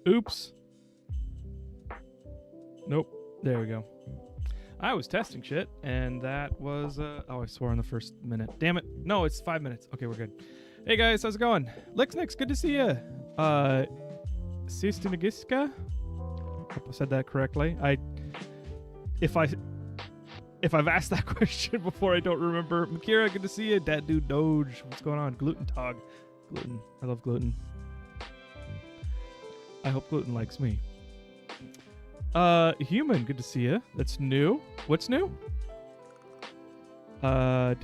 Oops. Nope. There we go. I was testing shit, and that was... oh, I swore on the first minute. Damn it. No, it's 5 minutes. Okay, we're good. Hey, guys. How's it going? Lixnix, good to see you. Sistinagiska? Hope I said that correctly. If I've asked that question before, I don't remember. Makira, good to see you. Dat Dude Doge. What's going on? Gluten Tog. Gluten. I love gluten. I hope gluten likes me. Human, good to see you. That's new. What's new? What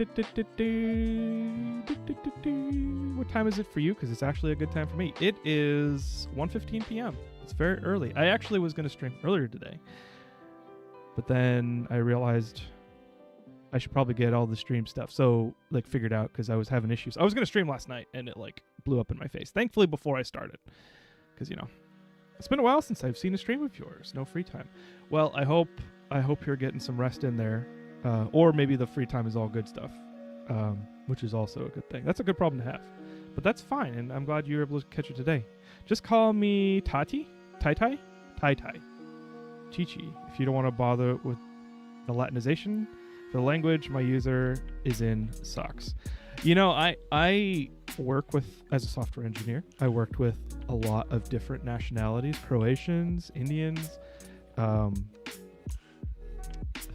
time is it for you? Because it's actually a good time for me. It is 1:15 p.m. It's very early. I actually was going to stream earlier today, but then I realized I should probably get all the stream stuff figured out, because I was having issues. I was going to stream last night and it blew up in my face. Thankfully before I started, because it's been a while since I've seen a stream of yours. No free time. Well, I hope you're getting some rest in there, or maybe the free time is all good stuff, which is also a good thing. That's a good problem to have, but that's fine, and I'm glad you were able to catch it today. Just call me Tati, Tai, Chi Chi, if you don't want to bother with the Latinization. For the language, my user is in socks. I work as a software engineer, I worked with a lot of different nationalities: Croatians, Indians,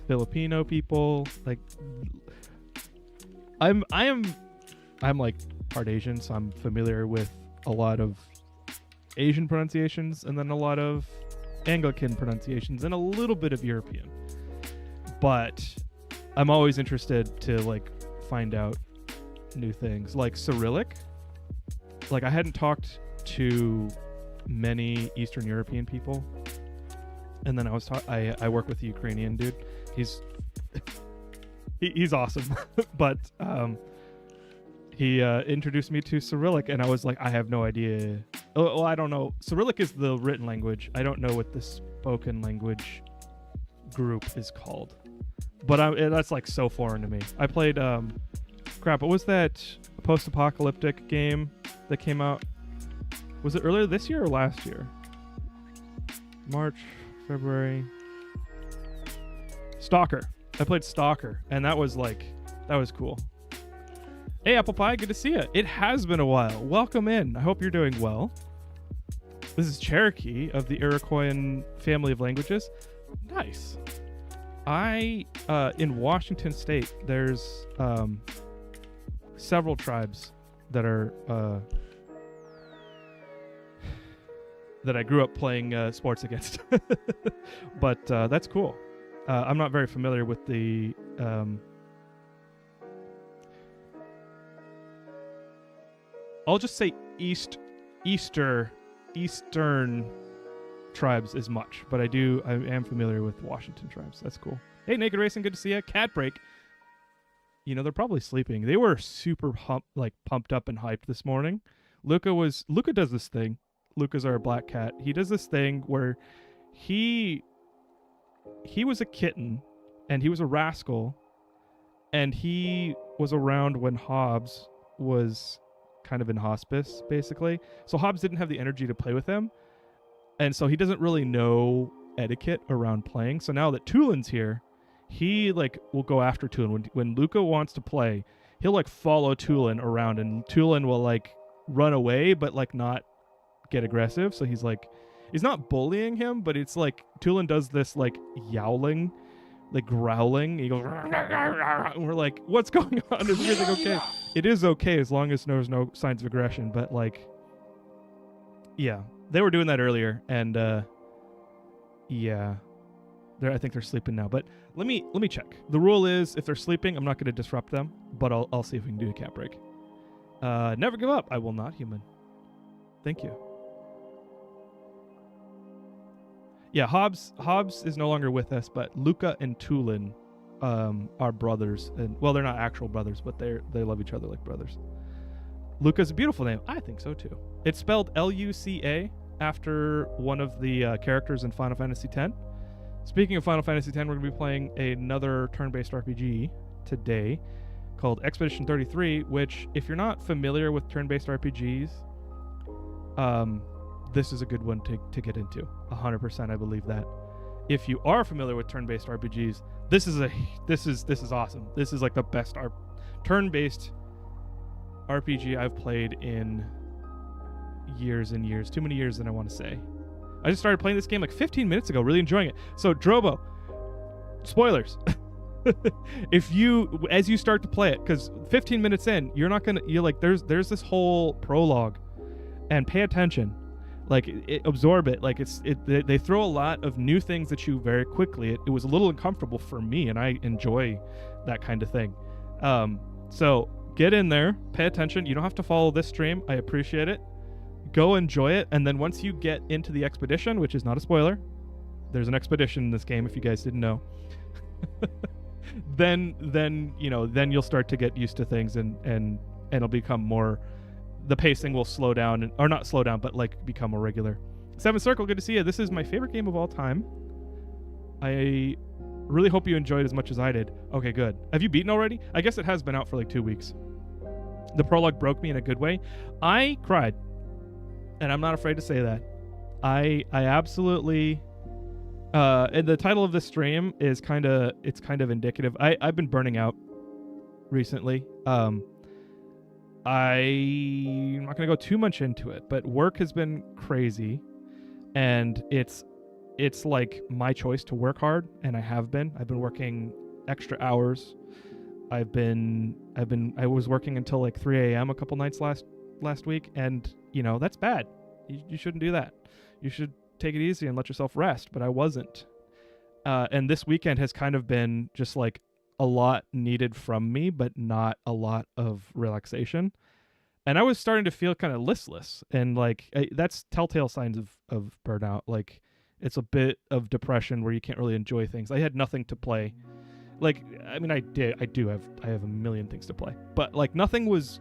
Filipino people. I'm part Asian, so I'm familiar with a lot of Asian pronunciations, and then a lot of Anglican pronunciations, and a little bit of European. But I'm always interested to find out new things, like Cyrillic. I hadn't talked to many Eastern European people, and then I work with a Ukrainian dude. He's awesome, but he introduced me to Cyrillic, and I was like, I have no idea. Oh, I don't know. Cyrillic is the written language. I don't know what the spoken language group is called, but that's so foreign to me. I played what was that post-apocalyptic game that came out? Was it earlier this year or last year? March, February. Stalker. I played Stalker, and that was cool. Hey, Apple Pie, good to see you. It has been a while. Welcome in. I hope you're doing well. This is Cherokee of the Iroquoian family of languages. Nice. In Washington State, there's several tribes that are that I grew up playing sports against. But that's cool. I'm not very familiar with the I'll just say Eastern tribes as much, but I am familiar with Washington tribes. That's cool. Hey, Naked Racing, good to see you. Cat Break. They're probably sleeping. They were super pumped up and hyped this morning. Luca does this thing. Luca's our black cat. He does this thing where he was a kitten, and he was a rascal, and he was around when Hobbs was kind of in hospice, basically. So Hobbs didn't have the energy to play with him, and so he doesn't really know etiquette around playing. So now that Tulin's here, he will go after Tulin. When Luca wants to play, he'll follow Tulin around, and Tulin will run away, but not get aggressive. So he's not bullying him, but it's Tulin does this yowling, growling. He goes, and we're like, what's going on? Is everything okay? It is okay as long as there's no signs of aggression. But yeah, they were doing that earlier, and yeah, I think they're sleeping now. But let me check. The rule is, if they're sleeping, I'm not going to disrupt them, but I'll see if we can do a cat break. Never give up. I will not, human. Thank you. Yeah, Hobbs is no longer with us, but Luca and Tulin are brothers, and they're not actual brothers, but they love each other like brothers. Luca's a beautiful name. I think so too. It's spelled Luca after one of the characters in Final Fantasy X. Speaking of Final Fantasy X, we're going to be playing another turn-based RPG today called Expedition 33, which, if you're not familiar with turn-based RPGs, this is a good one to get into. 100%, I believe that. If you are familiar with turn-based RPGs, this is awesome. This is like the best turn-based RPG I've played in years and years. Too many years than I want to say. I just started playing this game like 15 minutes ago, really enjoying it. So Drobo, spoilers. As you start to play it, because 15 minutes in, you're like, there's this whole prologue, and pay attention, like absorb it. Like they throw a lot of new things at you very quickly. It was a little uncomfortable for me, and I enjoy that kind of thing. So get in there, pay attention. You don't have to follow this stream. I appreciate it. Go enjoy it, and then once you get into the expedition, which is not a spoiler, there's an expedition in this game if you guys didn't know. then you'll start to get used to things, and it'll become more, the pacing will slow down, or not slow down, but like become more regular. Seven Circle, good to see you. This is my favorite game of all time. I really hope you enjoyed as much as I did. Okay, good. Have you beaten already? I guess it has been out for like 2 weeks. The prologue broke me in a good way. I cried, and I'm not afraid to say that. I absolutely. And the title of this stream is kind of indicative. I've been burning out recently. I'm not gonna go too much into it, but work has been crazy, and it's like my choice to work hard, and I've been working extra hours. I was working until like 3 a.m. a couple nights last week, and that's bad. You shouldn't do that. You should take it easy and let yourself rest, but I wasn't. And this weekend has kind of been just like a lot needed from me, but not a lot of relaxation. And I was starting to feel kind of listless, and like that's telltale signs of burnout. Like it's a bit of depression where you can't really enjoy things. I had nothing to play. Like, I mean, I have a million things to play, but like nothing was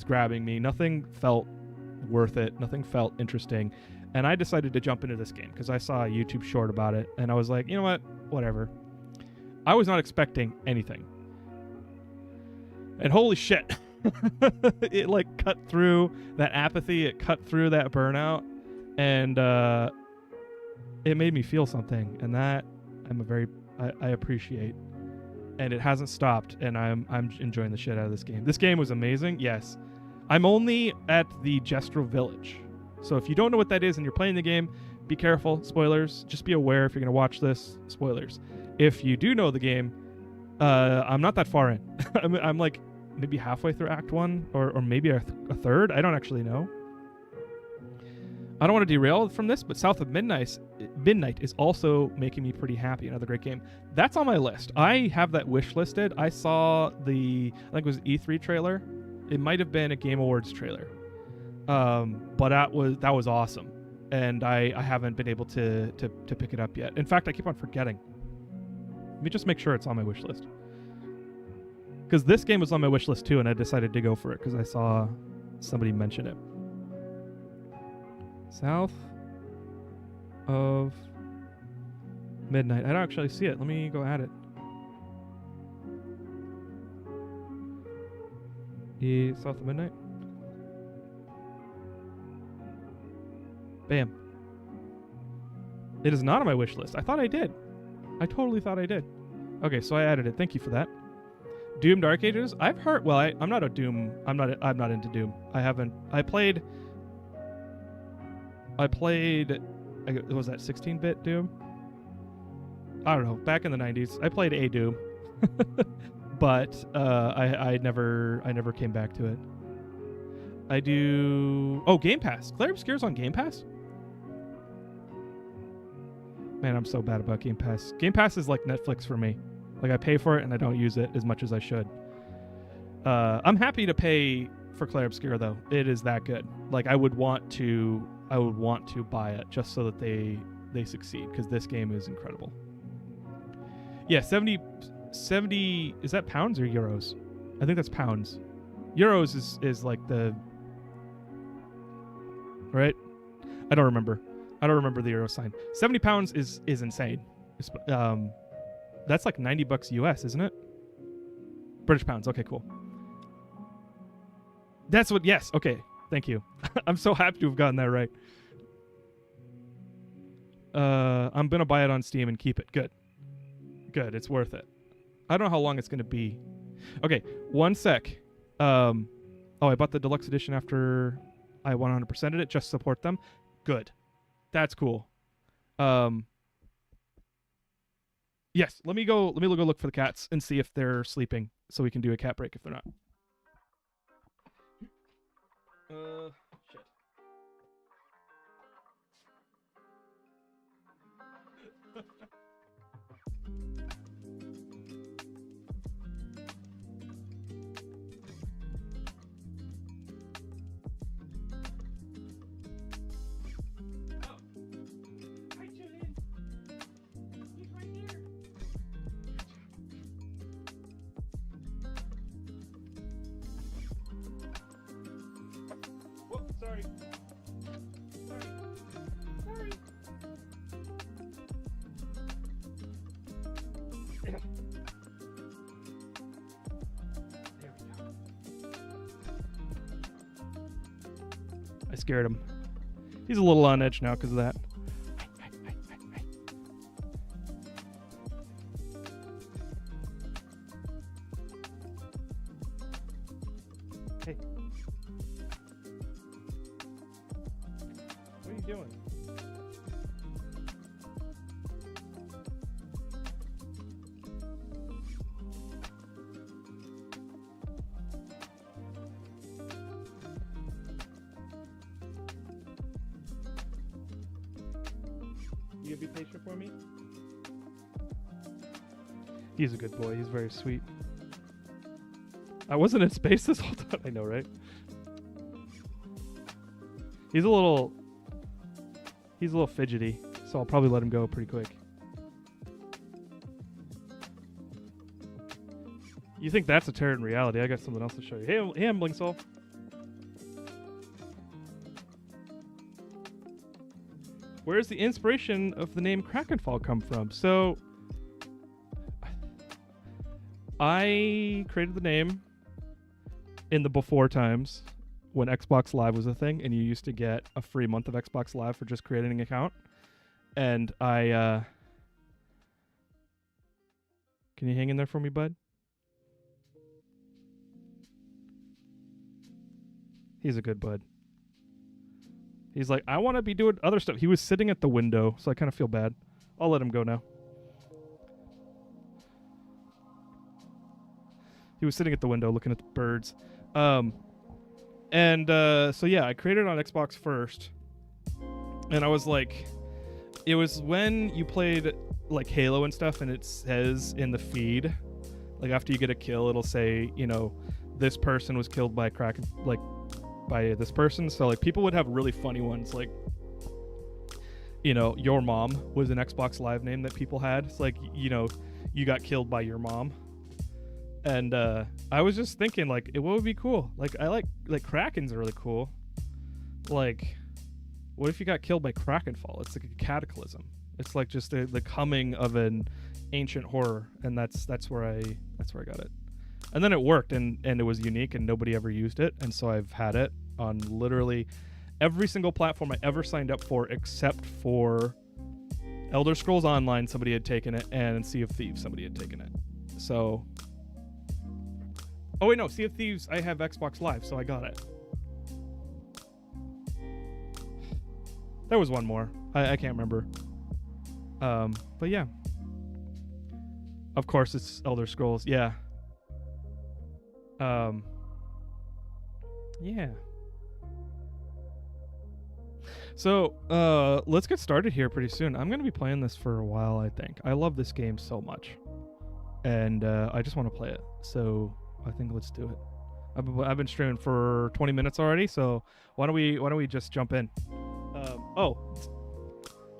grabbing me. Nothing felt worth it. Nothing felt interesting. And I decided to jump into this game because I saw a YouTube short about it, and I was like, you know what? Whatever. I was not expecting anything. And holy shit. It like cut through that apathy, it cut through that burnout, and it made me feel something, and that I appreciate. And it hasn't stopped, and I'm enjoying the shit out of this game. This game was amazing, yes. I'm only at the Jestro Village. So if you don't know what that is and you're playing the game, be careful. Spoilers. Just be aware if you're going to watch this. Spoilers. If you do know the game, I'm not that far in. I'm like maybe halfway through Act 1 or maybe a third. I don't actually know. I don't want to derail from this, but South of Midnight is also making me pretty happy. Another great game. That's on my list. I have that wish listed. I saw I think it was E3 trailer. It might have been a Game Awards trailer. But that was awesome, and I haven't been able to pick it up yet. In fact, I keep on forgetting. Let me just make sure it's on my wish list, because this game was on my wish list too, and I decided to go for it because I saw somebody mention it. South of Midnight. I don't actually see it. Let me go at it. South of Midnight. Bam. It is not on my wish list. I thought I did. I totally thought I did. Okay, so I added it. Thank you for that. Doom Dark Ages. I've heard. Well, I'm not a Doom. I'm not into Doom. I played. Was that 16-bit Doom? I don't know. Back in the 90s, I played a Doom, but I never came back to it. I do. Oh, Game Pass. Clair Obscure's on Game Pass. Man, I'm so bad about Game Pass. Game Pass is like Netflix for me. Like, I pay for it and I don't use it as much as I should. I'm happy to pay for Clair Obscure though. It is that good. Like, I would want to buy it just so that they succeed, because this game is incredible. Yeah, 70 is that pounds or euros? I think that's pounds. Euros is like the right? I don't remember the euro sign. 70 pounds is insane. That's like $90 US, isn't it? British pounds. Okay, cool. That's what. Yes. Okay. Thank you. I'm so happy to have gotten that right. I'm gonna buy it on Steam and keep it. Good. It's worth it. I don't know how long it's gonna be. Okay, one sec. Oh, I bought the deluxe edition after I 100%ed it. Just support them. Good. That's cool. Yes. Let me go look for the cats and see if they're sleeping, so we can do a cat break if they're not. Shit. Sorry. There we go. I scared him. He's a little on edge now because of that. Hey. What are you doing? You be patient for me? He's a good boy. He's very sweet. I wasn't in space this whole time. I know, right? He's a little fidgety, so I'll probably let him go pretty quick. You think that's a turret in reality? I got something else to show you. Hey, I'm Blinksoul. Where's the inspiration of the name Krakenfall come from? So, I created the name in the before times when Xbox Live was a thing, and you used to get a free month of Xbox Live for just creating an account. And I, can you hang in there for me, bud? He's a good bud. He's like, I want to be doing other stuff. He was sitting at the window, so I kind of feel bad. I'll let him go now. He was sitting at the window looking at the birds. So yeah, I created it on Xbox first. And I was like, it was when you played like Halo and stuff, and it says in the feed, like after you get a kill, it'll say, you know, this person was killed by by this person. So like people would have really funny ones, like, you know, your mom was an Xbox Live name that people had. It's like, you know, you got killed by your mom. And I was just thinking, like, what would be cool? Like, I like Krakens are really cool. Like, what if you got killed by Krakenfall? It's like a cataclysm. It's like just the coming of an ancient horror, and that's where I got it. And then it worked, and it was unique, and nobody ever used it, and so I've had it on literally every single platform I ever signed up for, except for Elder Scrolls Online. Somebody had taken it, and Sea of Thieves, somebody had taken it. So, oh wait, no, Sea of Thieves, I have Xbox Live, so I got it. There was one more. I can't remember. But yeah. Of course, it's Elder Scrolls. Yeah. Yeah. So, let's get started here pretty soon. I'm going to be playing this for a while, I think. I love this game so much. And I just want to play it. So, I think let's do it. I've been streaming for 20 minutes already, so why don't we just jump in?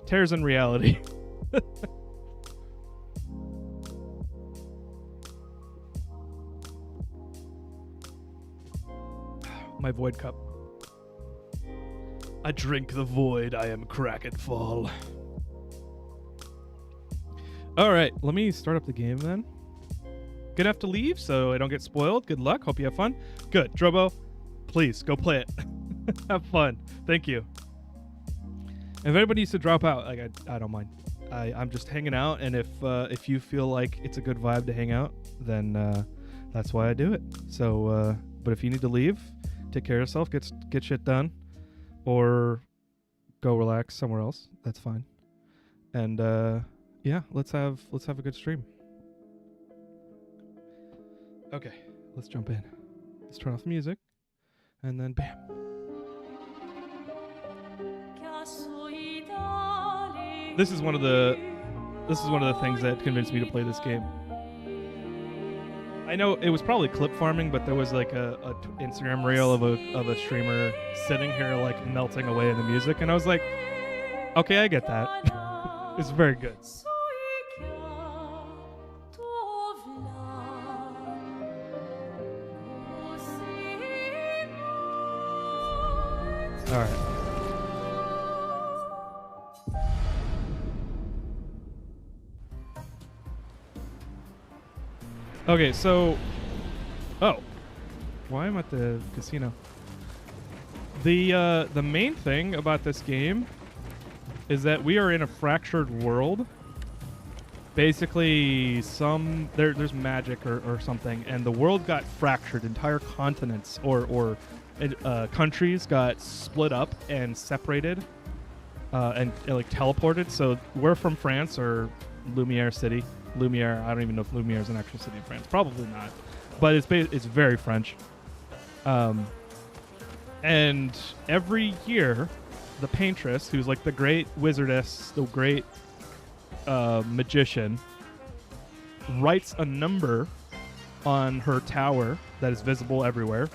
Tears in reality. My void cup. I drink the void. I am Krakenfall. All right, let me start up the game then. Gonna have to leave, so I don't get spoiled. Good luck. Hope you have fun. Good. Drobo, please go play it. Have fun. Thank you. If anybody needs to drop out, like I don't mind. I'm just hanging out, and if you feel like it's a good vibe to hang out, then that's why I do it. So, but if you need to leave, take care of yourself, get shit done, or go relax somewhere else, that's fine. And yeah, let's have a good stream. Okay, let's jump in. Let's turn off the music, and then bam. This is one of the things that convinced me to play this game. I know it was probably clip farming, but there was like a Instagram reel of a streamer sitting here like melting away in the music, and I was like, okay, I get that. It's very good. All right. Okay, so... Oh. Why am I at the casino? The main thing about this game is that we are in a fractured world. Basically, there's magic or something, and the world got fractured. Entire continents or countries got split up and separated and like teleported. So we're from France or Lumiere City. Lumiere, I don't even know if Lumiere is an actual city in France. Probably not. But it's very French. And every year, the paintress, who's like the great wizardess, the great magician, writes a number on her tower that is visible everywhere.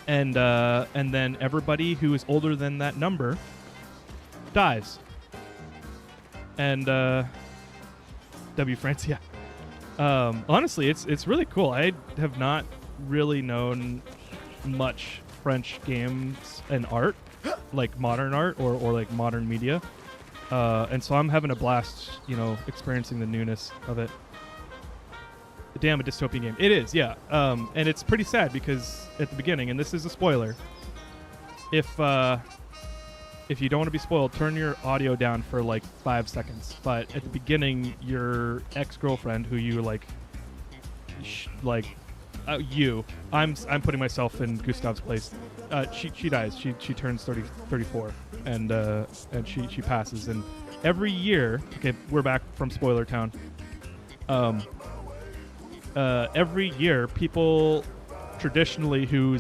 And then everybody who is older than that number dies. And W France, yeah. Honestly, it's really cool. I have not really known much French games and art, like modern art or like modern media. And so I'm having a blast, experiencing the newness of it. Damn, a dystopian game. It is, yeah. And it's pretty sad because at the beginning, and this is a spoiler, if you don't want to be spoiled, turn your audio down for like 5 seconds. But at the beginning, your ex-girlfriend, who you I'm putting myself in Gustav's place. She dies. She turns 34, and she passes. And every year, okay, we're back from Spoiler Town. Every year, people traditionally who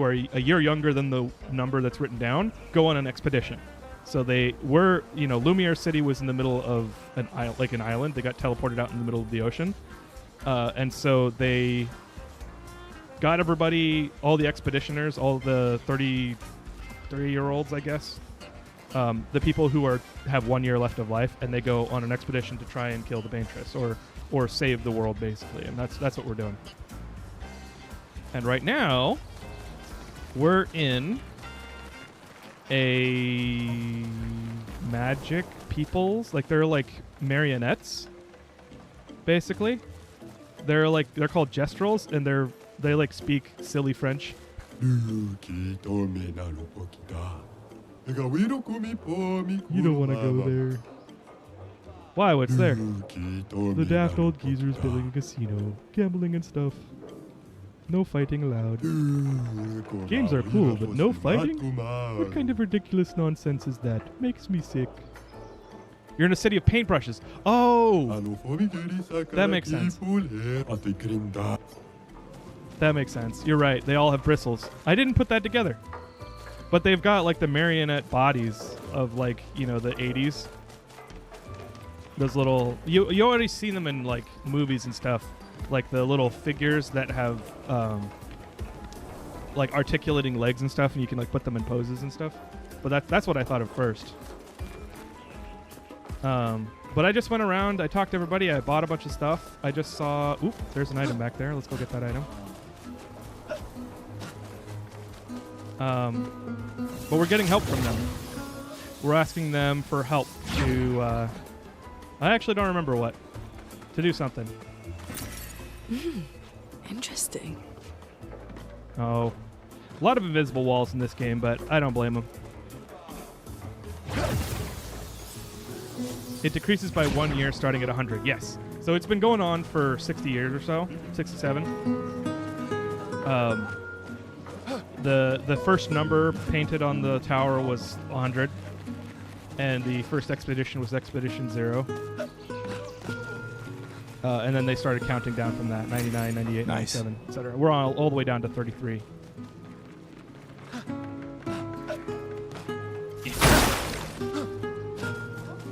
are a year younger than the number that's written down go on an expedition. So they were, Lumiere City was in the middle of an island. They got teleported out in the middle of the ocean. And so they got everybody, all the expeditioners, all the 33-year-olds, I guess, the people who have 1 year left of life, and they go on an expedition to try and kill the paintress or save the world, basically. And that's what we're doing. And right now, we're in a magic peoples, like they're like marionettes, basically. They're called gestrels, and they like speak silly French. You don't want to go there. Why? What's there? The daft old geezers building a casino, gambling and stuff. No fighting allowed. Games are cool, but no fighting? What kind of ridiculous nonsense is that? Makes me sick. You're in a city of paintbrushes. Oh! That makes sense. That makes sense. You're right. They all have bristles. I didn't put that together. But they've got like the marionette bodies of like, the 80s. Those little... You already seen them in like movies and stuff. Like the little figures that have like articulating legs and stuff, and you can like put them in poses and stuff. But that's what I thought of first. But I just went around, I talked to everybody, I bought a bunch of stuff. I just saw, oop, there's an item back there. Let's go get that item. But we're getting help from them. We're asking them for help to, I actually don't remember what. To do something. Interesting. Oh. A lot of invisible walls in this game, but I don't blame them. It decreases by 1 year starting at 100. Yes. So it's been going on for 60 years or so, 67. The first number painted on the tower was 100, and the first expedition was Expedition 0. And then they started counting down from that, 99, 98, Nice. 97, etc. We're all the way down to 33.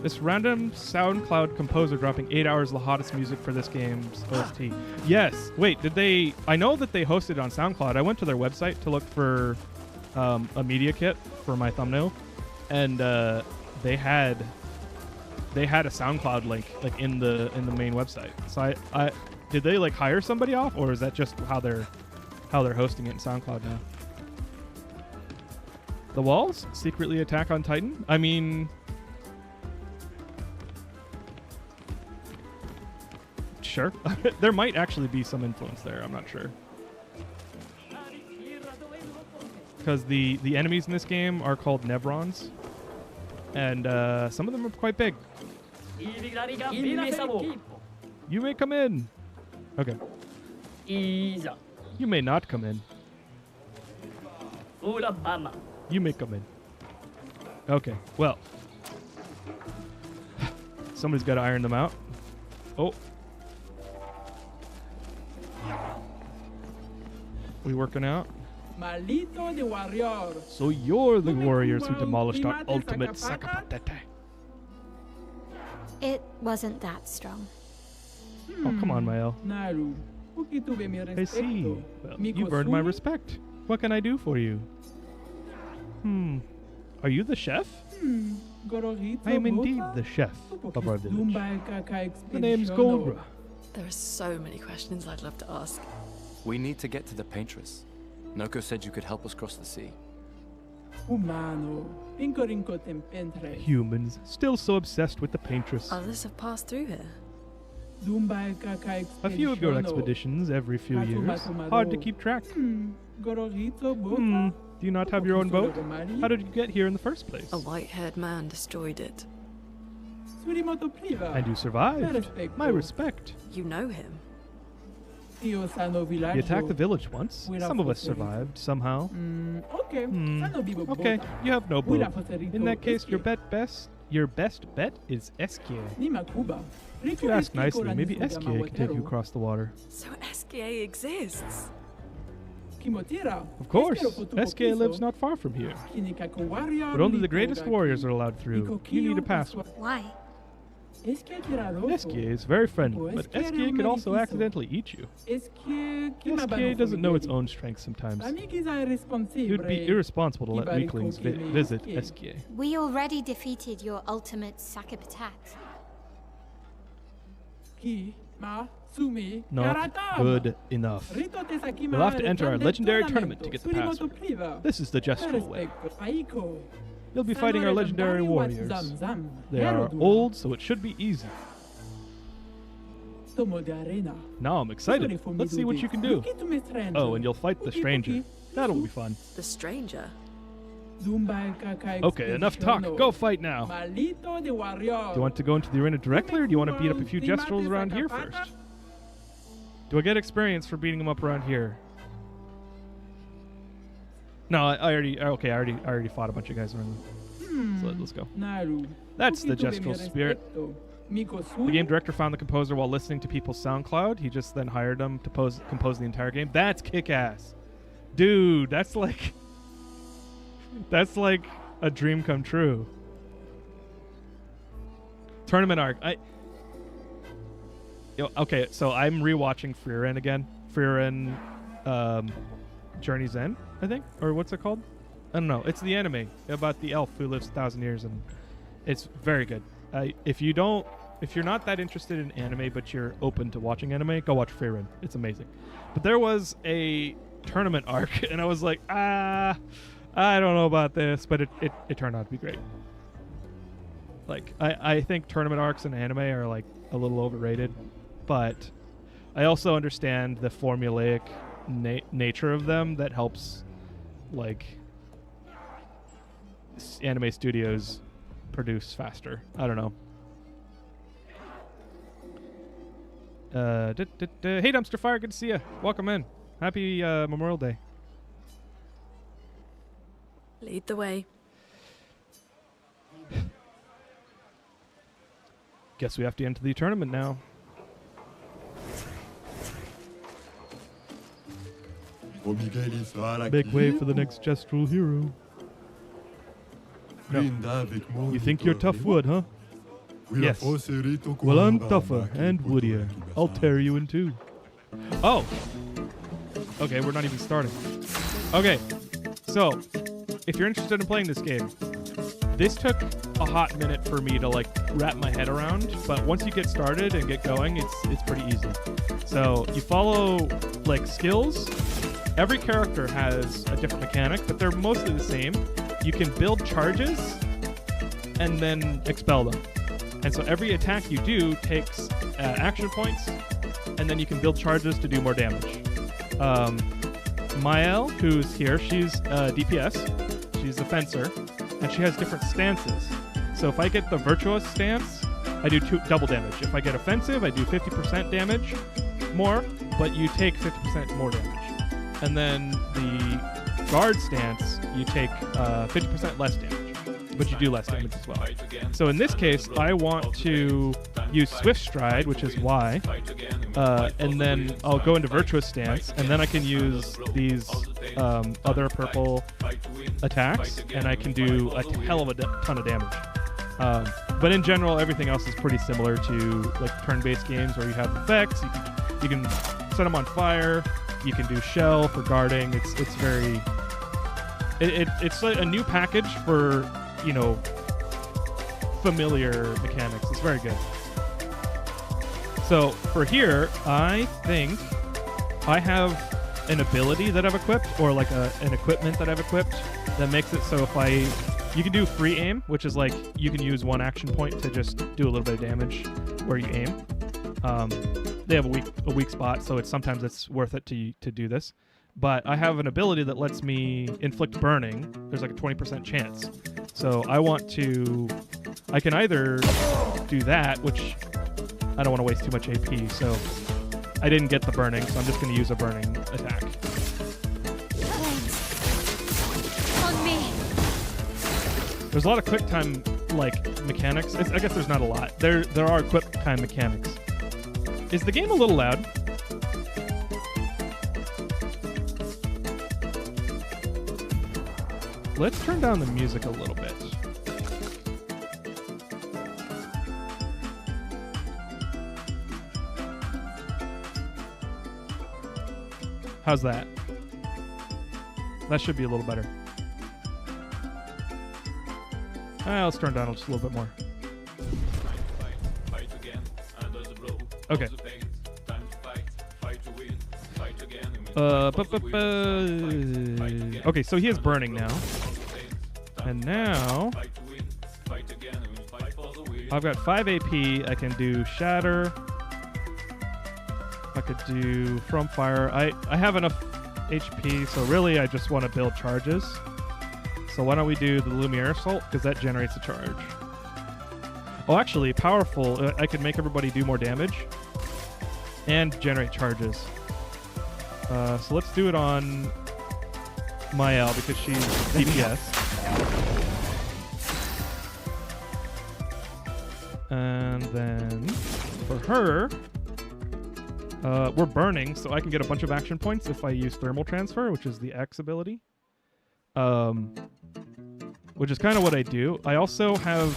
This random SoundCloud composer dropping 8 hours of the hottest music for this game's OST. Yes. Wait, did they... I know that they hosted on SoundCloud. I went to their website to look for a media kit for my thumbnail, and they had a SoundCloud link like in the main website. So I did they like hire somebody off, or is that just how they're hosting it in SoundCloud now? The walls secretly Attack on Titan? I mean... Sure. There might actually be some influence there. I'm not sure. Because the enemies in this game are called Nevrons. And some of them are quite big. You may come in. Okay. You may not come in. You may come in. Okay. Well. Somebody's got to iron them out. Oh. We working out? So you're the warriors who demolished our ultimate Sakapatete. It wasn't that strong. Oh, come on, Mael. I see. Well, you've earned my respect. What can I do for you? Are you the chef? I am indeed the chef of our village. The name's Goldra. There are so many questions I'd love to ask. We need to get to the paintress. Noko said you could help us cross the sea. Humans, still so obsessed with the paintress. Others have passed through here. A few of your expeditions every few years. Hard to keep track. Do you not have your own boat? How did you get here in the first place? A white-haired man destroyed it. And you survived. My respect. You know him. You attacked the village once. Some of us survived, somehow. Okay, you have no boat. In that case, your best bet is Eskie. If you ask nicely, maybe Eskie can take you across the water. So Eskie exists? Of course, Eskie lives not far from here. But only the greatest warriors are allowed through. You need a password. Why? Eskie is very friendly, but Eskie could also accidentally eat you. Eskie doesn't know its own strength sometimes. It would be irresponsible to let weaklings visit Eskie. We already defeated your ultimate Sakapatat. Not good enough. We'll have to enter our legendary tournament to get the password. This is the Gestural way. You'll be fighting our legendary warriors. They are old, so it should be easy. Now I'm excited. Let's see what you can do. Oh, and you'll fight the stranger. That'll be fun. The stranger? Okay, enough talk. Go fight now. Do you want to go into the arena directly, or do you want to beat up a few Gestrals around here first? Do I get experience for beating them up around here? No, I already fought a bunch of guys around them. So let's go. That's the Gestural spirit. The game director found the composer while listening to people's SoundCloud. He just then hired them to compose the entire game. That's kick-ass. Dude, that's like a dream come true. Tournament arc. Okay, so I'm rewatching Frieren again. Frieren Journey's End, I think, or what's it called? I don't know. It's the anime about the elf who lives 1,000 years, and it's very good. If you're not that interested in anime, but you're open to watching anime, go watch Frieren. It's amazing. But there was a tournament arc, and I was like, I don't know about this, but it turned out to be great. Like, I think tournament arcs in anime are like a little overrated, but I also understand the formulaic nature of them that helps, like, anime studios produce faster. I don't know. Hey, Dumpster Fire, good to see you. Welcome in. Happy Memorial Day. Lead the way. Guess we have to enter the tournament now. Make way for the next gestural hero. No. You think you're tough wood, huh? Yes. Well, I'm tougher and woodier. I'll tear you in two. Oh! Okay, we're not even starting. Okay, so, if you're interested in playing this game, this took a hot minute for me to like wrap my head around, but once you get started and get going, it's pretty easy. So, you follow like skills. Every character has a different mechanic, but they're mostly the same. You can build charges and then expel them. And so every attack you do takes action points, and then you can build charges to do more damage. Mael, who's here, she's DPS. She's a fencer, and she has different stances. So if I get the virtuous stance, I do double damage. If I get offensive, I do 50% damage more, but you take 50% more damage. And then the guard stance, you take 50% less damage, but you do less damage as well. So in this case, I want to use Swift Stride, which is Y, and then I'll go into Virtuous Stance, and then I can use these other purple attacks, and I can do a hell of a ton of damage. But in general, everything else is pretty similar to like turn-based games where you have effects. You can set them on fire. You can do shell for guarding. It's very. It's like a new package for familiar mechanics. It's very good. So for here, I think I have an ability that I've equipped, or like an equipment that I've equipped that makes it so you can do free aim, which is like you can use one action point to just do a little bit of damage where you aim. They have a weak spot, so sometimes it's worth it to do this. But I have an ability that lets me inflict burning. There's like a 20% chance. So I can either do that, which I don't want to waste too much AP, so I didn't get the burning, so I'm just going to use a burning attack. On me. There's a lot of quick time mechanics. I guess there's not a lot. There are quick time mechanics. Is the game a little loud? Let's turn down the music a little bit. How's that? That should be a little better. Let's turn down just a little bit more. Okay. Okay, so he is burning now. And now I've got 5 AP. I can do Shatter. I could do From Fire. I have enough HP, so really I just want to build charges. So why don't we do the Lumiere Assault, because that generates a charge. Oh, actually, Powerful. I could make everybody do more damage and generate charges. So let's do it on Mael, because she's DPS. And then for her, we're burning, so I can get a bunch of action points if I use Thermal Transfer, which is the X ability. Which is kind of what I do. I also have...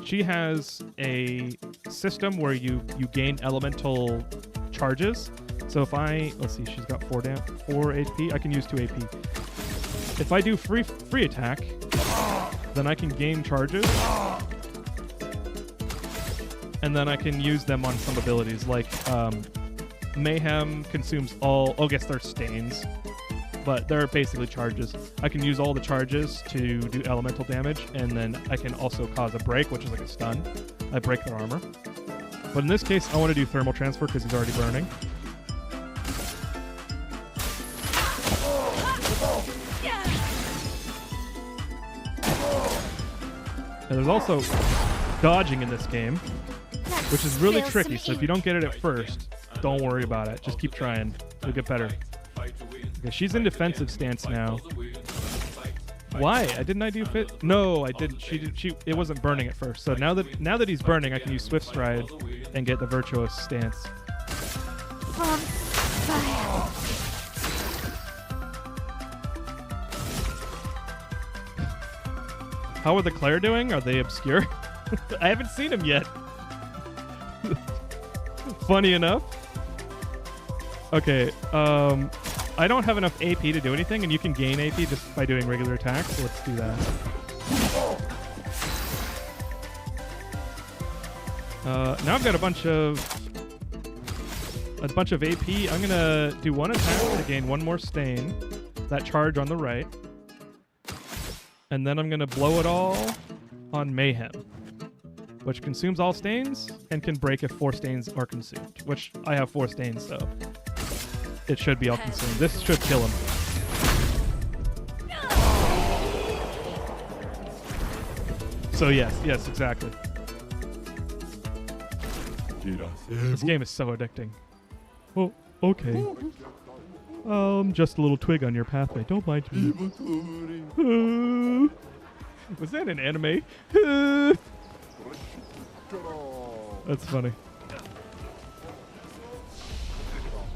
she has a system where you gain elemental charges. So if let's see, she's got 4 AP. I can use 2 AP. If I do free attack, then I can gain charges, and then I can use them on some abilities. Like Mayhem consumes all. I guess they're stains, but they're basically charges. I can use all the charges to do elemental damage, and then I can also cause a break, which is like a stun. I break their armor. But in this case, I want to do Thermal Transfer because he's already burning. And there's also dodging in this game. which is really Spill tricky. some So if you ink. don't get it at first, don't worry about it. Just keep trying. You'll get better. Okay, she's in defensive stance now. Why? Didn't I do fit? No, I didn't. It wasn't burning at first. So now that he's burning, I can use Swift Stride and get the virtuous stance. How are the Clair doing? Are they obscure? I haven't seen them yet. Funny enough. Okay, I don't have enough AP to do anything, and you can gain AP just by doing regular attacks, so let's do that. Now I've got a bunch of AP. I'm gonna do one attack to gain one more stain. That charge on the right. And then I'm gonna blow it all on Mayhem, which consumes all stains and can break if 4 stains are consumed, which I have 4 stains, so it should be all consumed. This should kill him. So yes, exactly. This game is so addicting. Oh, okay. Just a little twig on your pathway. Don't mind me. Was that an anime? That's funny.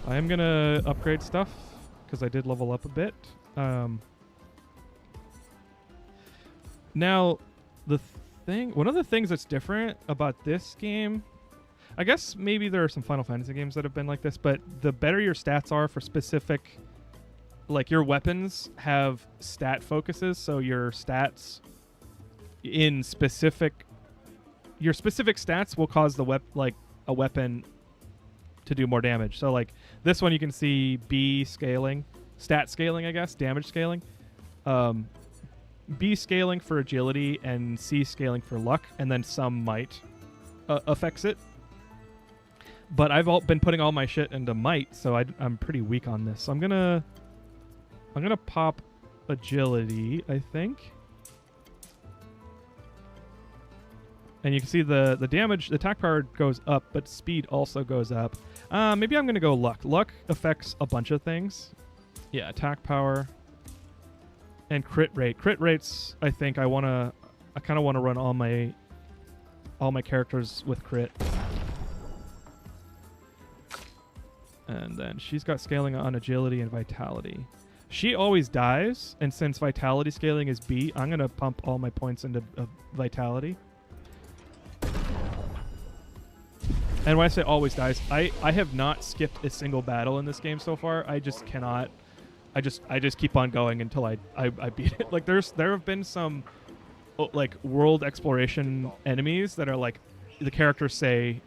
I am gonna upgrade stuff because I did level up a bit. Now, one of the things that's different about this game, I guess maybe there are some Final Fantasy games that have been like this, but the better your stats are for specific, like your weapons have stat focuses, so your stats in your specific stats will cause the a weapon to do more damage. So like this one you can see B scaling, stat scaling, I guess, damage scaling. B scaling for agility and C scaling for luck, and then some might affects it. But I've been putting all my shit into might, so I'm pretty weak on this. So I'm gonna pop agility, I think. And you can see the damage, the attack power goes up, but speed also goes up. Maybe I'm gonna go luck. Luck affects a bunch of things. Yeah, attack power and crit rate. Crit rates, I think I kind of wanna run all my characters with crit. And then she's got scaling on agility and vitality. She always dies, and since vitality scaling is B, I'm going to pump all my points into vitality. And when I say always dies, I have not skipped a single battle in this game so far. I just cannot. I just keep on going until I beat it. Like there have been some like world exploration enemies that are like the characters say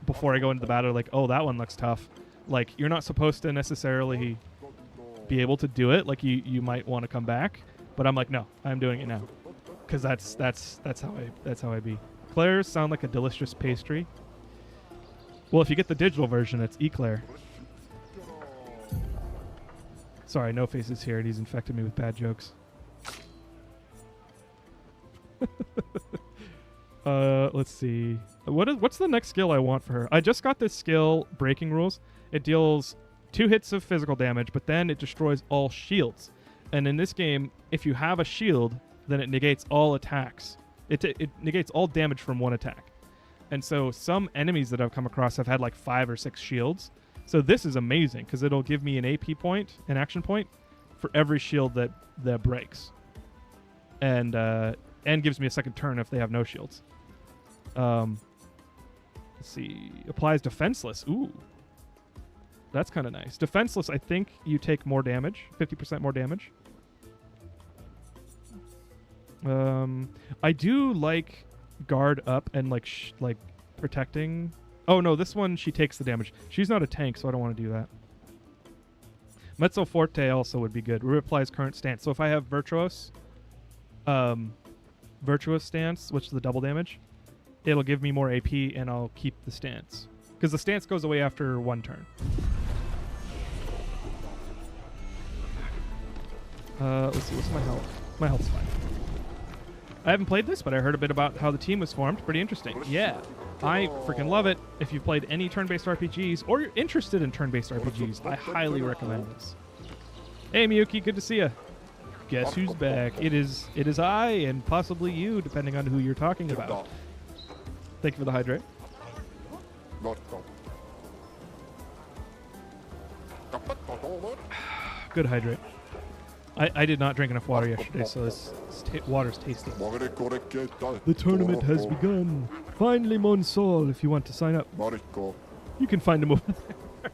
before I go into the battle, like, oh, that one looks tough. Like you're not supposed to necessarily be able to do it. Like you might want to come back, but I'm like, no, I'm doing it now, because that's how I be. Clairs sound like a delicious pastry. Well, if you get the digital version, it's Eclair. Sorry, No Face is here and he's infected me with bad jokes. Let's see. What's the next skill I want for her? I just got this skill, Breaking Rules. It deals 2 hits of physical damage, but then it destroys all shields. And in this game, if you have a shield, then it negates all attacks. It negates all damage from one attack. And so some enemies that I've come across have had like 5 or 6 shields. So this is amazing because it'll give me an AP point, an action point, for every shield that breaks. And gives me a second turn if they have no shields. Let's see. Applies defenseless. Ooh. That's kind of nice. Defenseless, I think you take more damage. 50% more damage. I do like guard up and like protecting. Oh no, this one she takes the damage. She's not a tank, so I don't want to do that. Mezzo Forte also would be good. Reapplies current stance. So if I have Virtuous stance, which is the double damage, it'll give me more AP and I'll keep the stance. Because the stance goes away after 1 turn. Let's see, what's my health? My health's fine. I haven't played this, but I heard a bit about how the team was formed. Pretty interesting. Yeah. I freaking love it. If you've played any turn-based RPGs or you're interested in turn-based RPGs, I highly recommend this. Hey Miyuki, good to see you. Guess who's back? It is I and possibly you, depending on who you're talking about. Thank you for the hydrate. Good hydrate. I did not drink enough water yesterday, so this water's tasty. The tournament has begun. Finally, Monsol, if you want to sign up. You can find him over there.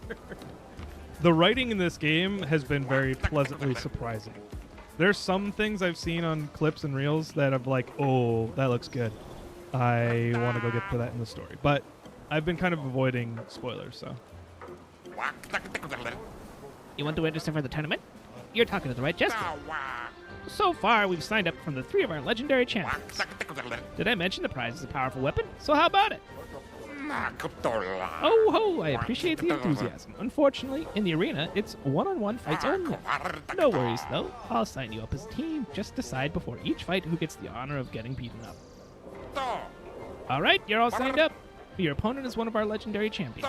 The writing in this game has been very pleasantly surprising. There's some things I've seen on clips and reels that I'm like, oh, that looks good. I want to go get to that in the story. But I've been kind of avoiding spoilers, so. You want to register for the tournament? You're talking to the right Jester. So far, we've signed up from the 3 of our legendary champions. Did I mention the prize is a powerful weapon? So how about it? Oh ho, I appreciate the enthusiasm. Unfortunately, in the arena, it's one-on-one fights only. No worries, though. I'll sign you up as a team. Just decide before each fight who gets the honor of getting beaten up. Alright, you're all signed up. Your opponent is one of our legendary champions.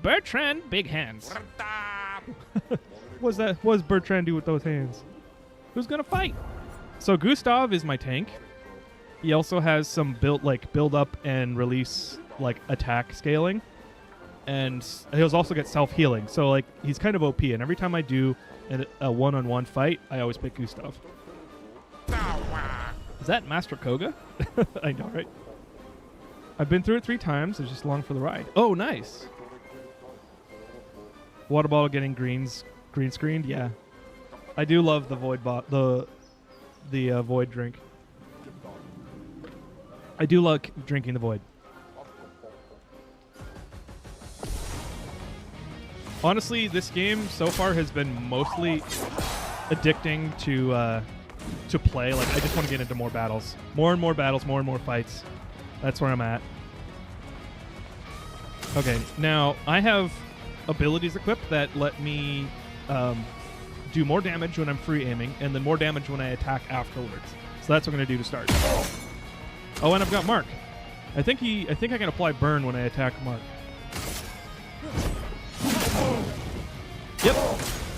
Bertrand Big Hands. What does Bertrand do with those hands? Who's gonna fight? So Gustav is my tank. He also has some build up and release attack scaling, and he'll also get self healing. So he's kind of OP. And every time I do a one-on-one fight, I always pick Gustav. Is that Master Koga? I know, right? I've been through it 3 times. It's just along for the ride. Oh, nice. Water bottle getting green screened. Yeah, I do love the void the void drink. I do like drinking the void. Honestly, this game so far has been mostly addicting to play. I just want to get into more battles, more and more battles, more and more fights. That's where I'm at. Okay, now I have abilities equipped that let me do more damage when I'm free aiming, and then more damage when I attack afterwards. So that's what I'm going to do to start. Oh, and I've got Mark. I think I can apply burn when I attack Mark. Yep.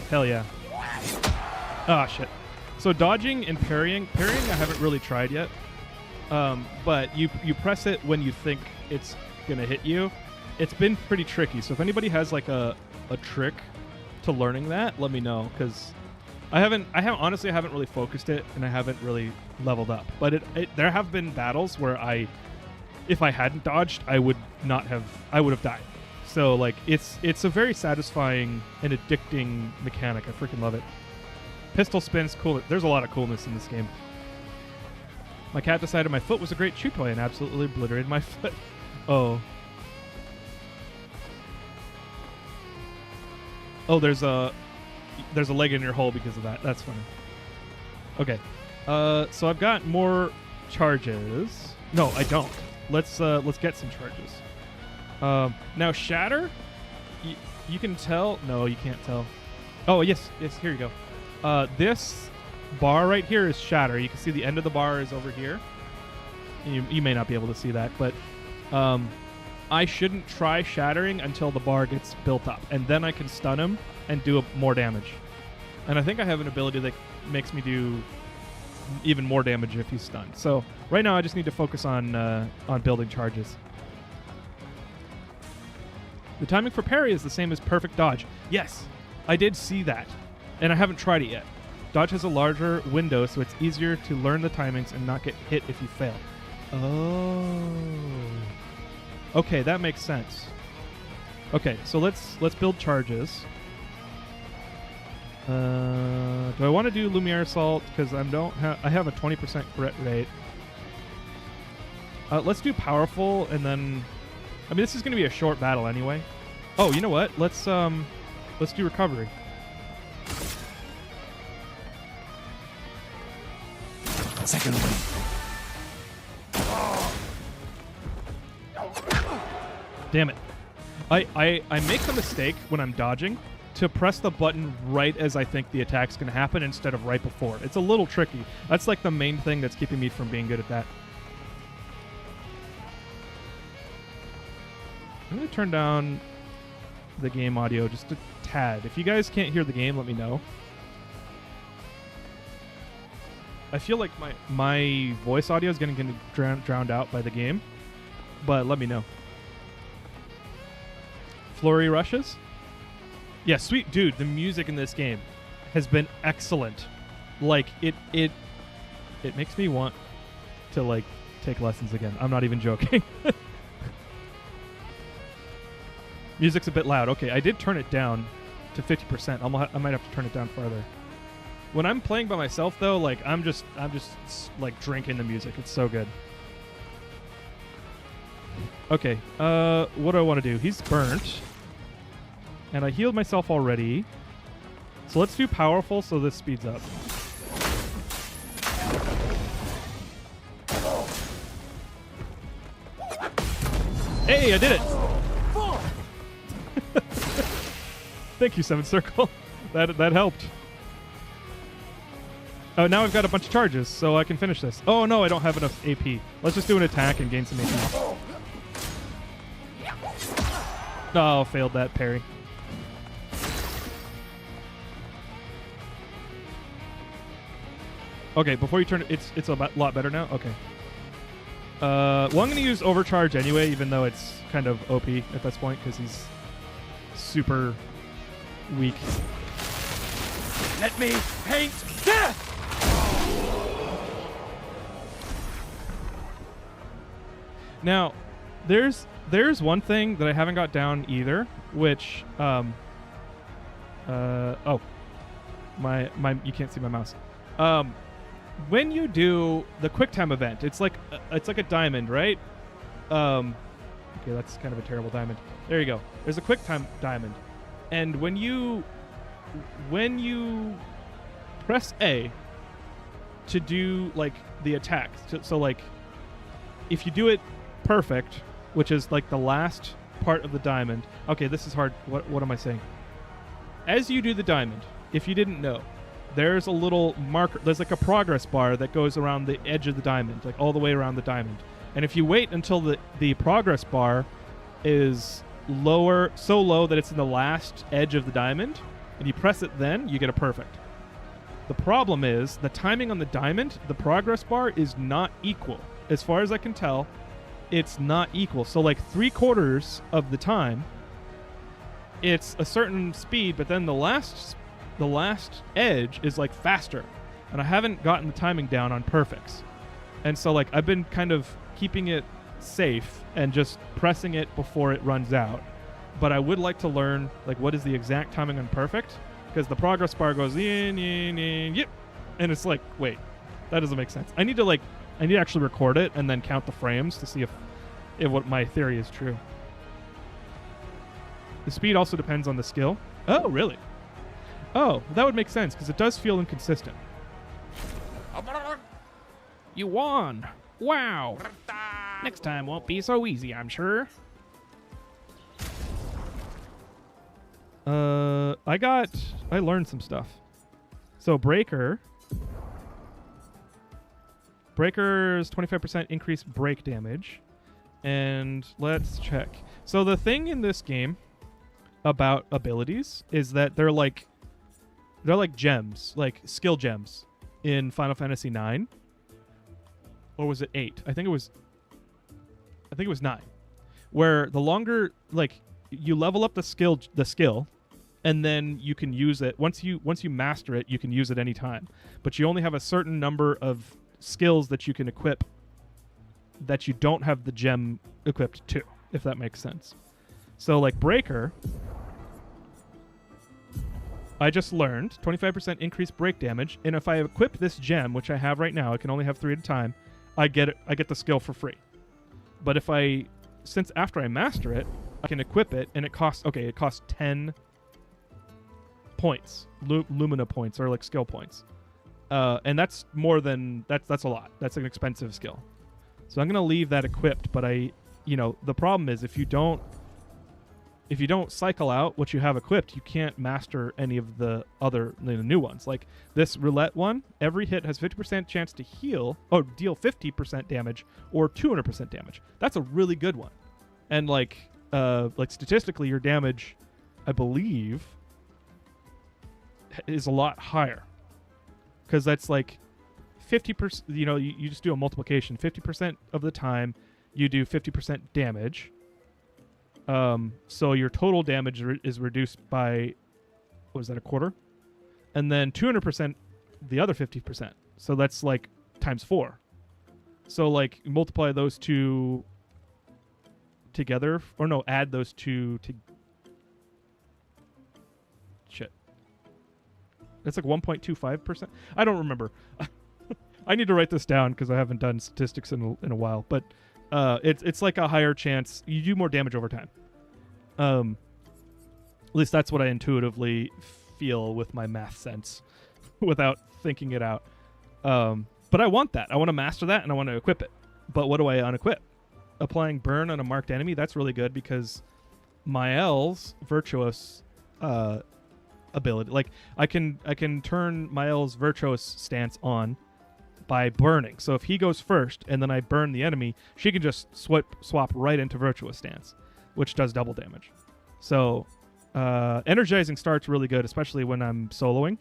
Hell yeah. Ah, shit. So dodging and parrying I haven't really tried yet. But you press it when you think it's gonna hit you. It's been pretty tricky. So if anybody has a trick to learning that, let me know, because I honestly haven't really focused it, and I haven't really leveled up. But there have been battles where if I hadn't dodged, I would have died. So it's a very satisfying and addicting mechanic. I freaking love it. Pistol spin's cool. There's a lot of coolness in this game. My cat decided my foot was a great chew toy and absolutely obliterated my foot. Oh. Oh, there's a leg in your hole because of that. That's funny. Okay. So I've got more charges. No, I don't. Let's get some charges. Now Shatter, you can tell. No, you can't tell. Oh, yes. Here you go. This bar right here is Shatter. You can see the end of the bar is over here. You may not be able to see that, but I shouldn't try shattering until the bar gets built up, and then I can stun him and do more damage. And I think I have an ability that makes me do even more damage if he's stunned. So right now I just need to focus on building charges. The timing for parry is the same as perfect dodge. Yes, I did see that, and I haven't tried it yet. Dodge has a larger window, so it's easier to learn the timings and not get hit if you fail. Oh. Okay, that makes sense. Okay, so let's build charges. Do I want to do Lumiere Assault? Because I have a 20% crit rate. Let's do Powerful, and then... I mean, this is going to be a short battle anyway. Oh, you know what? Let's do Recovery. Second one. Damn it. I make the mistake when I'm dodging to press the button right as I think the attack's going to happen instead of right before. It's a little tricky. That's the main thing that's keeping me from being good at that. I'm going to turn down the game audio just a tad. If you guys can't hear the game, let me know. I feel like my voice audio is going to get drowned out by the game, but let me know. Flurry rushes? Yeah, sweet dude, the music in this game has been excellent. Like, it makes me want to, like, take lessons again. I'm not even joking. Music's a bit loud. Okay, I did turn it down to 50%. I might have to turn it down farther. When I'm playing by myself, though, like, I'm just like drinking the music. It's so good. Okay, what do I want to do? He's burnt, and I healed myself already. So let's do powerful so this speeds up. Hey, I did it! Thank you, Seven Circle. That helped. Oh, now I've got a bunch of charges, so I can finish this. Oh no, I don't have enough AP. Let's just do an attack and gain some AP. Oh, failed that parry. Okay, before you turn it, it's a lot better now? Okay. Well, I'm going to use Overcharge anyway, even though it's kind of OP at this point, because he's super weak. Let me paint death! Now, there's one thing that I haven't got down either, which oh, my you can't see my mouse. When you do the QuickTime event, it's like a diamond, right? Okay, that's kind of a terrible diamond. There you go. There's a QuickTime diamond, and when you press A to do like the attack, so like if you do it perfect, which is like the last part of the diamond. Okay, this is hard. What am I saying? As you do the diamond, if you didn't know, there's a little marker. There's like a progress bar that goes around the edge of the diamond, like all the way around the diamond. And if you wait until the progress bar is lower, so low that it's in the last edge of the diamond, and you press it, then you get a perfect. The problem is the timing on the diamond, the progress bar is not equal. As far as I can tell, it's not equal. So like 3/4 of the time, it's a certain speed, but then the last edge is like faster, and I haven't gotten the timing down on perfects. And so like I've been kind of keeping it safe and just pressing it before it runs out. But I would like to learn like what is the exact timing on perfect, because the progress bar goes in, yep, and it's like, wait, that doesn't make sense. I need to actually record it and then count the frames to see if what my theory is true. The speed also depends on the skill. Oh, really? Oh, that would make sense, because it does feel inconsistent. You won! Wow! Next time won't be so easy, I'm sure. I learned some stuff. So Breaker's 25% increased break damage. And let's check. So the thing in this game about abilities is that they're like gems, like skill gems in Final Fantasy IX. Or was it 8? I think it was 9. Where the longer, like, you level up the skill, and then you can use it once you master it, you can use it anytime. But you only have a certain number of skills that you can equip that you don't have the gem equipped to, if that makes sense. So like Breaker, I just learned 25% increased break damage, and if I equip this gem, which I have right now, I can only have 3 at a time, I get the skill for free. But since after I master it, I can equip it, and it costs 10 points, Lumina points, or like skill points. And that's more than, that's a lot. That's an expensive skill. So I'm going to leave that equipped, but the problem is if you don't cycle out what you have equipped, you can't master any of the new ones. Like this roulette one, every hit has 50% chance to deal 50% damage or 200% damage. That's a really good one. And like like statistically, your damage, I believe, is a lot higher. Because that's like 50%, you know, you just do a multiplication. 50% of the time, you do 50% damage. So your total damage is reduced by, what was that, a quarter? And then 200% the other 50%. So that's like times 4. So like multiply those two together, or no, add those two to shit. That's like 1.25%. I don't remember. I need to write this down because I haven't done statistics in a while. But it's like a higher chance. You do more damage over time. At least that's what I intuitively feel with my math sense without thinking it out. But I want that. I want to master that, and I want to equip it. But what do I unequip? Applying burn on a marked enemy, that's really good because Mael's virtuous ability, like I can turn Mael's virtuous stance on by burning. So if he goes first and then I burn the enemy, she can just swap right into virtuous stance, which does double damage. So energizing start's really good, especially when I'm soloing.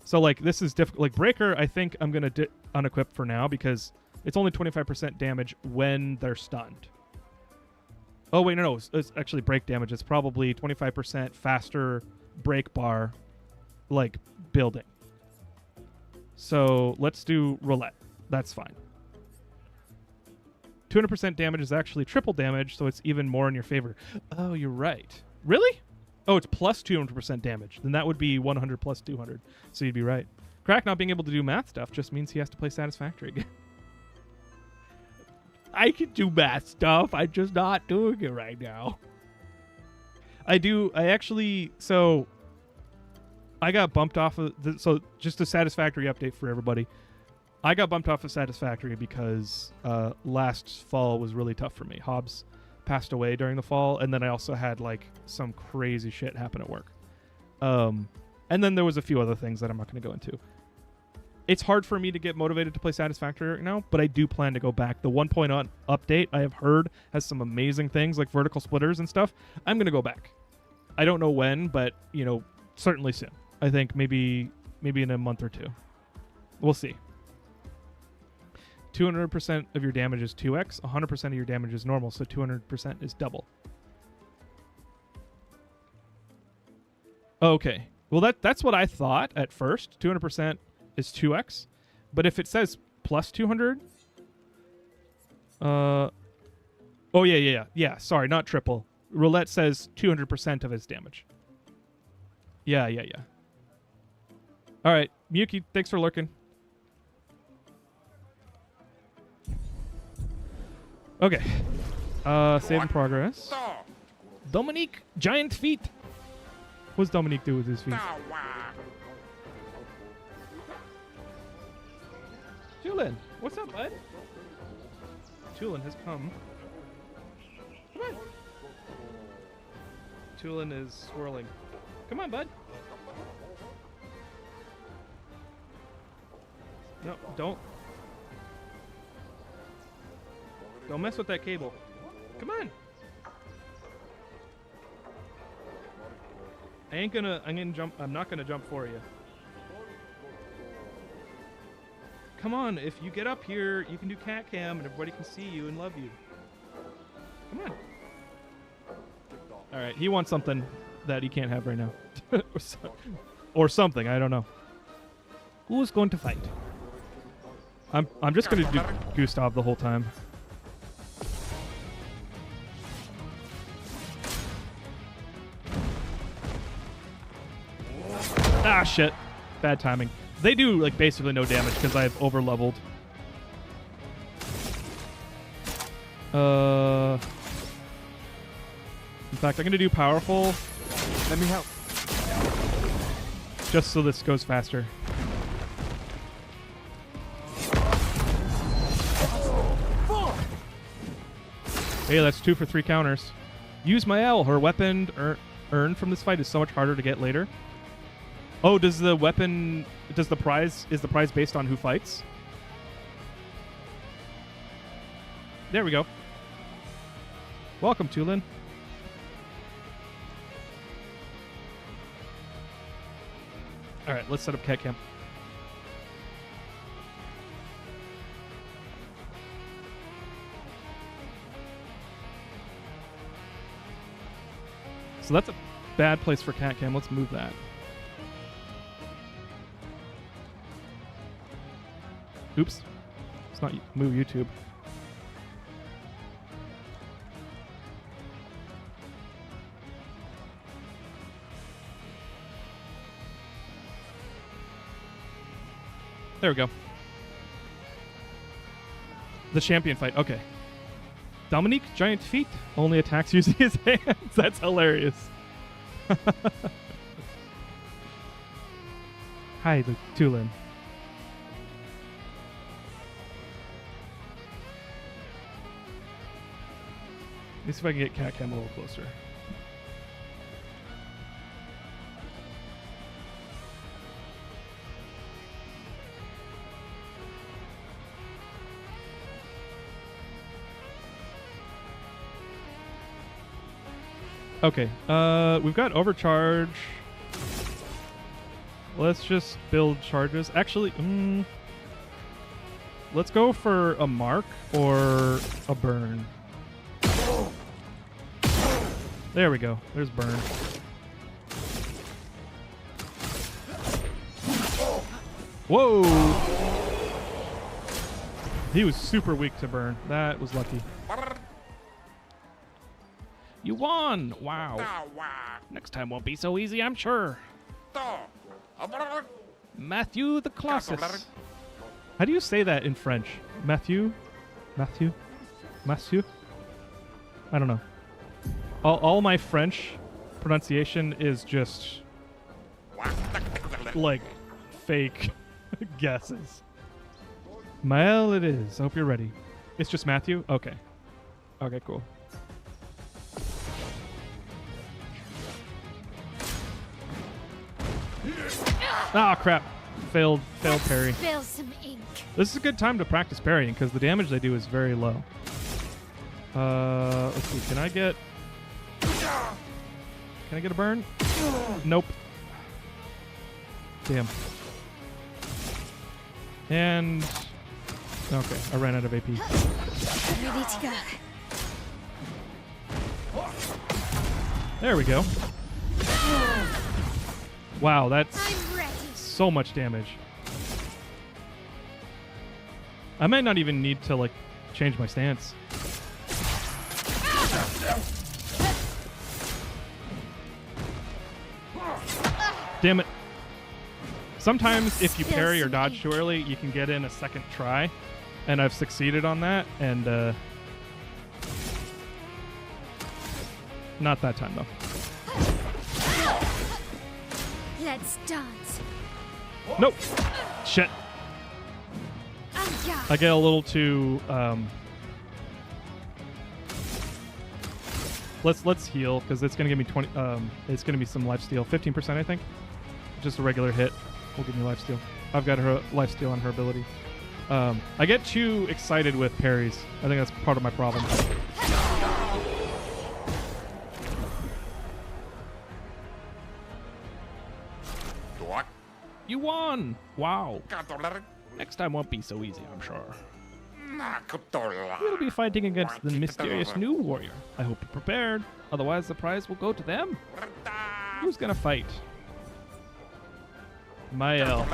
So like this is difficult. Like breaker, I think I'm gonna unequip for now because it's only 25% damage when they're stunned. Oh wait, no, it's actually break damage. It's probably 25% faster break bar, like building. So let's do roulette. That's fine. 200% damage is actually triple damage, so it's even more in your favor. Oh, you're right. Really? Oh, it's plus 200% damage. Then that would be 100 plus 200. So you'd be right. Crack not being able to do math stuff just means he has to play Satisfactory again. I can do math stuff. I'm just not doing it right now. I got bumped off of... So just a Satisfactory update for everybody. I got bumped off of Satisfactory because last fall was really tough for me. Hobbs passed away during the fall, and then I also had like some crazy shit happen at work. And then there was a few other things that I'm not going to go into. It's hard for me to get motivated to play Satisfactory right now, but I do plan to go back. The 1.0 update I have heard has some amazing things like vertical splitters and stuff. I'm going to go back. I don't know when, but you know, certainly soon. I think maybe in a month or two. We'll see. 200% of your damage is 2x. 100% of your damage is normal, so 200% is double. Okay. Well, that's what I thought at first. 200% is 2x. But if it says plus 200... Oh, yeah. Sorry, not triple. Roulette says 200% of his damage. Yeah. All right. Miyuki, thanks for lurking. Okay. Save in progress. Dominique, giant feet. What does Dominique do with his feet? Tulin, what's up, bud? Tulin has come. Come on. Tulin is swirling. Come on, bud. No, don't mess with that cable. Come on. I'm gonna jump. I'm not gonna jump for you. Come on, if you get up here, you can do cat cam and everybody can see you and love you. Come on. All right, he wants something that he can't have right now. Or something, I don't know. Who's going to fight? I'm just going to do Gustav the whole time. Ah, shit. Bad timing. They do, like, basically no damage because I've over-leveled. In fact, I'm going to do powerful. Let me help. Just so this goes faster. Hey, that's 2 for 3 counters. Use my L. Her weapon earned from this fight is so much harder to get later. Oh, is the prize based on who fights? There we go. Welcome, Tulin. All right, let's set up cat camp. So that's a bad place for cat cam. Let's move that. Oops. It's not move YouTube. There we go. The champion fight. Okay. Dominique, giant feet, only attacks using his hands. That's hilarious. Hi, Tulin. Let me see if I can get cat cam a little closer. Okay, we've got overcharge. Let's just build charges. Actually, let's go for a mark or a burn. There we go. There's burn. Whoa! He was super weak to burn. That was lucky. You won! Wow. Next time won't be so easy, I'm sure. Matthew the Colossus. How do you say that in French? Matthew? Matthew? Matthew? I don't know. All my French pronunciation is just like fake guesses. Well, it is. I hope you're ready. It's just Matthew? Okay. Okay, cool. Ah, crap. Failed parry. Spill some ink. This is a good time to practice parrying because the damage they do is very low. Let's see. Can I get a burn? Nope. Damn. And okay, I ran out of AP. Ready to go. There we go. Wow, that's I'm ready. so much damage. I might not even need to like change my stance. Damn it. Sometimes if you parry or dodge too early, you can get in a second try. And I've succeeded on that, and not that time though. Let's dance. Nope. Shit. I get a little too let's heal because it's gonna give me 20 it's gonna be some lifesteal. 15% I think. Just a regular hit will give me lifesteal. I've got her lifesteal on her ability. I get too excited with parries. I think that's part of my problem. You won! Wow. Next time won't be so easy, I'm sure. We'll be fighting against the mysterious new warrior. I hope you're prepared. Otherwise, the prize will go to them. Who's gonna fight? Mael.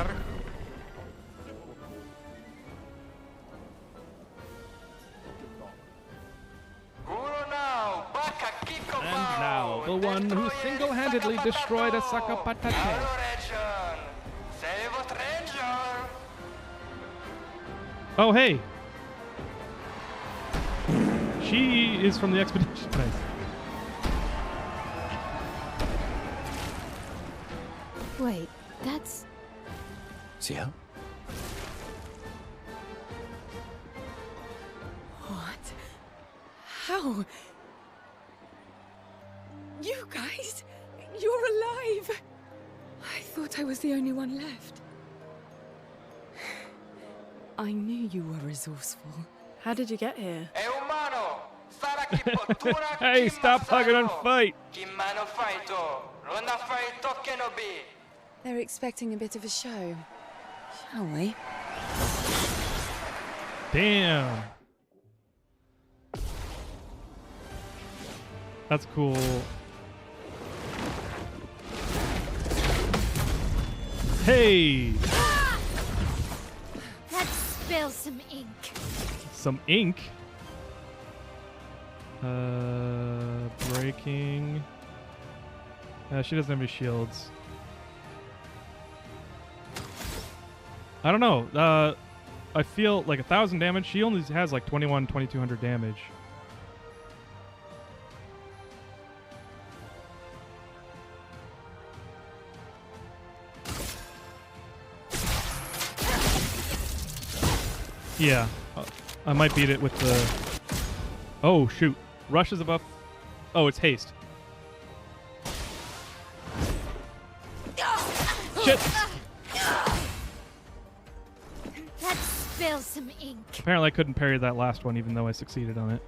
And now, the one who single-handedly destroyed a Sakapatate. Oh, hey. She is from the expedition. Nice. Wait, that's... See how? What? How? You guys? You're alive! I thought I was the only one left. I knew you were resourceful. How did you get here? Hey, stop hugging and fight. They're expecting a bit of a show. Shall we? Damn. That's cool. Hey! Let's spill some ink. Some ink. Breaking. She doesn't have any shields. I don't know. I feel like 1,000 damage. She only has like 2,200 damage. Yeah. I might beat it with the... Oh, shoot. Rush is a buff. Oh, it's haste. Shit! Let's spill some ink. Apparently I couldn't parry that last one even though I succeeded on it.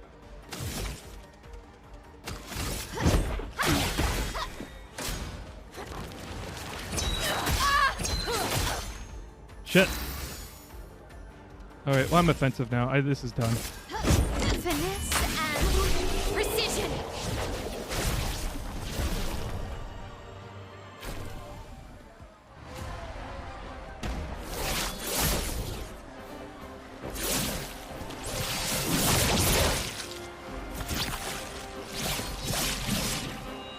Shit. Alright, well I'm offensive now. This is done. Finesse and precision.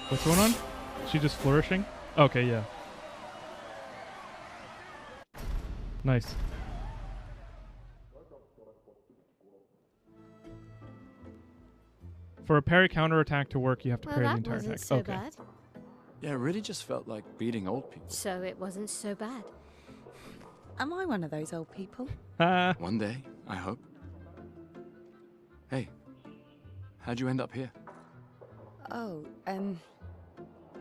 What's going on? She just flourishing? Okay, yeah. Nice. For a parry counter attack to work, you have to Well, parry the that entire wasn't attack. so Okay. bad. Yeah, it really just felt like beating old people. So it wasn't so bad. Am I one of those old people? Ah, One day, I hope. Hey, how'd you end up here? Oh,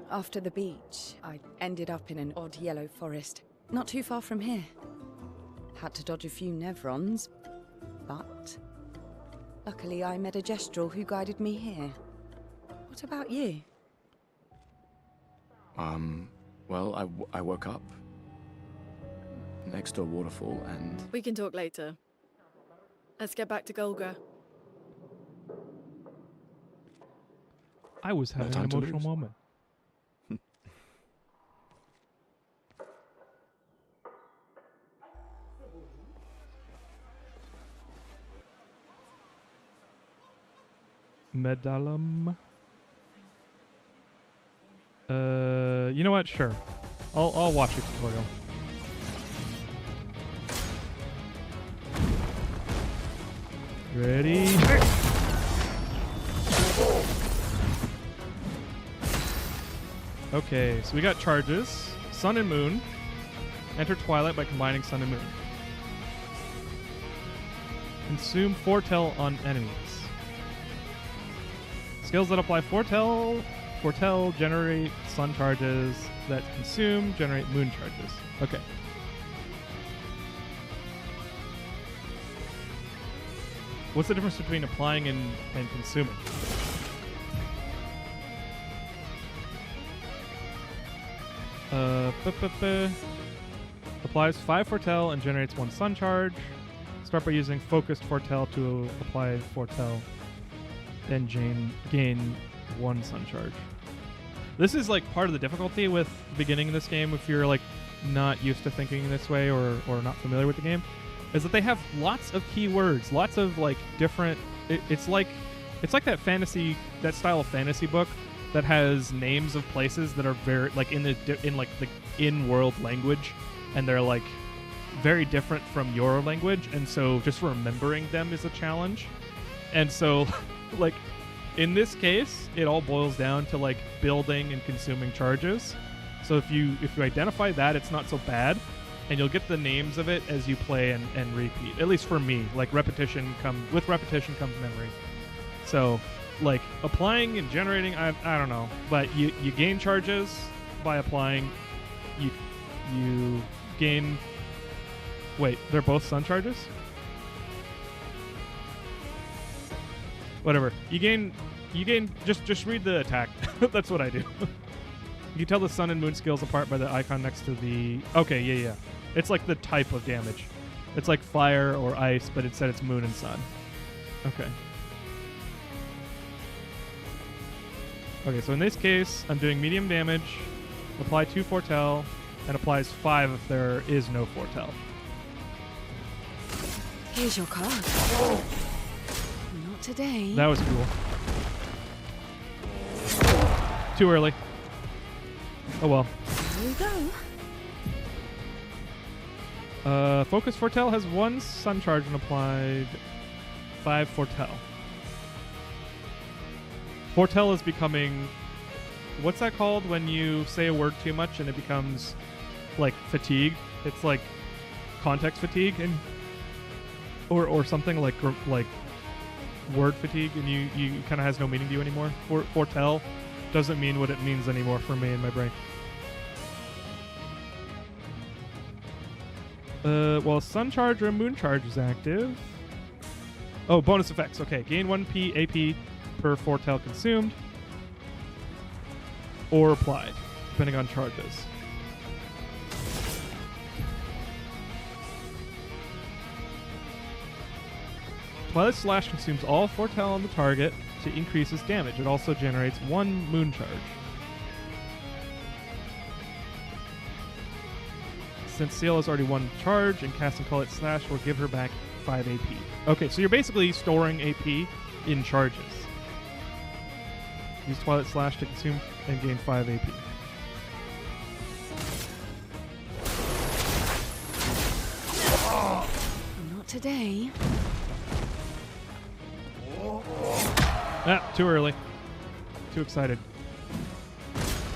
after the beach, I ended up in an odd yellow forest, not too far from here. Had to dodge a few Nevrons, but luckily I met a Gestrel who guided me here. What about you? Well, I woke up next to a waterfall and... We can talk later. Let's get back to Golgra. I was having an time to emotional lose. moment. Medalum. You know what? Sure. I'll watch a tutorial. Ready? Okay, so we got charges. Sun and Moon. Enter Twilight by combining Sun and Moon. Consume Foretell on enemies. Skills that apply Foretell generate Sun charges that consume generate Moon charges. Okay. What's the difference between applying and consuming? Applies 5 Foretell and generates 1 Sun charge. Start by using Focused Foretell to apply Foretell, then gain 1 Sun charge. This is like part of the difficulty with beginning this game if you're like not used to thinking this way or not familiar with the game, is that they have lots of keywords, lots of like different. It's like that style of fantasy book that has names of places that are very like in the in-world language, and they're like very different from your language, and so just remembering them is a challenge. And so like in this case, it all boils down to like building and consuming charges. So if you identify that, it's not so bad, and you'll get the names of it as you play and repeat. At least for me, like repetition comes memory. So like applying and generating, I don't know, but you gain charges by applying. You gain. Wait, they're both Sun charges? Whatever. You gain. Just read the attack. That's what I do. You can tell the sun and moon skills apart by the icon next to the. Okay, yeah. It's like the type of damage. It's like fire or ice, but instead it's moon and sun. Okay. Okay, so in this case, I'm doing medium damage, apply 2 foretell, and applies 5 if there is no foretell. Here's your card. Not today. That was cool. Too early. Oh well. There we go. Focus foretell has 1 sun charge and applied 5 foretell. Foretell is becoming... What's that called when you say a word too much and it becomes, like, fatigued? It's like context fatigue and or something like word fatigue, and you kind of has no meaning to you anymore. Foretell doesn't mean what it means anymore for me in my brain. Well, sun charge or moon charge is active. Oh, bonus effects. Okay, gain 1p AP per foretell consumed or applied, depending on charges. Twilight Slash consumes all foretell on the target to increase its damage. It also generates 1 moon charge. Since Seal has already 1 charge and casting Twilight Slash will give her back 5 AP. Okay, so you're basically storing AP in charges. Use Twilight Slash to consume and gain 5 AP. Not today. Ah, too early. Too excited.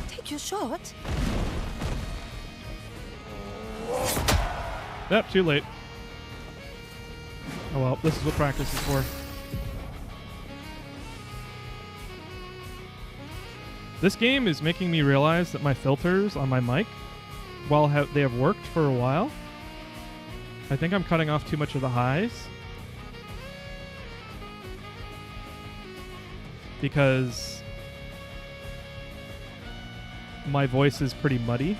Take your shot. Ah, too late. Oh well, this is what practice is for. This game is making me realize that my filters on my mic, while they have worked for a while, I think I'm cutting off too much of the highs. Because my voice is pretty muddy.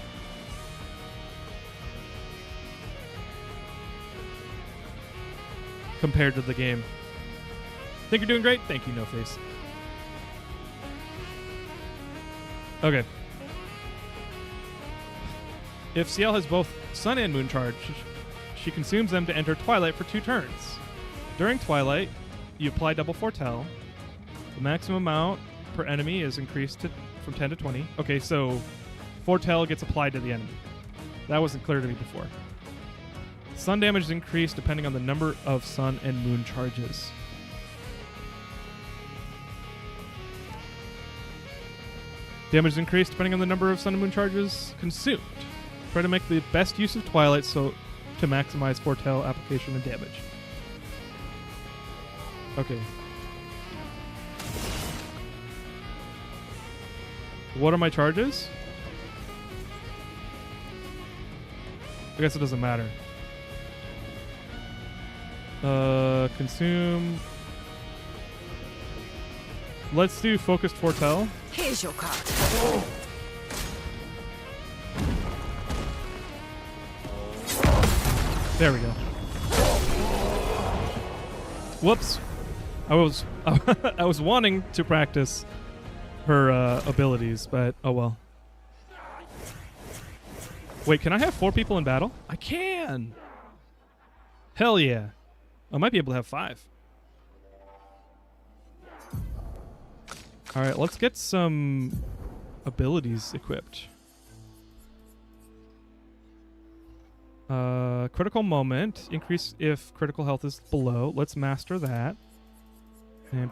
Compared to the game. Think you're doing great? Thank you, No Face. Okay. If Ciel has both Sun and Moon charge, she consumes them to enter Twilight for 2 turns. During Twilight, you apply double foretell. The maximum amount per enemy is increased from 10 to 20. Okay, so foretell gets applied to the enemy. That wasn't clear to me before. Sun damage is increased depending on the number of Sun and Moon charges. Damage is increased depending on the number of Sun and Moon charges consumed. Try to make the best use of Twilight so to maximize foretell application and damage. Okay. What are my charges? I guess it doesn't matter. Consume. Let's do focused foretell. Here's your card. There we go. Whoops. I was wanting to practice her abilities, but oh well. Wait, can I have 4 people in battle? I can. Hell yeah. I might be able to have 5. All right, let's get some abilities equipped. Critical moment. Increase if critical health is below. Let's master that. And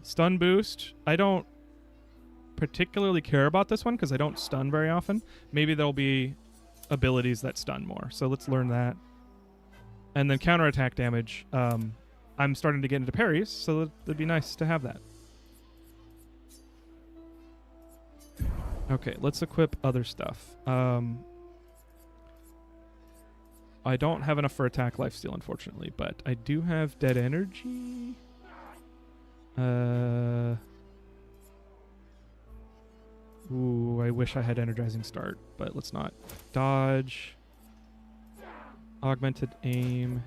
stun boost. I don't particularly care about this one because I don't stun very often. Maybe there'll be abilities that stun more. So let's learn that. And then counterattack damage. I'm starting to get into parries, so it'd be nice to have that. Okay, let's equip other stuff. I don't have enough for attack lifesteal, unfortunately, but I do have dead energy. Ooh, I wish I had energizing start, but let's not. Dodge. Augmented aim.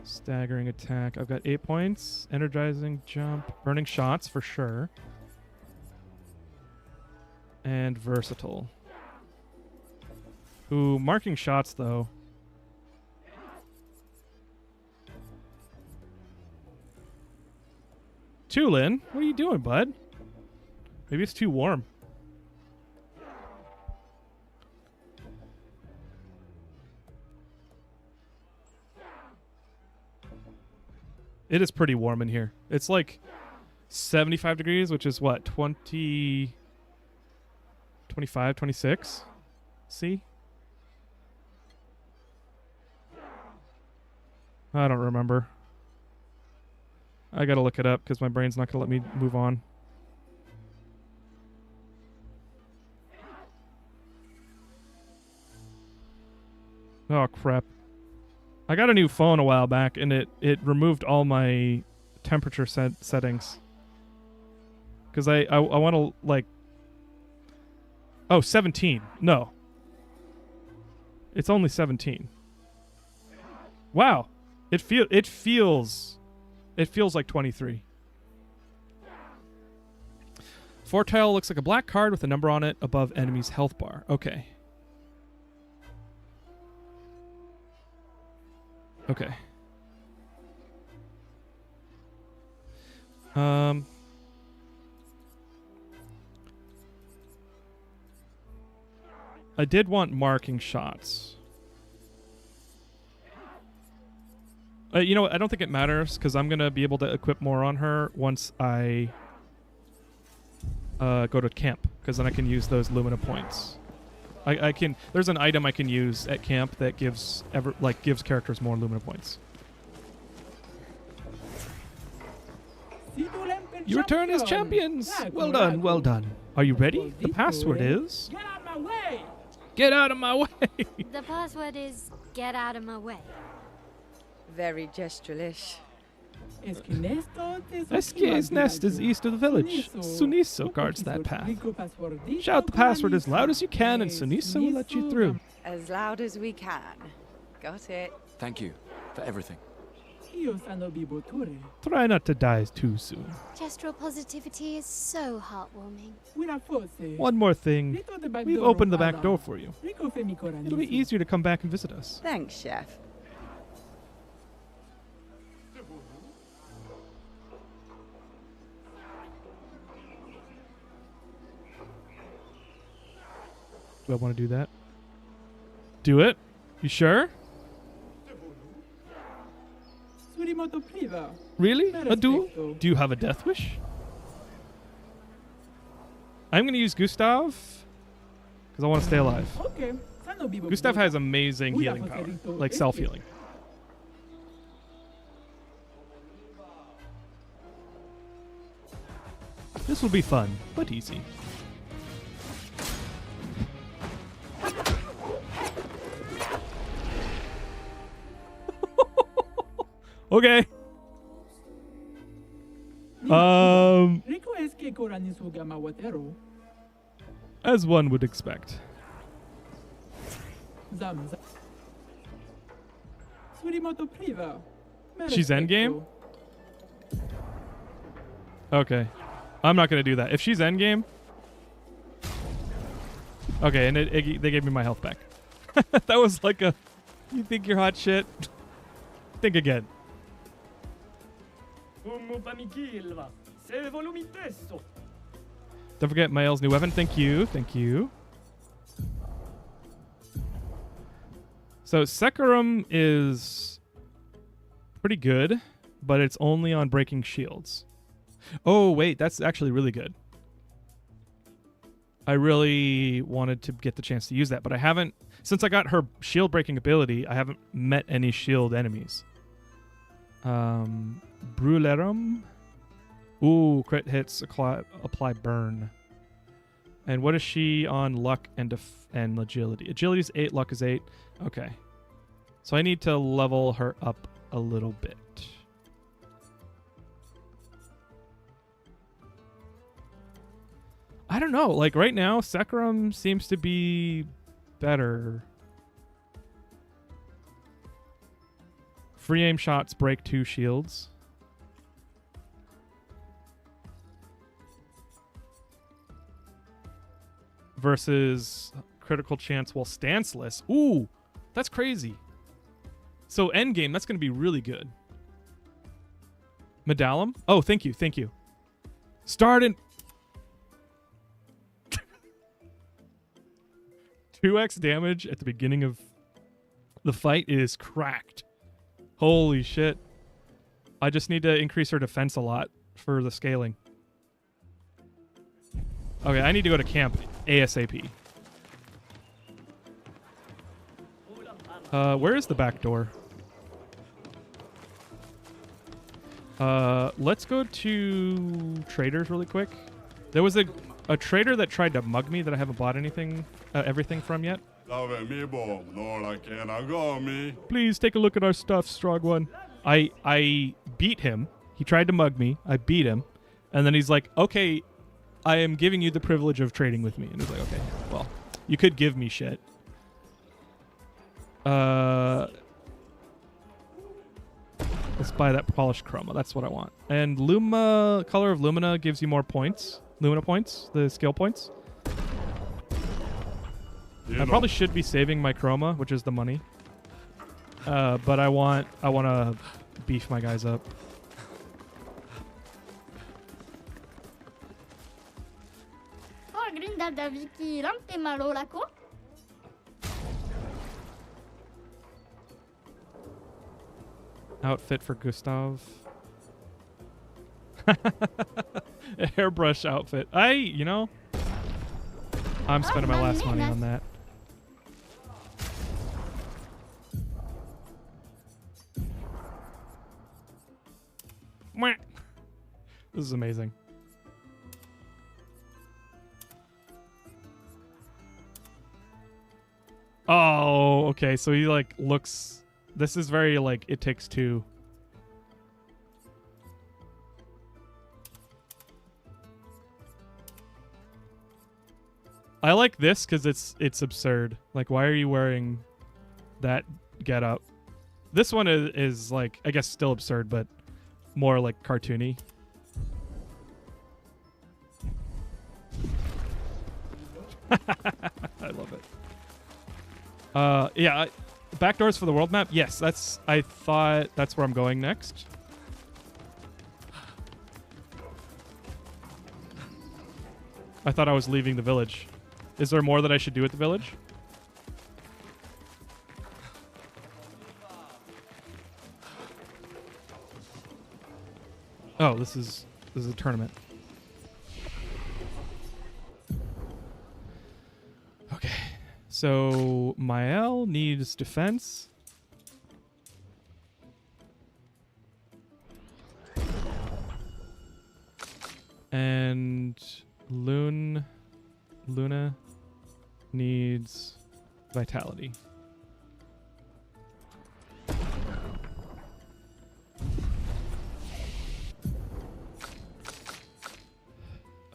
Staggering attack. I've got 8 points. Energizing jump. Burning shots for sure. And versatile. Ooh, marking shots though. Tulin, what are you doing, bud? Maybe it's too warm. It is pretty warm in here. It's like 75 degrees, which is what, 20, 25, 26? See? I don't remember. I gotta look it up because my brain's not gonna let me move on. Oh, crap. I got a new phone a while back, and it removed all my temperature settings. Because I want to, like... Oh, 17. No. It's only 17. Wow. It feels like 23. Foretile looks like a black card with a number on it above enemy's health bar. Okay. Okay. I did want marking shots. You know what? I don't think it matters because I'm going to be able to equip more on her once I go to camp, because then I can use those Lumina points. I can. There's an item I can use at camp that gives characters more Lumina points. You return as champions. Well done, well done. Are you ready? The password is... Get out of my way! Get out of my way! The password is get out of my way. Very gestural-ish. Esquia's nest is east of the village. Suniso guards that path. Shout the password as loud as you can and Suniso will let you through. As loud as we can. Got it. Thank you for everything. Try not to die too soon. Gestural positivity is so heartwarming. One more thing. We've opened the back door for you. It'll be easier to come back and visit us. Thanks, Chef. Do I want to do that? Do it? You sure? Really? A duel? Do you have a death wish? I'm going to use Gustav because I want to stay alive. Gustav has amazing healing power, like self-healing. This will be fun, but easy. Okay. As one would expect. She's endgame? Okay. I'm not going to do that. If she's endgame... Okay, and they gave me my health back. That was like a... You think you're hot shit? Think again. Don't forget Mael's new weapon. Thank you. Thank you. So Secarum is pretty good, but it's only on breaking shields. Oh, wait. That's actually really good. I really wanted to get the chance to use that, but I haven't... Since I got her shield breaking ability, I haven't met any shield enemies. Brulerum. Ooh, crit hits, apply burn. And what is she on luck and agility? Agility is 8, luck is 8. Okay. So I need to level her up a little bit. I don't know. Like right now, Sekram seems to be better. Free aim shots break 2 shields. Versus critical chance while stanceless. Ooh, that's crazy. So endgame, that's going to be really good. Medallum? Oh, thank you, thank you. Start in 2x damage at the beginning of the fight is cracked. Holy shit. I just need to increase her defense a lot for the scaling. Okay, I need to go to camp ASAP. Where is the back door? Let's go to traders really quick. There was a trader that tried to mug me that I haven't bought everything from yet. Please take a look at our stuff, strong one. I beat him. He tried to mug me. I beat him. And then he's like, okay, I am giving you the privilege of trading with me. And he's like, okay, well, you could give me shit. Let's buy that polished chroma. That's what I want. And Color of Lumina gives you more points. Lumina points, the skill points. I probably should be saving my chroma, which is the money. But I want to beef my guys up. Outfit for Gustav. Airbrush outfit. I'm spending my last money on that. This is amazing. Oh, okay. So he like looks. This is very like It Takes Two. I like this because it's absurd. Like, why are you wearing that getup? This one is like, I guess, still absurd, but more like cartoony. I love it. Yeah, backdoors for the world map. Yes, I thought that's where I'm going next. I thought I was leaving the village. Is there more that I should do at the village? Oh, this is a tournament. Okay. So Mael needs defense. And Luna needs vitality.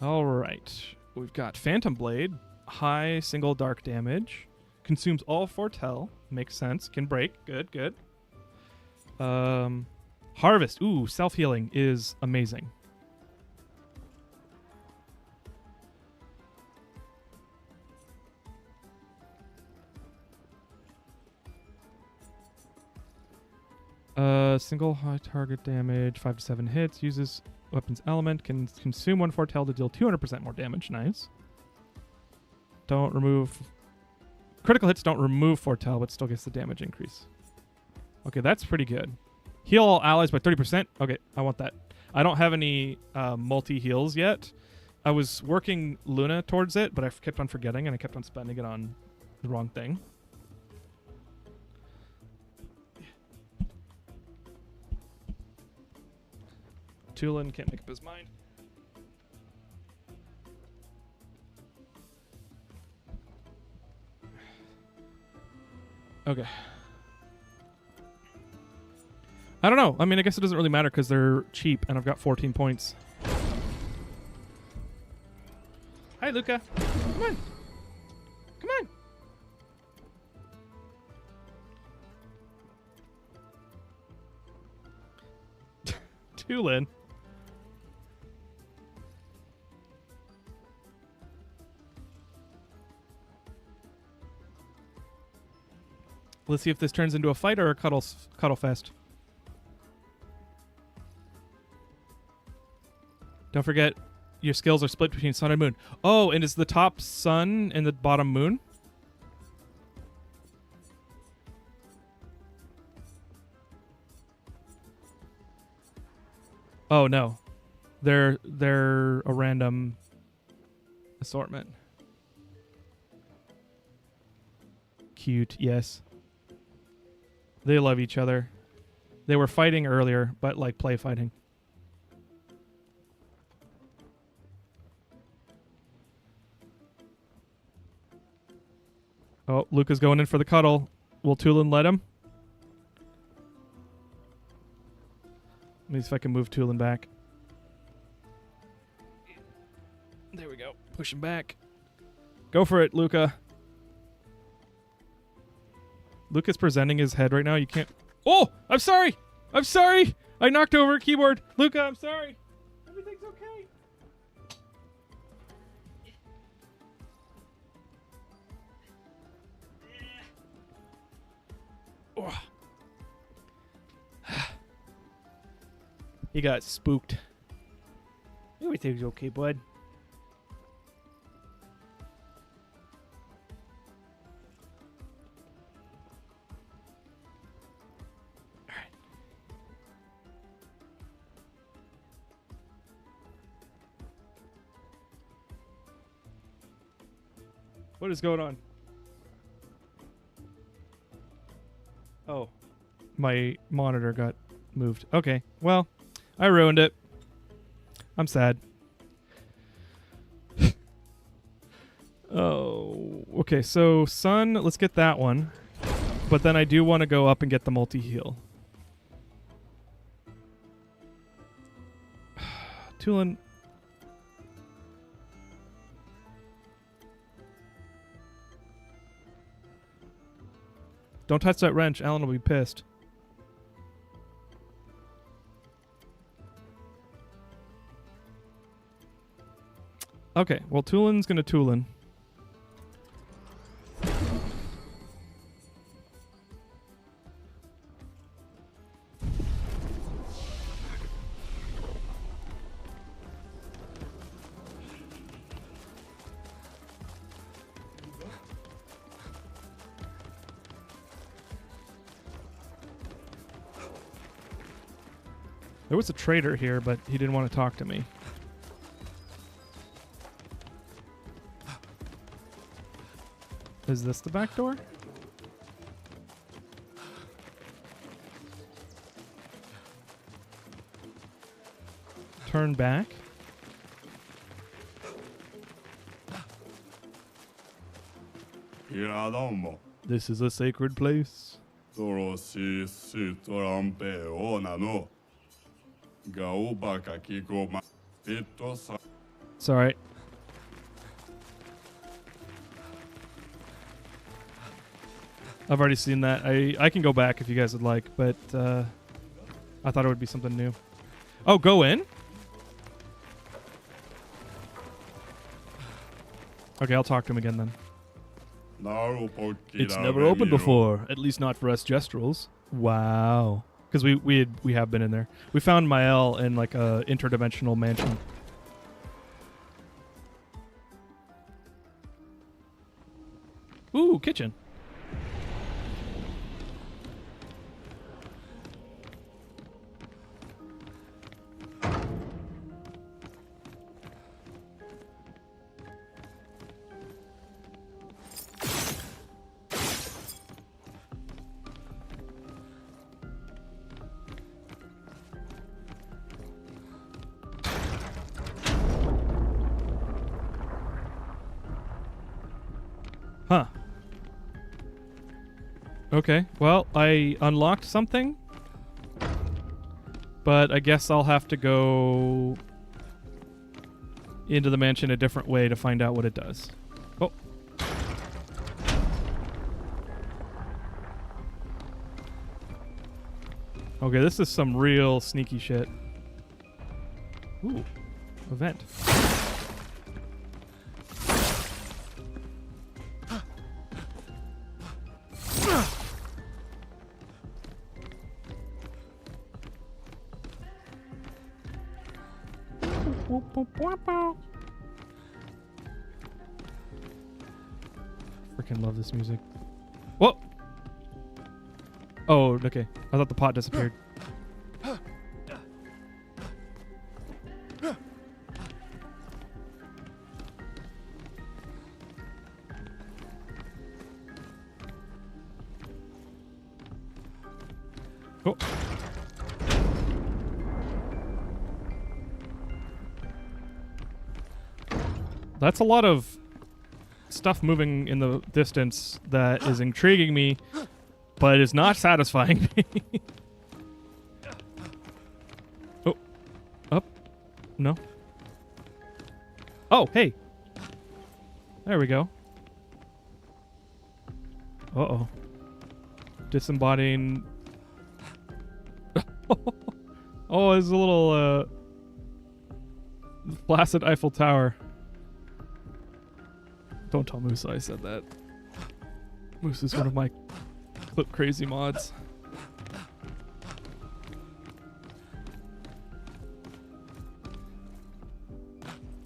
All right. We've got Phantom Blade, high single dark damage, consumes all foretell, makes sense, can break, good. Harvest, ooh, self-healing is amazing. Single high target damage, 5 to 7 hits, uses weapon's element, can consume 1 foretell to deal 200% more damage. Nice. Don't remove... Critical hits don't remove foretell, but still gets the damage increase. Okay, that's pretty good. Heal all allies by 30%. Okay, I want that. I don't have any multi-heals yet. I was working Luna towards it, but I kept on forgetting, and I kept on spending it on the wrong thing. Tulin can't make up his mind. Okay. I don't know. I mean, I guess it doesn't really matter because they're cheap, and I've got 14 points. Hi, Luca. Come on. Come on. Tulin. Let's see if this turns into a fight or a cuddle fest. Don't forget, your skills are split between sun and moon. Oh, and is the top sun and the bottom moon? Oh no, they're a random assortment. Cute, yes. They love each other. They were fighting earlier, but like play fighting. Oh, Luca's going in for the cuddle. Will Tulin let him? Let me see if I can move Tulin back. There we go. Push him back. Go for it, Luca. Luca's presenting his head right now. You can't... Oh! I'm sorry! I'm sorry! I knocked over a keyboard. Luca, I'm sorry. Everything's okay. Oh. He got spooked. Everything's okay, bud. What is going on? Oh, my monitor got moved. Okay, well, I ruined it. I'm sad. Oh, okay, so sun, let's get that one. But then I do want to go up and get the multi-heal. Tulin... Don't touch that wrench. Alan will be pissed. Okay, well, Tulin's gonna Tulin. There was a trader here, but he didn't want to talk to me. Is this the back door? Turn back? This is a sacred place. It's alright. I've already seen that. I can go back if you guys would like, but I thought it would be something new. Oh, go in? Okay, I'll talk to him again then. It's never opened before, at least not for us Gestrels. Wow. Because we have been in there. We found Mael in like a interdimensional mansion. Ooh, kitchen. Huh. Okay, well, I unlocked something. But I guess I'll have to go into the mansion a different way to find out what it does. Oh. Okay, this is some real sneaky shit. Ooh, a vent. Freaking love this music. Whoa! Oh, okay. I thought the pot disappeared. Oh. That's a lot of stuff moving in the distance that is intriguing me, but is not satisfying me. Oh. Up. No. Oh, hey. There we go. Uh-oh. Disembodying... Oh, there's a little, flaccid Eiffel Tower. Don't tell Musa I said that. Musa is one of my clip crazy mods.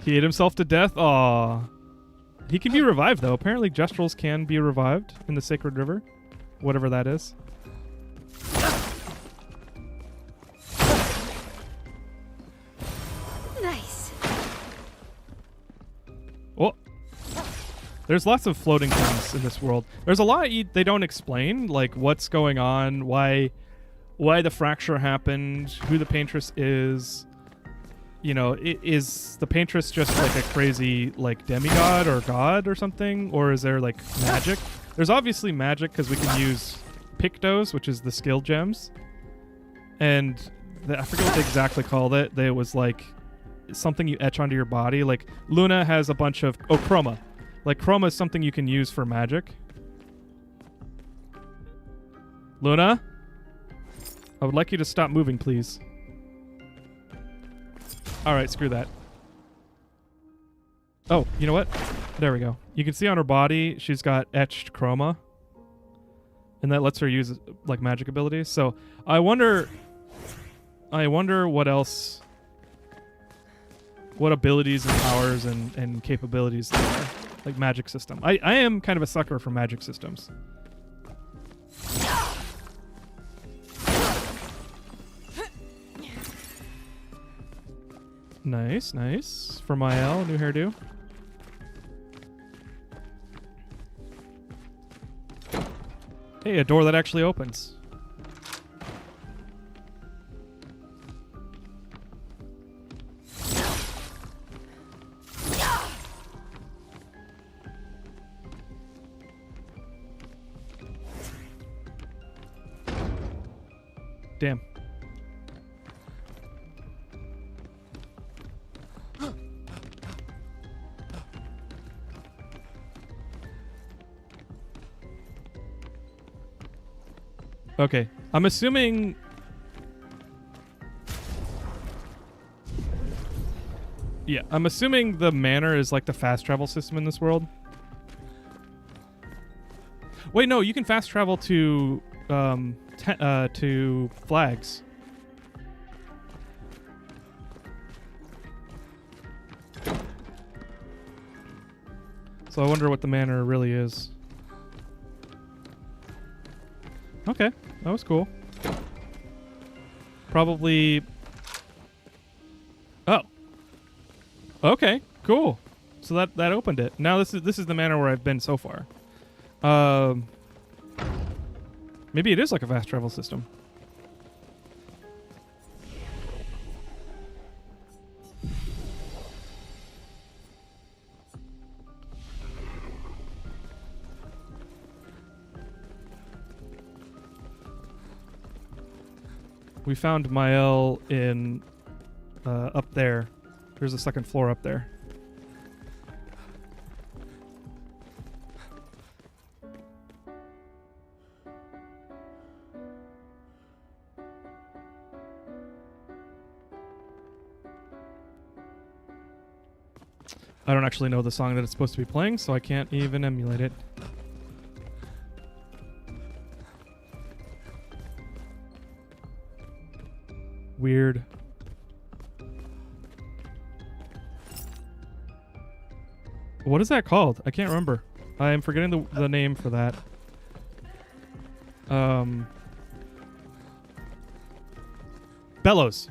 He ate himself to death? Aw. He can be revived, though. Apparently Gestrels can be revived in the Sacred River. Whatever that is. Nice. Oh. There's lots of floating things in this world. There's a lot they don't explain, like what's going on, why the fracture happened, who the Paintress is. You know, is the Paintress just like a crazy like demigod or god or something, or is there like magic? There's obviously magic because we can use Pictos, which is the skill gems, and I forget what they exactly called it. It was like something you etch onto your body. Like Luna has a bunch of chroma. Like chroma is something you can use for magic. Luna, I would like you to stop moving, please. Alright, screw that. Oh, you know what? There we go. You can see on her body, she's got etched chroma. And that lets her use, like, magic abilities. So, I wonder what else... What abilities and powers and capabilities there are. Like, magic system. I am kind of a sucker for magic systems. Nice, nice. For Mael, new hairdo. Hey, a door that actually opens. Damn. Okay, I'm assuming... Yeah, I'm assuming the manor is like the fast travel system in this world. Wait, no, you can fast travel to flags. So I wonder what the manor really is. Okay, that was cool. Probably... Oh. Okay, cool. So that opened it. Now this is the manor where I've been so far. Maybe it is like a fast travel system. We found Mael in up there. There's a second floor up there. I don't actually know the song that it's supposed to be playing, so I can't even emulate it. Weird. What is that called? I can't remember. I am forgetting the name for that. Bellows.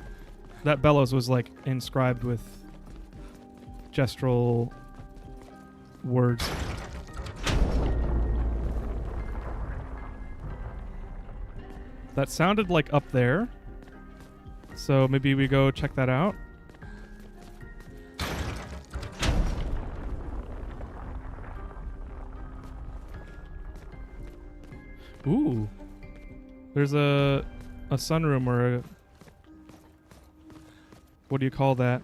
That bellows was like inscribed with gestural words. That sounded like up there. So maybe we go check that out. Ooh. There's a sunroom or a... What do you call that?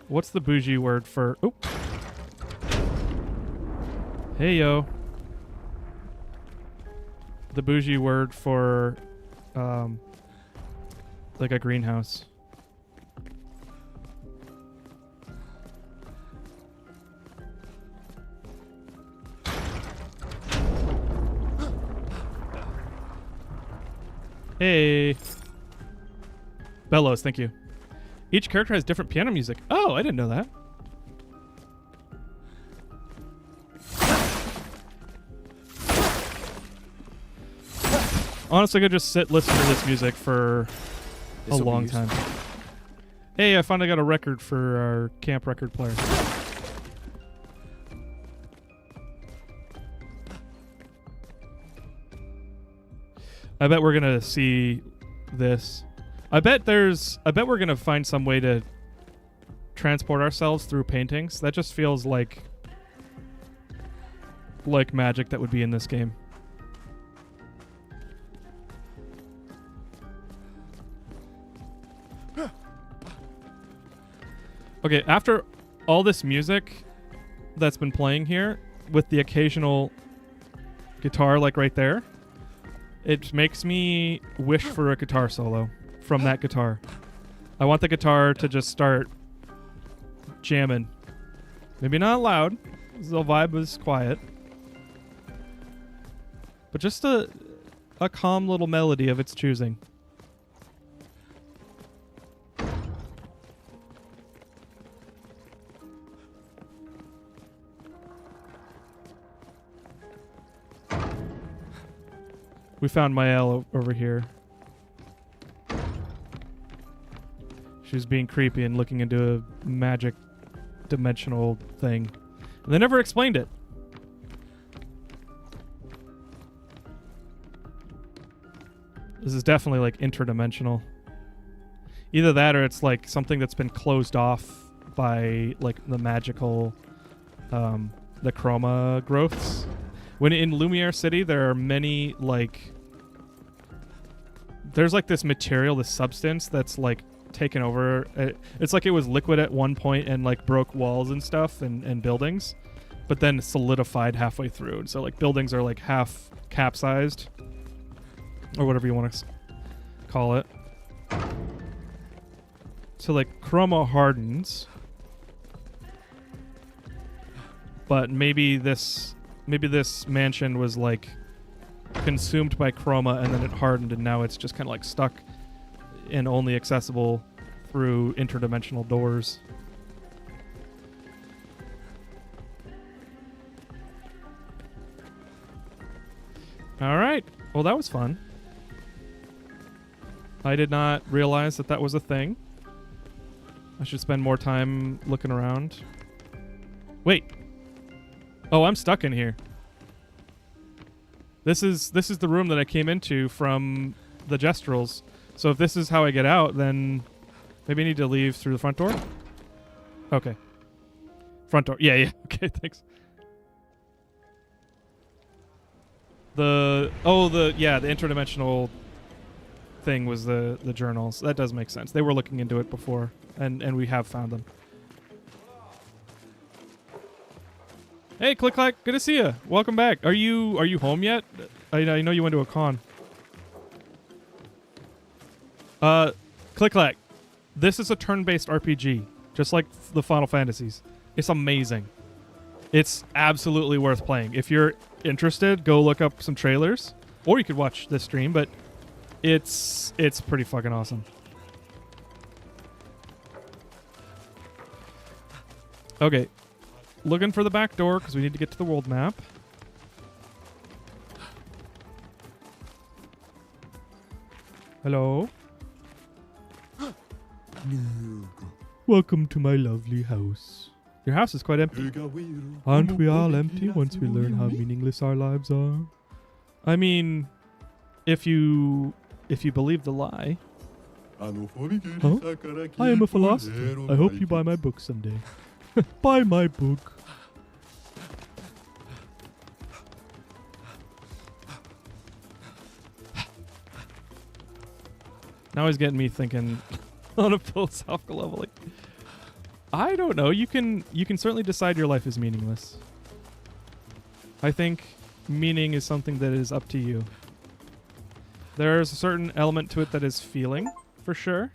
What's the bougie word for... Oh. Hey, yo. The bougie word for... like a greenhouse. Hey. Bellows, thank you. Each character has different piano music. Oh, I didn't know that. Honestly, I could just sit listen to this music for a long time. Hey, I finally got a record for our camp record player. I bet we're gonna see this. I bet we're gonna find some way to transport ourselves through paintings. That just feels like magic that would be in this game. Okay, after all this music that's been playing here, with the occasional guitar like right there, it makes me wish for a guitar solo from that guitar. I want the guitar to just start jamming. Maybe not loud, because the vibe was quiet. But just a calm little melody of its choosing. We found Mael over here. She was being creepy and looking into a magic dimensional thing. And they never explained it. This is definitely like interdimensional. Either that or it's like something that's been closed off by like the magical the chroma growths. When in Lumiere City there are many like there's like this material, this substance that's like taken over. It's like it was liquid at one point and like broke walls and stuff and buildings, but then solidified halfway through. And so like buildings are like half capsized or whatever you want to call it. So like chroma hardens, but maybe this mansion was like consumed by chroma and then it hardened and now it's just kind of like stuck and only accessible through interdimensional doors. All right. Well, that was fun. I did not realize that was a thing. I should spend more time looking around. Wait. Oh, I'm stuck in here. This is the room that I came into from the gestrals. So if this is how I get out, then maybe I need to leave through the front door? Okay. Front door. Yeah. Okay, thanks. The interdimensional thing was the journals. That does make sense. They were looking into it before, and we have found them. Hey, Click Clack, good to see you. Welcome back. Are you home yet? I know you went to a con. Click Clack, this is a turn-based RPG, just like the Final Fantasies. It's amazing. It's absolutely worth playing. If you're interested, go look up some trailers, or you could watch this stream, but it's pretty fucking awesome. Okay, looking for the back door because we need to get to the world map. Hello? Welcome to my lovely house. Your house is quite empty. Aren't we all empty once we learn how meaningless our lives are? I mean, if you believe the lie. Huh? I am a philosopher. I hope you buy my book someday. Buy my book. Now he's getting me thinking on a philosophical level. Like, I don't know. You can certainly decide your life is meaningless. I think meaning is something that is up to you. There's a certain element to it that is feeling, for sure.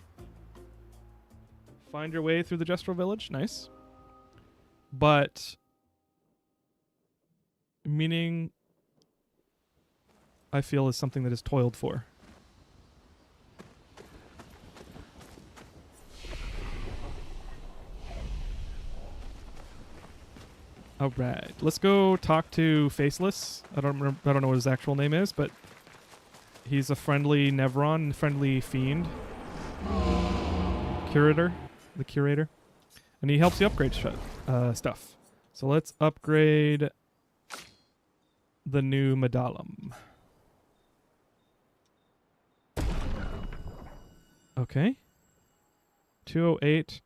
Find your way through the Gestural Village. Nice. But meaning, I feel, is something that is toiled for. All right, let's go talk to Faceless. I don't know what his actual name is, but he's a friendly Nevron, friendly fiend. The curator. And he helps you upgrade stuff. So let's upgrade the new Medallum. Okay. 208.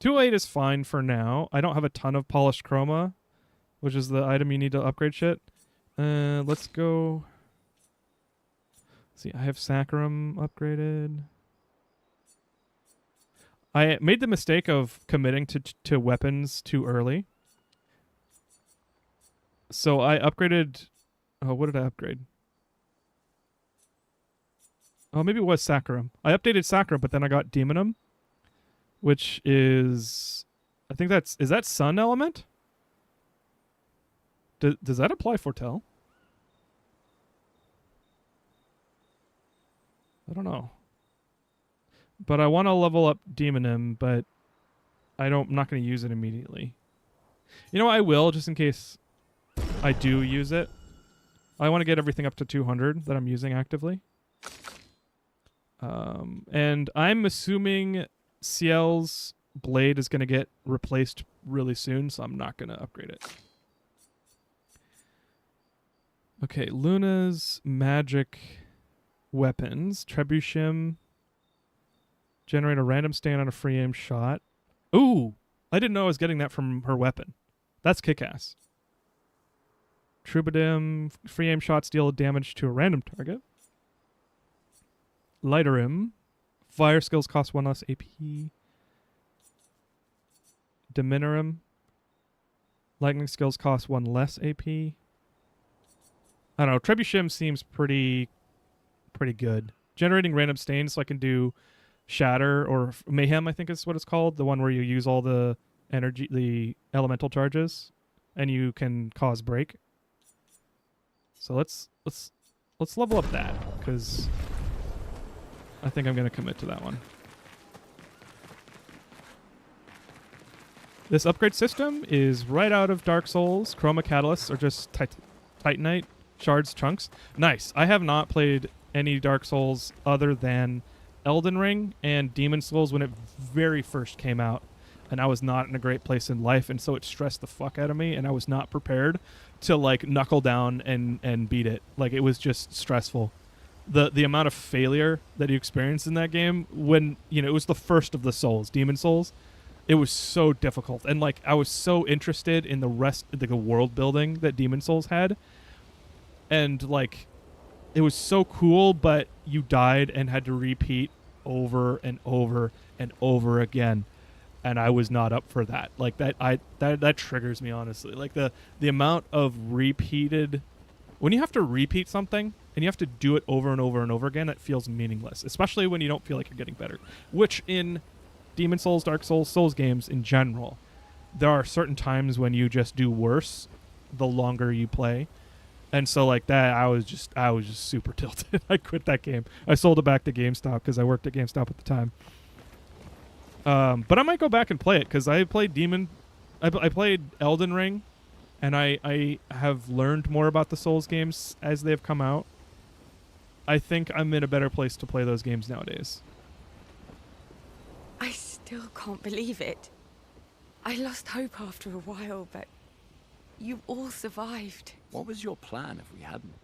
208 is fine for now. I don't have a ton of polished chroma, which is the item you need to upgrade shit. Let's go. See, I have Saccharum upgraded. I made the mistake of committing to weapons too early. So I upgraded... Oh, what did I upgrade? Oh, maybe it was Saccharum. I updated Saccharum, but then I got Demonum, which is... I think that's... Is that Sun Element? Does that apply Foretell? I don't know. But I want to level up Demonim, but I'm not going to use it immediately. You know, I will, just in case I do use it. I want to get everything up to 200 that I'm using actively. And I'm assuming Ciel's blade is going to get replaced really soon, so I'm not going to upgrade it. Okay, Luna's magic weapons. Trebuchem. Generate a random stand on a free aim shot. Ooh! I didn't know I was getting that from her weapon. That's kick-ass. Troubadour. Free aim shots deal damage to a random target. Lighterim. Fire skills cost 1 less AP. Diminorum. Lightning skills cost 1 less AP. I don't know. Trebuchem seems pretty good. Generating random stains, so I can do Shatter or Mayhem, I think is what it's called. The one where you use all the energy, the elemental charges, and you can cause break. So let's level up that, because I think I'm going to commit to that one. This upgrade system is right out of Dark Souls. Chroma Catalysts are just Titanite shards chunks. Nice. I have not played any Dark Souls other than Elden Ring and Demon Souls when it very first came out, and I was not in a great place in life, and so it stressed the fuck out of me, and I was not prepared to like knuckle down and beat it. Like, it was just stressful. The amount of failure that you experienced in that game when, you know, it was the first of the Souls, Demon Souls. It was so difficult, and like I was so interested in the rest of the world building that Demon Souls had. And like, it was so cool, but you died and had to repeat over and over and over again. And I was not up for that. Like that triggers me, honestly. Like the amount of repeated, when you have to repeat something and you have to do it over and over and over again, it feels meaningless, especially when you don't feel like you're getting better. Which in Demon Souls, Dark Souls, Souls games in general, there are certain times when you just do worse the longer you play. And so like that, I was just super tilted. I quit that game. I sold it back to GameStop because I worked at GameStop at the time. But I might go back and play it because I played I played Elden Ring, and I have learned more about the Souls games as they've come out. I think I'm in a better place to play those games nowadays. I still can't believe it. I lost hope after a while, but you all survived. What was your plan if we hadn't?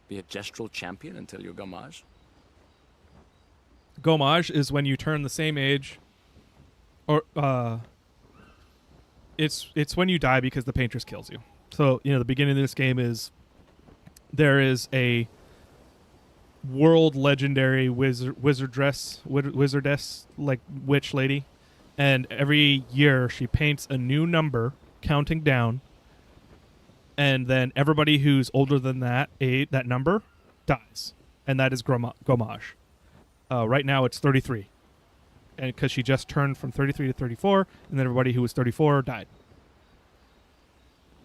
Be a gestural champion until you're Gomage? Gomage is when you turn the same age, or it's when you die because the paintress kills you. So the beginning of this game is there is a world legendary wizardess like witch lady, and every year she paints a new number counting down, and then everybody who's older than that number dies, and that is Gomage. Right now it's 33, and because she just turned from 33 to 34, and then everybody who was 34 died,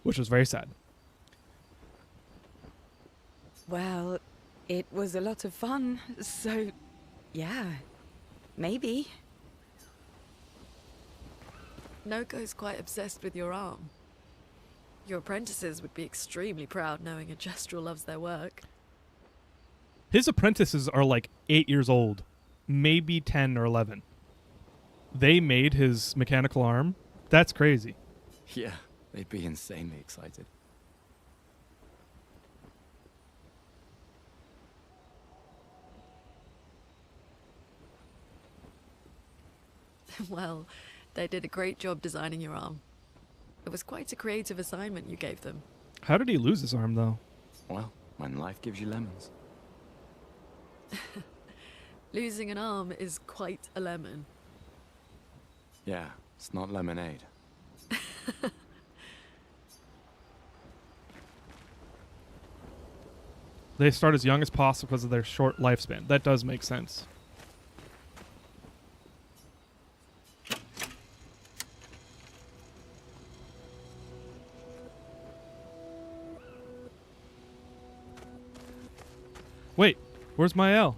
which was very sad. Well, it was a lot of fun, so yeah, maybe. Noko's quite obsessed with your arm. Your apprentices would be extremely proud knowing a gestural loves their work. His apprentices are like 8 years old, maybe 10 or 11. They made his mechanical arm. That's crazy. Yeah, they'd be insanely excited. Well, they did a great job designing your arm. It was quite a creative assignment you gave them. How did he lose his arm, though? Well, when life gives you lemons. Losing an arm is quite a lemon. Yeah, it's not lemonade. They start as young as possible because of their short lifespan. That does make sense. Wait, where's my L?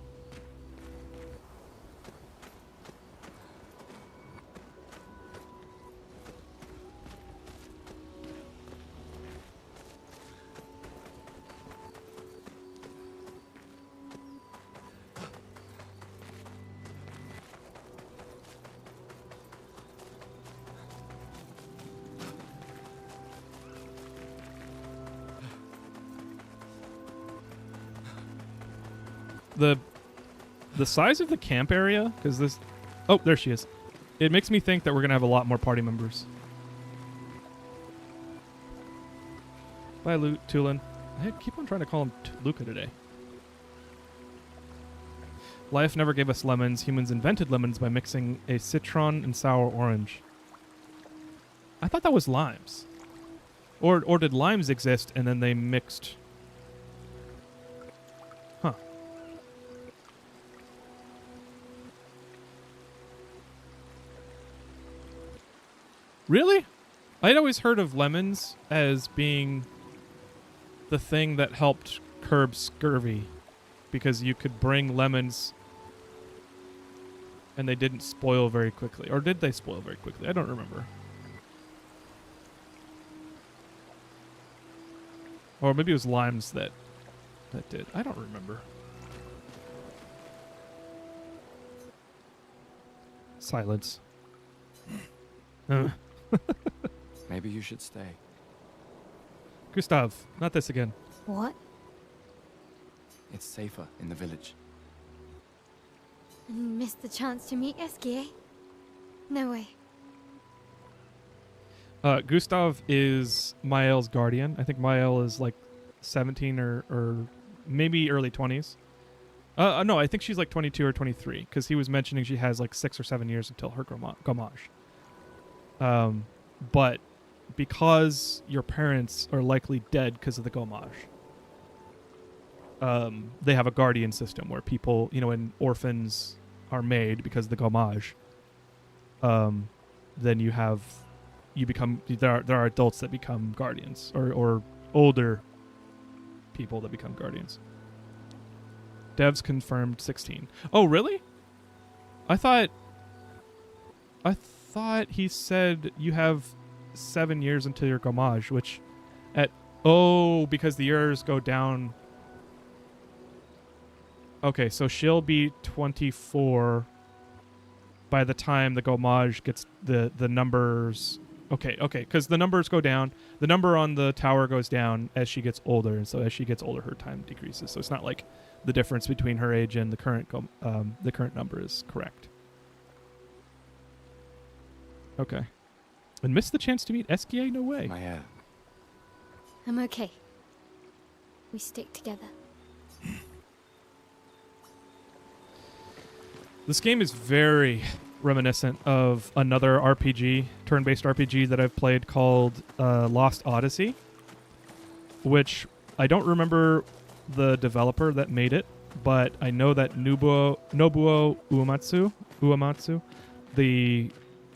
The size of the camp area, because this... Oh, there she is. It makes me think that we're going to have a lot more party members. Bye, Tulin. I keep on trying to call him Luca today. Life never gave us lemons. Humans invented lemons by mixing a citron and sour orange. I thought that was limes. Or did limes exist and then they mixed... Huh. Really? I'd always heard of lemons as being the thing that helped curb scurvy, because you could bring lemons and they didn't spoil very quickly. Or did they spoil very quickly? I don't remember. Or maybe it was limes that did. I don't remember. Silence. Maybe you should stay. Gustav, not this again. What? It's safer in the village. Missed the chance to meet Eskie? No way. Gustav is Mael's guardian. I think Mael is like 17 or maybe early 20s. No, I think she's like 22 or 23 because he was mentioning she has like 6 or 7 years until her gomage. But because your parents are likely dead because of the gomage, they have a guardian system where people, when orphans are made because of the gomage, then there are adults that become guardians or older people that become guardians. Devs confirmed 16. Oh, really? I thought he said you have 7 years until your gomage, which because the years go down. Okay, so she'll be 24 by the time the gomage gets the numbers. Okay, because the numbers go down. The number on the tower goes down as she gets older, and so as she gets older, her time decreases. So it's not like the difference between her age and the current number is correct. Okay. And missed the chance to meet SKA? No way. I'm okay. We stick together. This game is very reminiscent of another RPG, turn-based RPG that I've played called Lost Odyssey, which I don't remember the developer that made it, but I know that Nobuo Uematsu, the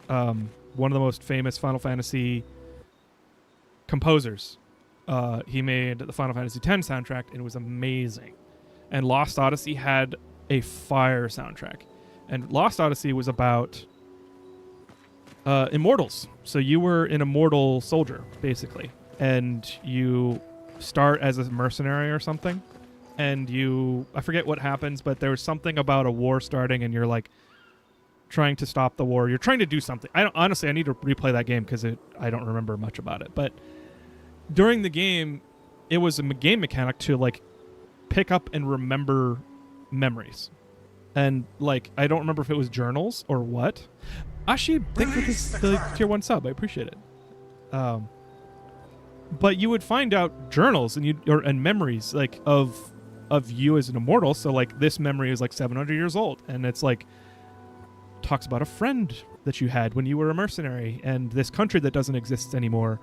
one of the most famous Final Fantasy composers, he made the Final Fantasy X soundtrack, and it was amazing. And Lost Odyssey had a fire soundtrack. And Lost Odyssey was about immortals. So you were an immortal soldier, basically. And you start as a mercenary or something. And I forget what happens, but there was something about a war starting and you're like trying to stop the war. You're trying to do something. I need to replay that game because I don't remember much about it. But during the game, it was a game mechanic to like pick up and remember memories. And like, I don't remember if it was journals or what. Ashi, thanks for the tier 1 sub. I appreciate it. But you would find out journals and memories like of you as an immortal. So like this memory is like 700 years old, and it's like talks about a friend that you had when you were a mercenary and this country that doesn't exist anymore.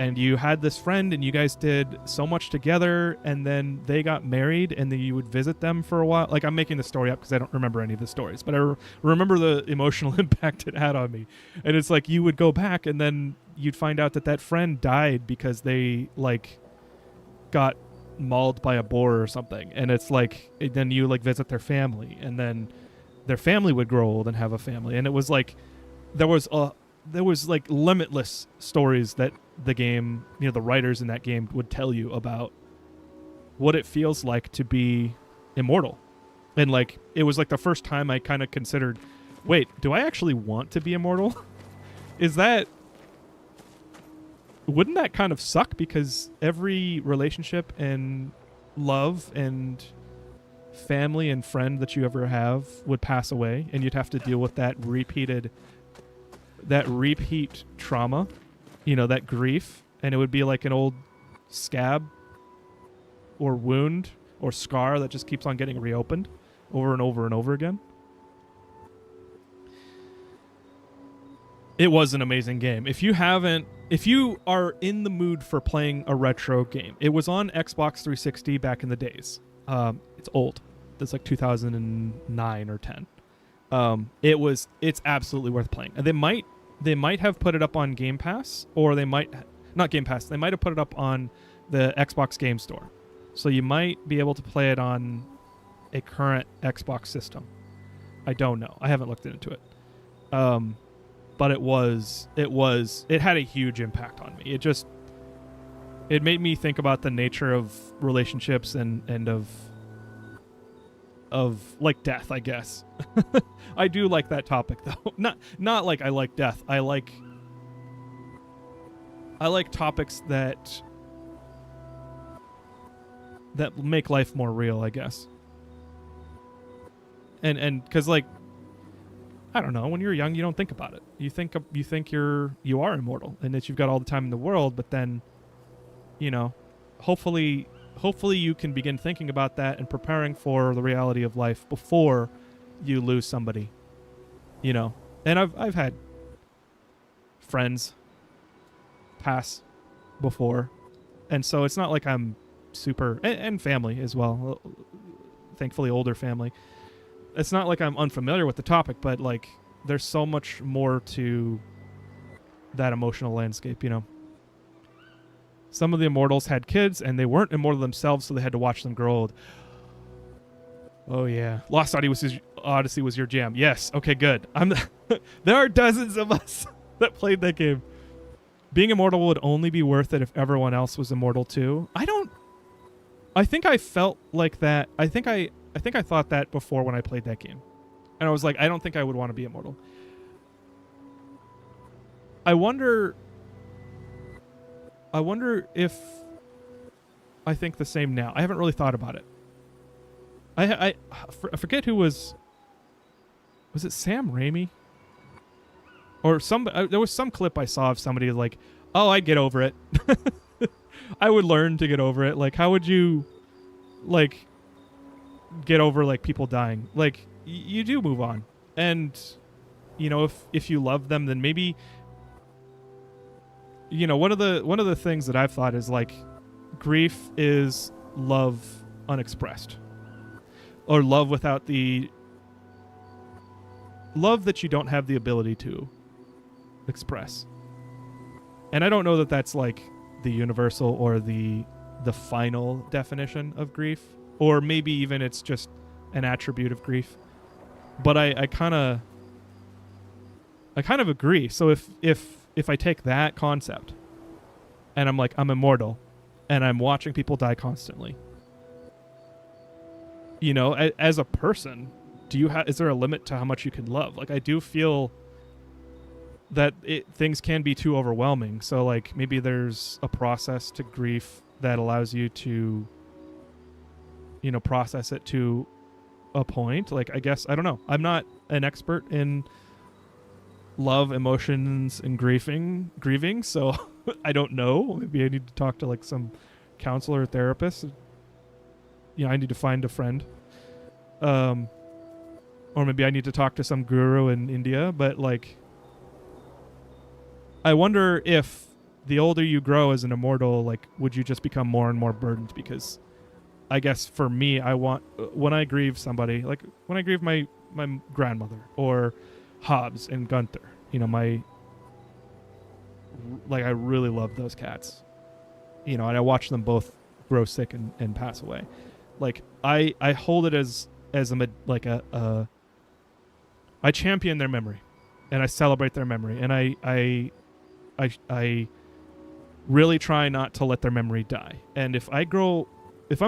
And you had this friend and you guys did so much together, and then they got married, and then you would visit them for a while. Like, I'm making the story up because I don't remember any of the stories, but I remember the emotional impact it had on me. And it's like you would go back and then you'd find out that friend died because they like got mauled by a boar or something. And it's like, then you like visit their family, and then their family would grow old and have a family. And it was like, there was like limitless stories that the game, the writers in that game would tell you about what it feels like to be immortal. And like, it was like the first time I kind of considered, wait, do I actually want to be immortal? Wouldn't that kind of suck? Because every relationship and love and family and friend that you ever have would pass away, and you'd have to deal with that repeat trauma, that grief, and it would be like an old scab or wound or scar that just keeps on getting reopened over and over and over again. It was an amazing game. If you are in the mood for playing a retro game, it was on Xbox 360 back in the days. It's old. It's like 2009 or 10. It's absolutely worth playing. And they might have put it up on Game Pass, or they might not Game Pass. They might have put it up on the Xbox Game Store. So you might be able to play it on a current Xbox system. I don't know. I haven't looked into it. But it had a huge impact on me. It made me think about the nature of relationships and of like death, I guess. I do like that topic though. Not like I like death. I like topics that make life more real, I guess. And cuz like, I don't know, when you're young you don't think about it. You think you are immortal and that you've got all the time in the world, but then hopefully you can begin thinking about that and preparing for the reality of life before you lose somebody, you know. And I've had friends pass before, and so it's not like I'm super, and family as well, thankfully older family. It's not like I'm unfamiliar with the topic, but like there's so much more to that emotional landscape, you know. Some of the immortals had kids and they weren't immortal themselves, so they had to watch them grow old. Oh yeah, Lost Odyssey was your jam. Yes, okay, good. There are dozens of us that played that game. Being immortal would only be worth it if everyone else was immortal too. I think I felt like that. I think I thought that before when I played that game. And I was like, I don't think I would want to be immortal. I wonder if I think the same now. I haven't really thought about it. I forget who was it Sam Raimi? Or there was some clip I saw of somebody like, oh, I'd get over it. I would learn to get over it. Like, how would you, like, get over, like, people dying? Like, you do move on. And, you know, if you love them, then maybe, you know, one of the things that I've thought is, like, grief is love unexpressed. Or love without the... love that you don't have the ability to express. And I don't know that that's, like, the universal or the final definition of grief, or maybe even it's just an attribute of grief. But I kind of agree. So if I take that concept and I'm like, I'm immortal and I'm watching people die constantly, you know, as a person, is there a limit to how much you can love? Like, I do feel that things can be too overwhelming. So, like, maybe there's a process to grief that allows you to, you know, process it to a point. Like, I guess, I don't know. I'm not an expert in love, emotions, and grieving, so I don't know. Maybe I need to talk to, like, some counselor or therapist. You know, I need to find a friend. Or maybe I need to talk to some guru in India. But, like, I wonder if the older you grow as an immortal, like, would you just become more and more burdened? Because I guess for me, when I grieve somebody, like when I grieve my grandmother or Hobbs and Gunther, you know, I really love those cats, you know, and I watch them both grow sick and pass away. Like, I hold it as I champion their memory and I celebrate their memory, and I really try not to let their memory die. And if I'm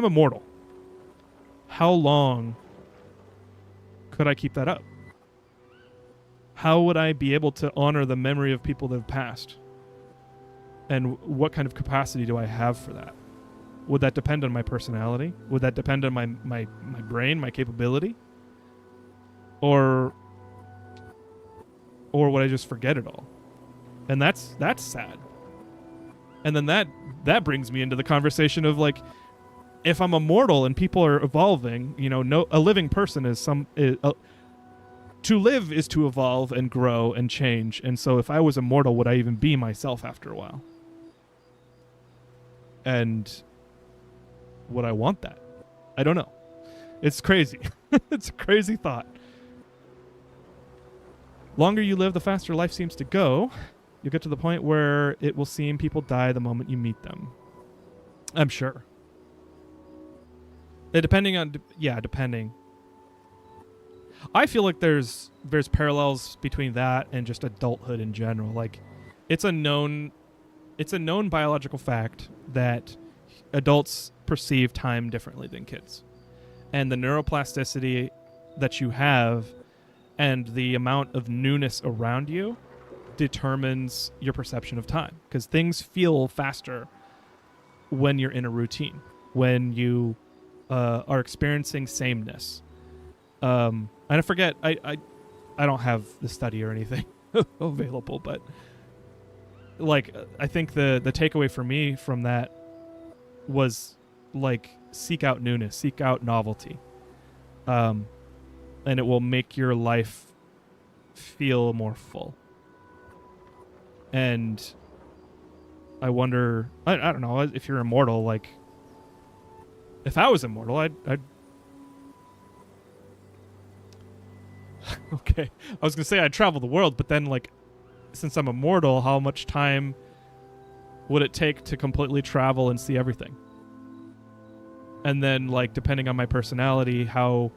immortal, how long could I keep that up? How would I be able to honor the memory of people that have passed? And what kind of capacity do I have for that? Would that depend on my personality? Would that depend on my brain, my capability? Or would I just forget it all? And that's sad. And then that brings me into the conversation of, like, if I'm immortal and people are evolving, you know, a living person to live is to evolve and grow and change. And so if I was immortal, would I even be myself after a while? And would I want that? I don't know. It's crazy. It's a crazy thought. Longer you live, the faster life seems to go. You'll get to the point where it will seem people die the moment you meet them. I'm sure. Depending. I feel like there's parallels between that and just adulthood in general. Like, it's a known biological fact that adults perceive time differently than kids. And the neuroplasticity that you have and the amount of newness around you determines your perception of time, because things feel faster when you're in a routine, when you are experiencing sameness. And I forget, I don't have the study or anything available, but, like, I think the takeaway for me from that was like seek out newness, seek out novelty. And it will make your life feel more full. And I wonder, I don't know, if you're immortal, like, if I was immortal, I'd okay, I was gonna say I'd travel the world, but then, like, since I'm immortal, how much time would it take to completely travel and see everything? And then, like, depending on my personality, how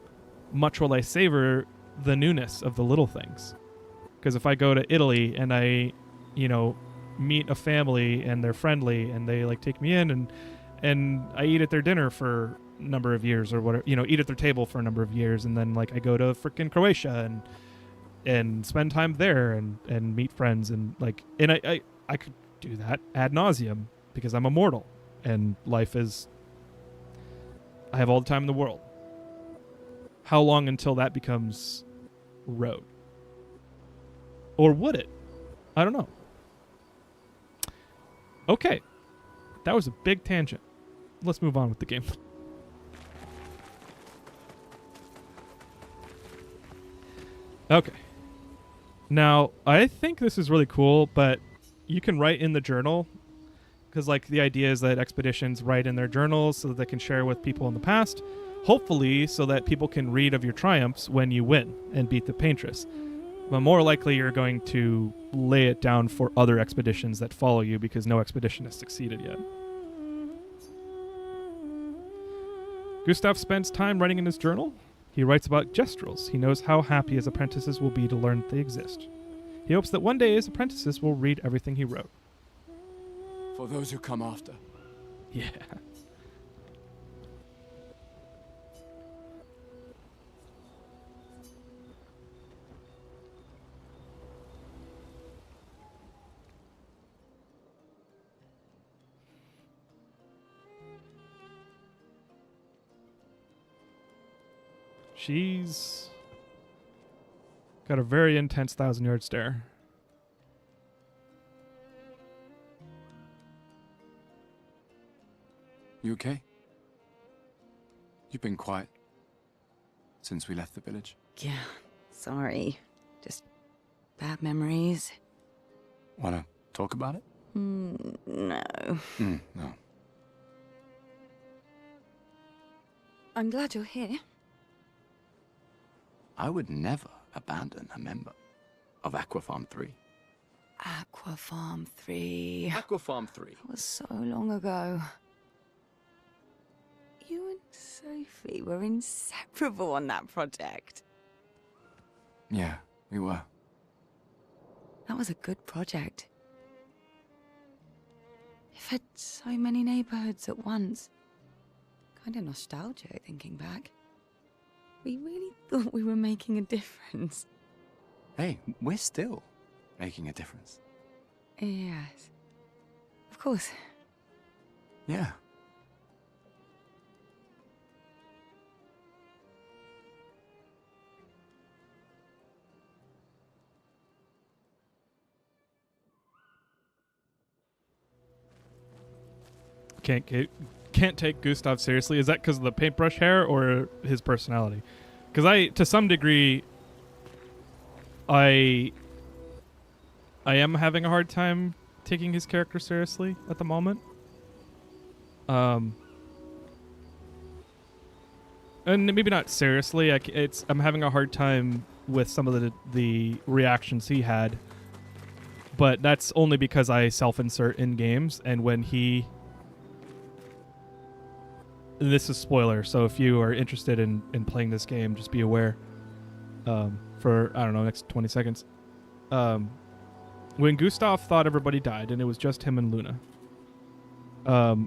much will I savor the newness of the little things? Because if I go to Italy and I, meet a family and they're friendly and they, like, take me in and I eat at their dinner for a number of years or whatever, eat at their table for a number of years, and then, like, I go to frickin' Croatia and spend time there and meet friends and, like, and I could do that ad nauseum because I'm immortal and life is, I have all the time in the world. How long until that becomes road? Or would it? I don't know. Okay. That was a big tangent. Let's move on with the game. Okay. Now, I think this is really cool, but you can write in the journal, because, like, the idea is that expeditions write in their journals so that they can share with people in the past, hopefully so that people can read of your triumphs when you win and beat the Paintress. But more likely you're going to lay it down for other expeditions that follow you, because no expedition has succeeded yet. Gustav spends time writing in his journal. He writes about gestrels. He knows how happy his apprentices will be to learn that they exist. He hopes that one day his apprentices will read everything he wrote. For those who come after. Yeah. She's got a very intense 1,000-yard stare. You okay? You've been quiet since we left the village. Yeah, sorry. Just bad memories. Wanna talk about it? No. No. I'm glad you're here. I would never abandon a member of Aquafarm 3. Aquafarm 3. Aquafarm 3. That was so long ago. You and Sophie were inseparable on that project. Yeah, we were. That was a good project. It fed so many neighborhoods at once. Kind of nostalgic thinking back. We really thought we were making a difference. Hey, we're still making a difference. Yes. Of course. Yeah. Can't take Gustav seriously. Is that because of the paintbrush hair or his personality? Because to some degree, I am having a hard time taking his character seriously at the moment. And maybe not seriously. I'm having a hard time with some of the reactions he had. But that's only because I self-insert in games, and when he... This is spoiler, so if you are interested in playing this game, just be aware. For, I don't know, next 20 seconds. When Gustav thought everybody died, and it was just him and Luna,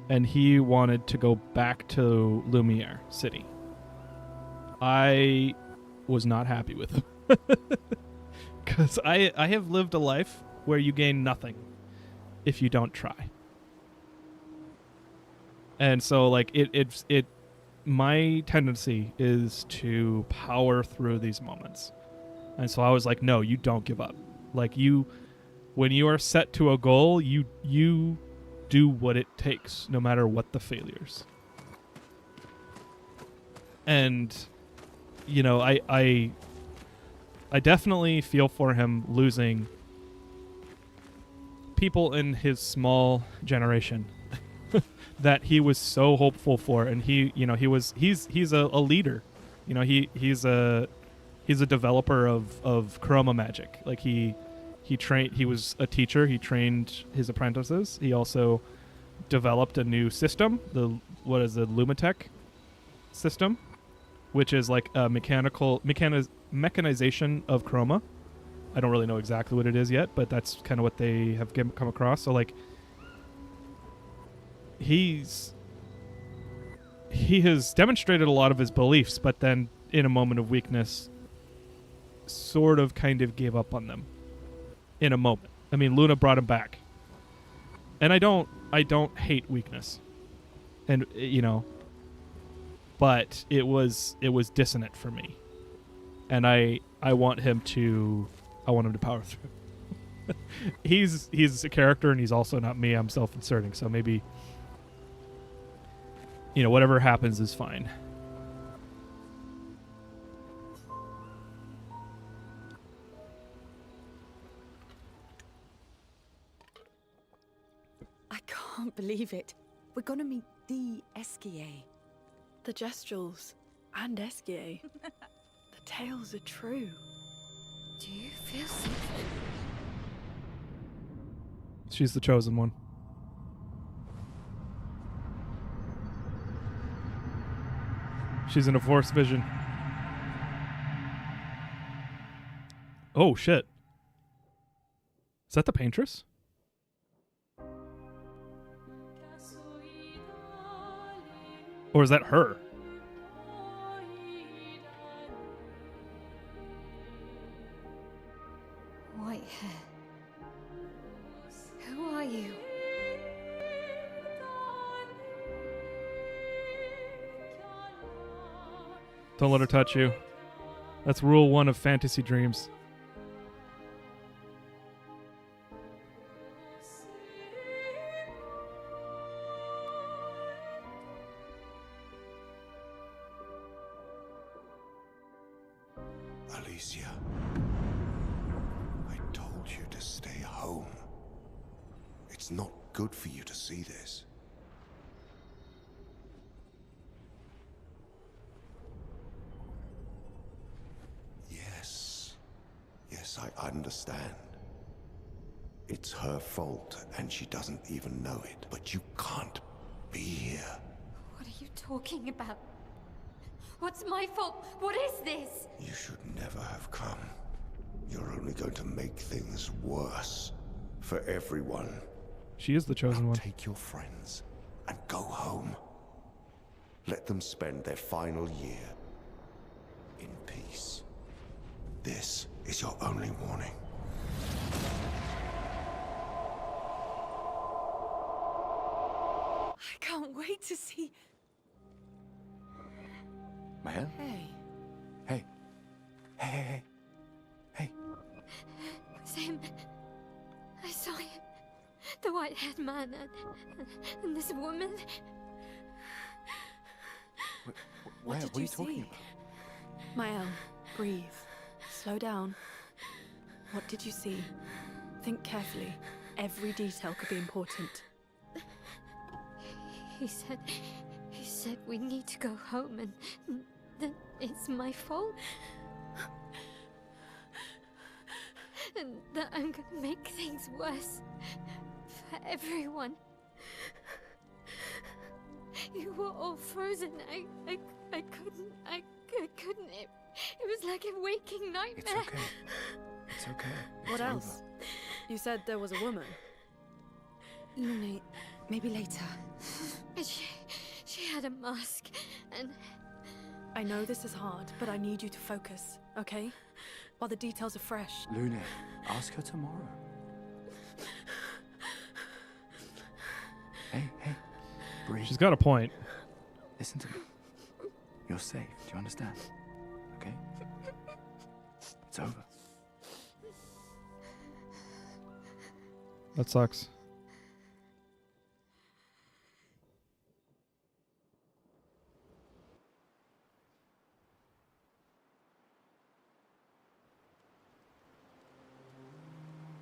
and he wanted to go back to Lumiere City, I was not happy with him. Because I have lived a life where you gain nothing if you don't try. And so, like, my tendency is to power through these moments. And so I was like, no, you don't give up. Like, when you are set to a goal, you do what it takes, no matter what the failures. And, you know, I definitely feel for him losing people in his small generation that he was so hopeful for, and he's a leader. You know, he's a developer of chroma magic. Like he was a teacher. He trained his apprentices. He also developed a new system, the Lumitech system, which is like a mechanization of chroma. I don't really know exactly what it is yet, but that's kind of what they have come across. So like he has demonstrated a lot of his beliefs, but then in a moment of weakness sort of kind of gave up on them in a moment. I mean, Luna brought him back. And I don't hate weakness. And you know, but it was dissonant for me. And I want him to power through. He's a character, and he's also not me. I'm self-inserting, so maybe, you know, whatever happens is fine. I can't believe it. We're gonna meet the Esquier. The Gestrals and Esquier. The tales are true. Do you feel something? She's the chosen one. She's in a force vision. Oh, shit. Is that the paintress? Or is that her? White hair. Who are you? Don't let her touch you. That's rule 1 of fantasy dreams. Alicia, I told you to stay home. It's not good for you to see this. Yes, I understand. It's her fault, and she doesn't even know it. But you can't be here. What are you talking about? What's my fault? What is this? You should never have come. You're only going to make things worse for everyone. She is the chosen Now one. take your friends and go home. Let them spend their final year in peace. This is your only warning. I can't wait to see. Maya? Hey. Hey. Hey. It was him. I saw him. The white-haired man and this woman. Where? did What are you you talking see? about? Mael, breathe. Slow down. What did you see? Think carefully. Every detail could be important. He said we need to go home and that it's my fault. And that I'm gonna make things worse for everyone. You were all frozen. I couldn't. It was like a waking nightmare. It's okay. It's okay. What It's else? You said there was a woman. Luna, maybe later. She had a mask and I know this is hard, but I need you to focus, okay? While the details are fresh. over. Luna, ask her tomorrow. Hey. Breathe. She's got a point. Listen to me. You're safe. Do you understand? Okay? It's over. That sucks.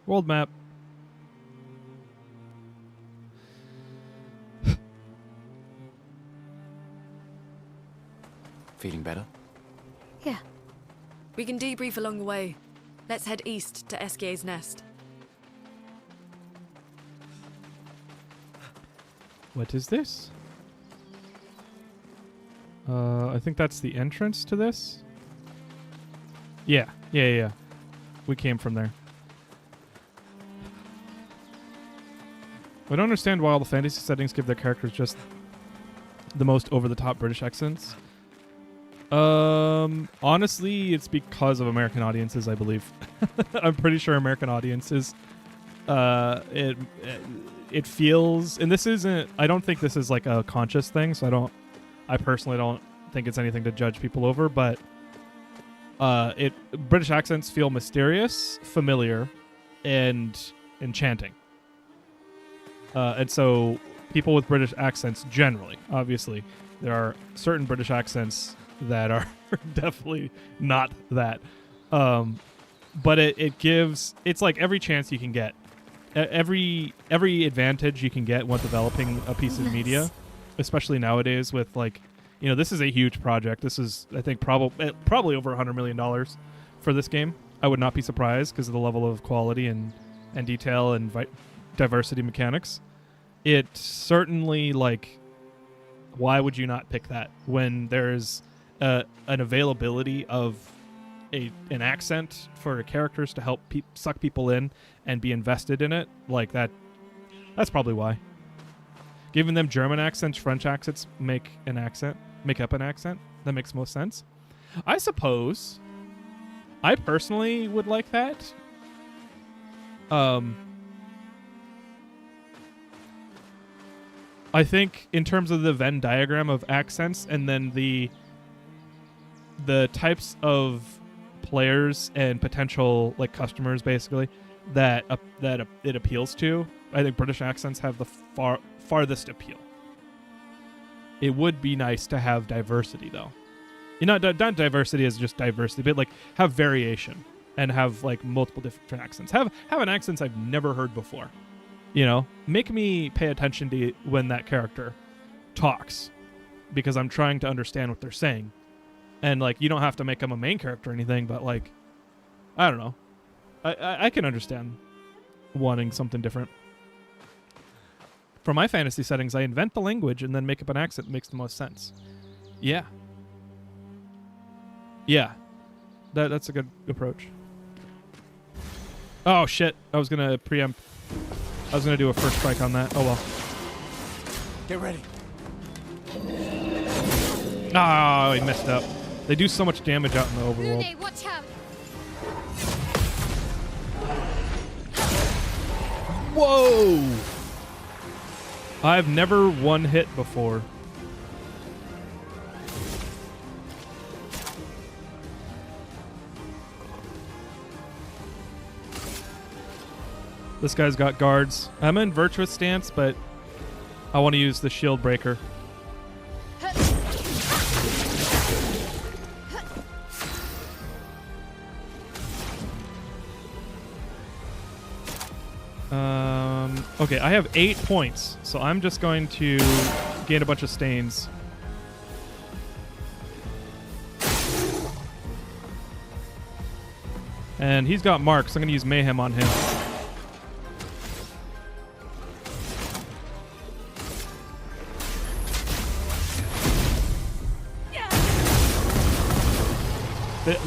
World map. Feeling better? Yeah. We can debrief along the way. Let's head east to Eskier's nest. What is this? I think that's the entrance to this. Yeah. We came from there. I don't understand why all the fantasy settings give their characters just the most over-the-top British accents. Honestly, it's because of American audiences, I believe. I'm pretty sure American audiences, it feels, and this isn't, I don't think this is like a conscious thing, so I personally don't think it's anything to judge people over, but British accents feel mysterious, familiar, and enchanting. And so people with British accents generally, obviously, there are certain British accents that are definitely not that. But it gives, it's like every chance you can get, every advantage you can get when developing a piece of media, especially nowadays with like, you know, this is a huge project. This is, I think, probably over $100 million for this game. I would not be surprised because of the level of quality and detail and diversity mechanics. It certainly, like, why would you not pick that when there's an availability of an accent for characters to help suck people in and be invested in it? Like that's probably why. Giving them German accents, French accents make up an accent. That makes most sense. I suppose I personally would like that. I think in terms of the Venn diagram of accents and then the types of players and potential like customers basically that it appeals to, I think British accents have the farthest appeal. It would be nice to have diversity though. You know, not diversity as just diversity, but like have variation and have like multiple different accents. Have an accent I've never heard before. You know, make me pay attention to when that character talks because I'm trying to understand what they're saying. And like, you don't have to make them a main character or anything, but like, I don't know. I can understand wanting something different. For my fantasy settings, I invent the language and then make up an accent that makes the most sense. Yeah. Yeah. That's a good approach. Oh, shit. I was going to preempt. I was going to do a first strike on that. Oh, well. Get ready. Oh, he messed up. They do so much damage out in the overworld. Lune, watch out! Whoa! I've never one hit before. This guy's got guards. I'm in virtuous stance, but I want to use the shield breaker. Okay, I have 8 points, so I'm just going to gain a bunch of stains. And he's got marks. I'm going to use Mayhem on him.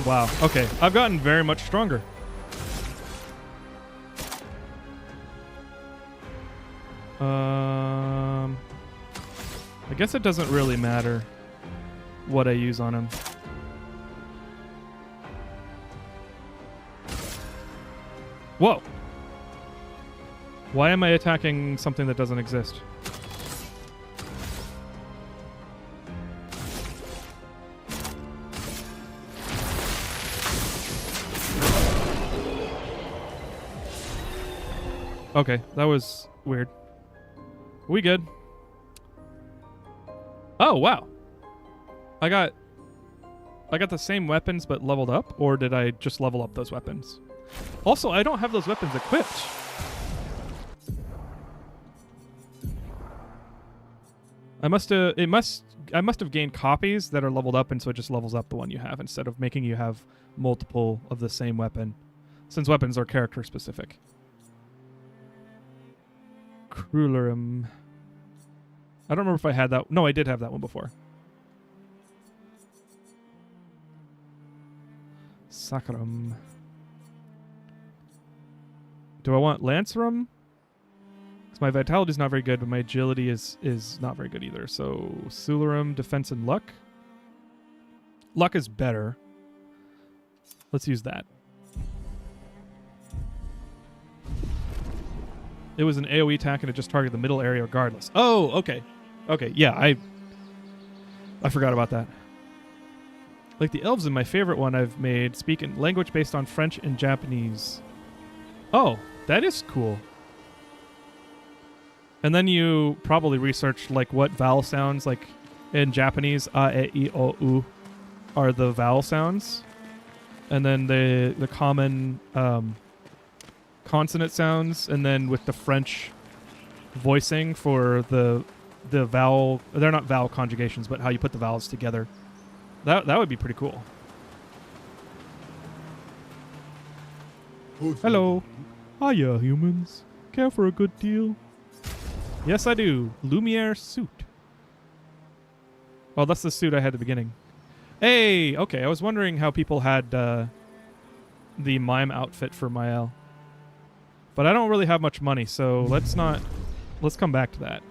Wow. Okay, I've gotten very much stronger. I guess it doesn't really matter what I use on him. Whoa! Why am I attacking something that doesn't exist? Okay, that was weird. We good? Oh, wow. I got the same weapons but leveled up, or did I just level up those weapons? Also, I don't have those weapons equipped. I must have gained copies that are leveled up, and so it just levels up the one you have instead of making you have multiple of the same weapon, since weapons are character specific. Crulerum. I don't remember if I had that. No, I did have that one before. Sacrum. Do I want Lancerum? Because my vitality is not very good, but my agility is not very good either. So Sularum, defense, and luck. Luck is better. Let's use that. It was an AoE attack and it just targeted the middle area regardless. Oh, okay. Okay, yeah, I forgot about that. Like the elves in my favorite one I've made speak in language based on French and Japanese. Oh, that is cool. And then you probably researched like what vowel sounds, like in Japanese, a, e, I, o, u are the vowel sounds. And then the common consonant sounds, and then with the French voicing for the vowel, they're not vowel conjugations, but how you put the vowels together. That would be pretty cool. Hello. Hiya, humans. Care for a good deal? Yes, I do. Lumiere suit. Oh, that's the suit I had at the beginning. Hey, okay. I was wondering how people had the mime outfit for Mael. But I don't really have much money, so let's come back to that.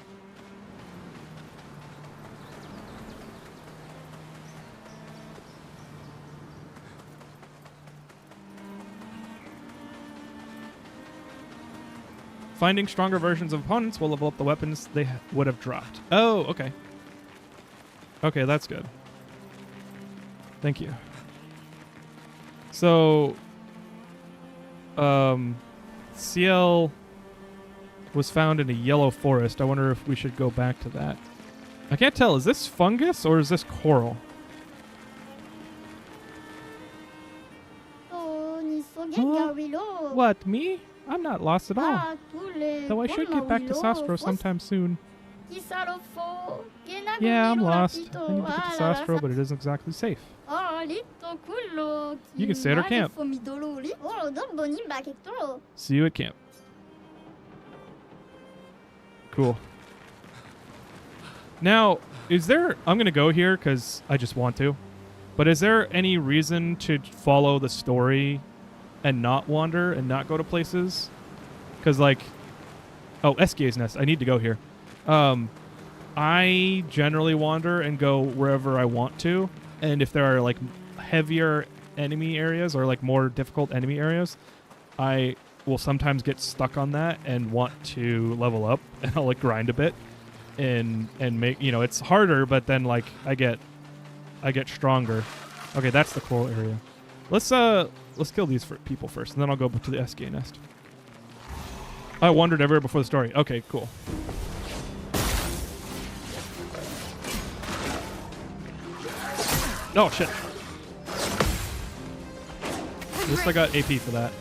Finding stronger versions of opponents will level up the weapons they would have dropped. Oh, okay. Okay, that's good. Thank you. So, CL was found in a yellow forest. I wonder if we should go back to that. I can't tell. Is this fungus or is this coral? Huh? What, me? I'm not lost at all. Though I should get back to Sastro sometime soon. Yeah, I'm lost. I need to get to Sastro, but it isn't exactly safe. You can stay at our camp. See you at camp. Cool. Now, is there... I'm going to go here because I just want to. But is there any reason to follow the story and not wander and not go to places? Because, like... Oh, Esquia's Nest. I need to go here. I generally wander and go wherever I want to. And if there are, like, heavier enemy areas or, like, more difficult enemy areas, I will sometimes get stuck on that and want to level up. And I'll, like, grind a bit and make... You know, it's harder, but then, like, I get stronger. Okay, that's the coral area. Let's kill these people first, and then I'll go to the Esquia Nest. I wandered everywhere before the story. Okay, cool. Oh, shit. At least I got AP for that.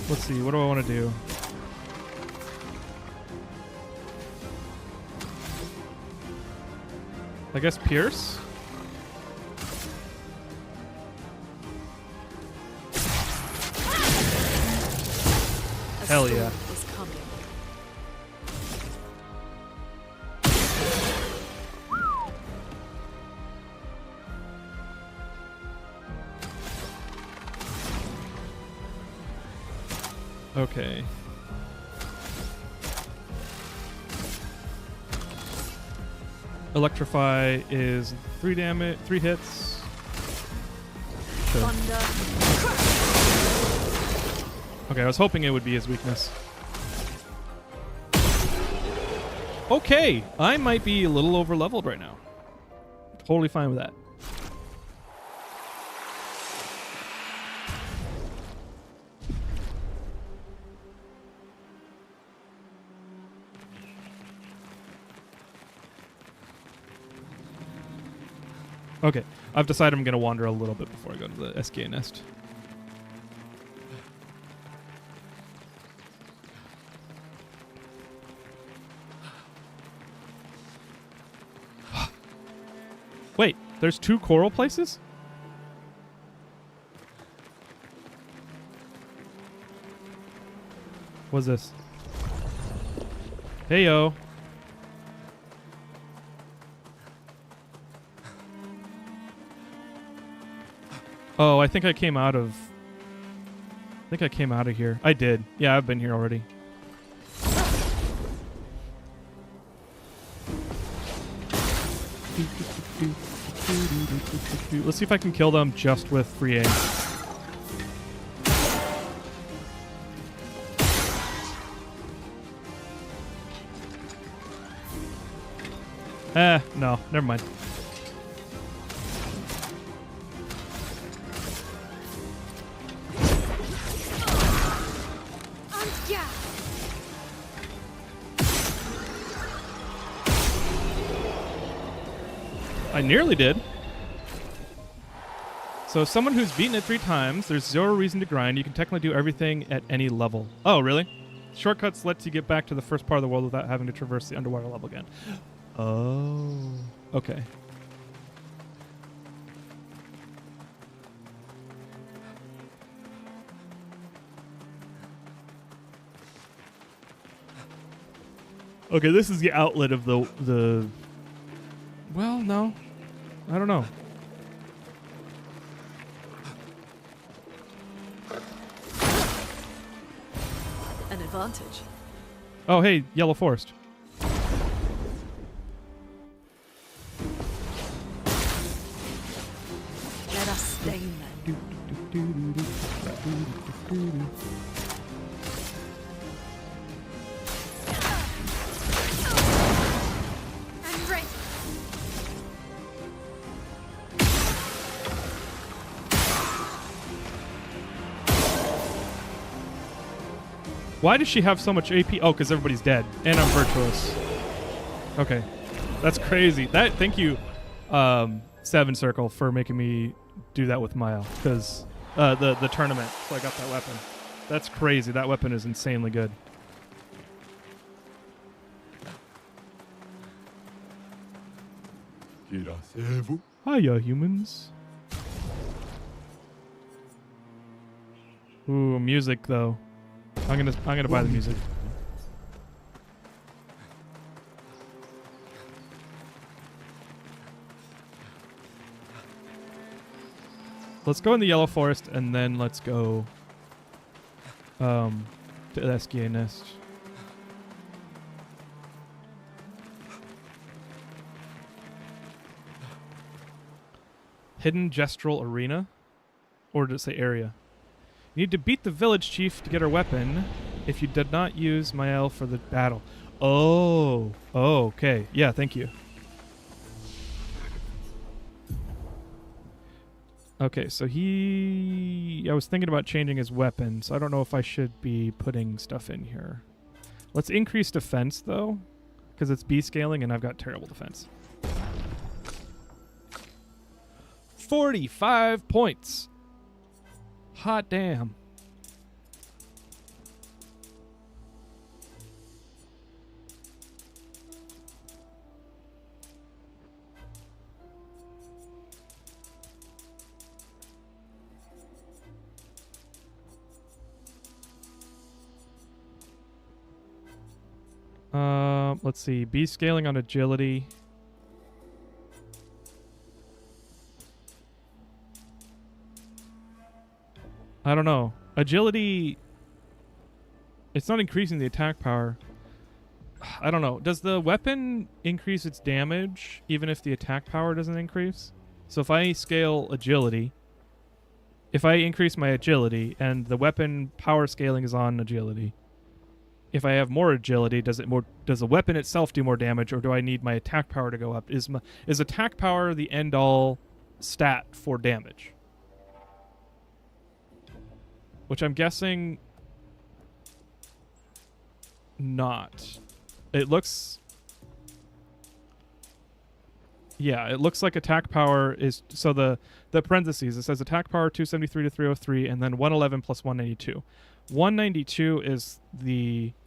Let's see. What do I want to do? I guess Pierce? Hell yeah. Okay. Electrify is 3 damage, 3 hits. Sure. Okay, I was hoping it would be his weakness. Okay, I might be a little over leveled right now. Totally fine with that. Okay. I've decided I'm going to wander a little bit before I go to the SKA nest. Wait, there's 2 coral places? What's this? Heyo. Oh, I think I came out of here. I did. Yeah, I've been here already. Let's see if I can kill them just with free aim. No, never mind. I nearly did. So someone who's beaten it 3 times, there's 0 reason to grind. You can technically do everything at any level. Oh, really? Shortcuts lets you get back to the first part of the world without having to traverse the underwater level again. Oh. Okay. Okay, this is the outlet of the... Well, no. I don't know. An advantage. Oh, hey, Yellow Forest. Let us stain them. I'm ready. Why does she have so much AP? Oh, because everybody's dead. And I'm virtuous. Okay. That's crazy. Thank you, Seven Circle, for making me do that with Maya. Because the tournament. So I got that weapon. That's crazy. That weapon is insanely good. Hiya, humans. Ooh, music though. I'm gonna buy the music. Let's go in the Yellow Forest and then let's go to the SKA nest. Hidden Gestural Arena? Or did it say area? You need to beat the village chief to get her weapon if you did not use Mael for the battle. Oh. Oh, okay. Yeah, thank you. Okay, so I was thinking about changing his weapon, so I don't know if I should be putting stuff in here. Let's increase defense, though, because it's B scaling and I've got terrible defense. 45 points. Hot damn. Let's see. B scaling on agility. I don't know. Agility, it's not increasing the attack power. I don't know. Does the weapon increase its damage even if the attack power doesn't increase? So if I scale agility, if I increase my agility and the weapon power scaling is on agility, if I have more agility, does the weapon itself do more damage, or do I need my attack power to go up? Is attack power the end all stat for damage? Which I'm guessing not. It looks... Yeah, it looks like attack power is so the parentheses. It says attack power 273 to 303, and then 111 plus 192. 192 is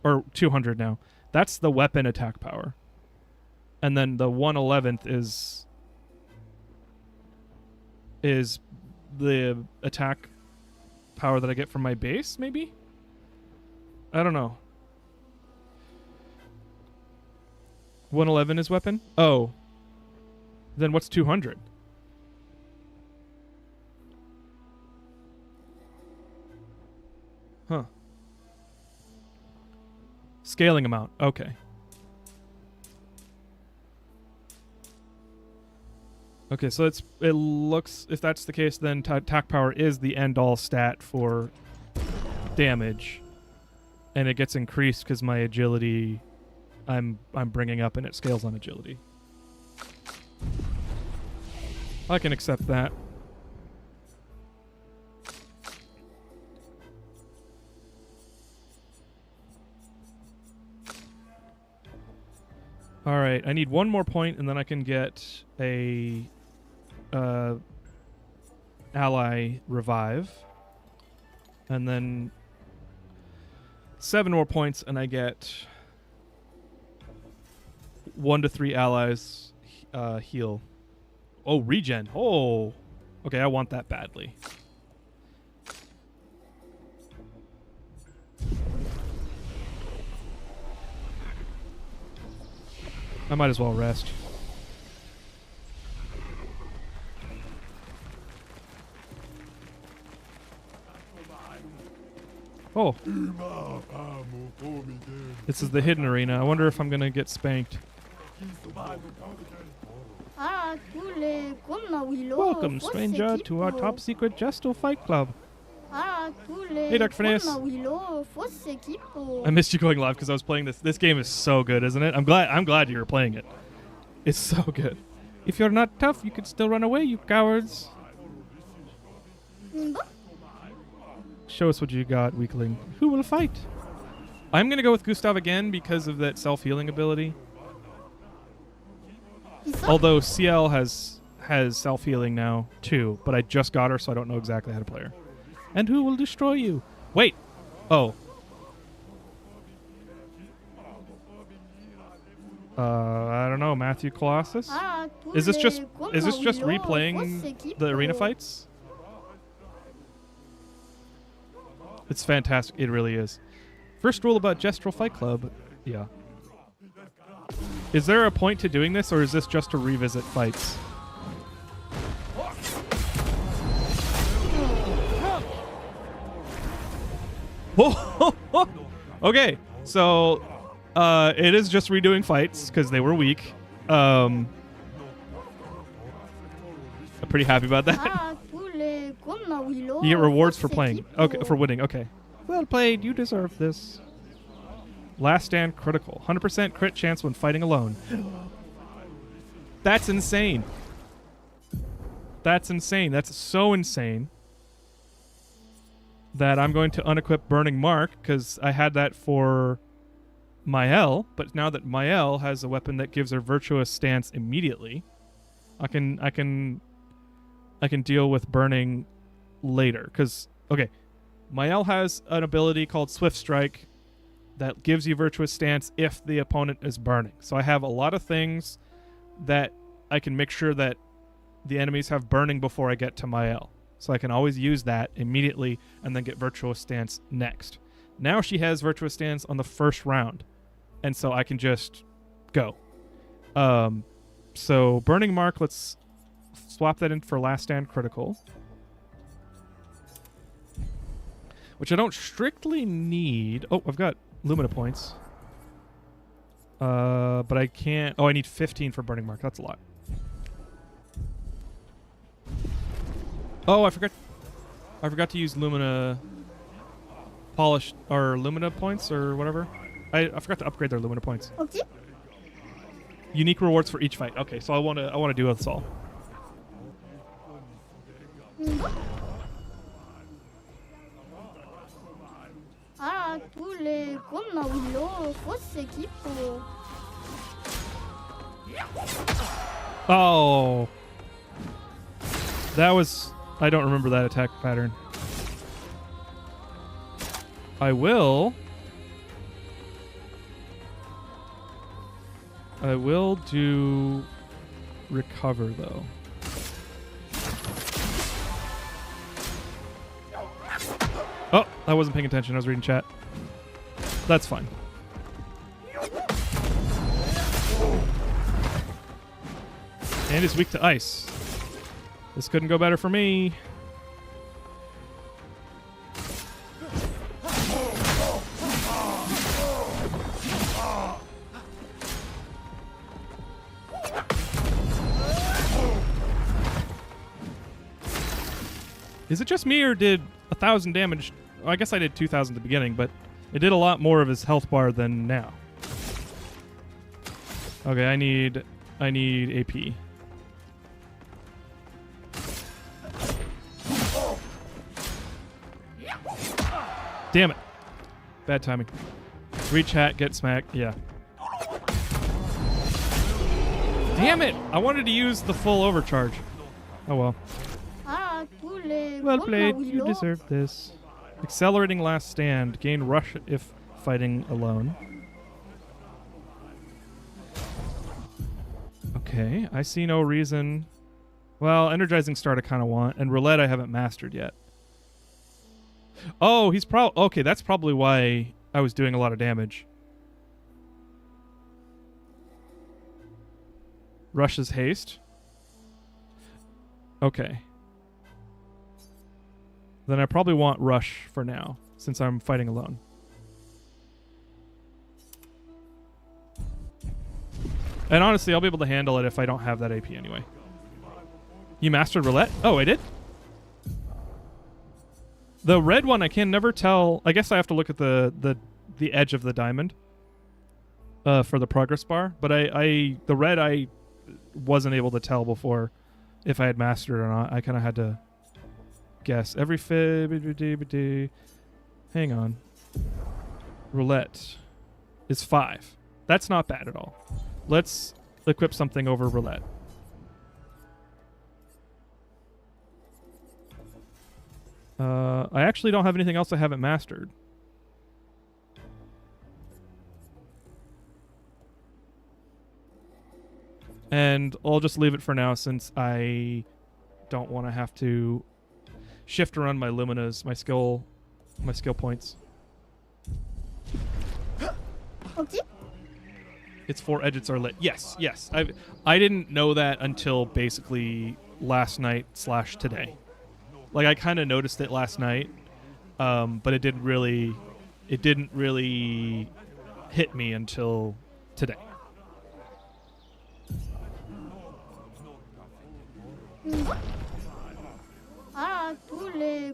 or 200 now. That's the weapon attack power, and then the 111th is the attack power that I get from my base. Maybe, I don't know. 111 is weapon. Oh. Then what's 200? Huh. Scaling amount. Okay. Okay, so it looks, if that's the case, then attack power is the end-all stat for damage. And it gets increased because my agility, I'm bringing up, and it scales on agility. I can accept that. All right, I need one more point, and then I can get a ally revive, and then 7 more points, and I get 1 to 3 allies heal. Oh, regen. Oh. Okay, I want that badly. I might as well rest. Oh. This is the hidden arena. I wonder if I'm going to get spanked. Welcome, stranger, to our top secret Gesto Fight Club. Hey, Dr. Phineas. I missed you going live because I was playing this. This game is so good, isn't it? I'm glad you were playing it. It's so good. If you're not tough, you could still run away, you cowards. Show us what you got, weakling. Who will fight? I'm going to go with Gustav again because of that self-healing ability. Although CL has self-healing now, too. But I just got her, so I don't know exactly how to play her. And who will destroy you? Wait. Oh. I don't know. Matthew Colossus? Is this just replaying the arena fights? It's fantastic. It really is. First rule about Gestural Fight Club. Yeah. Is there a point to doing this, or is this just to revisit fights? Okay, so it is just redoing fights because they were weak. I'm pretty happy about that. You get rewards for playing. Okay, for winning. Okay. Well played. You deserve this. Last stand critical. 100% crit chance when fighting alone. That's insane. That's insane. That's so insane that I'm going to unequip Burning Mark because I had that for Mael, but now that Mael has a weapon that gives her virtuous stance immediately, I can deal with burning later. Because, okay, Mael has an ability called Swift Strike that gives you virtuous stance if the opponent is burning. So I have a lot of things that I can make sure that the enemies have burning before I get to Mael. So I can always use that immediately and then get virtuous stance next. Now she has virtuous stance on the first round, and so I can just go. So Burning Mark, let's swap that in for Last Stand Critical, which I don't strictly need. Oh, I've got Lumina points. But I can't. Oh, I need 15 for Burning Mark. That's a lot. Oh, I forgot to use Lumina polish or Lumina points or whatever. I forgot to upgrade their Lumina points. Okay. Unique rewards for each fight. Okay, so I want to do this all. Oh. That was... I don't remember that attack pattern. I will do recover, though. Oh, I wasn't paying attention. I was reading chat. That's fine. And is weak to ice. This couldn't go better for me. Is it just me, or did 1,000 damage? Well, I guess I did 2,000 at the beginning, but it did a lot more of his health bar than now. Okay, I need AP. Damn it. Bad timing. Reach hat, get smacked. Yeah. Damn it! I wanted to use the full overcharge. Oh well. Well played. You deserve this. Accelerating last stand. Gain rush if fighting alone. Okay, I see no reason. Well, energizing start I kind of want, and roulette I haven't mastered yet. Oh, he's probably... Okay, that's probably why I was doing a lot of damage. Rush's haste. Okay. Then I probably want rush for now, since I'm fighting alone. And honestly, I'll be able to handle it if I don't have that AP anyway. You mastered roulette? Oh, I did? The red one, I can never tell. I guess I have to look at the edge of the diamond for the progress bar. But the red, I wasn't able to tell before if I had mastered it or not. I kind of had to guess. Every hang on. Roulette is 5. That's not bad at all. Let's equip something over roulette. I actually don't have anything else I haven't mastered. And I'll just leave it for now since I don't want to have to shift around my luminas, my skill points. Okay. Its 4 edges are lit. Yes. I didn't know that until basically last night / today. Like, I kind of noticed it last night, but it didn't really hit me until today.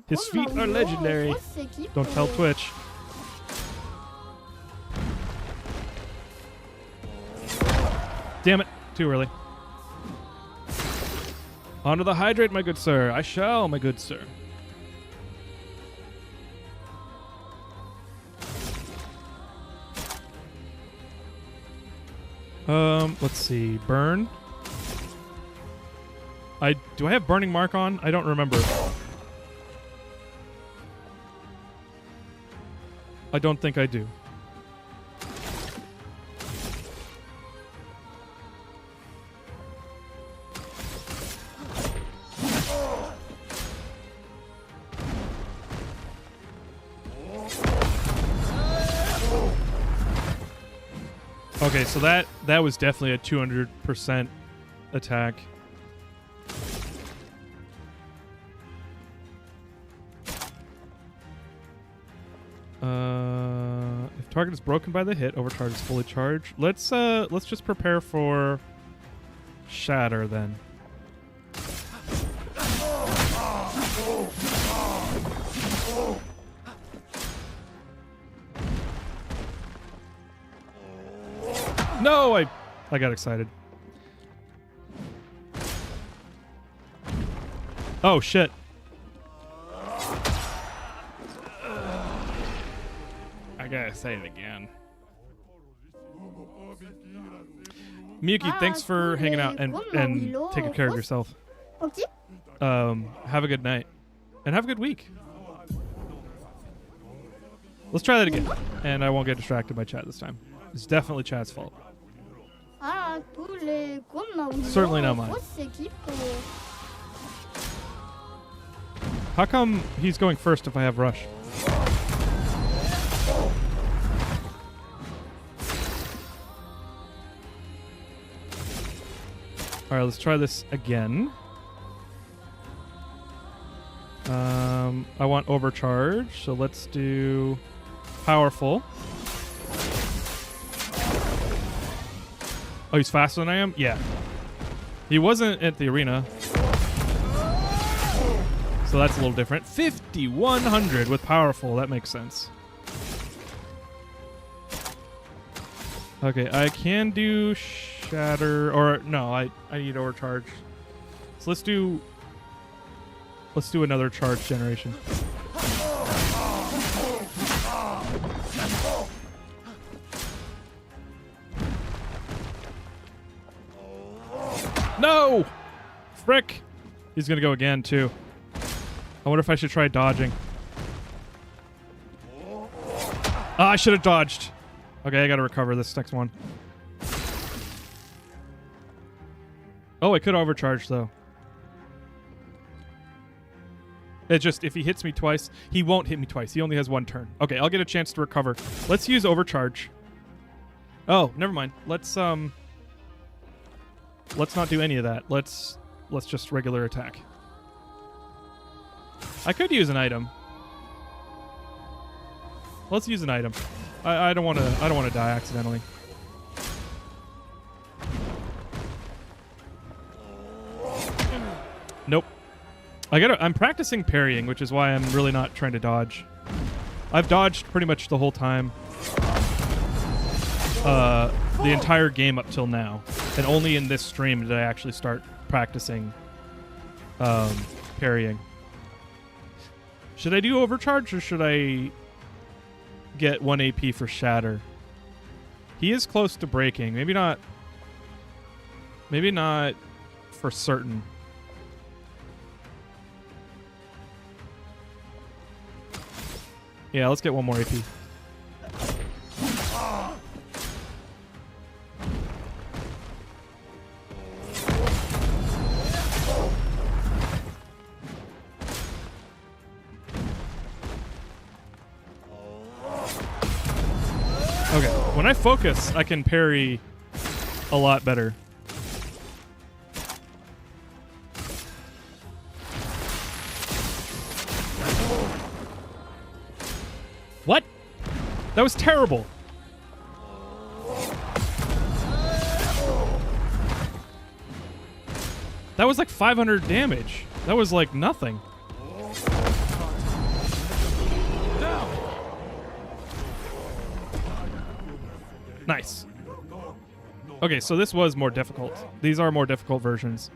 His feet are legendary. Don't tell Twitch. Damn it, too early. On to the hydrate, my good sir. I shall, my good sir. Let's see. Burn. Do I have burning mark on? I don't remember. I don't think I do. Okay, so that was definitely a 200% attack. If target is broken by the hit, overcharge is fully charged. Let's just prepare for shatter then. No, I got excited. Oh shit. I gotta say it again. Miyuki, thanks for hanging out and taking care of yourself. Have a good night. And have a good week. Let's try that again. And I won't get distracted by chat this time. It's definitely chat's fault. Certainly not mine. How come he's going first if I have rush? Alright, let's try this again. I want overcharge, so let's do powerful. Oh, he's faster than I am? Yeah. He wasn't at the arena. So that's a little different. 5,100 with powerful. That makes sense. Okay, I can do shatter. Or, no, I need overcharge. So let's do another charge generation. No! Frick! He's gonna go again, too. I wonder if I should try dodging. Ah, I should have dodged. Okay, I gotta recover this next one. Oh, I could overcharge, though. It's just, if he hits me twice, he won't hit me twice. He only has one turn. Okay, I'll get a chance to recover. Let's use overcharge. Oh, never mind. Let's not do any of that. Let's just regular attack. I could use an item. Let's use an item. I don't want to die accidentally. Nope. I'm practicing parrying, which is why I'm really not trying to dodge. I've dodged pretty much the whole time. The entire game up till now. And only in this stream did I actually start practicing parrying. Should I do overcharge or should I get 1 AP for shatter? He is close to breaking. Maybe not for certain. Yeah, let's get 1 more AP. Okay, when I focus, I can parry a lot better. What? That was terrible. That was like 500 damage. That was like nothing. Nice. Okay, so this was more difficult. These are more difficult versions.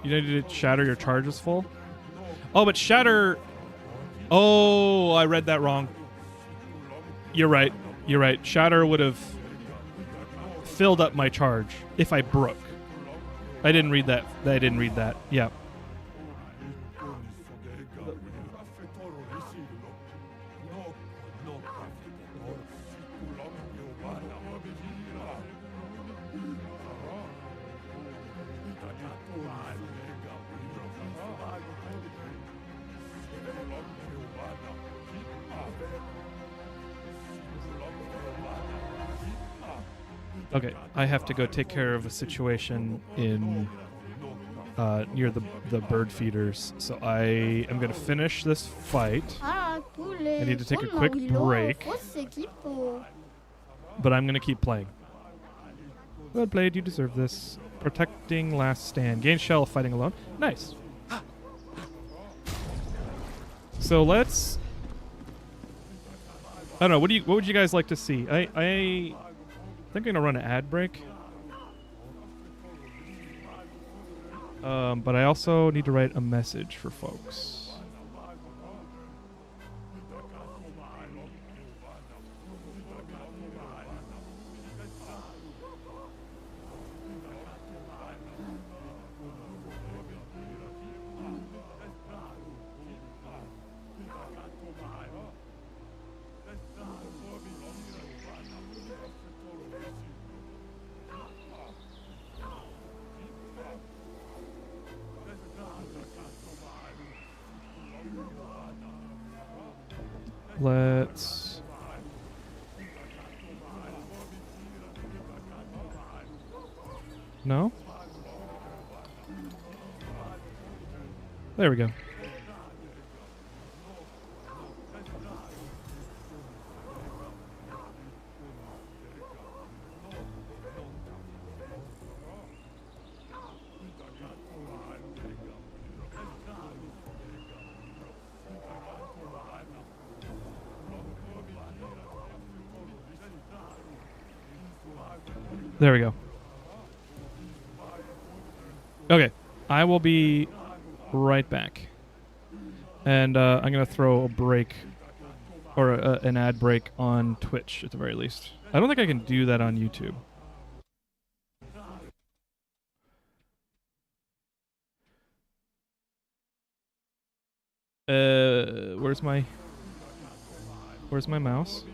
You need to shatter your charges full? Oh, but shatter... Oh, I read that wrong. You're right. You're right. Shatter would have filled up my charge if I broke. I didn't read that. I didn't read that. Yeah. Okay, I have to go take care of a situation in near the bird feeders. So I am going to finish this fight. I need to take a quick break. But I'm going to keep playing. Well played, you deserve this. Protecting last stand. Gain shell fighting alone. Nice. So let's... I don't know, what would you guys like to see? I think I'm gonna run an ad break. But I also need to write a message for folks. Let's... No? There we go. There we go. Okay, I will be right back. And I'm going to throw a break, or an ad break on Twitch at the very least. I don't think I can do that on YouTube. Where's my mouse?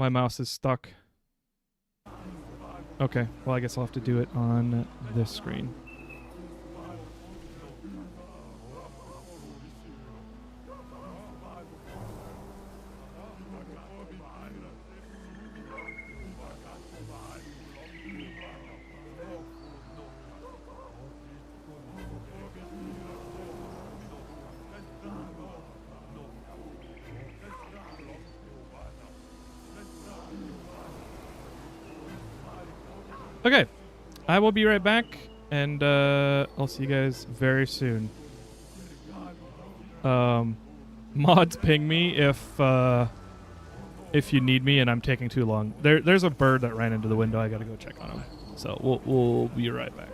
My mouse is stuck. Okay, well I guess I'll have to do it on this screen. Okay, I will be right back, and I'll see you guys very soon. Mods, ping me if you need me and I'm taking too long. There's a bird that ran into the window. I gotta go check on him. So we'll be right back.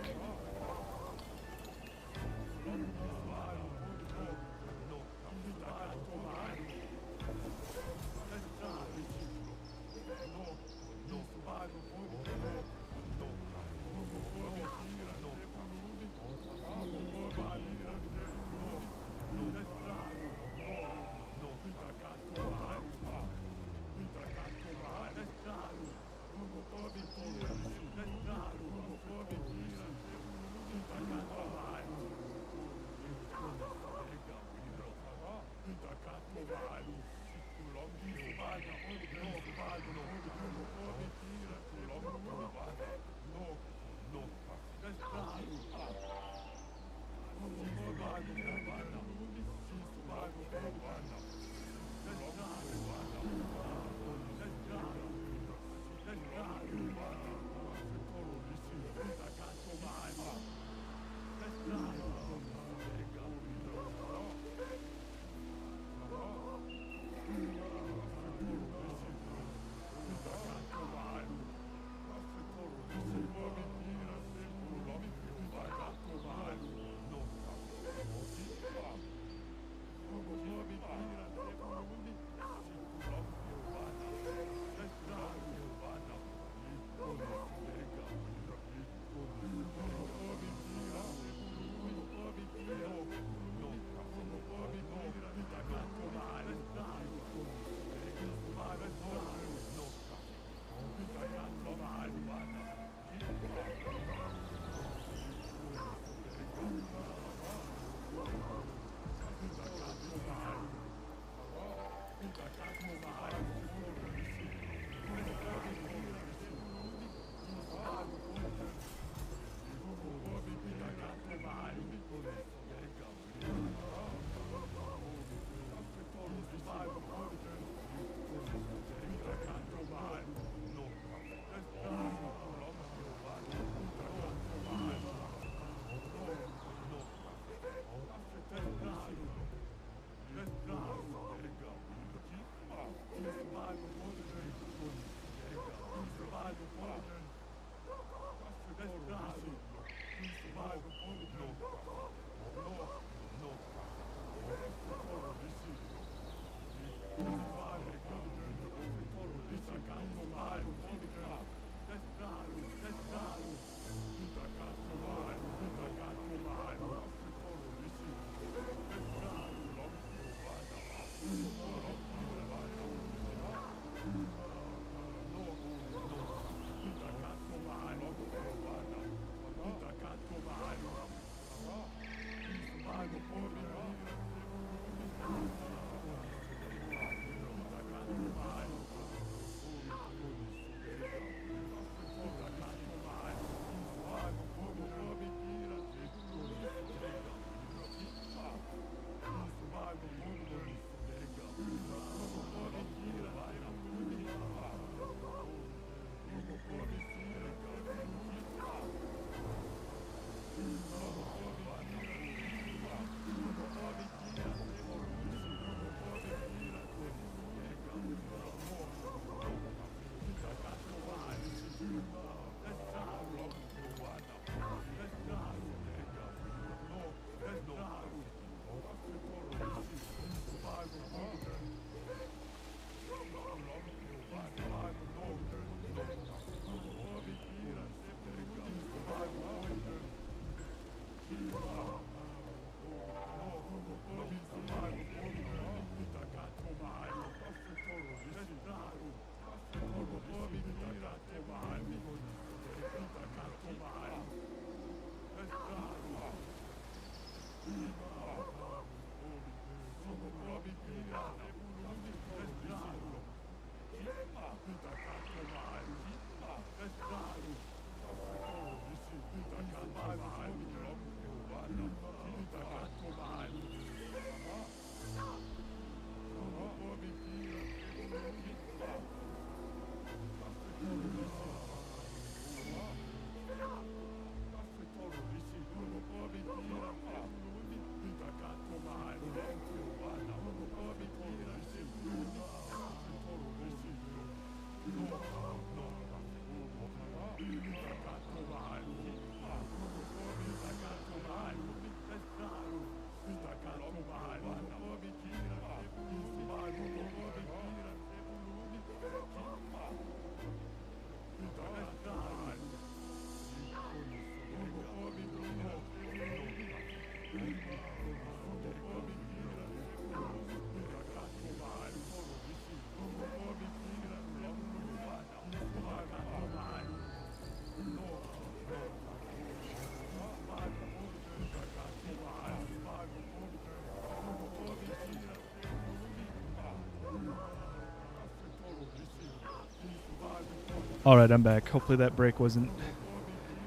All right, I'm back. Hopefully that break wasn't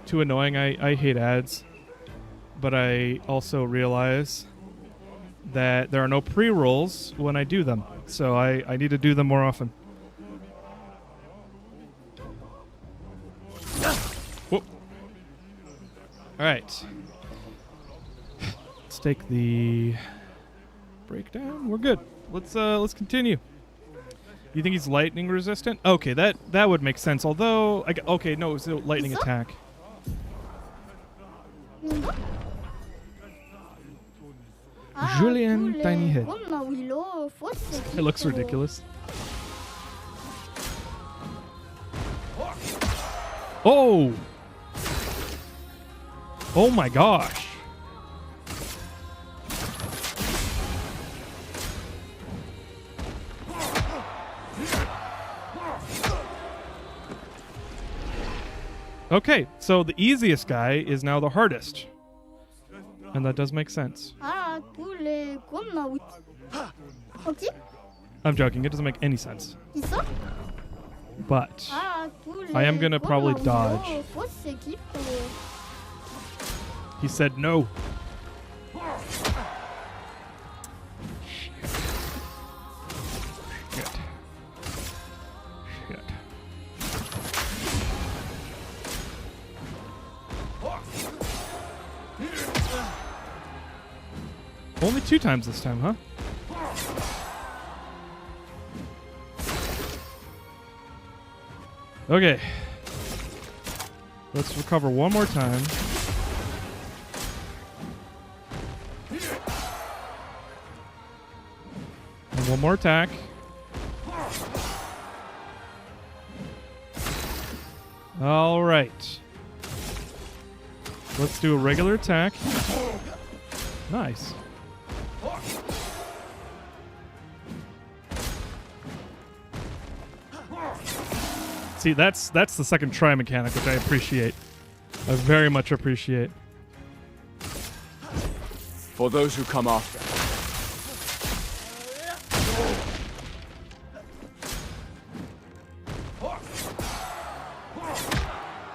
too annoying. I hate ads, but I also realize that there are no pre-rolls when I do them, so I need to do them more often. Whoop. All right. Let's take the breakdown. We're good. Let's continue. You think he's lightning resistant? Okay, that would make sense. Although, okay, no, it's a lightning attack. Julian Tiny Head. It looks ridiculous. Oh! Oh my gosh. Okay, so the easiest guy is now the hardest. And that does make sense. I'm joking, it doesn't make any sense. But I am gonna probably dodge. He said no. Shit. Shit. Only 2 times this time, huh? Okay. Let's recover one more time. And one more attack. All right. Let's do a regular attack. Nice. See, that's the second try mechanic, which I appreciate. I very much appreciate. For those who come after.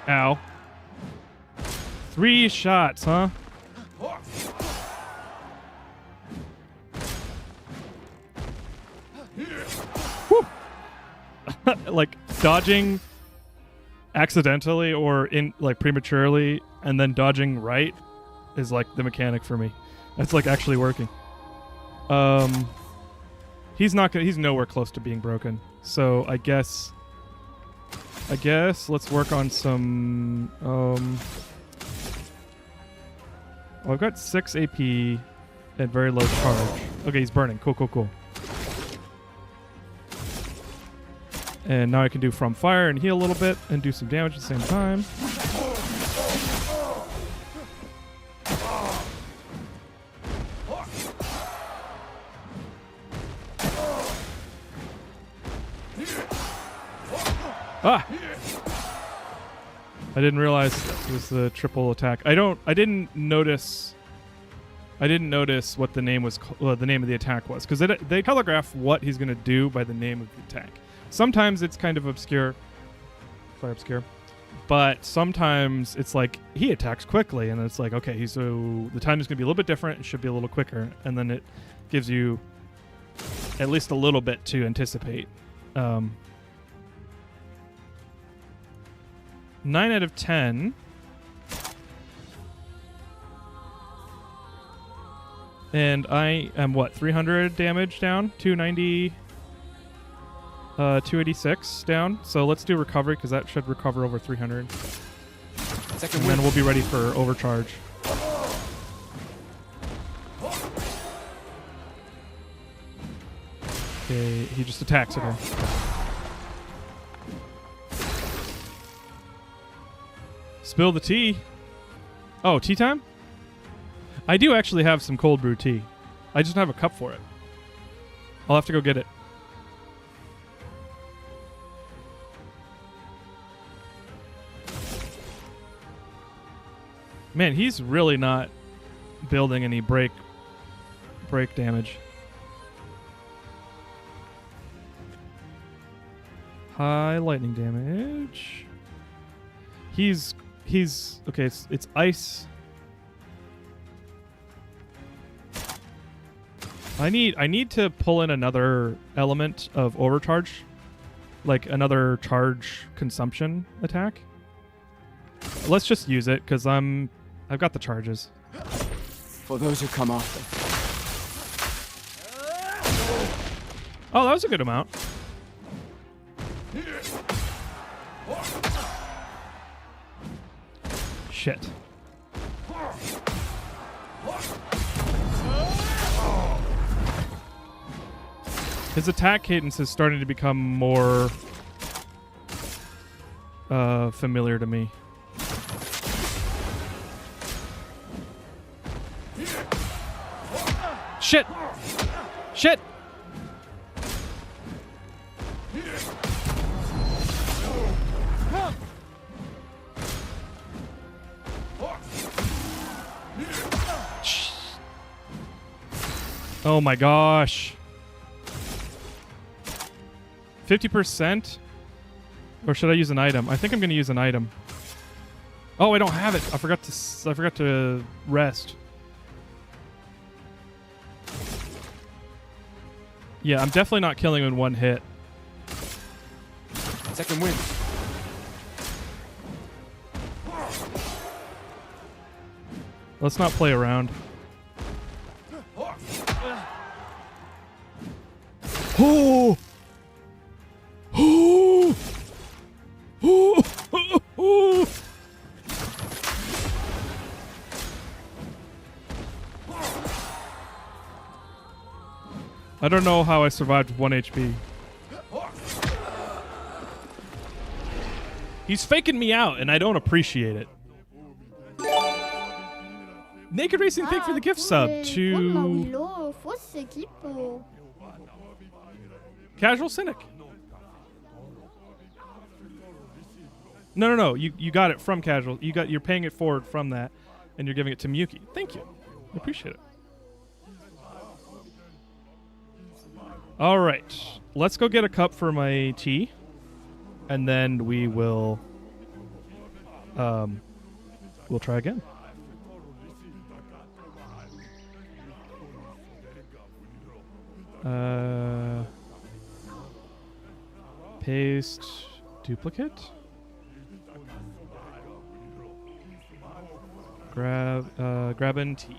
Ow. 3 shots, huh? Like dodging accidentally or in like prematurely and then dodging right is like the mechanic for me. That's like actually working. He's nowhere close to being broken. So I guess let's work on some I've got 6 AP at very low charge. Okay, he's burning. Cool. And now I can do From Fire and heal a little bit and do some damage at the same time. Ah! I didn't realize it was the triple attack. I didn't notice what the name was. The name of the attack was because they telegraph what he's gonna do by the name of the attack. Sometimes it's kind of obscure, Clair Obscure, but sometimes it's like he attacks quickly, and it's like okay, so the time is gonna be a little bit different. It should be a little quicker, and then it gives you at least a little bit to anticipate. 9 out of 10. And I am, 300 damage down? 290, 286 down. So let's do recovery, because that should recover over 300. And then we'll be ready for overcharge. Okay, he just attacks, okay. Spill the tea. Oh, tea time? I do actually have some cold brew tea. I just don't have a cup for it. I'll have to go get it. Man, he's really not building any break damage. High lightning damage. He's okay. It's ice. I need to pull in another element of overcharge, like another charge consumption attack. Let's just use it because I've got the charges. For those who come after. Oh, that was a good amount. Shit. His attack cadence is starting to become more familiar to me. Shit! Shit! Oh my gosh. 50%? Or should I use an item? I think I'm going to use an item. Oh, I don't have it. I forgot to rest. Yeah, I'm definitely not killing him in one hit. Second wind. Let's not play around. Oh! Oh! Oh! Oh! I don't know how I survived with 1 HP. He's faking me out, and I don't appreciate it. Naked Racing, thank you for the gift sub to Casual Cynic. No. You got it from Casual. You're paying it forward from that, and you're giving it to Miyuki. Thank you. I appreciate it. All right, let's go get a cup for my tea, and then we will we'll try again. Paste duplicate. Grab and tea.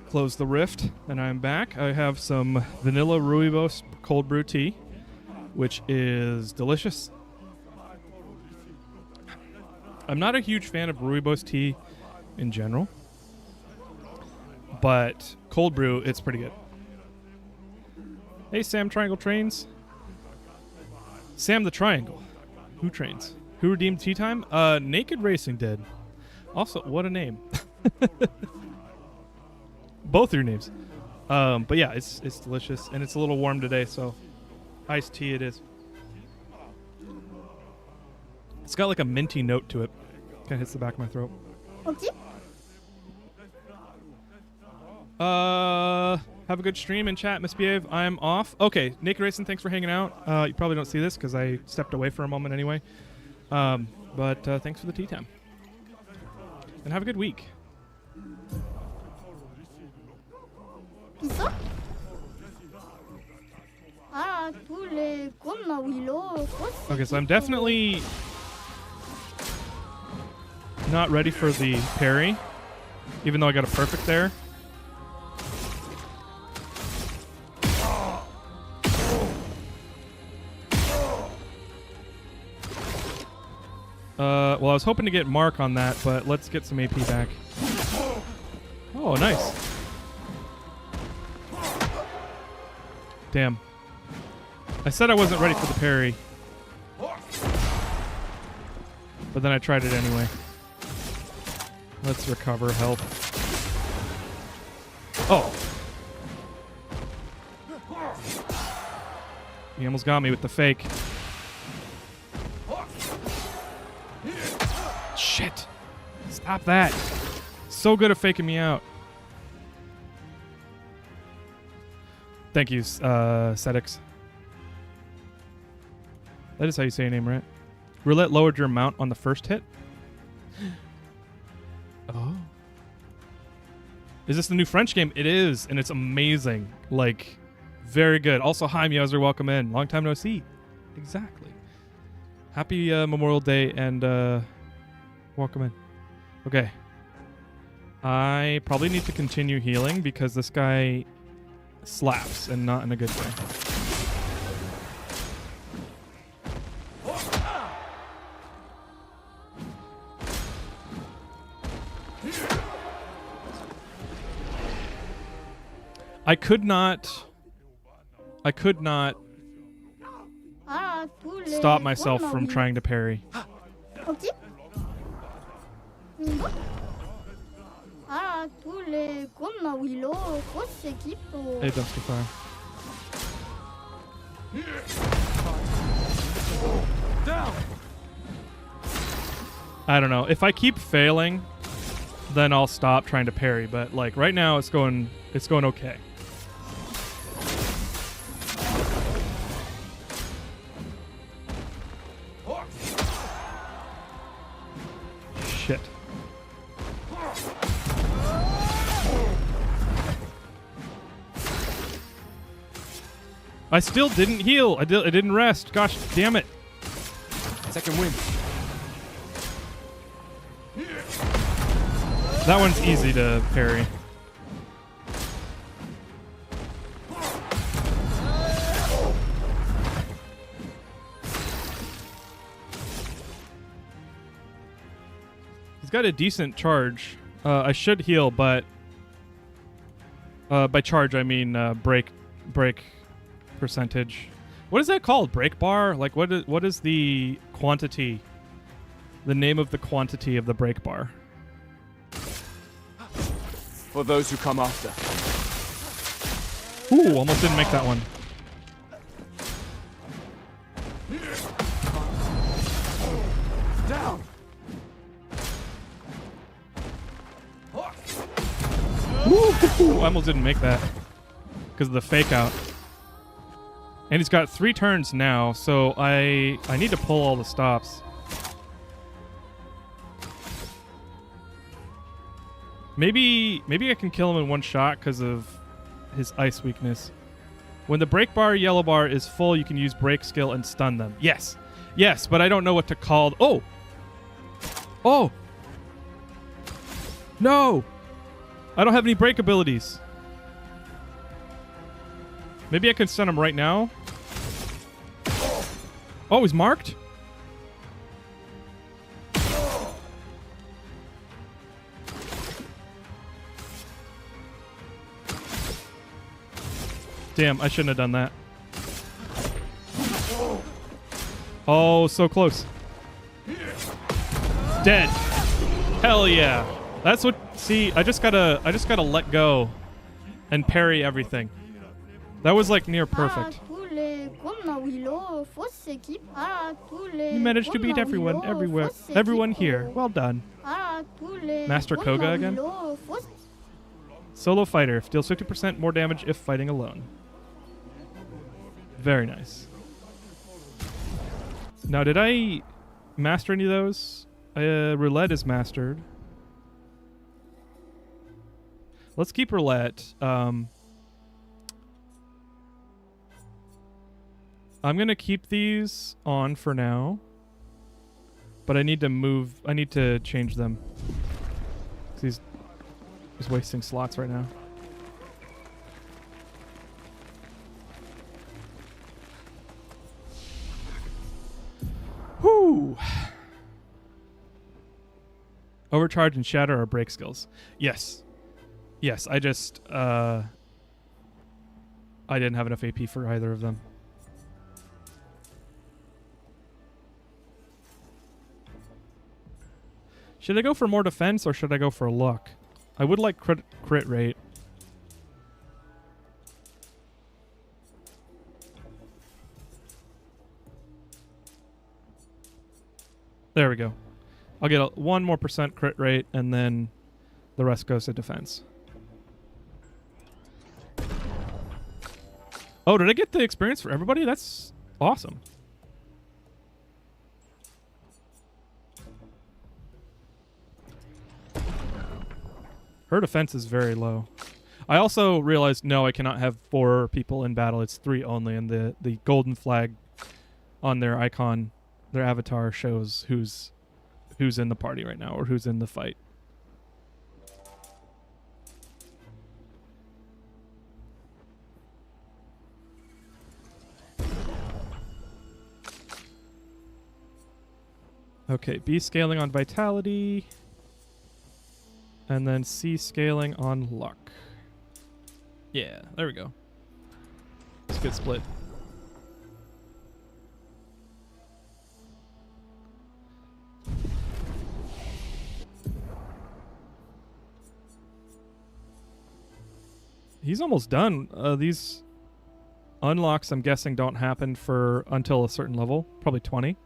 Close the rift, and I'm back. I have some vanilla rooibos cold brew tea, which is delicious. I'm not a huge fan of rooibos tea in general, but cold brew, it's pretty good. Hey, Sam Triangle Trains. Sam the Triangle. Who trains? Who redeemed tea time? Naked Racing did. Also, what a name. Both your names. But yeah, it's delicious, and it's a little warm today, so iced tea it is. It's got like a minty note to it. Kind of hits the back of my throat. Okay. How Have a good stream and chat. Misbehave. I'm off. Okay, Naked Racing, thanks for hanging out. You probably don't see this because I stepped away for a moment anyway. But thanks for the tea time. And have a good week. 있어? tous les comme Willow. Okay, so I'm definitely not ready for the parry, even though I got a perfect there. Well, I was hoping to get Mark on that, but let's get some AP back. Oh, nice. Damn. I said I wasn't ready for the parry. But then I tried it anyway. Let's recover health. Oh. He almost got me with the fake. Shit. Stop that. So good at faking me out. Thank you, Sedix. That is how you say your name, right? Roulette lowered your amount on the first hit. Oh. Is this the new French game? It is, and it's amazing. Like, very good. Also, hi, Meowser. Welcome in. Long time no see. Exactly. Happy Memorial Day, and welcome in. Okay. I probably need to continue healing because this guy slaps, and not in a good way. I could not stop myself from trying to parry. Ok. tous les comme Willow, grosse équipe. Hey, Dusty Fire. I don't know. If I keep failing, then I'll stop trying to parry. But like right now, it's going okay. Shit. I still didn't heal. I didn't rest. Gosh, damn it. Second win. That one's easy to parry. He's got a decent charge. I should heal, but by charge I mean break percentage. What is that called? Break bar? Like what is the quantity? The name of the quantity of the break bar? For those who come after. Ooh, almost didn't make that one. Down. Ooh, I almost didn't make that because of the fake out. And he's got 3 turns now, so I need to pull all the stops. Maybe I can kill him in one shot because of his ice weakness. When the break bar yellow bar is full, you can use break skill and stun them. Yes. Yes, but I don't know what to call. Oh! Oh! No! I don't have any break abilities. Maybe I can stun him right now. Oh, he's marked? Damn, I shouldn't have done that. Oh, so close. Dead. Hell yeah. That's what, see, I just gotta let go and parry everything. That was like near perfect. You managed to beat everyone here. Well done. Master Koga again? Solo fighter. Deals 50% more damage if fighting alone. Very nice. Now, did I master any of those? Roulette is mastered. Let's keep roulette. I'm going to keep these on for now. But I need to change them. He's wasting slots right now. Whoo! Overcharge and shatter are break skills. Yes. Yes, I just I didn't have enough AP for either of them. Should I go for more defense or should I go for luck? I would like crit rate. There we go. I'll get 1% more crit rate and then the rest goes to defense. Oh, did I get the experience for everybody? That's awesome. Her defense is very low. I also realized, no, I cannot have 4 people in battle. It's 3 only, and the golden flag on their icon, their avatar, shows who's in the party right now or who's in the fight. Okay, B scaling on vitality. And then C scaling on luck. Yeah, there we go. It's a good split. He's almost done. These unlocks, I'm guessing, don't happen until a certain level, probably 20.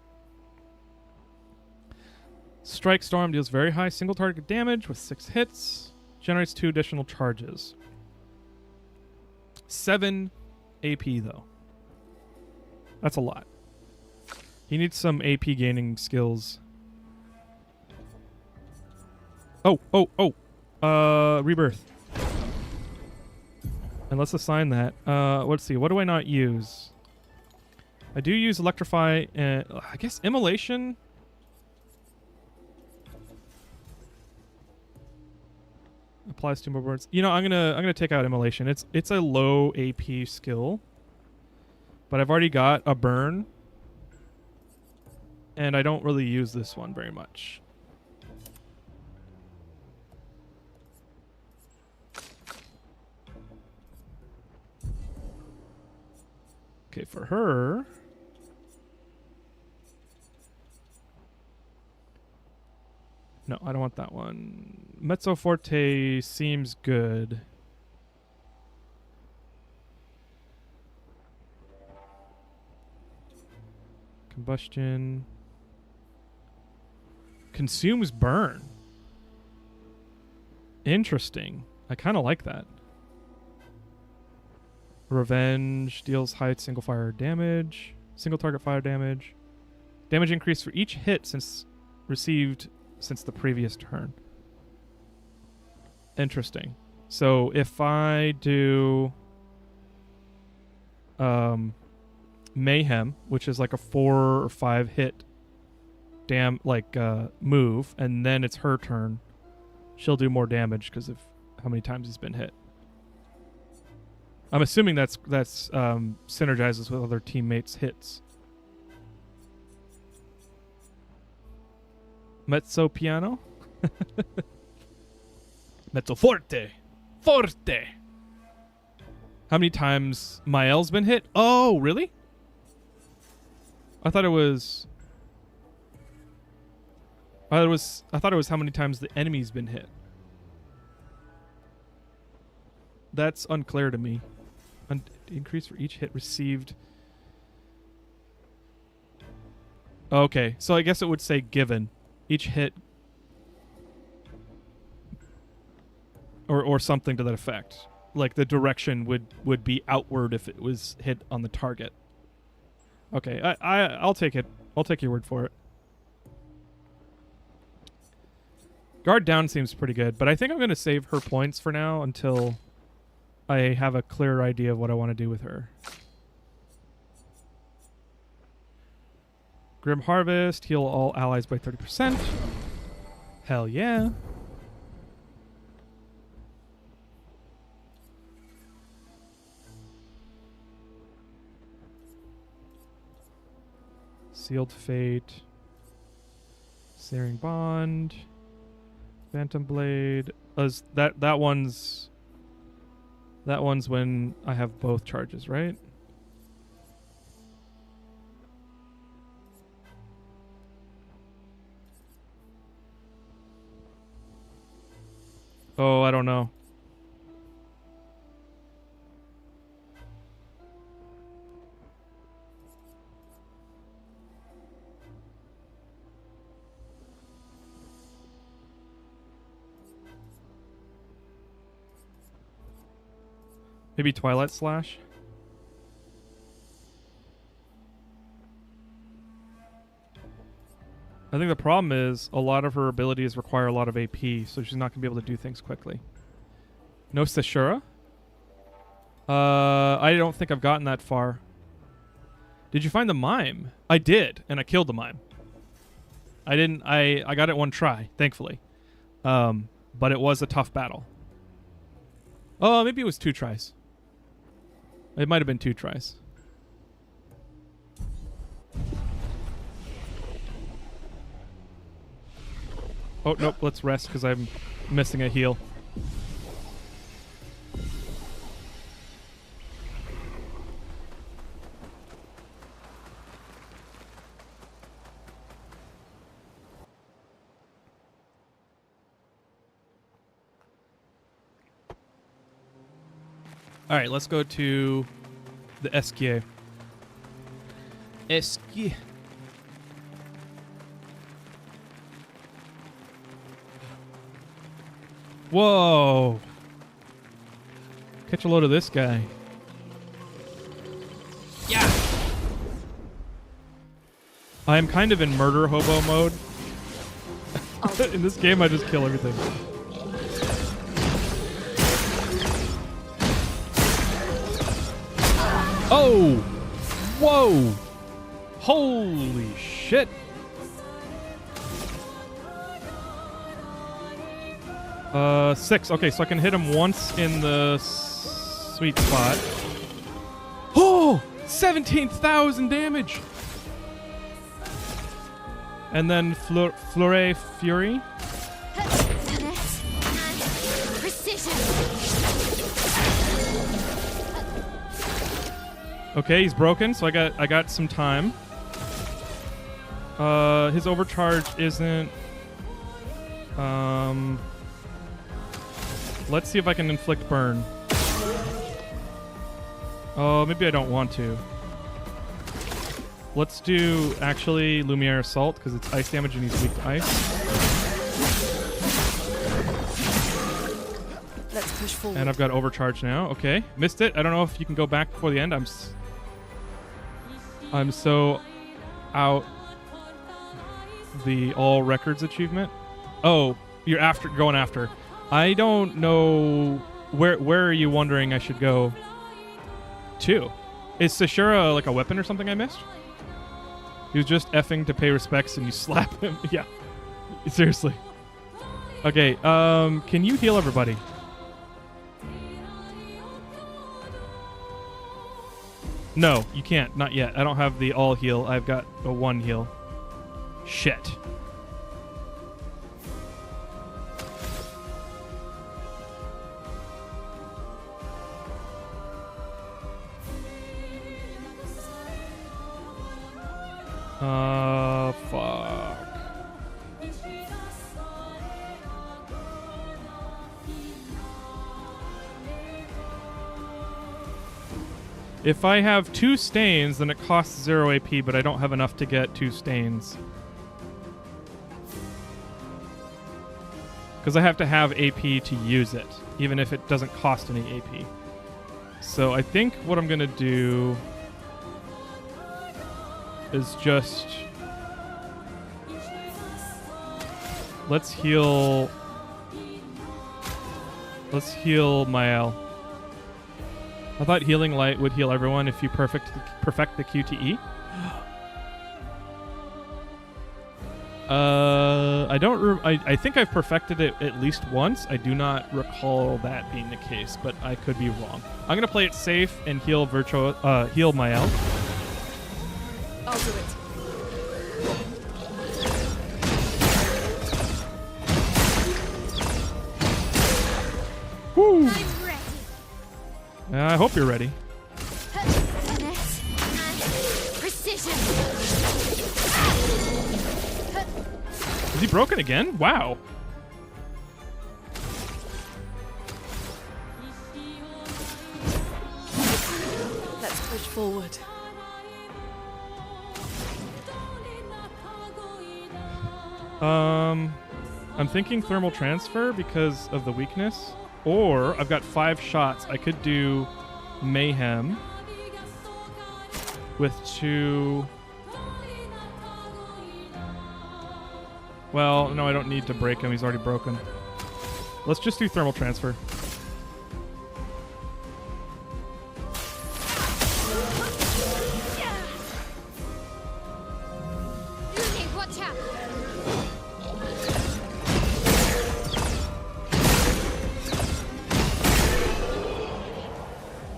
Strike Storm deals very high single target damage with 6 hits. Generates 2 additional charges. 7 AP, though. That's a lot. He needs some AP gaining skills. Oh. Rebirth. And let's assign that. Let's see. What do I not use? I do use Electrify and I guess Immolation. Applies 2 more words. You know, I'm gonna take out Immolation. It's a low AP skill, but I've already got a burn, and I don't really use this one very much. Okay, for her. No, I don't want that one. Mezzo Forte seems good. Combustion. Consumes burn. Interesting. I kind of like that. Revenge deals high single fire damage. Single target fire damage. Damage increase for each hit received since the previous turn. Interesting. So if I do Mayhem, which is like a 4 or 5 hit move, and then it's her turn, she'll do more damage because of how many times he's been hit. I'm assuming that's synergizes with other teammates' hits. Mezzo piano. Mezzo forte. Forte. How many times Mael's been hit? Oh, really? I thought it was how many times the enemy's been hit. That's unclear to me. Increase for each hit received. Okay, so I guess it would say given. Each hit. or something to that effect. Like the direction would be outward if it was hit on the target. Okay, I'll take it. I'll take your word for it. Guard down seems pretty good, but I think I'm going to save her points for now until I have a clearer idea of what I want to do with her. Grim Harvest, heal all allies by 30%. Hell yeah. Sealed Fate. Searing Bond. Phantom Blade. That one's when I have both charges, right? Oh, I don't know. Maybe Twilight Slash? I think the problem is a lot of her abilities require a lot of AP, so she's not going to be able to do things quickly. No Sashura? I don't think I've gotten that far. Did you find the mime? I did, and I killed the mime. I got it one try, thankfully. But it was a tough battle. Oh, maybe it was 2 tries. It might have been 2 tries. Oh, nope, let's rest because I'm missing a heal. All right, let's go to the Esquier. Esquier. Whoa. Catch a load of this guy. Yeah. I am kind of in murder hobo mode. In this game, I just kill everything. Oh! Whoa! Holy shit! Six. Okay, so I can hit him once in the sweet spot. Oh! 17,000 damage! And then Fleury Fury. Okay, he's broken, so I got some time. His overcharge isn't. Let's see if I can inflict burn. Oh, maybe I don't want to. Let's do actually Lumiere Assault because it's ice damage and he's weak to ice. Let's push forward. And I've got overcharge now. Okay, missed it. I don't know if you can go back before the end. I'm so out the all records achievement. Oh, you're going after. I don't know where are you wondering I should go to? Is Sashura like a weapon or something I missed? He was just effing to pay respects and you slap him. Yeah. Seriously. Okay, can you heal everybody? No, you can't. Not yet. I don't have the all heal. I've got a 1 heal. Shit. Fuck. If I have 2 stains, then it costs 0 AP, but I don't have enough to get 2 stains. because I have to have AP to use it, even if it doesn't cost any AP. So I think what I'm going to do is just... Let's heal Mael. I thought healing light would heal everyone if you perfect the QTE. I think I've perfected it at least once. I do not recall that being the case, but I could be wrong. I'm gonna play it safe and heal heal Mael. I'll do it. Woo! I'm ready. I hope you're ready. Finesse and precision. Is he broken again? Wow. Let's push forward. I'm thinking thermal transfer because of the weakness. Or I've got 5 shots. I could do mayhem with 2. Well, no, I don't need to break him. He's already broken. Let's just do thermal transfer. Looney, watch out.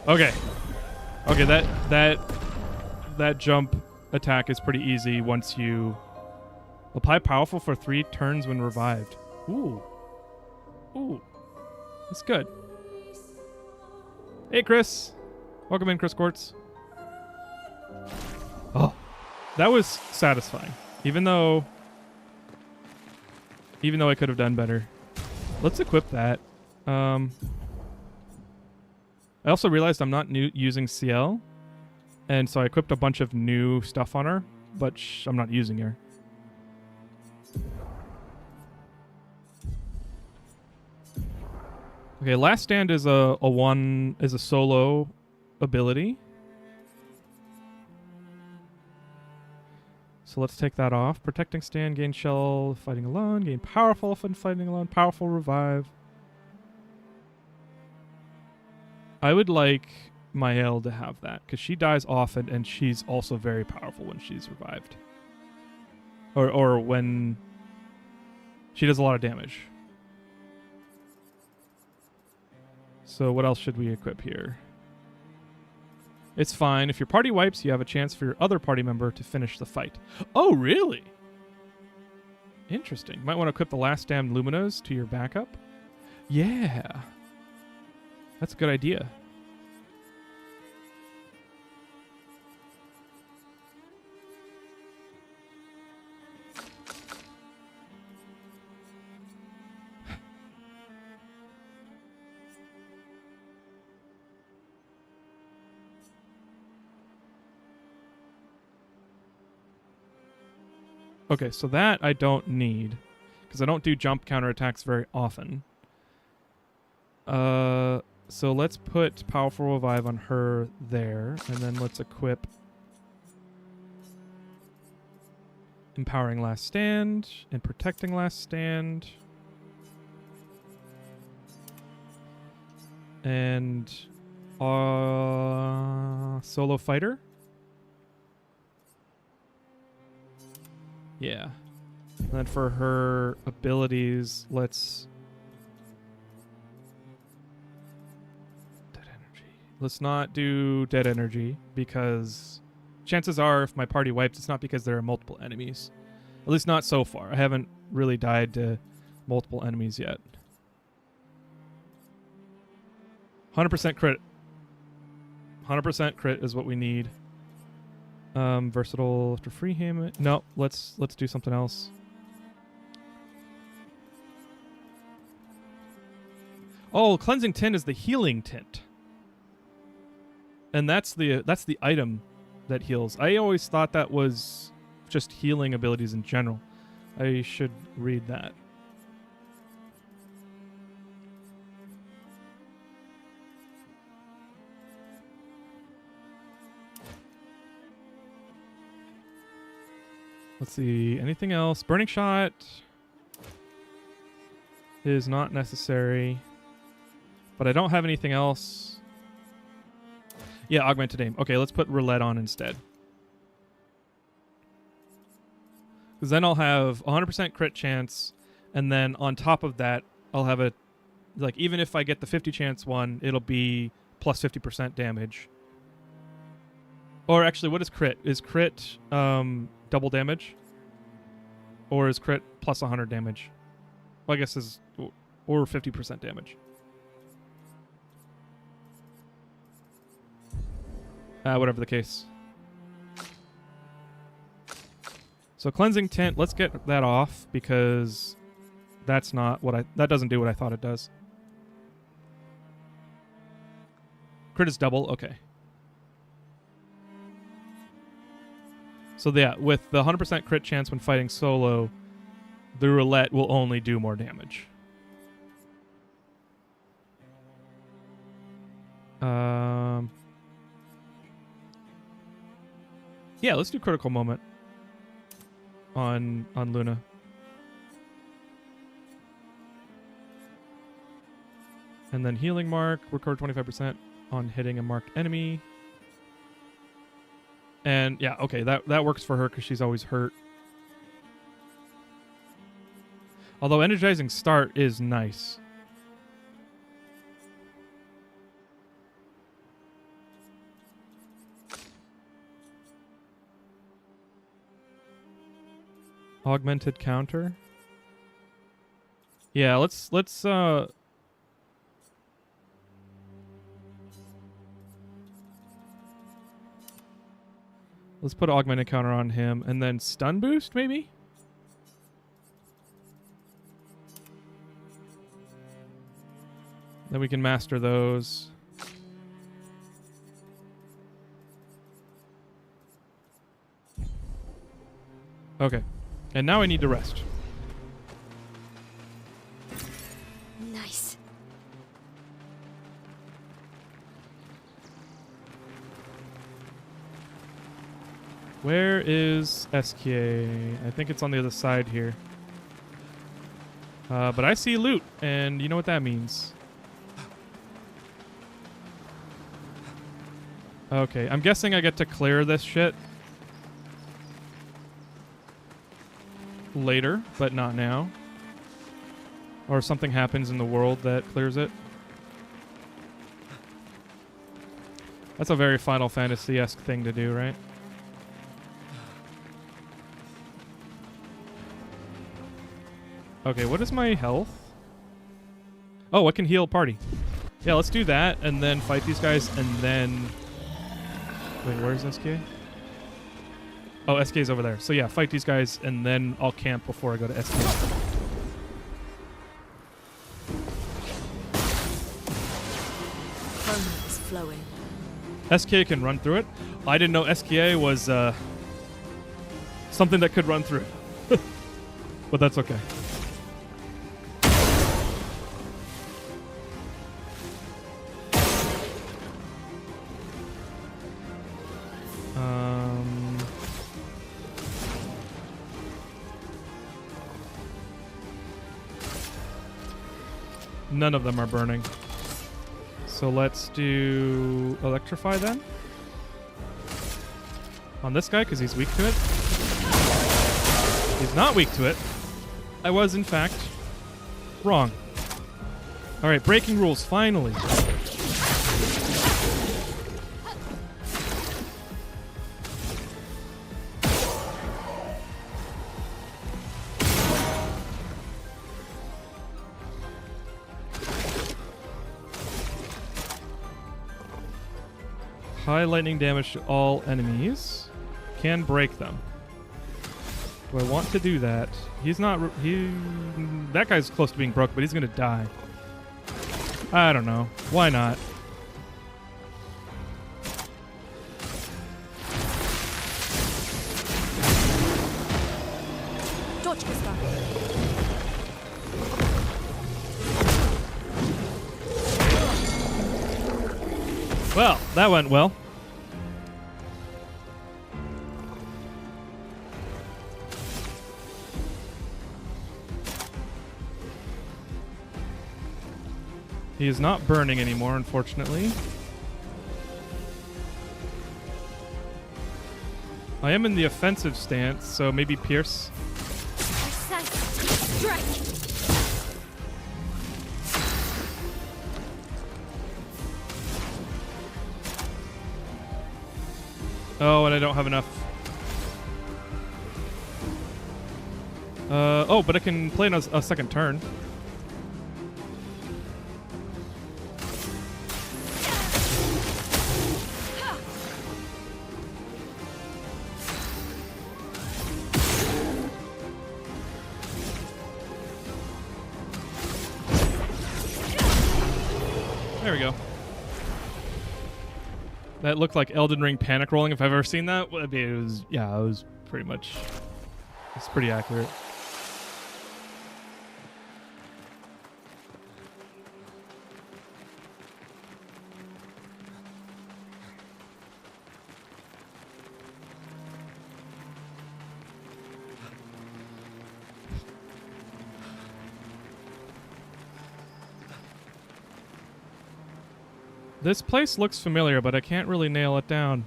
Okay. Okay, that jump attack is pretty easy once you apply powerful for 3 turns when revived. Ooh. Ooh. That's good. Hey, Chris. Welcome in, Chris Quartz. Oh. That was satisfying. Even though I could have done better. Let's equip that. I also realized I'm not using CL, and so I equipped a bunch of new stuff on her, but I'm not using her. Okay, Last Stand is a solo ability. So let's take that off. Protecting Stand, gain shell, fighting alone, gain powerful when fighting alone, powerful revive. I would like Mael to have that, because she dies often, and she's also very powerful when she's revived. Or when she does a lot of damage. So what else should we equip here? It's fine. If your party wipes, you have a chance for your other party member to finish the fight. Oh, really? Interesting. Might want to equip the Last Stand Luminos to your backup. Yeah. That's a good idea. Okay, so that I don't need, because I don't do jump counterattacks very often. So let's put Powerful Revive on her there, and then let's equip Empowering Last Stand and Protecting Last Stand. And Solo Fighter. Yeah. And then for her abilities, let's... Let's not do Dead Energy, because chances are if my party wipes, it's not because there are multiple enemies. At least not so far. I haven't really died to multiple enemies yet. 100% crit. 100% crit is what we need. Versatile after free ham. No, let's do something else. Oh, Cleansing Tint is the healing tint. And that's the item that heals. I always thought that was just healing abilities in general. I should read that. Let's see. Anything else? Burning Shot is not necessary. But I don't have anything else. Yeah, Augmented Aim. Okay, let's put Roulette on instead. Because then I'll have 100% crit chance. And then on top of that, I'll have a... Like, even if I get the 50 chance one, it'll be plus 50% damage. Or actually, what is crit? Is crit double damage? Or is crit plus 100 damage? Well, I guess is... Or 50% damage. Whatever the case. So Cleansing Tint, let's get that off because that's not what that doesn't do what I thought it does. Crit is double, okay. So yeah, with the 100% crit chance when fighting solo, the Roulette will only do more damage. Yeah, let's do Critical Moment on Luna. And then Healing Mark, recover 25% on hitting a marked enemy. And yeah, okay, that works for her because she's always hurt. Although Energizing Start is nice. Augmented counter. Yeah, let's put augmented counter on him and then stun boost maybe? Then we can master those. Okay. And now I need to rest. Nice. Where is SKA? I think it's on the other side here. But I see loot, and you know what that means. Okay, I'm guessing I get to clear this shit later, but not now. Or something happens in the world that clears it. That's a very Final Fantasy-esque thing to do, right? Okay, what is my health? Oh, I can heal party. Yeah, let's do that, and then fight these guys, and then... Wait, where's SK? Oh, SK's over there. So yeah, fight these guys, and then I'll camp before I go to SK. Foam is flowing. SK can run through it. I didn't know SKA was something that could run through. But that's okay. None of them are burning. So let's do Electrify then. On this guy, because he's weak to it. He's not weak to it. I was, in fact, wrong. Alright, breaking rules, finally. High lightning damage to all enemies. Can break them. Do I want to do that? He's not... that guy's close to being broke, but he's going to die. I don't know. Why not? Well, that went well. He is not burning anymore, unfortunately. I am in the offensive stance, so maybe Pierce. Strike! Oh, and I don't have enough. Oh, but I can play in a second turn. There we go. That looked like Elden Ring panic rolling if I've ever seen that. I mean, it was, yeah, it was pretty much, it's pretty accurate. This place looks familiar, but I can't really nail it down.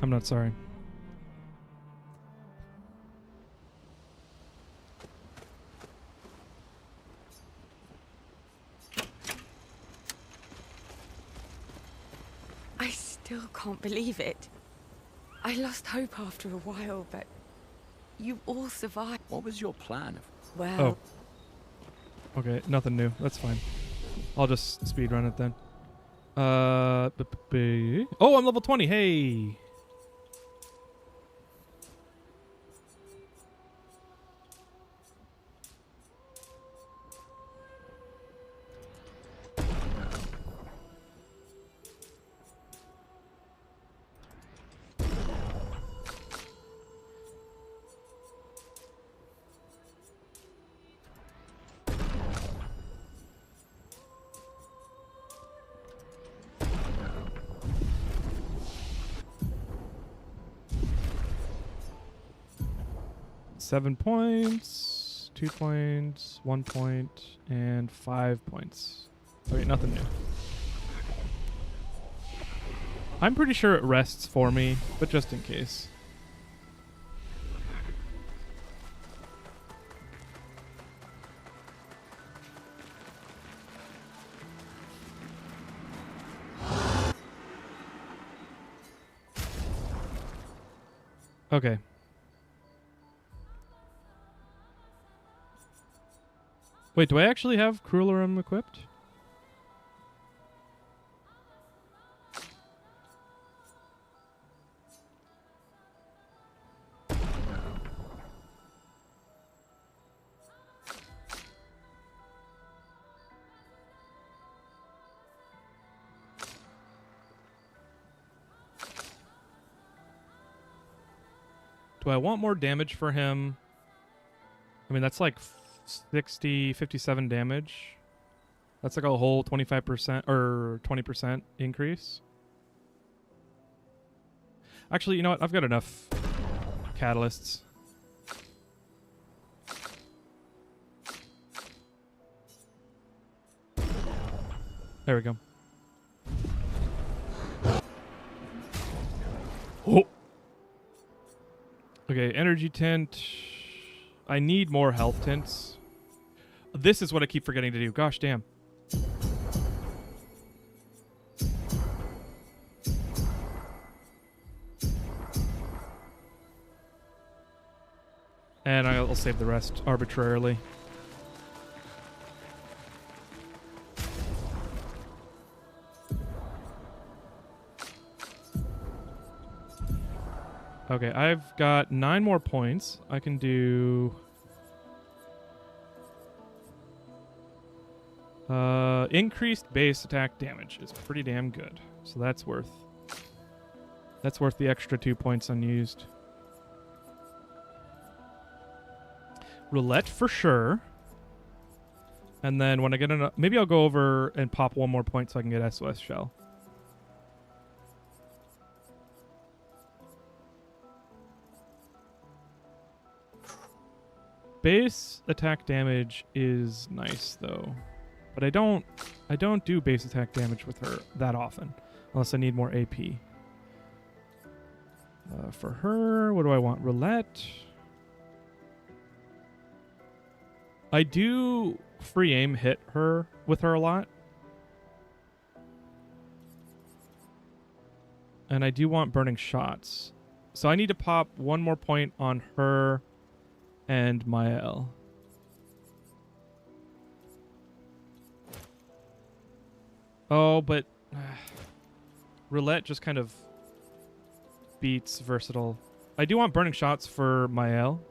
I'm not sorry. I still can't believe it. I lost hope after a while, but you all survived. What was your plan? Well, Oh. Okay, nothing new. That's fine. I'll just speedrun it then. Oh, I'm level 20. Hey. Seven points, 2 points, 1 point, and 5 points. Okay, nothing new. I'm pretty sure it rests for me, but just in case. Okay. Wait, do I actually have Cruelorum equipped? Do I want more damage for him? I mean, that's like 57 damage. That's like a whole 25% or 20% increase. Actually, you know what? I've got enough catalysts. There we go. Oh. Okay, energy tint. I need more health tints. This is what I keep forgetting to do. Gosh damn. And I'll save the rest arbitrarily. Okay, I've got 9 more points. I can do... increased base attack damage is pretty damn good. So that's worth the extra 2 points unused. Roulette for sure. And then when I get enough... Maybe I'll go over and pop 1 more point so I can get SOS Shell. Base attack damage is nice though, but I don't do base attack damage with her that often, unless I need more AP. For her, what do I want? Roulette. I do free aim hit her with her a lot. And I do want burning shots. So I need to pop one more point on her and Mael. Oh, but roulette just kind of beats versatile. I do want burning shots for Mael.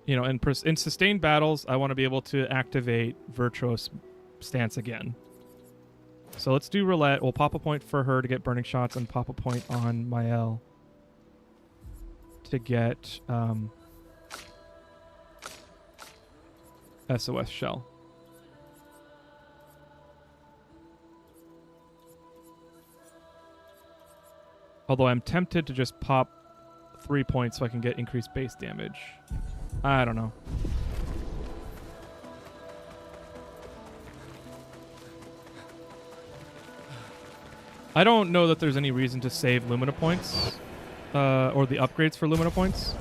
You know, in sustained battles, I want to be able to activate Virtuous Stance again. So let's do roulette. We'll pop a point for her to get burning shots and pop a point on Mael to get SOS Shell. Although I'm tempted to just pop 3 points so I can get increased base damage. I don't know. I don't know that there's any reason to save Lumina points, or the upgrades for Lumina points.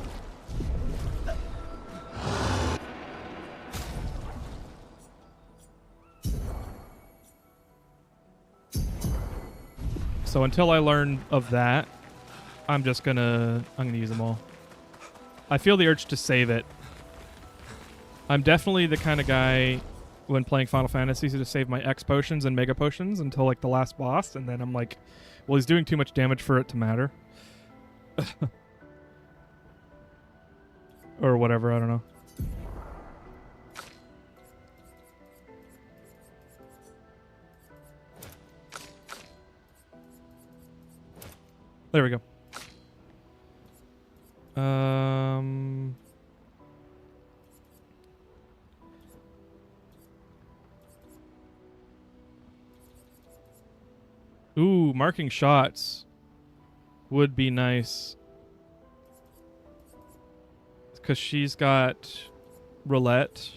So until I learn of that, I'm gonna use them all. I feel the urge to save it. I'm definitely the kind of guy when playing Final Fantasy to save my X potions and Mega potions until like the last boss, and then I'm like, well, he's doing too much damage for it to matter. Or whatever, I don't know. There we go. Ooh, marking shots would be nice. Because she's got roulette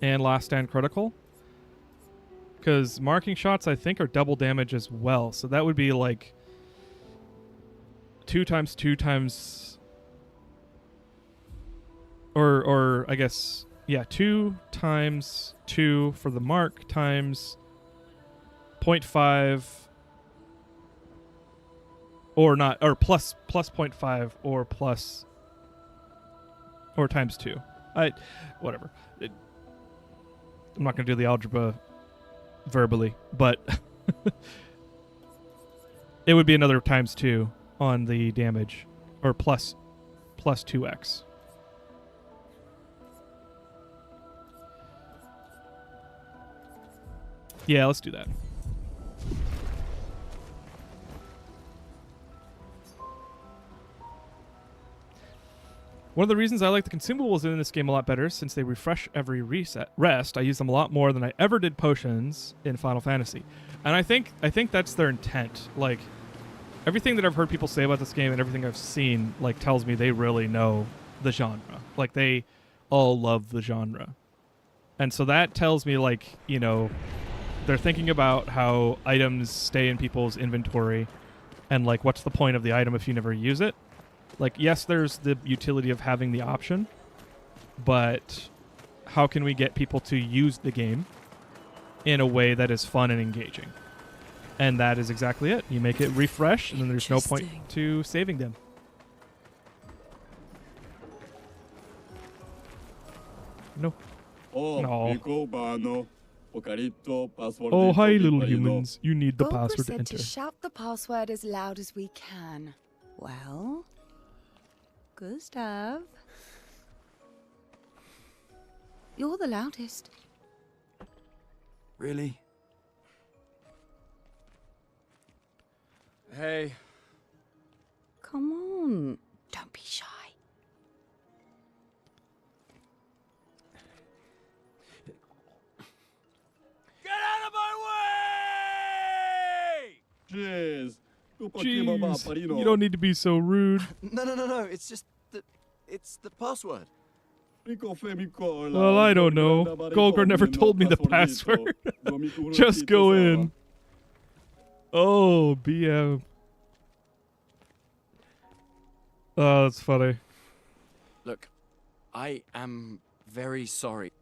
and last stand critical. Because marking shots, I think, are double damage as well. So that would be like 2 times 2 times, or I guess, yeah, 2 times 2 for the mark times 0.5, or not, or plus 0.5, or plus, or times 2. Whatever. I'm not going to do the algebra verbally, but it would be another times 2 on the damage, or plus 2x. Yeah, let's do that. One of the reasons I like the consumables in this game a lot better, since they refresh every rest, I use them a lot more than I ever did potions in Final Fantasy. And I think that's their intent. Like, everything that I've heard people say about this game and everything I've seen, like, tells me they really know the genre. Like, they all love the genre. And so that tells me, like, you know, they're thinking about how items stay in people's inventory and, like, what's the point of the item if you never use it? Like, yes, there's the utility of having the option, but how can we get people to use the game in a way that is fun and engaging? And that is exactly it. You make it refresh, and then there's no point to saving them. No. No. Oh, hi, little humans. You need the password to enter. To shout the password as loud as we can. Well, Gustav, you're the loudest. Really? Hey. Come on. Don't be shy. Get out of my way! Jeez, you don't need to be so rude. No. It's just it's the password. Well, I don't know. Golgar never told me the password. Just go in. Oh, BM. Oh, that's funny. Look, I am very sorry.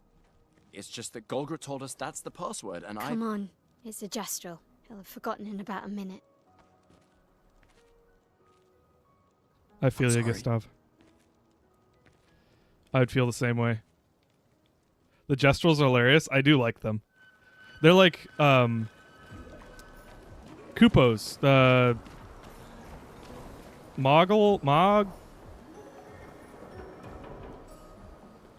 It's just that Golgar told us that's the password, and Come on, it's a Gestrel. He'll have forgotten in about a minute. I feel you, sorry. Gustav. I'd feel the same way. The Gestrels are hilarious. I do like them. They're like Kupos. The Mog.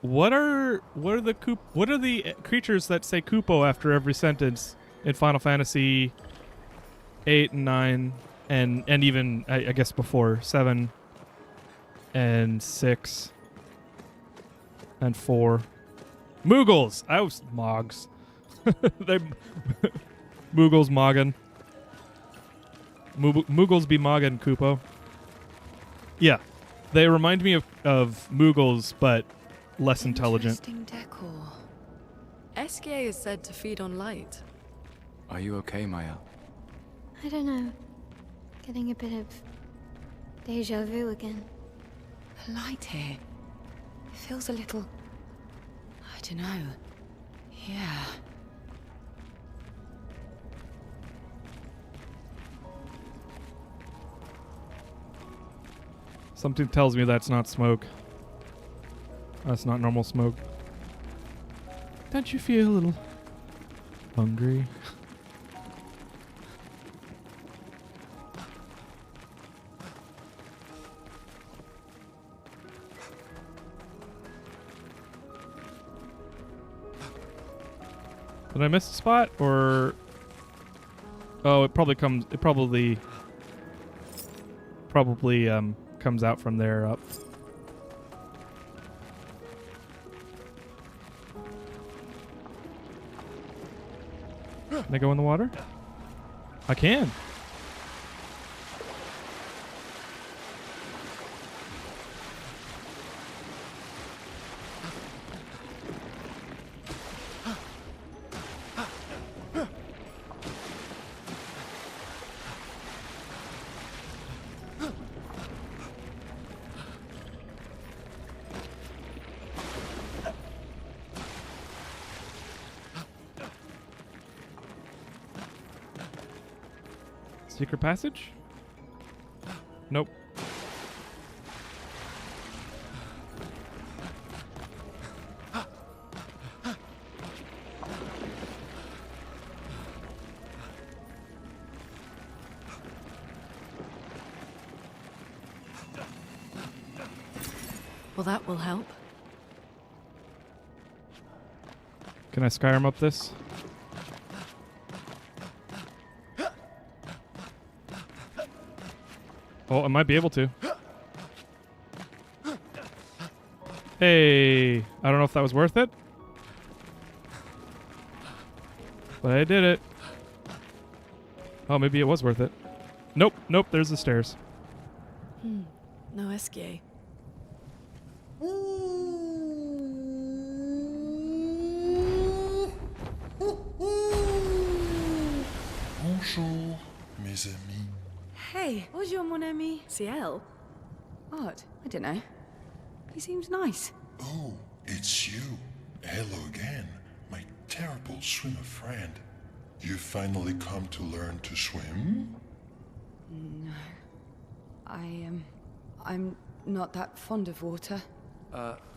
What are the creatures that say Kupo after every sentence in Final Fantasy 8 and 9 and even I guess before 7 and 6 and 4? Moogles. I was Mogs. They Moogles Moggin. Moogles be Moggin Kupo. Yeah. They remind me of Moogles, but less intelligent. Interesting decor. Esquier is said to feed on light. Are you okay, Maya? I don't know. Getting a bit of deja vu again. The light here. It feels a little... I don't know. Yeah. Something tells me that's not smoke. That's not normal smoke. Don't you feel a little hungry? Did I miss a spot or? Oh, it probably comes out from there up. Can I go in the water? I can. Secret passage? Nope. Well, that will help. Can I Skyrim up this? Oh, I might be able to. Hey, I don't know if that was worth it, but I did it. Oh, maybe it was worth it. Nope, there's the stairs. No Esquier. Bonjour, mes amis. Hey, bonjour mon ami. Ciel? Odd. I don't know. He seems nice. Oh, it's you. Hello again, my terrible swimmer friend. You finally come to learn to swim? No. I'm not that fond of water.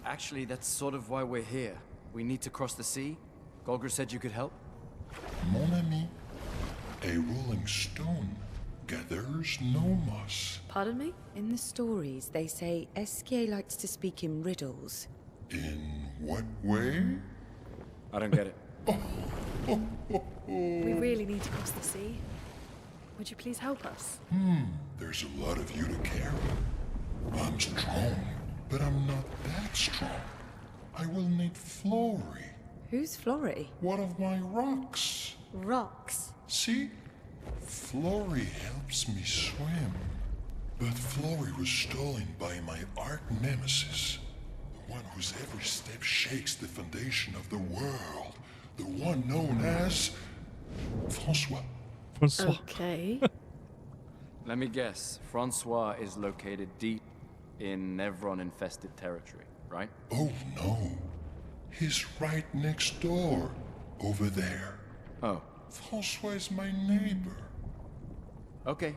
Actually, that's sort of why we're here. We need to cross the sea. Golgar said you could help. Mon ami, a rolling stone gathers no moss. Pardon me? In the stories, they say Esquier likes to speak in riddles. In what way? I don't get it. We really need to cross the sea. Would you please help us? There's a lot of you to carry. I'm strong, but I'm not that strong. I will need Flory, Who's Flory? one of my rocks. Rocks. See? Flory helps me swim. But Flory was stolen by my arch nemesis. one whose every step shakes the foundation of the world. The one known as Francois. Francois. Okay. Let me guess. Francois is located deep in Nevron-infested territory, right? Oh no. He's right next door. Over there. Oh. Francois is my neighbor. Okay.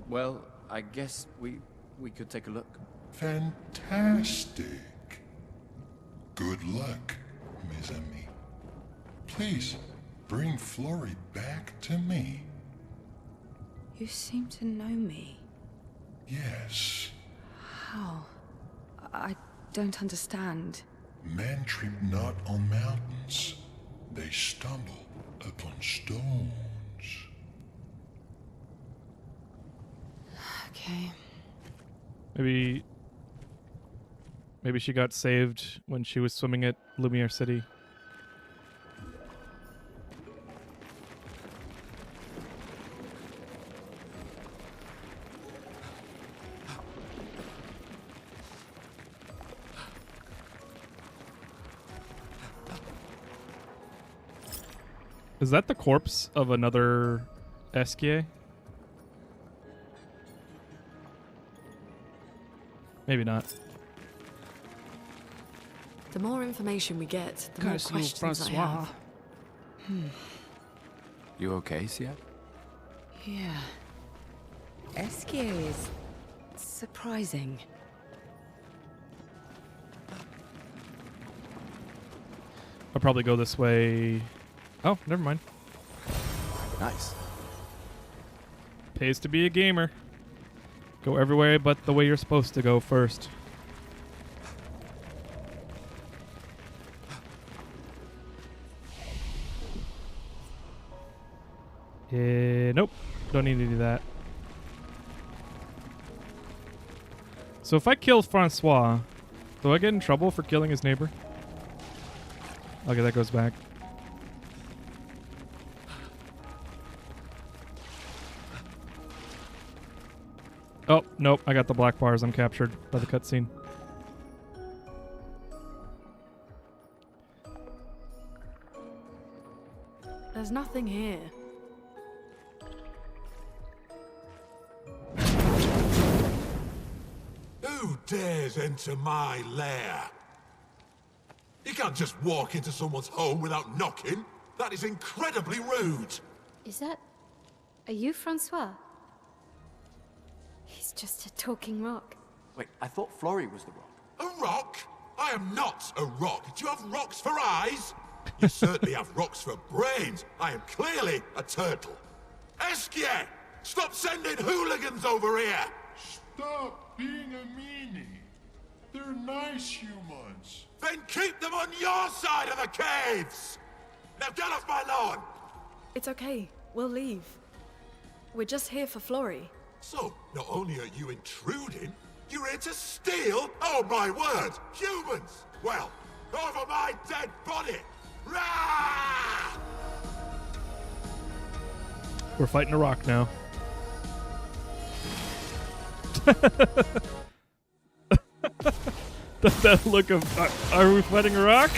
Well, I guess we could take a look. Fantastic. Good luck, mes amis. Please, bring Florrie back to me. You seem to know me. Yes. How? I don't understand. Men trip not on mountains. They stumble upon stones. Okay. Maybe she got saved when she was swimming at Lumiere City. Is that the corpse of another Esquier? Maybe not. The more information we get, the more Curse you, questions I Francois. have. You okay, Sia? Yeah. Esquier is surprising. I'll probably go this way. Oh, never mind. Nice. Pays to be a gamer. Go everywhere but the way you're supposed to go first. Nope. Don't need to do that. So if I kill Francois, do I get in trouble for killing his neighbor? Okay, that goes back. Oh, nope. I got the black bars. I'm captured by the cutscene. There's nothing here. Who dares enter my lair? You can't just walk into someone's home without knocking. That is incredibly rude. Is that... Are you Francois? He's just a talking rock. Wait, I thought Florrie was the rock. A rock? I am not a rock. Do you have rocks for eyes? You certainly have rocks for brains. I am clearly a turtle. Esquier! Stop sending hooligans over here! Stop being a meanie. They're nice humans. Then keep them on your side of the caves! Now get off my lawn! It's okay. We'll leave. We're just here for Florrie. So, not only are you intruding, you're here to steal? Oh my word! Humans! Well, over my dead body! Rah! We're fighting a rock now. that look of... Are we fighting a rock?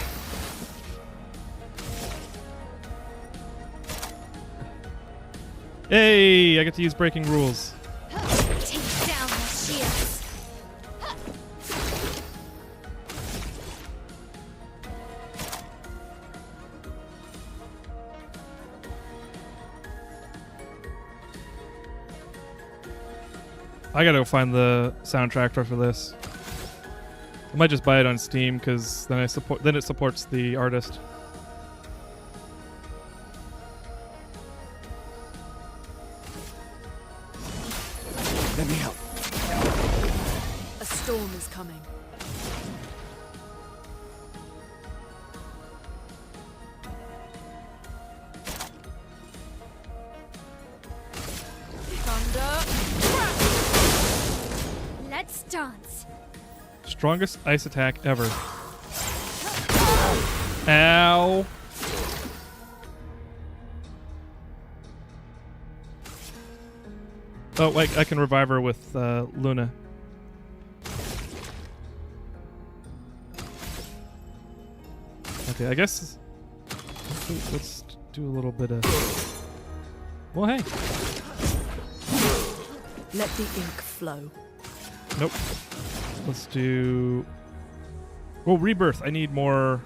Hey, I get to use breaking rules. Take down the shields. I gotta go find the soundtrack for this. I might just buy it on Steam because then it supports the artist. Let me help. A storm is coming. Thunder. Let's dance. Strongest ice attack ever. Ow. Oh, wait, I can revive her with Luna. Okay, I guess let's do a little bit of. Well, hey. Let the ink flow. Nope. Let's do. Well, rebirth. I need more.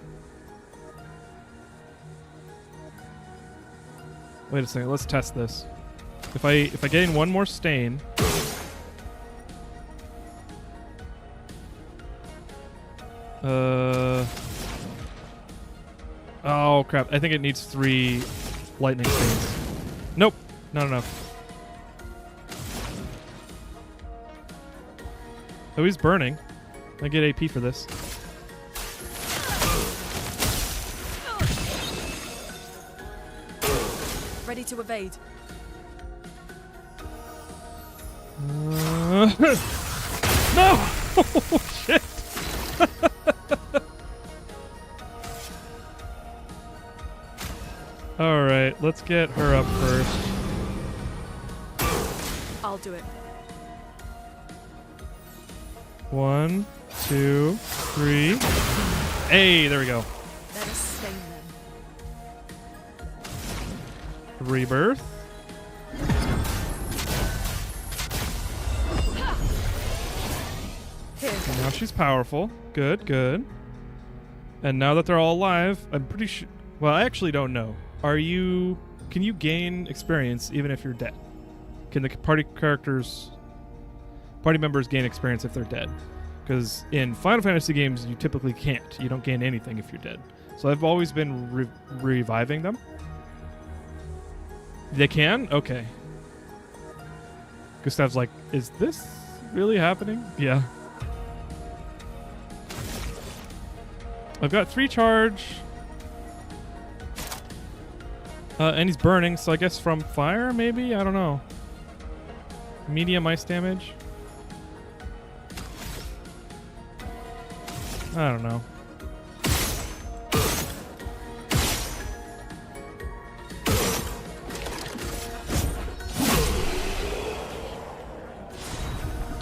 Wait a second. Let's test this. If I gain one more stain. Oh crap! I think it needs 3 lightning stains. Nope, not enough. Oh, he's burning. I get AP for this. Ready to evade. No! Oh, shit! Alright, let's get her up first. I'll do it. 1, 2, 3. Hey, there we go. Let us stain them. Rebirth. Here. And now she's powerful. Good, good. And now that they're all alive, I'm pretty sure. Well, I actually don't know. Can you gain experience even if you're dead? Can the party members gain experience if they're dead? Because in Final Fantasy games, you typically can't. You don't gain anything if you're dead. So I've always been reviving them. They can? Okay. Gustav's like, is this really happening? Yeah. I've got 3 charge. And he's burning, so I guess from fire, maybe? I don't know. Medium ice damage? I don't know.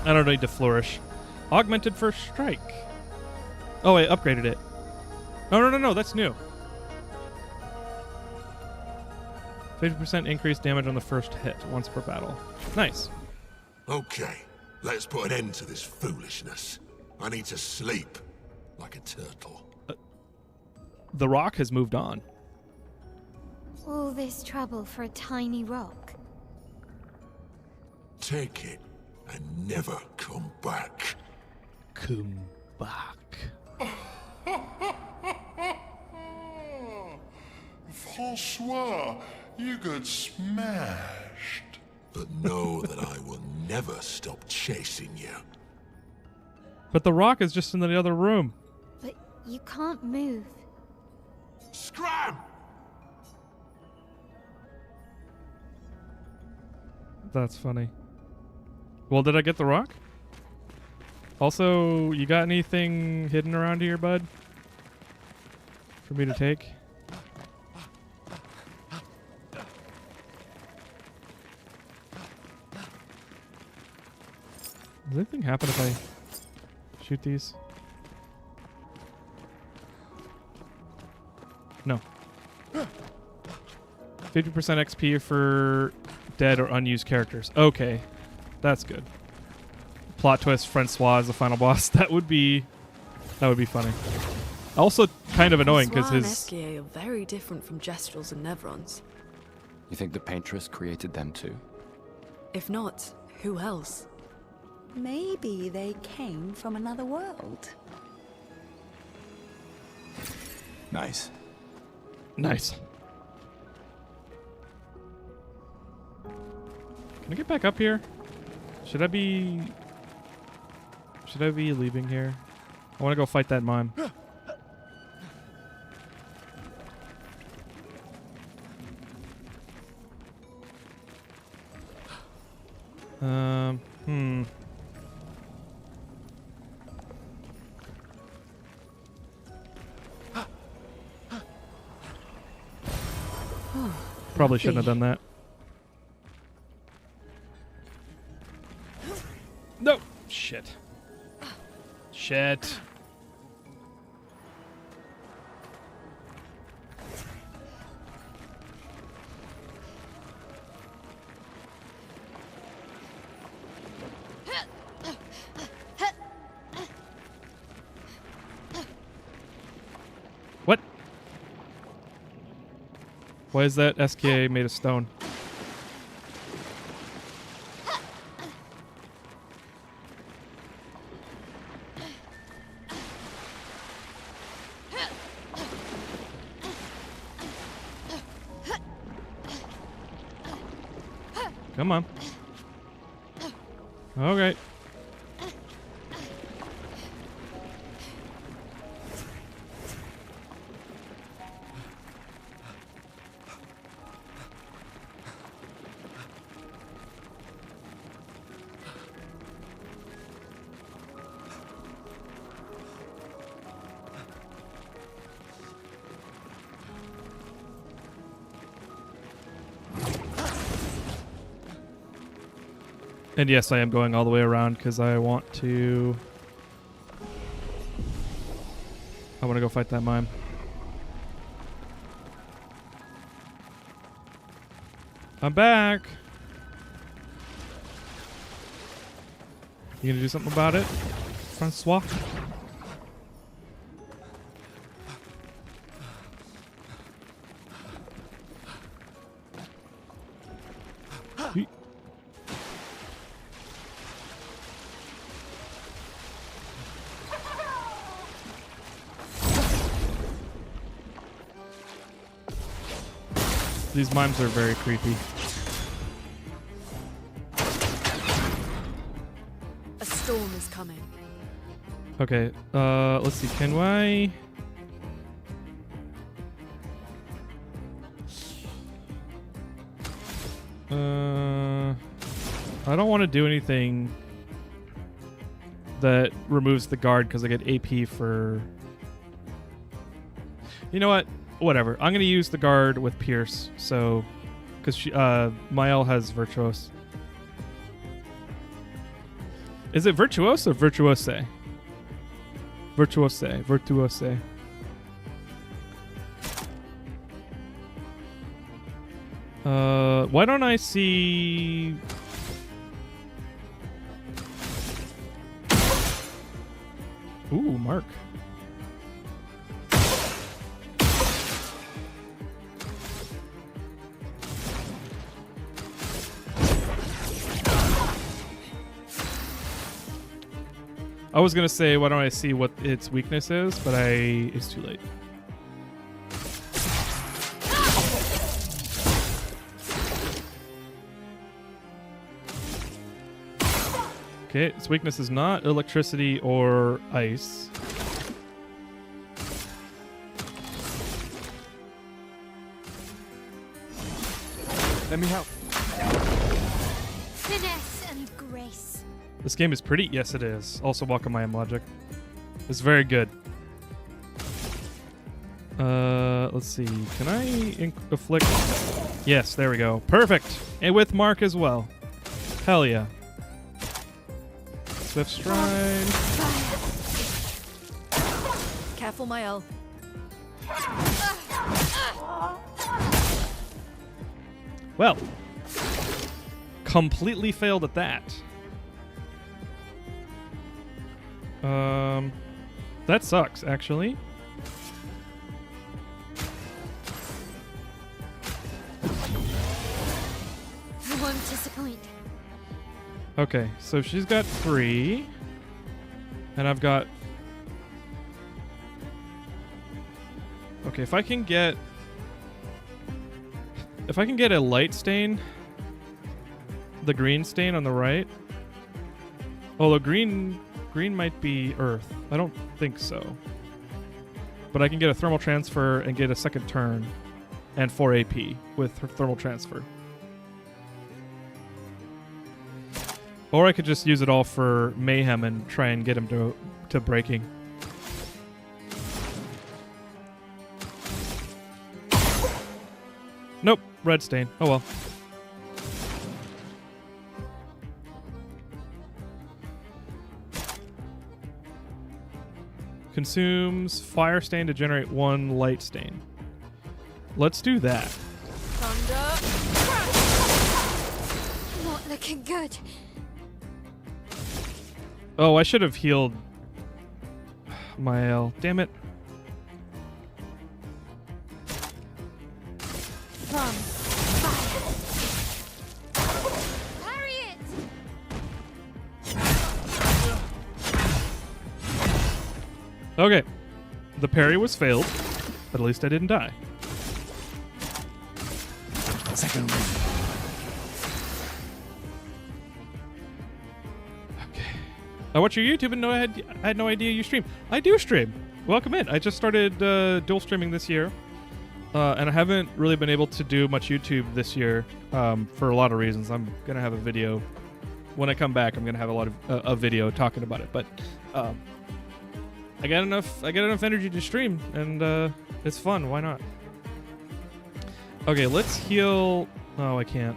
I don't need to flourish. Augmented first strike. Oh, I upgraded it. Oh, no, that's new. 50% increased damage on the first hit, once per battle. Nice. Okay, let's put an end to this foolishness. I need to sleep like a turtle. The rock has moved on. All this trouble for a tiny rock. Take it and never come back. Come back. Francois, you got smashed. But know that I will never stop chasing you. But the rock is just in the other room. But you can't move. Scram! That's funny. Well, did I get the rock? Also, you got anything hidden around here, bud? For me to take? Does anything happen if I shoot these? No. 50% XP for dead or unused characters. Okay. That's good. Plot twist, Francois is the final boss. That would be funny. Also kind of annoying because Francois his... and Esquier are very different from Gestrels and Nevrons. You think the Paintress created them too? If not, who else? Maybe they came from another world. Nice. Nice. Can I get back up here? Should I be leaving here? I want to go fight that mime. Probably shouldn't have done that. No! Shit. Shit. Why is that SKA made of stone? Come on. Okay. And yes, I am going all the way around because I want to... I want to go fight that mime. I'm back! You gonna do something about it, Francois? These mimes are very creepy. A storm is coming. Okay, let's see. Can I... I don't want to do anything that removes the guard because I get AP for... You know what? Whatever. I'm going to use the guard with Pierce, so... Because Mael has Virtuose. Is it Virtuose or Virtuose? Virtuose. Virtuose. Why don't I see... Ooh, Mark. I was gonna say, why don't I see what its weakness is, but it's too late. Okay, its weakness is not electricity or ice. Let me help. Finesse and grace. This game is pretty. Yes, it is. Also, welcome my logic. It's very good. Let's see. Can I afflict? Yes, there we go. Perfect. And with Mark as well. Hell yeah. Swift stride. Careful, Mael. Well, completely failed at that. That sucks, actually. I won't disappoint. Okay, so she's got 3. And I've got... Okay, if I can get a light stain, the green stain on the right. Although green might be earth. I don't think so. But I can get a thermal transfer and get a second turn and 4 AP with her thermal transfer. Or I could just use it all for mayhem and try and get him to breaking. Nope, red stain. Oh well. Consumes fire stain to generate 1 light stain. Let's do that. Thunder. Not looking good. Oh, I should have healed Mael. Damn it. Okay. The parry was failed, but at least I didn't die. Second ring. I watch your YouTube and I had no idea you stream. I do stream. Welcome in. I just started dual streaming this year, and I haven't really been able to do much YouTube this year for a lot of reasons. I'm gonna have a video when I come back. I'm gonna have a lot of a video talking about it. But I got enough energy to stream, and it's fun. Why not? Okay, let's heal. Oh, I can't.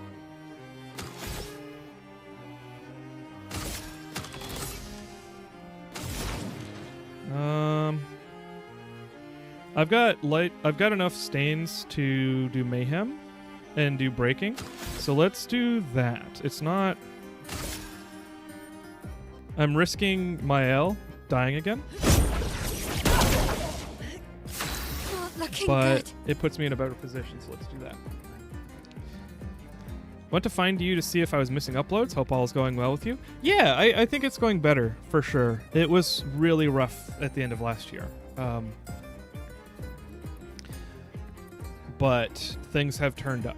I've got enough stains to do mayhem and do breaking. So let's do that. It's not... I'm risking Mael dying again. Not looking but good. it puts me in a better position, so let's do that. Want to find you to see if I was missing uploads. Hope all is going well with you. Yeah, I think it's going better, for sure. It was really rough at the end of last year. But things have turned up.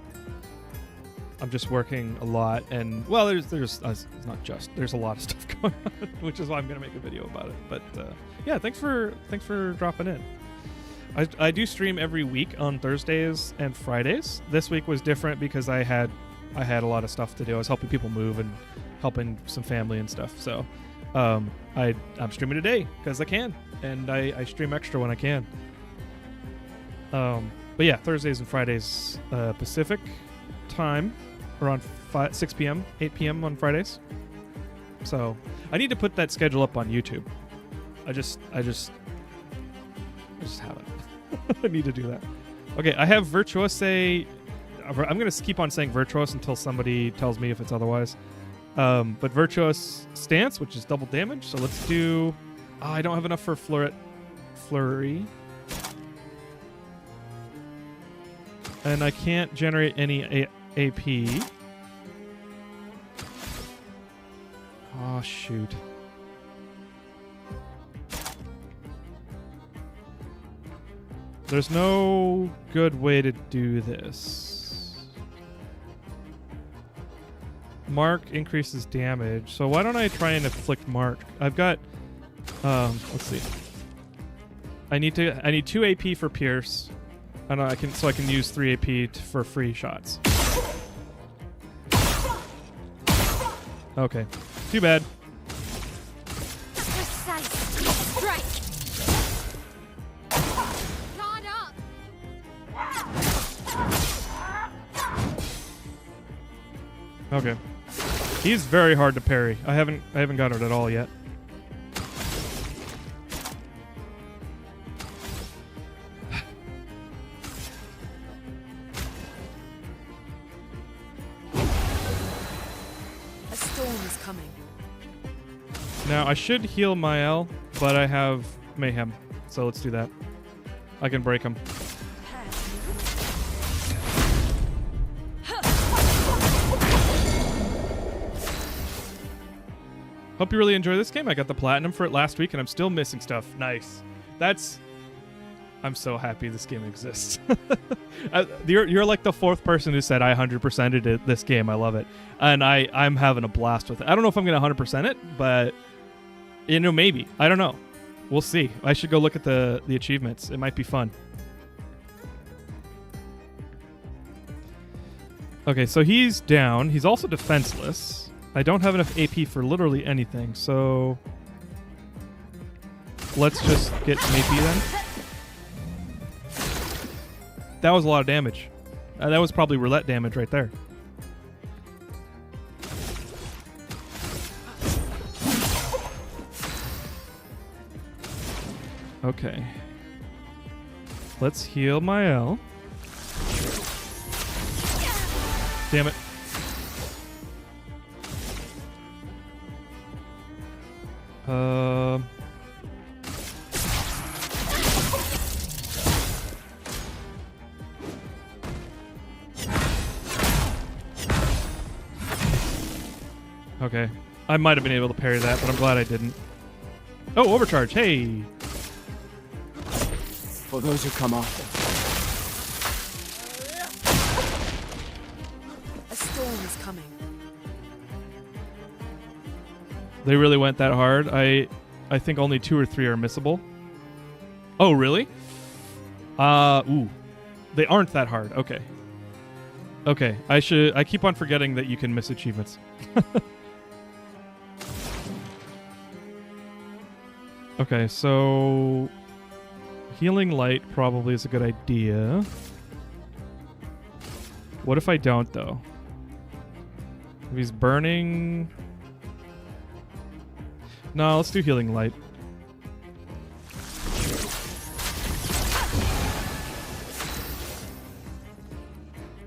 I'm just working a lot, and well, there's it's not just, there's a lot of stuff going on, which is why I'm gonna make a video about it. But yeah, thanks for dropping in. I do stream every week on Thursdays and Fridays. This week was different because I had a lot of stuff to do. I was helping people move and helping some family and stuff. So I'm streaming today because I can, and I stream extra when I can. But yeah, Thursdays and Fridays Pacific time, around 6 p.m., 8 p.m. on Fridays. So I need to put that schedule up on YouTube. I just haven't. I need to do that. Okay, I have Virtuose. I'm going to keep on saying Virtuose until somebody tells me if it's otherwise. But Virtuose Stance, which is double damage. So let's do... Oh, I don't have enough for Flurry. And I can't generate any AP. Oh, shoot. There's no good way to do this. Mark increases damage, so why don't I try and afflict Mark? I've got, let's see. I need 2 AP for Pierce, and I can use 3 AP for free shots. Okay, too bad. Precise strike. Guard up. Okay. He's very hard to parry. I haven't got it at all yet. A storm is coming. Now I should heal Mael, but I have Mayhem, so let's do that. I can break him. Hope you really enjoy this game. I got the platinum for it last week, and I'm still missing stuff. Nice. I'm so happy this game exists. You're like the 4th person who said I 100%ed this game. I love it, and I'm having a blast with it. I don't know if I'm gonna 100% it, but maybe. I don't know. We'll see. I should go look at the achievements. It might be fun. Okay, so he's down. He's also defenseless. I don't have enough AP for literally anything, so let's just get some AP then. That was a lot of damage. That was probably roulette damage right there. Okay. Let's heal Mael. Damn it. Okay. I might have been able to parry that, but I'm glad I didn't. Oh, overcharge. Hey. for those who come after. A storm is coming. They really went that hard. I think only 2 or 3 are missable. Oh, really? Ooh. They aren't that hard. Okay. Okay. I keep on forgetting that you can miss achievements. Okay, so healing light probably is a good idea. What if I don't, though? If he's burning... No, let's do healing light.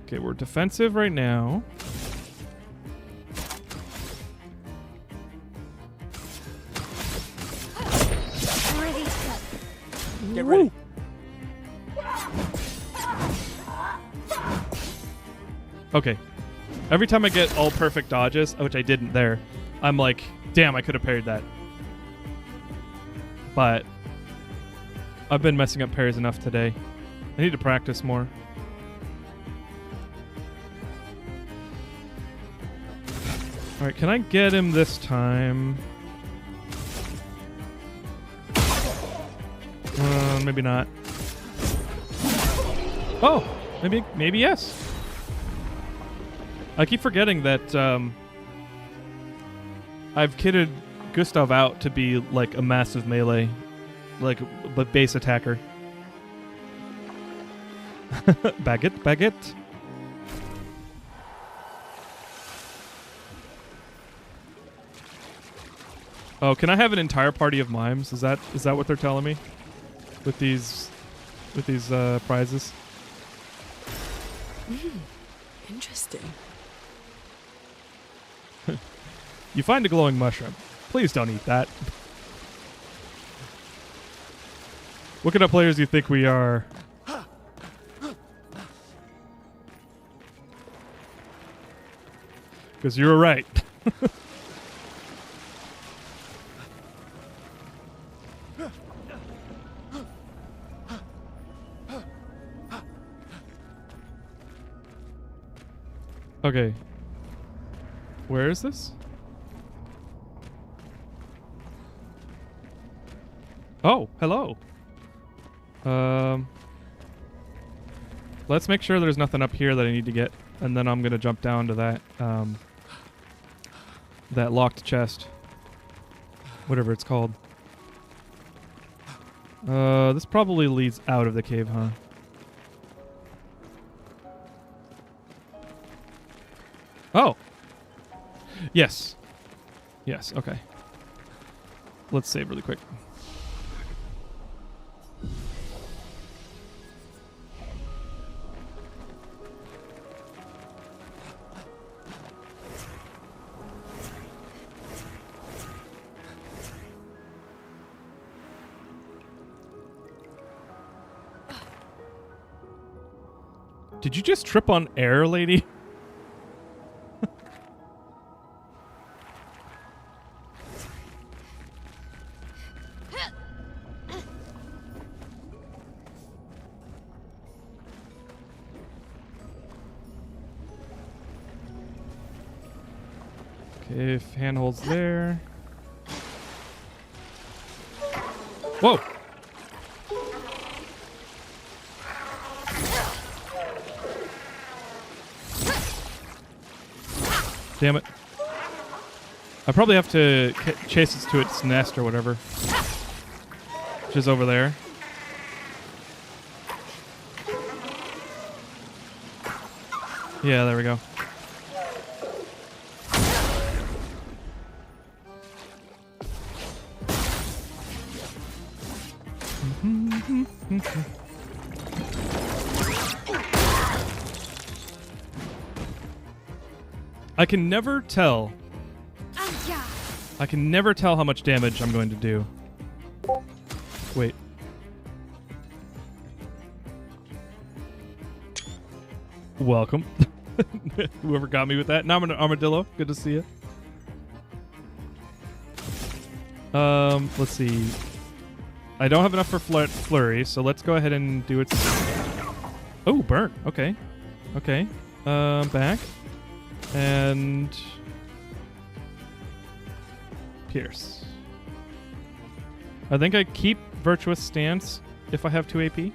Okay, we're defensive right now. Get ready. Okay. Every time I get all perfect dodges, which I didn't there, I'm like, damn, I could have parried that. But I've been messing up parries enough today. I need to practice more. Alright, can I get him this time? Maybe not. Oh! Maybe yes. I keep forgetting that I've kitted Gustav out to be like a massive melee, but base attacker. Baguette. Oh, can I have an entire party of mimes? Is that what they're telling me with these prizes? Interesting. You find a glowing mushroom. Please don't eat that. What kind of players do you think we are? Because you were right. Okay. Where is this? Oh, hello. Let's make sure there's nothing up here that I need to get, and then I'm gonna jump down to that that locked chest. Whatever it's called. This probably leads out of the cave, huh? Oh! Yes. Yes, okay. Let's save really quick. Did you just trip on air, lady? Okay, if handholds there. Whoa! Damn it. I probably have to chase it to its nest or whatever. Which is over there. Yeah, there we go. I can never tell. I can never tell how much damage I'm going to do. Wait. Welcome. Whoever got me with that. Now I'm an armadillo. Good to see you. Let's see. I don't have enough for flurry, so let's go ahead and do its... Oh, burn. Okay. Okay. Back. And... Pierce. I think I keep Virtuous Stance if I have 2 AP.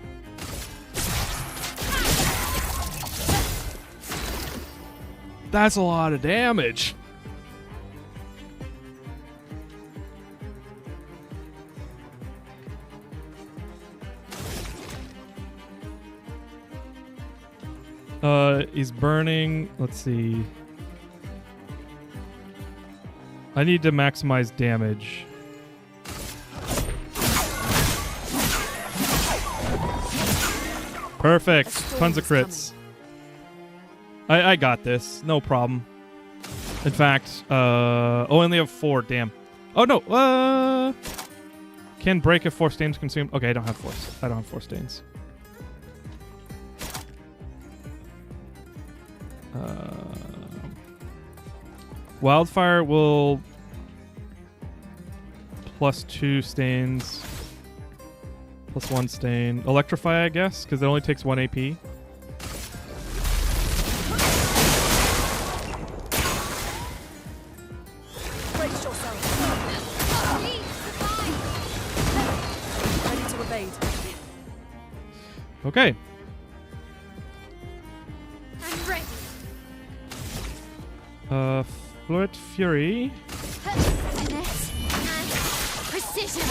That's a lot of damage. He's burning. Let's see. I need to maximize damage. Perfect. Tons of crits. I got this. No problem. In fact, oh, I only have 4. Damn. Oh, no. Can break if 4 stains consumed. Okay, I don't have 4. I don't have 4 stains. Wildfire will +2 stains, +1 stain. Electrify, I guess, because it only takes 1 AP. Brace yourself. Ready to evade. Okay. I'm ready. Fluid Fury. Finesse and precision.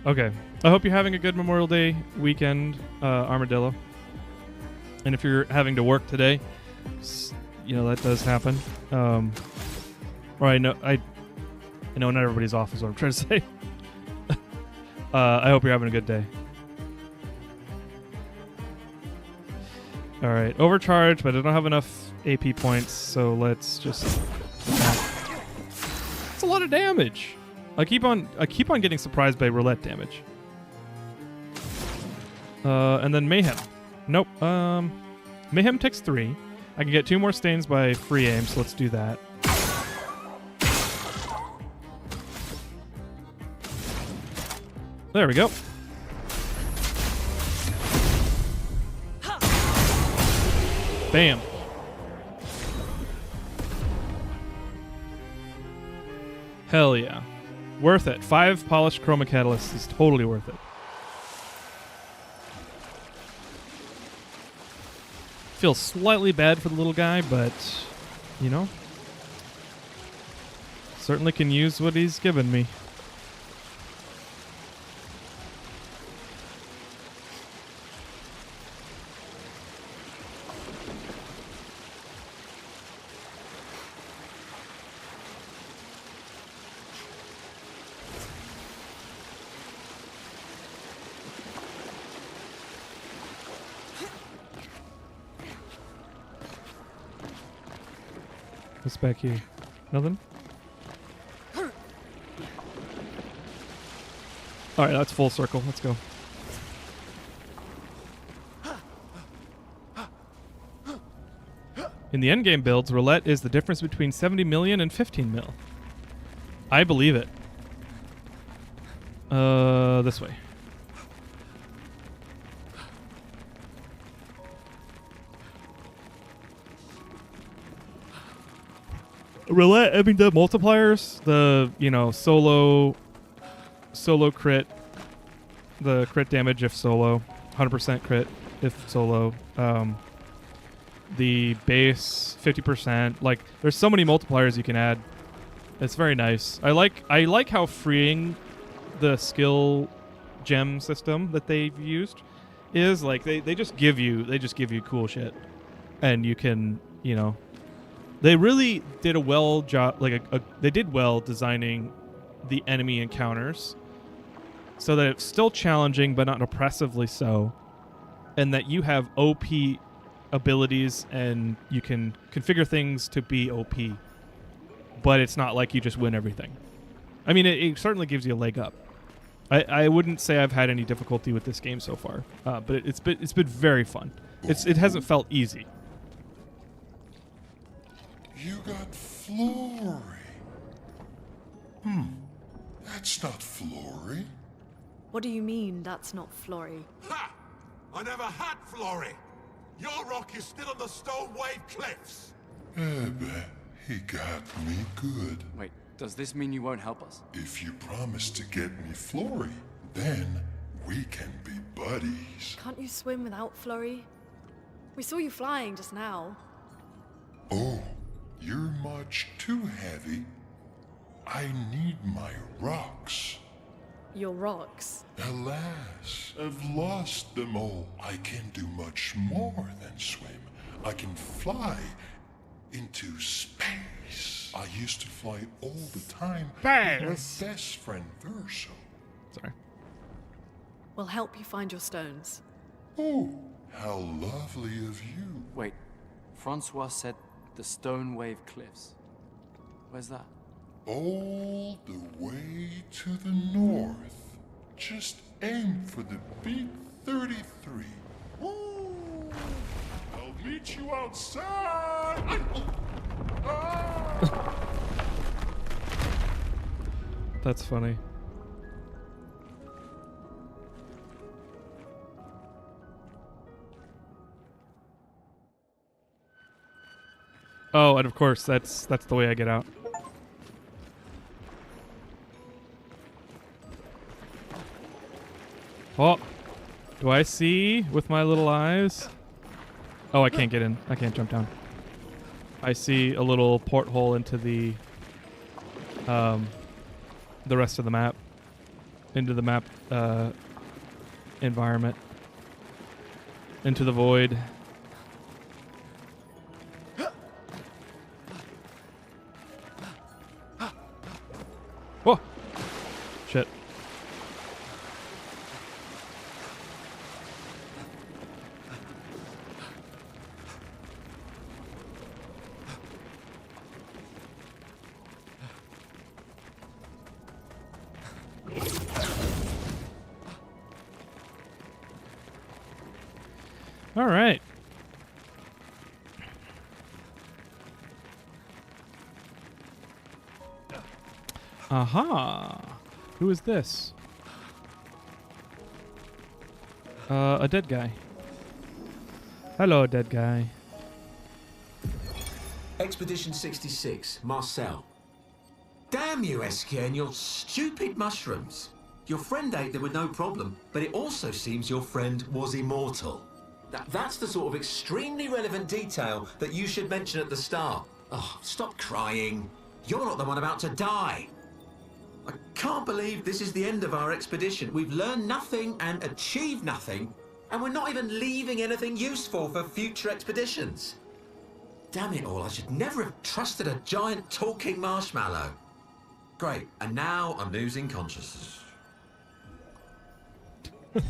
Okay. I hope you're having a good Memorial Day weekend, Armadillo. And if you're having to work today, you know that does happen. Or I know not everybody's off is what I'm trying to say. I hope you're having a good day. All right, overcharge, but I don't have enough AP points, so let's just. It's a lot of damage. I keep on getting surprised by roulette damage. And then mayhem. Nope. Mayhem takes 3. I can get 2 more stains by free aim, so let's do that. There we go. Bam. Hell yeah. Worth it. 5 polished chroma catalysts is totally worth it. Feel slightly bad for the little guy, but, you know, certainly can use what he's given me. What's back here? Nothing? Alright, that's full circle. Let's go. In the endgame builds, roulette is the difference between 70 million and 15 mil. I believe it. This way. Roulette, I mean, the multipliers, the, you know, solo crit, the crit damage if solo, 100% crit if solo, the base 50%, like, there's so many multipliers you can add. It's very nice. I like how freeing the skill gem system that they've used is. Like, they just give you cool shit, and you can, you know, they really did a well job, like they did well designing the enemy encounters so that it's still challenging but not oppressively so, and that you have OP abilities and you can configure things to be OP, but it's not like you just win everything. I mean, it certainly gives you a leg up. I wouldn't say I've had any difficulty with this game so far, but it's been very fun. It hasn't felt easy. You got Flory. That's not Flory. What do you mean that's not Flory? Ha! I never had Flory. Your rock is still on the Stone Wave Cliffs. He got me good. Wait, does this mean you won't help us? If you promise to get me Flory, then we can be buddies. Can't you swim without Flory? We saw you flying just now. Oh, you're much too heavy. I need my rocks. Your rocks? Alas, I've lost them all. I can do much more than swim. I can fly into space. I used to fly all the time with my best friend Verso. Sorry. We'll help you find your stones. Oh, how lovely of you. Wait, Francois said the Stone Wave Cliffs. Where's that? All the way to the north. Just aim for the big 33. Woo! I'll meet you outside. That's funny. Oh, and of course, that's the way I get out. Oh, do I see with my little eyes? Oh, I can't get in. I can't jump down. I see a little porthole into the rest of the map, into the map environment, into the void. Whoa! Shit. All right. Aha. Who is this? A dead guy. Hello, dead guy. Expedition 66, Marcel. Damn you, Eskia, and your stupid mushrooms. Your friend ate them with no problem, but it also seems your friend was immortal. That's the sort of extremely relevant detail that you should mention at the start. Oh, stop crying. You're not the one about to die. I can't believe this is the end of our expedition. We've learned nothing and achieved nothing, and we're not even leaving anything useful for future expeditions. Damn it all, I should never have trusted a giant talking marshmallow. Great, and now I'm losing consciousness. It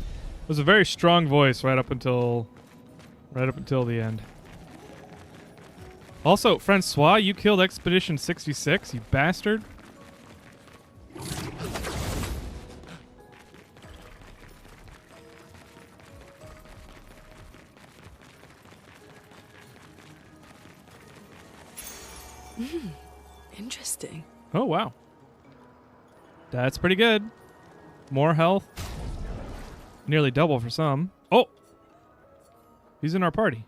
was a very strong voice right up until the end. Also, Francois, you killed Expedition 66, you bastard. Interesting. Oh, wow. That's pretty good. More health. Nearly double for some. Oh! He's in our party.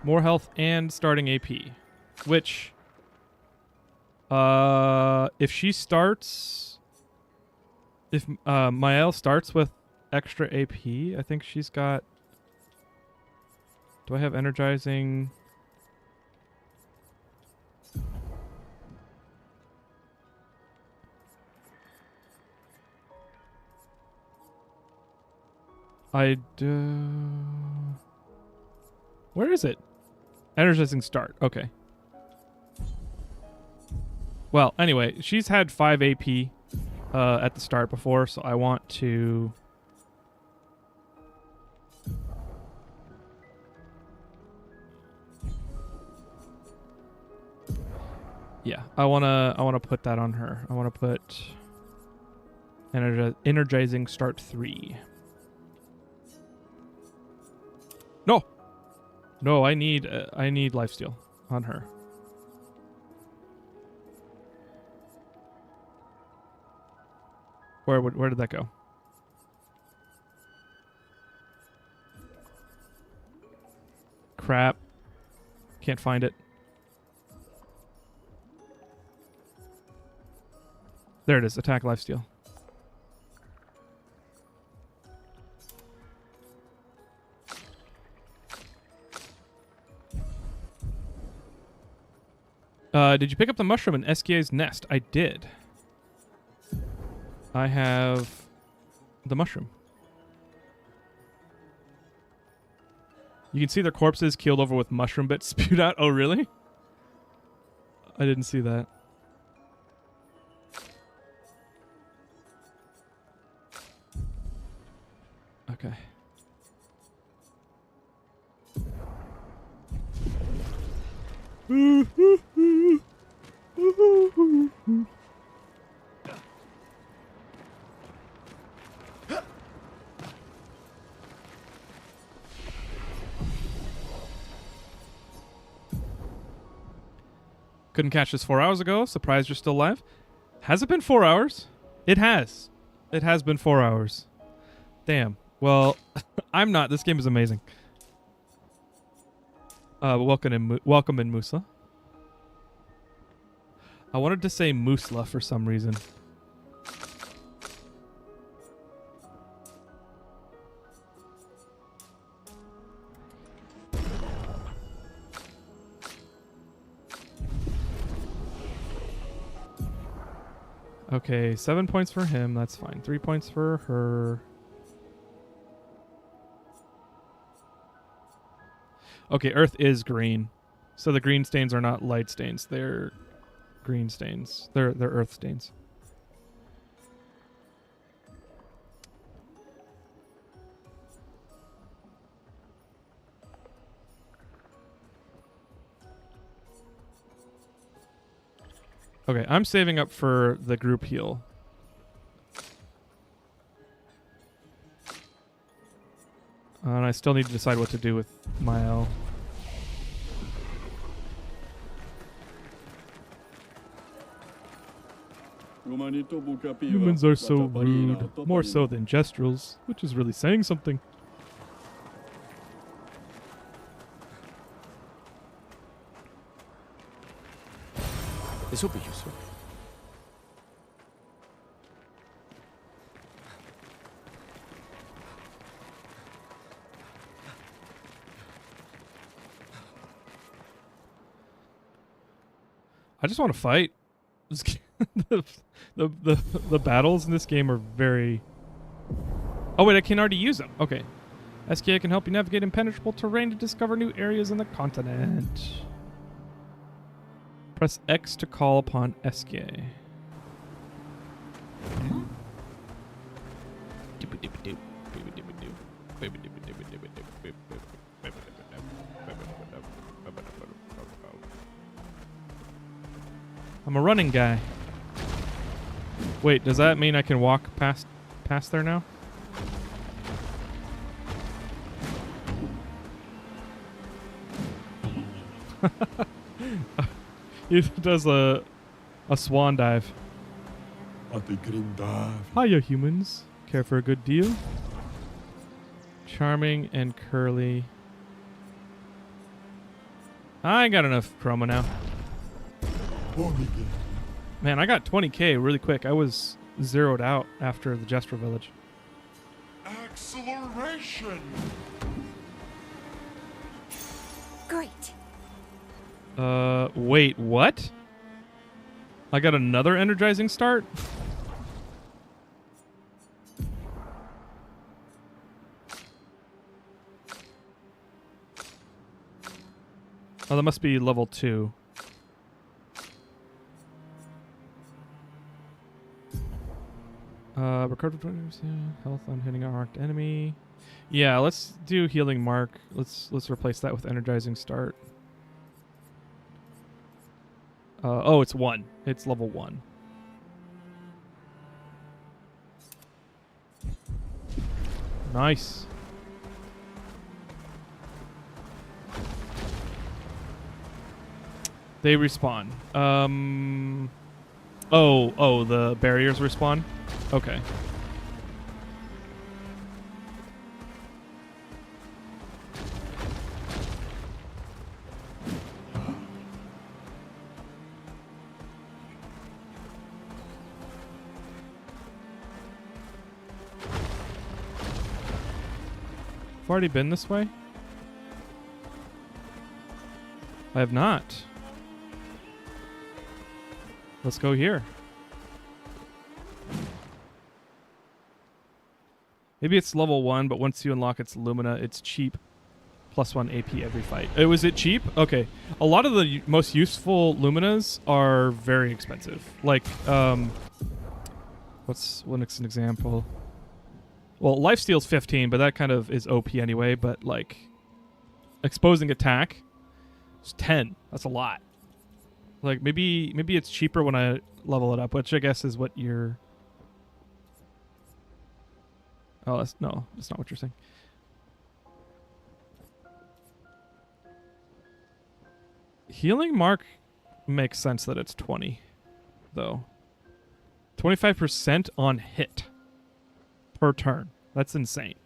More health and starting AP. Which, if she starts... If Mael starts with extra AP, I think she's got... Do I have energizing... I do... Where is it? Energizing start. Okay. Well, anyway, she's had 5 AP at the start before, so I want to... Yeah, I wanna put that on her. I wanna put energizing start 3. No. No, I need lifesteal on her. Where did that go? Crap. Can't find it. There it is. Attack lifesteal. Did you pick up the mushroom in SKA's nest? I did. I have the mushroom. You can see their corpses keeled over with mushroom bits spewed out. Oh, really? I didn't see that. Okay. Couldn't catch this 4 hours ago. Surprised you're still alive. Has it been 4 hours? It has. It has been 4 hours. Damn. Well, I'm not. This game is amazing. Welcome in Musla. I wanted to say Musla for some reason. Okay, 7 points for him. That's fine. 3 points for her. Okay, Earth is green. So the green stains are not light stains. They're green stains. They're Earth stains. Okay, I'm saving up for the group heal. And I still need to decide what to do with Mael. Humans are so rude, more so than Gestrals, which is really saying something. This will be useful. I just want to fight. The battles in this game are very... Oh wait, I can already use them. Okay. SKA can help you navigate impenetrable terrain to discover new areas in the continent. Press X to call upon SKA. I'm a running guy. Wait, does that mean I can walk past there now? He does a swan dive. Hiya, humans. Care for a good deal? Charming and curly. I ain't got enough chroma now. Man, I got 20k really quick. I was zeroed out after the Jester Village. Acceleration! Great. Wait, what? I got another energizing start? Oh, that must be level 2. Recover 20% health on hitting a marked enemy. Yeah, let's do healing mark. Let's replace that with energizing start. Oh, it's 1. It's level 1. Nice. They respawn. Oh, the barriers respawn? Okay. I've already been this way? I have not. Let's go here. Maybe it's level 1, but once you unlock its Lumina, it's cheap. +1 AP every fight. Was it cheap? Okay. A lot of the most useful Luminas are very expensive. Like, what's an example? Well, lifesteal's 15, but that kind of is OP anyway. But, like, exposing attack is 10. That's a lot. Like, maybe it's cheaper when I level it up, which I guess is what you're... Oh, that's not what you're saying. Healing mark makes sense that it's 20, though. 25% on hit per turn. That's insane.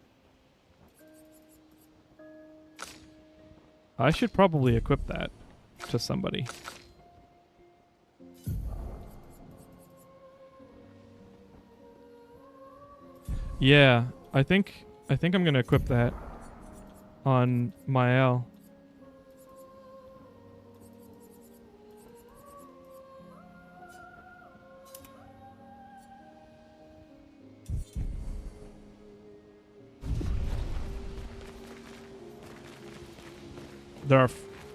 I should probably equip that to somebody. Yeah, I think I'm gonna equip that on Mael.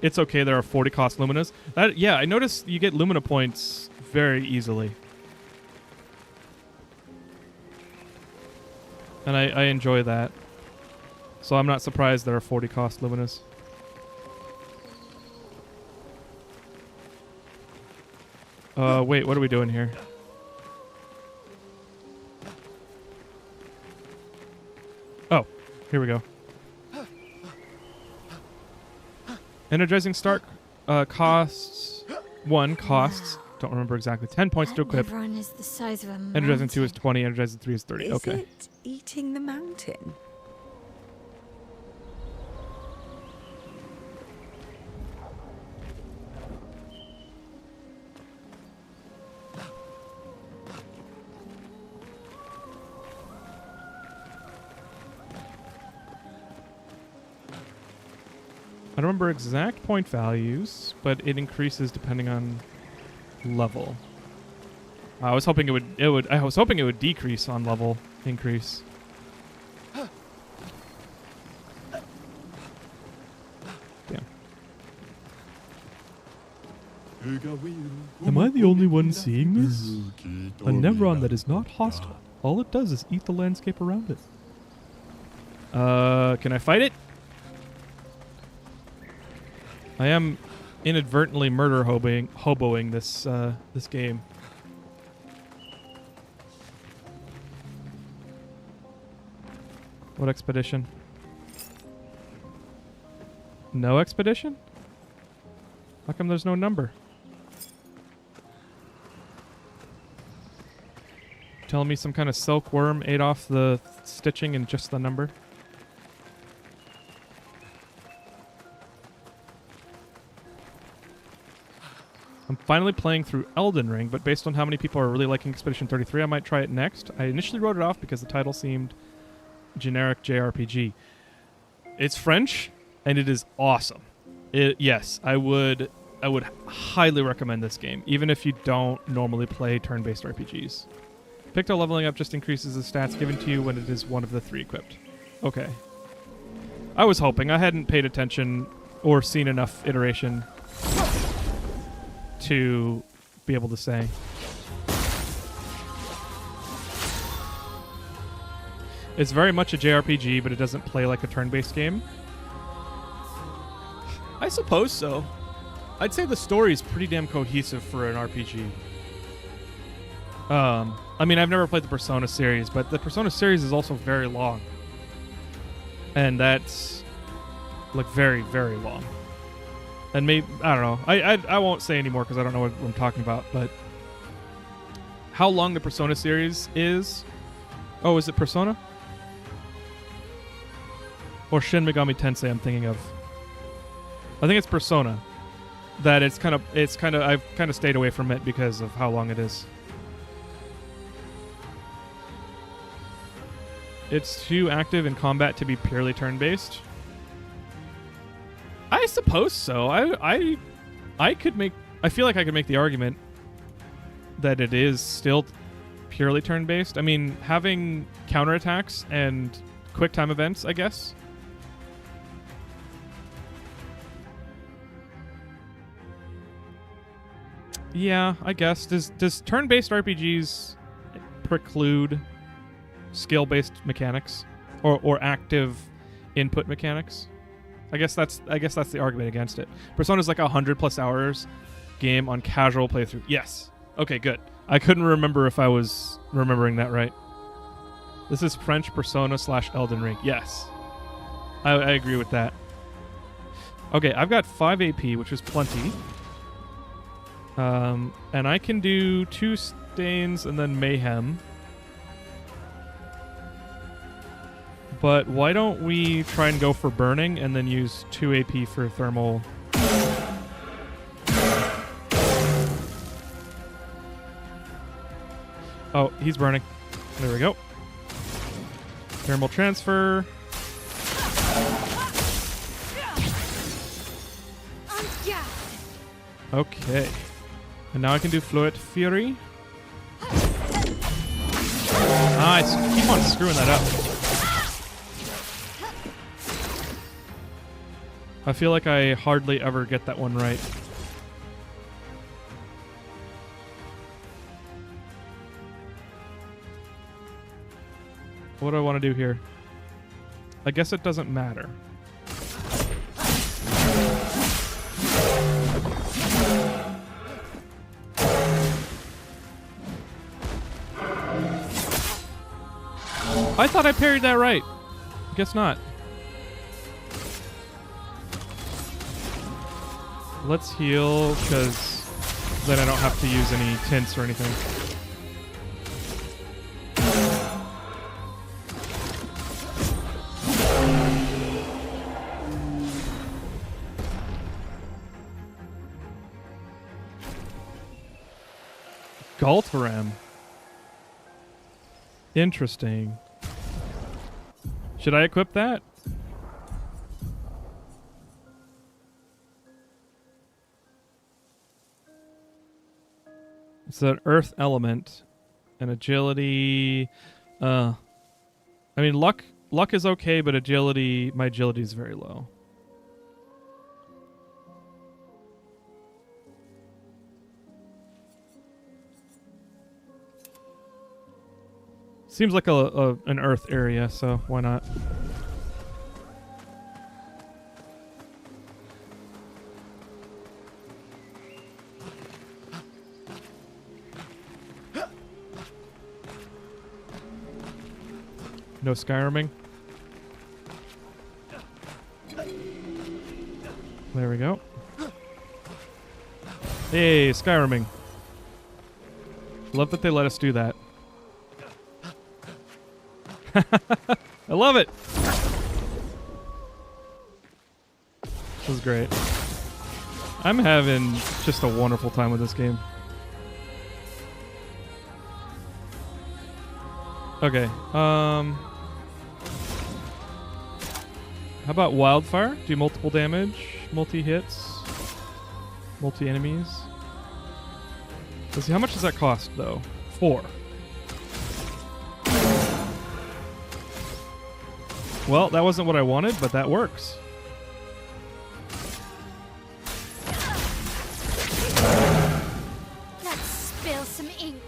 It's okay. There are 40 cost Luminas. Yeah, I noticed you get Lumina points very easily. And I enjoy that. So I'm not surprised there are 40 cost Luminas. Wait, what are we doing here? Oh, here we go. Energizing start costs 1 costs. Don't remember exactly. 10 points to equip. Everyone is the size of a mountain. Energizing 2 is 20. Energizing 3 is 30. Is Okay. it eating the mountain? I don't remember exact point values, but it increases depending on level. I was hoping I was hoping it would decrease on level increase. Damn. Am I the only one seeing this? A Nevron that is not hostile. All it does is eat the landscape around it. Can I fight it? I am inadvertently murder hoboing this this game. What expedition? No expedition? How come there's no number? Telling me some kind of silkworm ate off the stitching and just the number? I'm finally playing through Elden Ring, but based on how many people are really liking Expedition 33, I might try it next. I initially wrote it off because the title seemed generic JRPG. It's French, and it is awesome. Yes, I would highly recommend this game, even if you don't normally play turn-based RPGs. Picto leveling up just increases the stats given to you when it is one of the 3 equipped. Okay. I was hoping. I hadn't paid attention or seen enough iteration to be able to say. It's very much a JRPG, but it doesn't play like a turn-based game. I suppose so. I'd say the story is pretty damn cohesive for an RPG. I mean, I've never played the Persona series, but the Persona series is also very long. And that's, like, very, very long. And maybe, I don't know. I won't say anymore because I don't know what I'm talking about, but how long the Persona series is. Oh, is it Persona? Or Shin Megami Tensei I'm thinking of. I think it's Persona. That it's kind of I've kind of stayed away from it because of how long it is. It's too active in combat to be purely turn-based. I suppose so. I feel like I could make the argument that it is still purely turn-based. I mean, having counterattacks and quick time events, I guess. Yeah, I guess. Does turn-based RPGs preclude skill-based mechanics or active input mechanics? I guess that's the argument against it. Persona's like 100+ hours game on casual playthrough. Yes. Okay, good. I couldn't remember if I was remembering that right. This is French Persona / Elden Ring. Yes. I agree with that. Okay, I've got 5 AP, which is plenty. And I can do 2 stains and then mayhem. But why don't we try and go for burning and then use 2 AP for thermal? Oh, he's burning. There we go. Thermal transfer. Okay. And now I can do Fluid Fury. I keep on screwing that up. I feel like I hardly ever get that one right. What do I want to do here? I guess it doesn't matter. I thought I parried that right. Guess not. Let's heal, because then I don't have to use any tints or anything. Galtaram. Interesting. Should I equip that? It's an earth element and agility. I mean, luck is okay, but agility, my agility is very low. Seems like an earth area, so why not? No Skyriming. There we go. Hey, Skyriming. Love that they let us do that. I love it. This is great. I'm having just a wonderful time with this game. Okay. How about Wildfire? Do multiple damage, multi-hits, multi-enemies. Let's see, how much does that cost, though? 4. Well, that wasn't what I wanted, but that works. Let's spill some ink.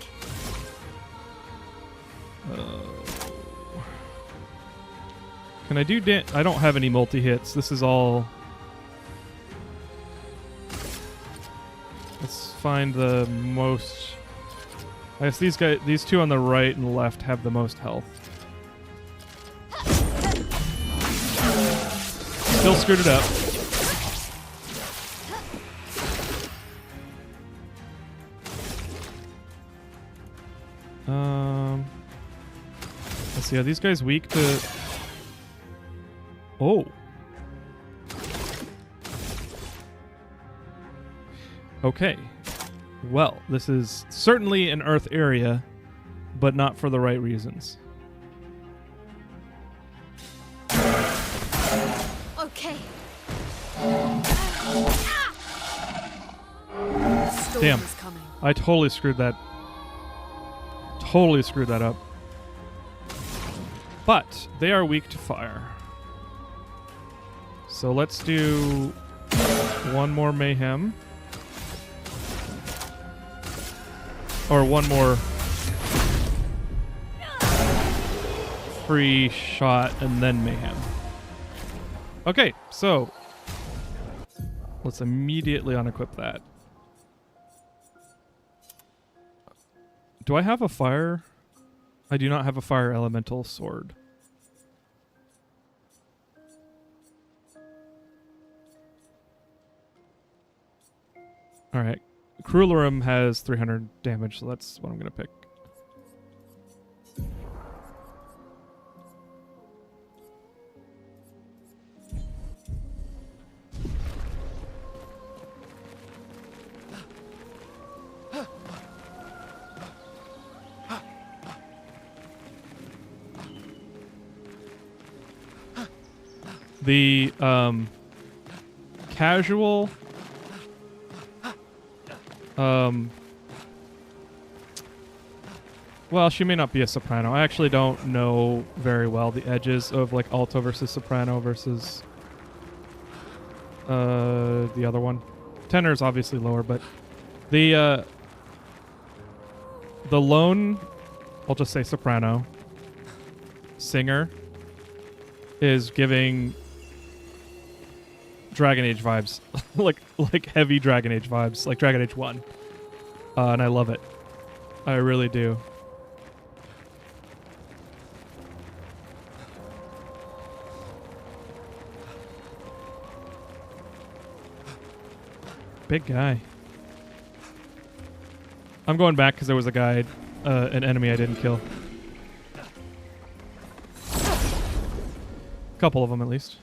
Can I do I don't have any multi-hits. This is all... Let's find the most... I guess these two on the right and left have the most health. Still screwed it up. Let's see. Are these guys weak to? Oh. Okay. Well, this is certainly an Earth area, but not for the right reasons. Okay. Damn. I totally screwed that. Totally screwed that up. But they are weak to fire. So let's do one more mayhem. Or one more free shot and then mayhem. Okay, so let's immediately unequip that. Do I have a fire? I do not have a fire elemental sword. Alright. Cruelorum has 300 damage, so that's what I'm going to pick. The casual well, she may not be a soprano. I actually don't know very well the edges of like alto versus soprano versus the other one. Tenor is obviously lower, but the lone, I'll just say soprano singer is giving Dragon Age vibes, like heavy Dragon Age vibes, like Dragon Age 1, and I love it. I really do. Big guy. I'm going back because there was a guy, an enemy I didn't kill. A couple of them at least.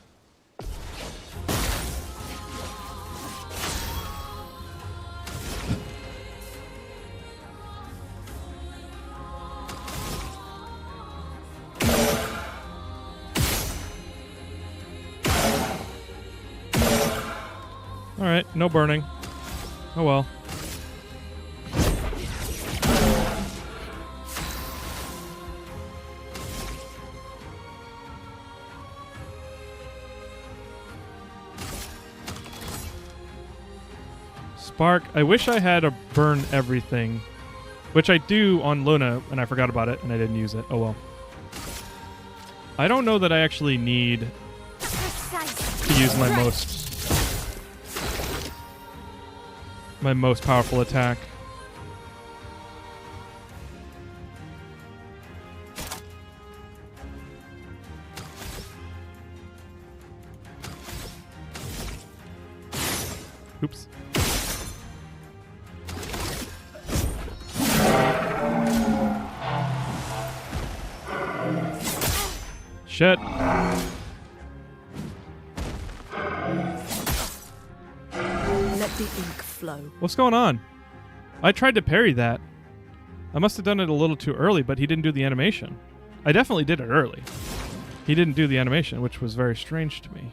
Alright, no burning. Oh well. Spark. I wish I had a burn everything, which I do on Luna, and I forgot about it, and I didn't use it. Oh well. I don't know that I actually need to use my most powerful attack. Oops. Shit. Let the ink flow. What's going on? I tried to parry that. I must have done it a little too early, but he didn't do the animation. I definitely did it early. He didn't do the animation, which was very strange to me.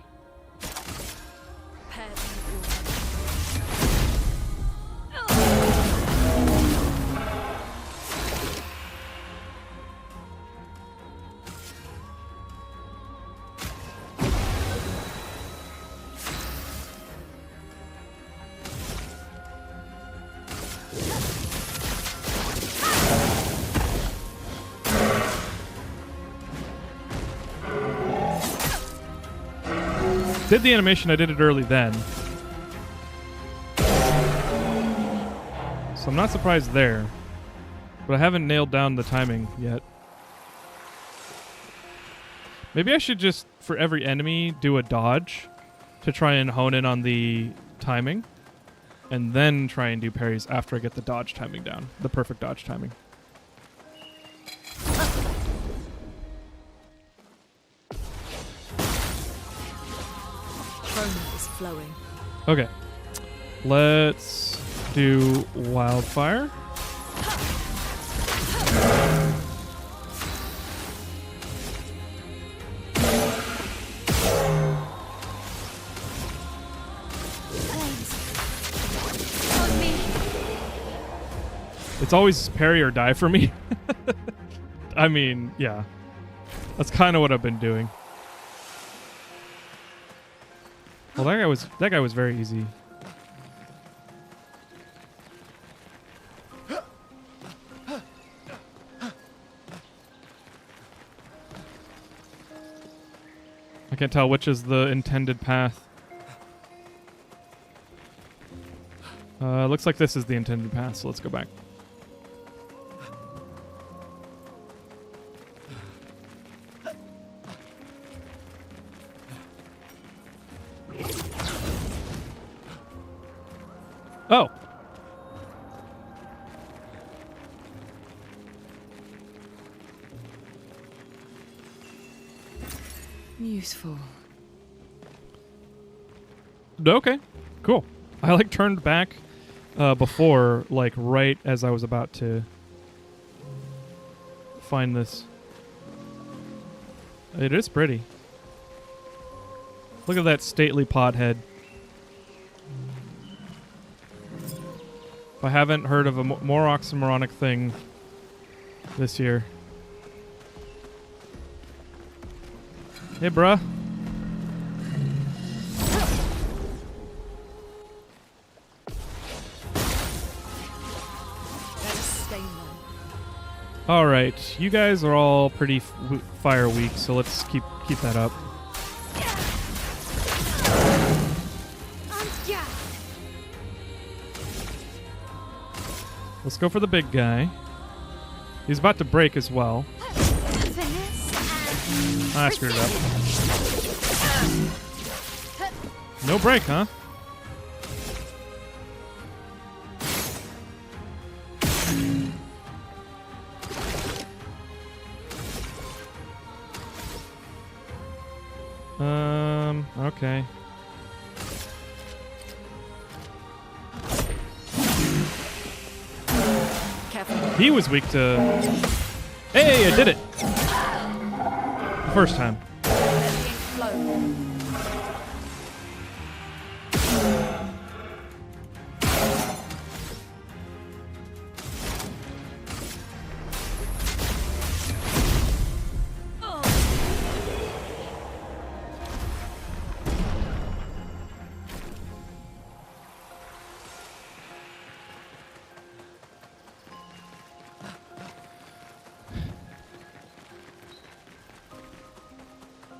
Did the animation, I did it early then. So I'm not surprised there. But I haven't nailed down the timing yet. Maybe I should just, for every enemy, do a dodge to try and hone in on the timing, and then try and do parries after I get the dodge timing down. The perfect dodge timing. Chroma is flowing. Okay. Let's do Wildfire. It's always parry or die for me. I mean, yeah. That's kind of what I've been doing. Well, that guy was very easy. I can't tell which is the intended path. Looks like this is the intended path, so let's go back. Oh. Useful. Okay. Cool. I like turned back before, like right as I was about to find this. It is pretty. Look at that stately pod head. If I haven't heard of a more oxymoronic thing this year. Hey, bruh. All right, you guys are all pretty fire weak, so let's keep that up. Let's go for the big guy. He's about to break as well. I screwed it up. No break, huh? Okay. He was weak to... Hey, I did it! The first time.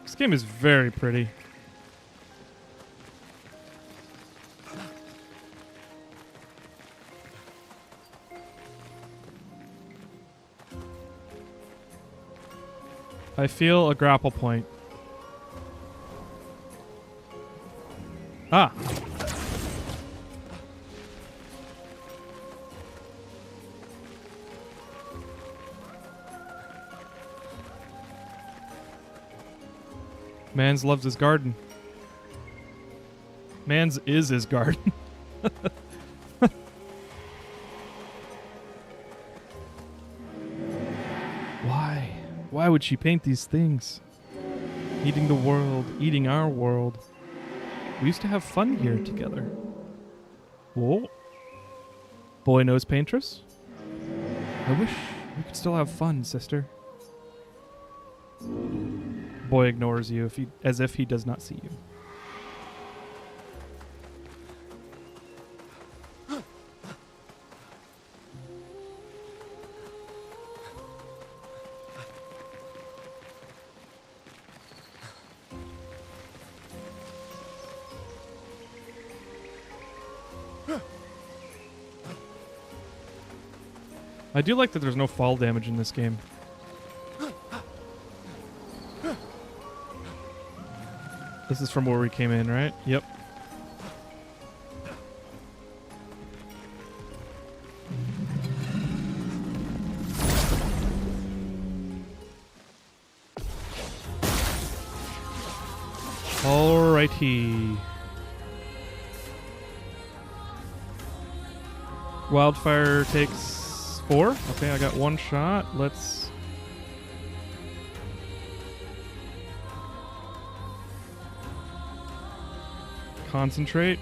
This game is very pretty. I feel a grapple point. Ah. Mans loves his garden. Mans is his garden. Why? Why would she paint these things? Eating the world, eating our world. We used to have fun here together. Whoa. Boy knows paintress? I wish we could still have fun, sister. Boy ignores you as if he does not see you. I do like that there's no fall damage in this game. This is from where we came in, right? Yep. Alrighty. Wildfire takes 4. Okay, I got 1 shot. Let's... concentrate.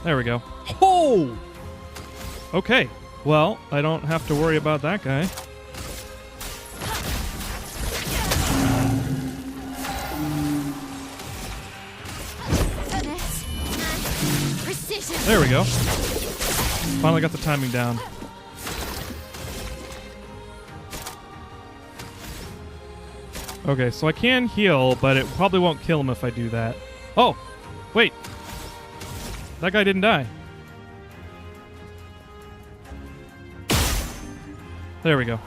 There we go. Oh! Okay. Well, I don't have to worry about that guy. There we go. Finally got the timing down. Okay, so I can heal, but it probably won't kill him if I do that. Oh! Wait! That guy didn't die. There we go.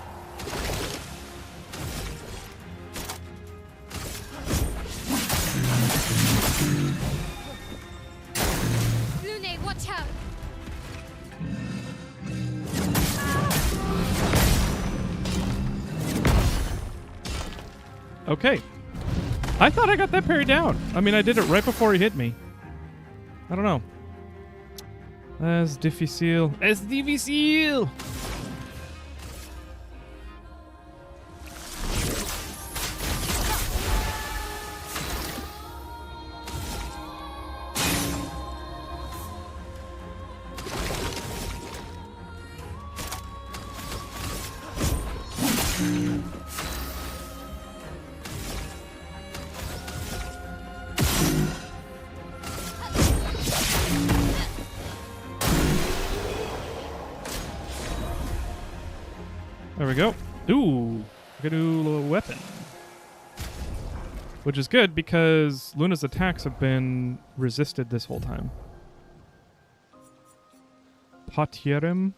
Lune, watch out! Okay. I thought I got that parry down. I mean, I did it right before he hit me. I don't know. Es difícil. Es difícil! There we go. Ooh, I got a little weapon. Which is good because Luna's attacks have been resisted this whole time. Potierum.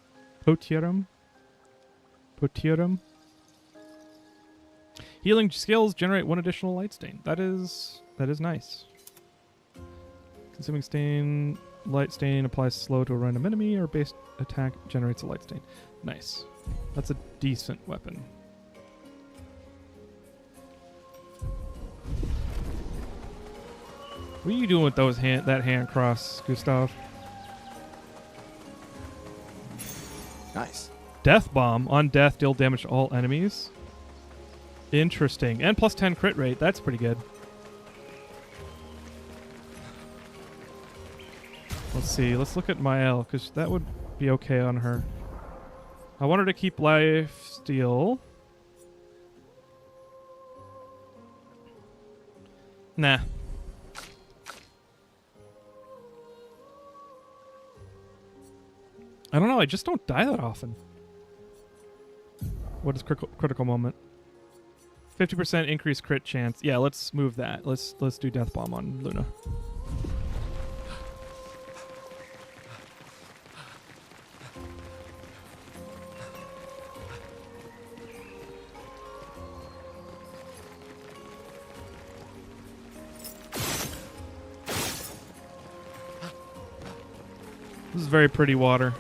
Healing skills generate 1 additional light stain. That is nice. Consuming stain, light stain applies slow to a random enemy or base attack generates a light stain. Nice. That's a decent weapon. What are you doing with that hand cross, Gustav? Nice. Death bomb. On death, deal damage to all enemies. Interesting. And plus 10 crit rate. That's pretty good. Let's see. Let's look at Mael, because that would be okay on her. I want her to keep life steal. Nah. I don't know. I just don't die that often. What is critical moment? 50% increased crit chance. Yeah, let's move that. Let's do Death Bomb on Luna. This is very pretty water.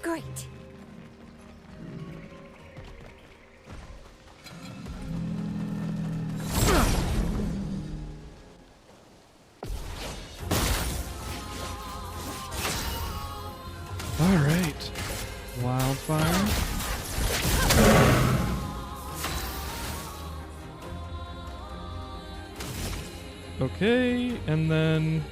Great. All right. Wildfire. Okay, and then...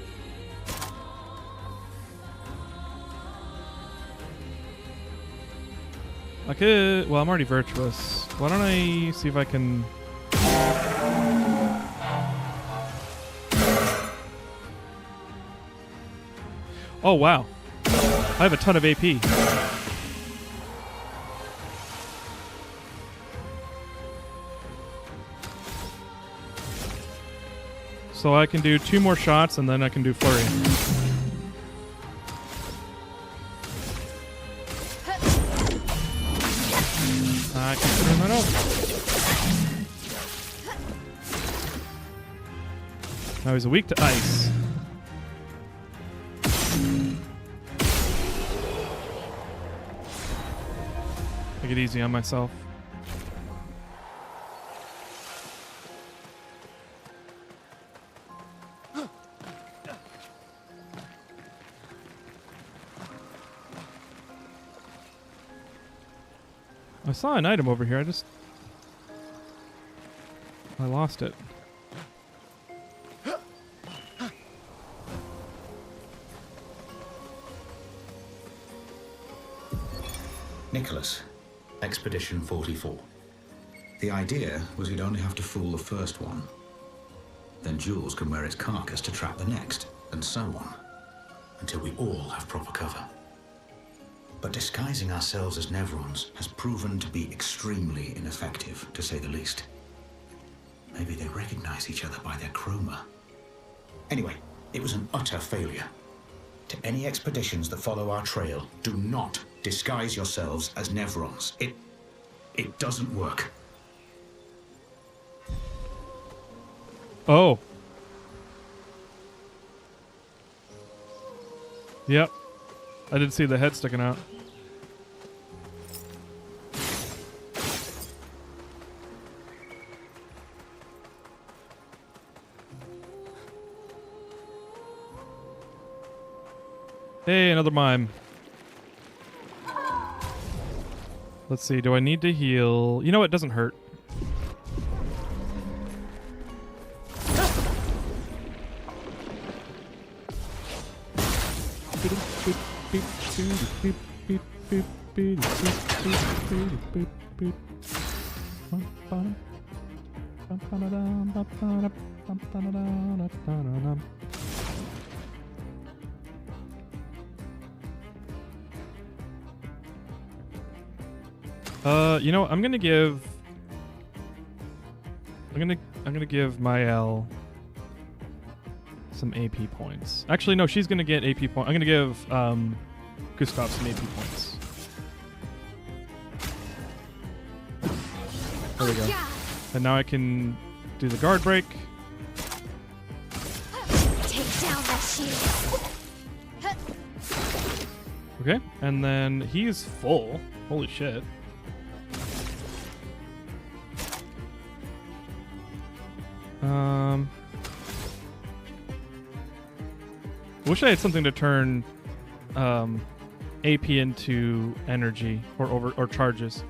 I could... Well, I'm already virtuous. Why don't I see if I can... Oh, wow. I have a ton of AP. So I can do 2 more shots and then I can do flurry. I can turn that Now he's weak to ice. Take it easy on myself. I saw an item over here. I lost it. Nicholas, Expedition 44. The idea was you'd only have to fool the first one. Then Jules can wear its carcass to trap the next, and so on, until we all have proper cover. But disguising ourselves as Nevrons has proven to be extremely ineffective, to say the least. Maybe they recognize each other by their chroma. Anyway, it was an utter failure. To any expeditions that follow our trail, do not disguise yourselves as Nevrons. It doesn't work. Oh. Yep. I did see the head sticking out. Hey, another mime. Let's see, do I need to heal? You know what, it doesn't hurt. You know, I'm gonna give Mael some AP points. Actually, no, she's gonna get AP points. I'm gonna give Gustav some AP points. There we go. And now I can do the guard break. Take down that shield. Okay, and then he's full. Holy shit. Wish I had something to turn AP into energy or charges.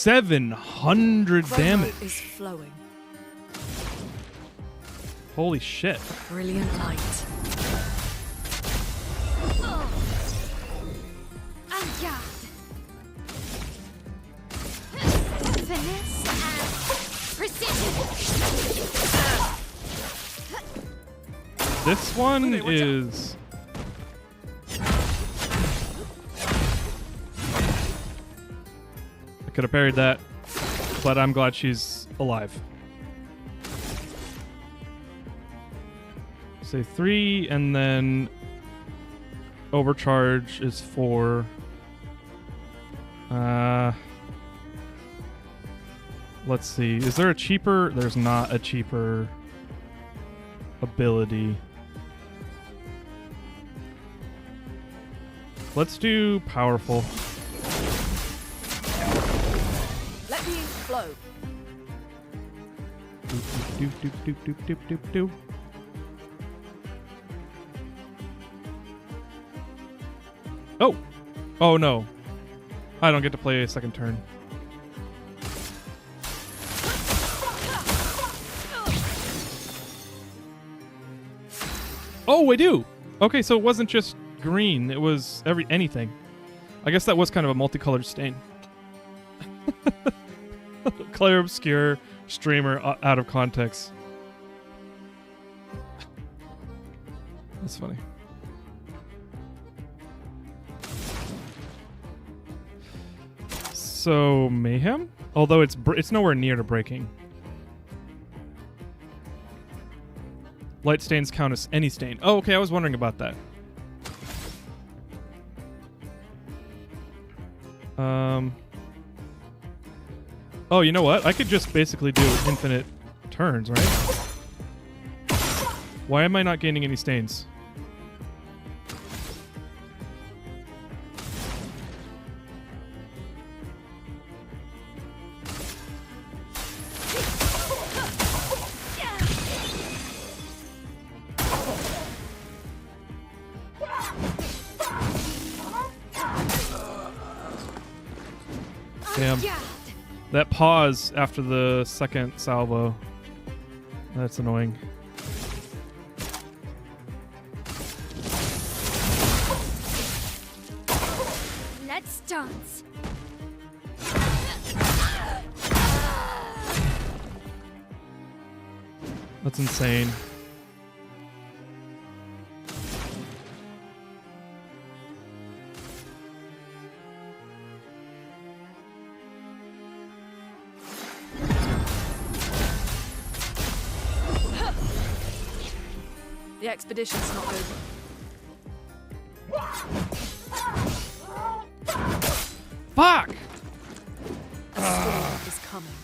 $700 damage. Is flowing. Holy shit. Brilliant light. Finesse and precision. This one is... I could have parried that, but I'm glad she's alive. Say 3, and then overcharge is 4. Let's see. Is there a cheaper? There's not a cheaper ability. Let's do powerful. Let me flow. Do. Oh! Oh no. I don't get to play a second turn. Oh, I do! Okay, so it wasn't just green, it was anything. I guess that was kind of a multicolored stain. Clair Obscure streamer out of context. That's funny. So mayhem, although it's nowhere near to breaking. Light stains count as any stain. Oh, okay. I was wondering about that. Oh, you know what? I could just basically do infinite turns, right? Why am I not gaining any stains? Damn. That pause after the second salvo. That's annoying. Let's dance. That's insane. The expedition's not over. Fuck! A storm is coming.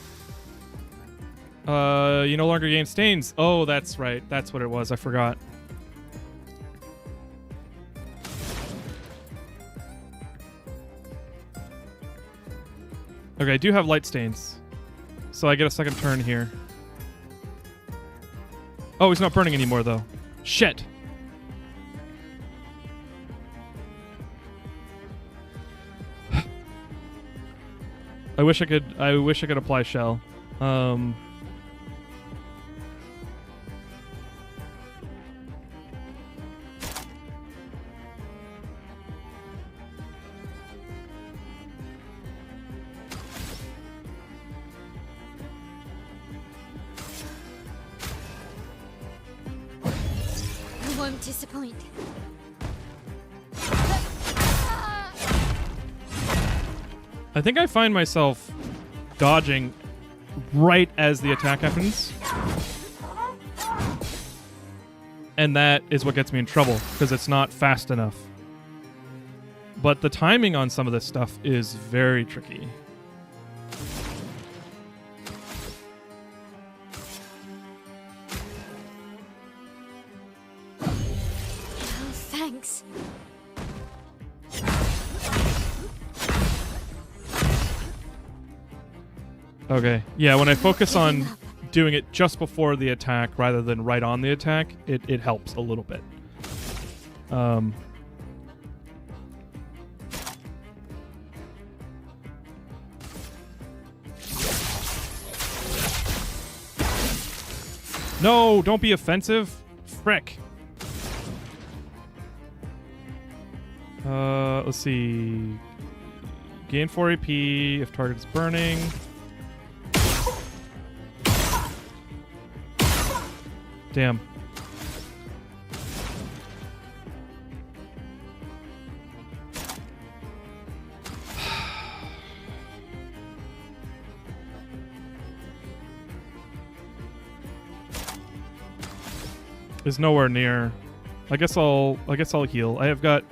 You no longer gain stains. Oh, that's right. That's what it was. I forgot. Okay, I do have light stains. So I get a second turn here. Oh, he's not burning anymore, though. Shit! I wish I could apply shell. I won't disappoint. I think I find myself dodging right as the attack happens. And that is what gets me in trouble, because it's not fast enough. But the timing on some of this stuff is very tricky. Oh, thanks. Okay. Yeah, when I focus on doing it just before the attack rather than right on the attack, it helps a little bit. No, don't be offensive. Frick. Let's see. Gain 4 AP if target is burning. Damn. Is nowhere near. I guess I'll heal. I've got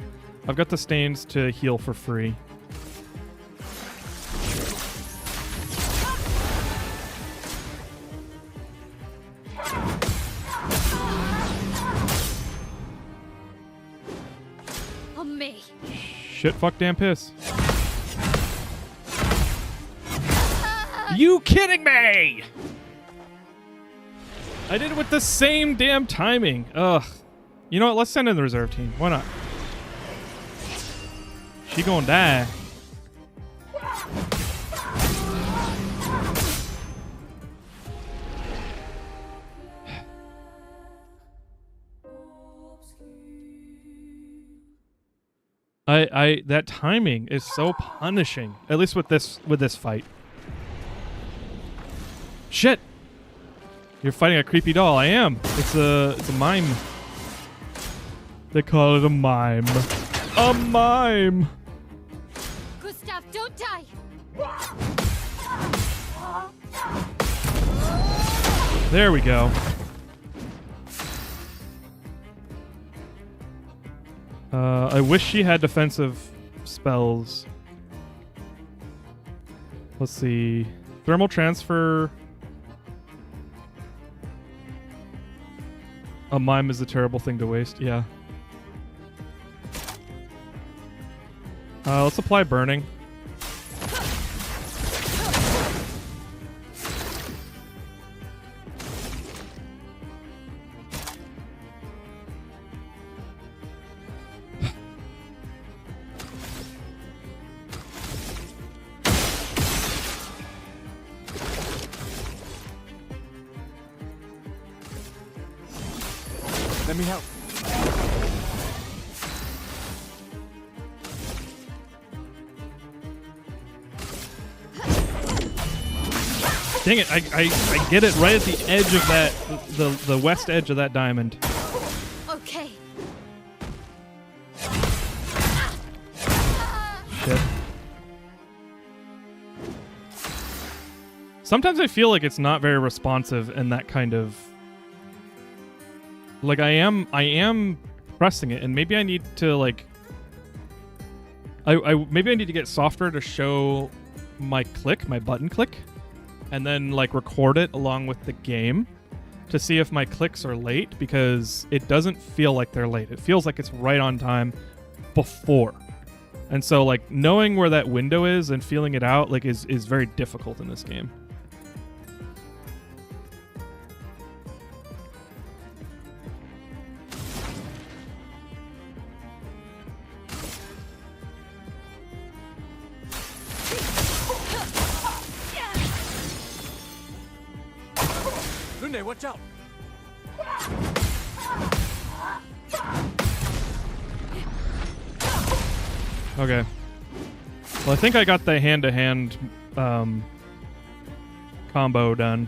the stains to heal for free. On me. Shit, fuck, damn, piss. You kidding me? I did it with the same damn timing. Ugh. You know what? Let's send in the reserve team. Why not? She gonna die. That timing is so punishing. At least with this fight. Shit. You're fighting a creepy doll. I am. It's a mime. They call it a mime. A mime. Gustav, don't die. There we go. I wish she had defensive spells. Let's see. Thermal transfer. A mime is a terrible thing to waste. Yeah. Let's apply burning. Let me help. Dang it, I get it right at the edge of that, the west edge of that diamond. Okay. Shit. Sometimes I feel like it's not very responsive in that kind of... Like, I am pressing it, and maybe I need to, like... maybe I need to get software to show my click, my button click, and then, like, record it along with the game to see if my clicks are late, because it doesn't feel like they're late. It feels like it's right on time before. And so, like, knowing where that window is and feeling it out, like, is very difficult in this game. Lunde, watch out! Okay. Well, I think I got the hand-to-hand combo done.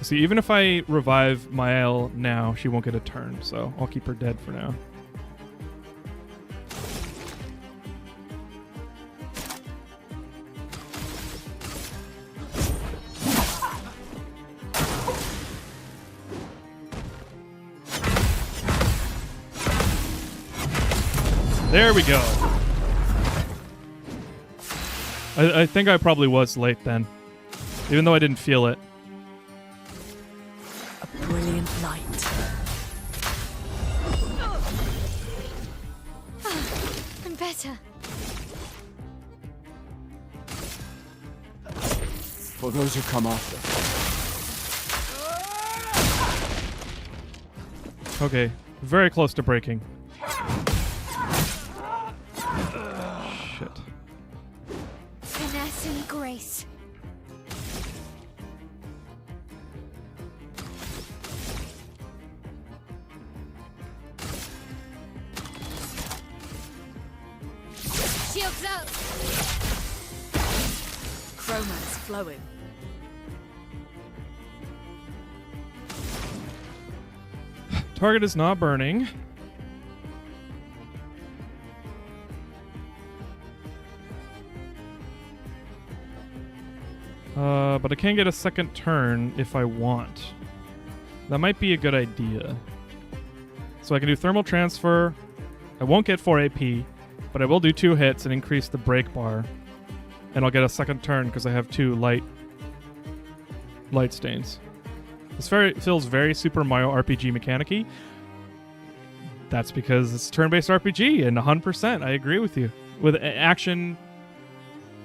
See, even if I revive Mael now, she won't get a turn, so I'll keep her dead for now. There we go. I think I probably was late then, even though I didn't feel it. A brilliant night. I'm better. For those who come after. Okay, very close to breaking. Shit. Finesse and grace. Shields up. Chroma's flowing. Target is not burning. But I can get a second turn if I want. That might be a good idea. So I can do thermal transfer. I won't get 4 AP, but I will do 2 hits and increase the break bar. And I'll get a second turn because I have 2 light stains. This feels very Super Mario RPG mechanic-y. That's because it's turn-based RPG, and 100%, I agree with you. With action,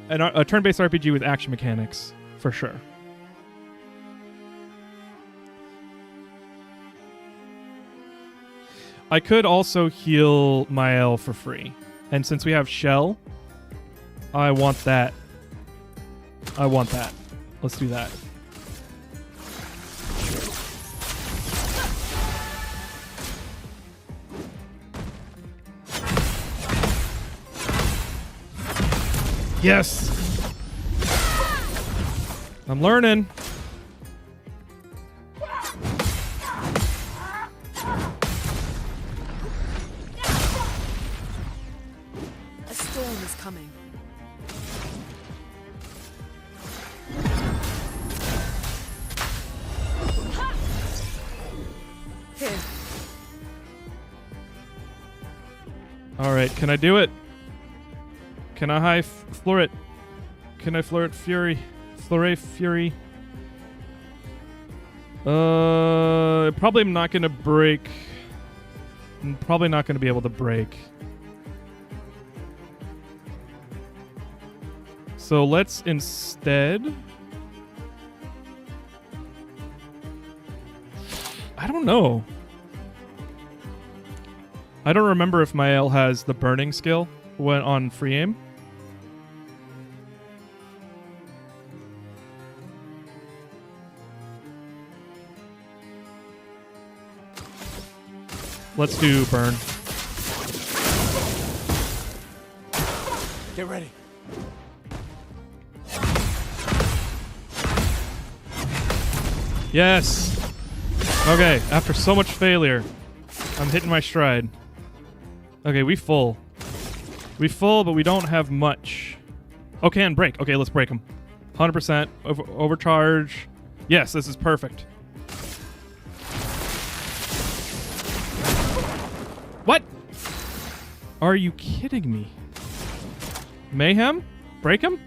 a turn-based RPG with action mechanics, for sure. I could also heal Mael for free. And since we have Shell, I want that. Let's do that. Yes! I'm learning. A storm is coming. Here. All right, can I do it? Can I floor it? Can I floor it fury? Flore fury. Probably I'm not gonna break. I'm probably not gonna be able to break. So let's instead. I don't know. I don't remember if Mael has the burning skill when on free aim. Let's do burn. Get ready. Yes. Okay, after so much failure, I'm hitting my stride. Okay, we full. We full, but we don't have much. Okay, and break. Okay, let's break them. 100% overcharge. Yes, this is perfect. What? Are you kidding me? Mayhem? Break him?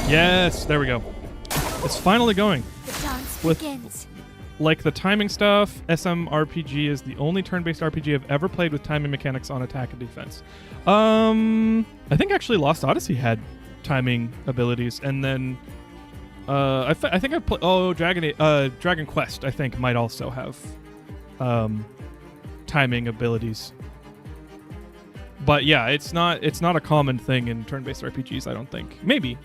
Yes, there we go. It's finally going. The dance With begins. like the timing stuff, SMRPG is the only turn-based RPG I've ever played with timing mechanics on attack and defense. I think actually Lost Odyssey had timing abilities, and then I think I've played Dragon Quest I think might also have timing abilities. But yeah, it's not a common thing in turn-based RPGs, I don't think. Maybe.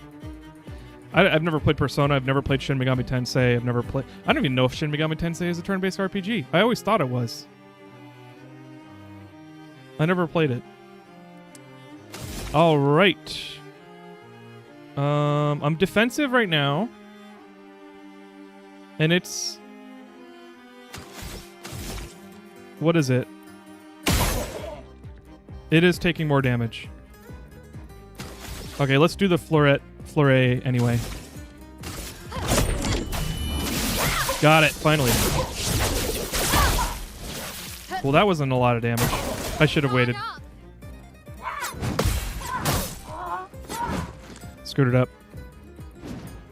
I've never played Persona. I've never played Shin Megami Tensei. I don't even know if Shin Megami Tensei is a turn-based RPG. I always thought it was. I never played it. All right. I'm defensive right now. And it's... What is it? It is taking more damage. Okay, let's do the Flore anyway. Got it, finally. Well, that wasn't a lot of damage. I should have waited. Screwed it up.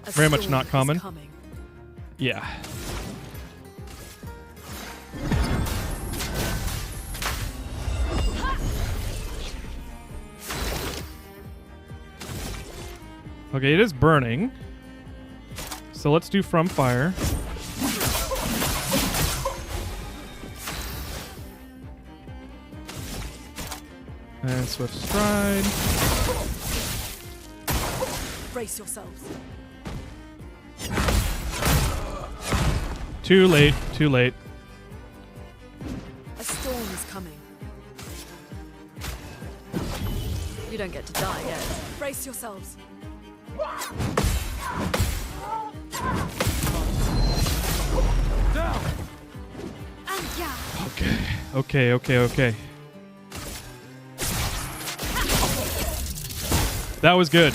Very much not common. Yeah. Okay, it is burning. So let's do From Fire. And Swift Stride. Brace yourselves. Too late, too late. A storm is coming. You don't get to die yet. Brace yourselves. Down. Okay. That was good.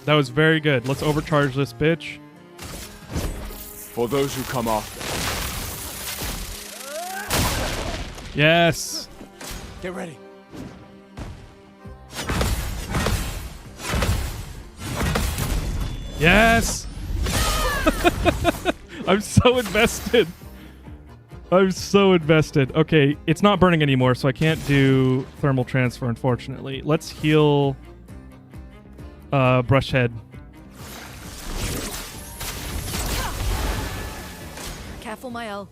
That was very good. Let's overcharge this bitch. For those who come after. Yes. Get ready. Yes. I'm so invested. Okay, it's not burning anymore, so I can't do thermal transfer, unfortunately. Let's heal Brush Head. Careful, Mael.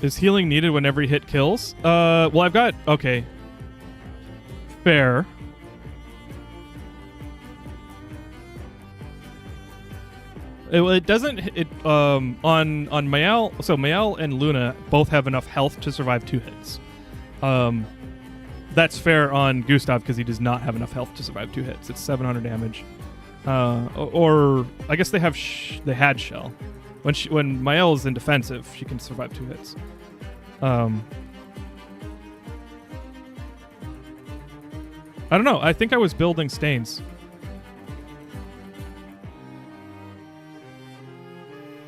Is healing needed when every hit kills? Well, I've got... Okay. Fair. It doesn't... On Mael... So Mael and Luna both have enough health to survive 2 hits. That's fair on Gustav because he does not have enough health to survive 2 hits. It's 700 damage. Or... I guess they have... they had Shell. When Mael is in defensive, she can survive 2 hits. I don't know. I think I was building stains.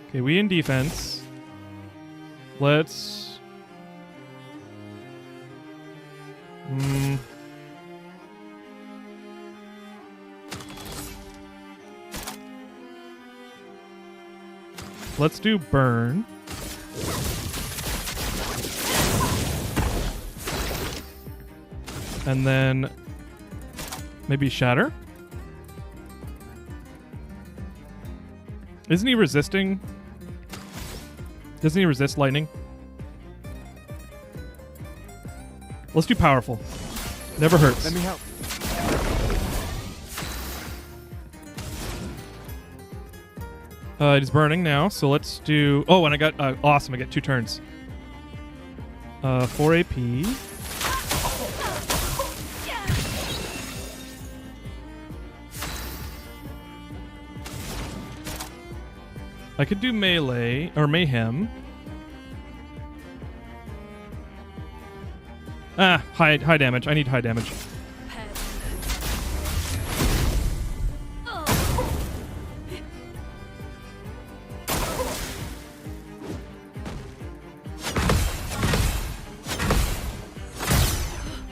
Okay, we in defense. Let's... Let's do burn. And then maybe shatter. Isn't he resisting? Doesn't he resist lightning? Let's do powerful. Never hurts. Let me help. It is burning now, so let's do... Oh, and I got... awesome, I get 2 turns. 4 AP. I could do melee, or mayhem. High damage. I need high damage.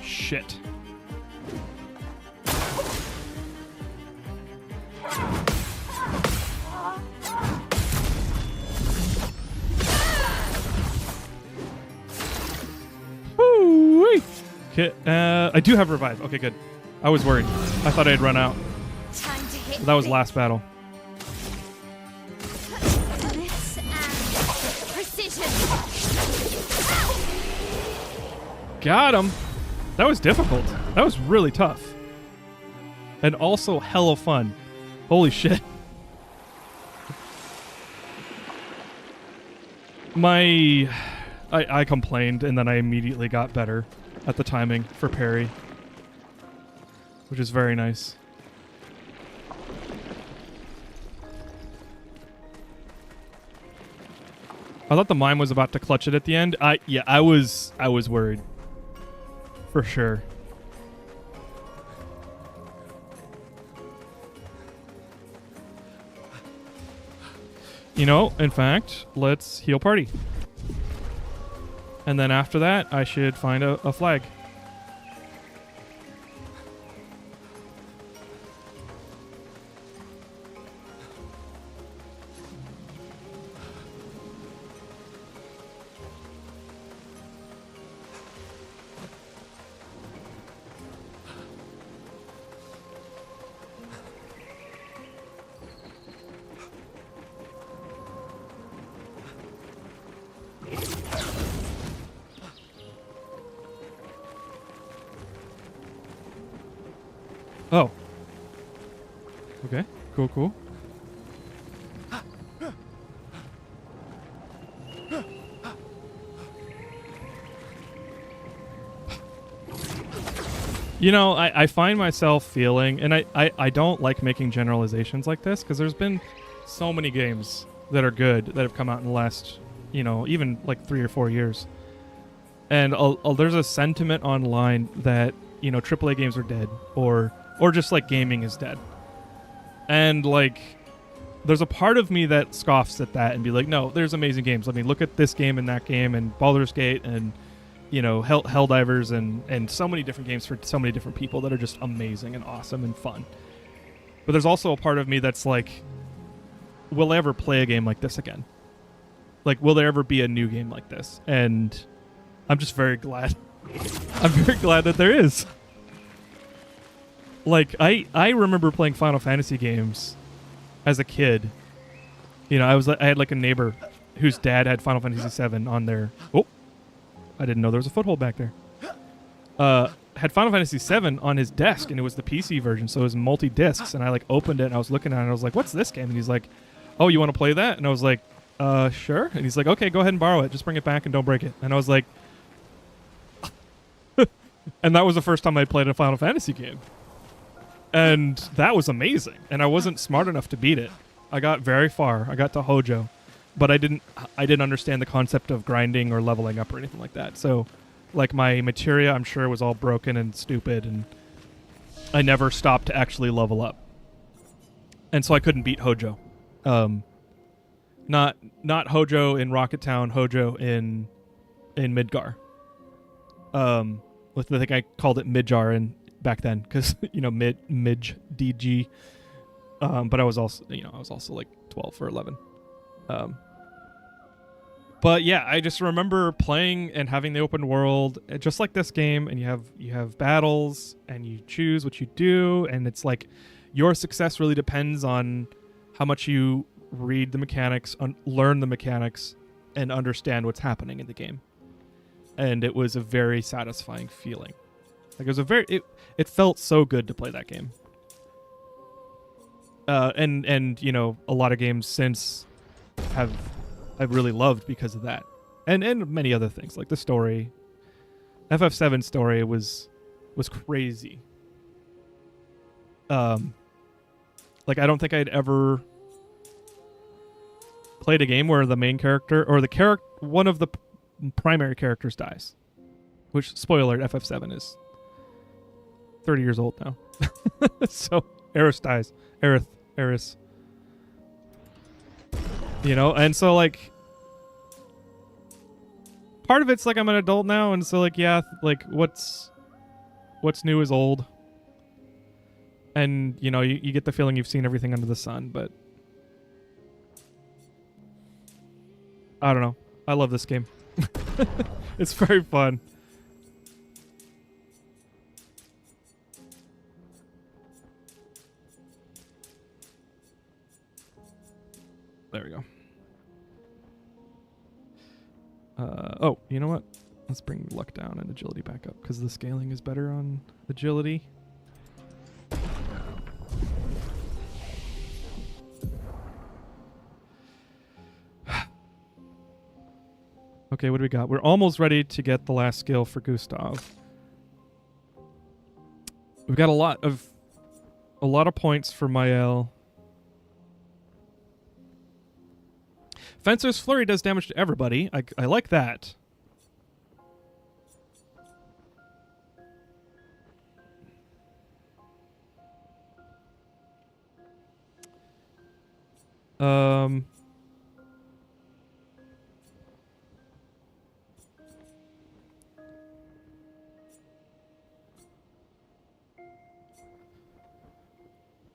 Shit. Okay, I do have revive. Okay, good. I was worried. I thought I'd run out. Time to hit But that was last battle. this and precision. Got him. That was difficult. That was really tough. And also hella fun. Holy shit. I complained and then I immediately got better at the timing for parry, which is very nice. I thought the mime was about to clutch it at the end. I was worried. For sure. You know, in fact, let's heal party. And then after that, I should find a flag. Oh. Okay. Cool. You know, I find myself feeling, and I don't like making generalizations like this, because there's been so many games that are good that have come out in the last, you know, even like 3 or 4 years. And there's a sentiment online that, you know, AAA games are dead, or just like gaming is dead. And like, there's a part of me that scoffs at that and be like, no, there's amazing games. I mean, look at this game and that game and Baldur's Gate and, you know, Helldivers and so many different games for so many different people that are just amazing and awesome and fun. But there's also a part of me that's like, will I ever play a game like this again? Like, will there ever be a new game like this? And I'm just very glad. I'm very glad that there is. Like, I remember playing Final Fantasy games as a kid. You know, I had like a neighbor whose dad had Final Fantasy VII on their... Oh, I didn't know there was a foothold back there. Had Final Fantasy VII on his desk, and it was the PC version, so it was multi-discs, and I like opened it, and I was looking at it, and I was like, what's this game? And he's like, oh, you want to play that? And I was like, sure. And he's like, okay, go ahead and borrow it. Just bring it back and don't break it. And I was like... And that was the first time I played a Final Fantasy game. And that was amazing. And I wasn't smart enough to beat it. I got very far. I got to Hojo. but I didn't understand the concept of grinding or leveling up or anything like that. So, like, my materia, I'm sure, was all broken and stupid, and I never stopped to actually level up. And so I couldn't beat Hojo. Not Hojo in Rocket Town, Hojo in Midgar. I think I called it Midjar back then because Midge DG. But I was also like 12 or 11. But yeah, I just remember playing and having the open world just like this game, and you have battles and you choose what you do, and it's like your success really depends on how much you read the mechanics, learn the mechanics, and understand what's happening in the game. And it was a very satisfying feeling. Like it felt so good to play that game. And a lot of games since I've really loved because of that, and many other things like the story. FF7 story was crazy. Like I don't think I'd ever played a game where the main character or one of the primary characters dies. Which, spoiler, FF7 is 30 years old now. So Aerith dies. Aerith. And so like part of it's like I'm an adult now, and so like yeah, like what's new is old. And you get the feeling you've seen everything under the sun, but I don't know. I love this game. It's very fun. There we go. Oh, you know what? Let's bring luck down and agility back up because the scaling is better on agility. Okay, what do we got? We're almost ready to get the last skill for Gustav. We've got a lot of points for Mael. Fencer's Flurry does damage to everybody. I like that.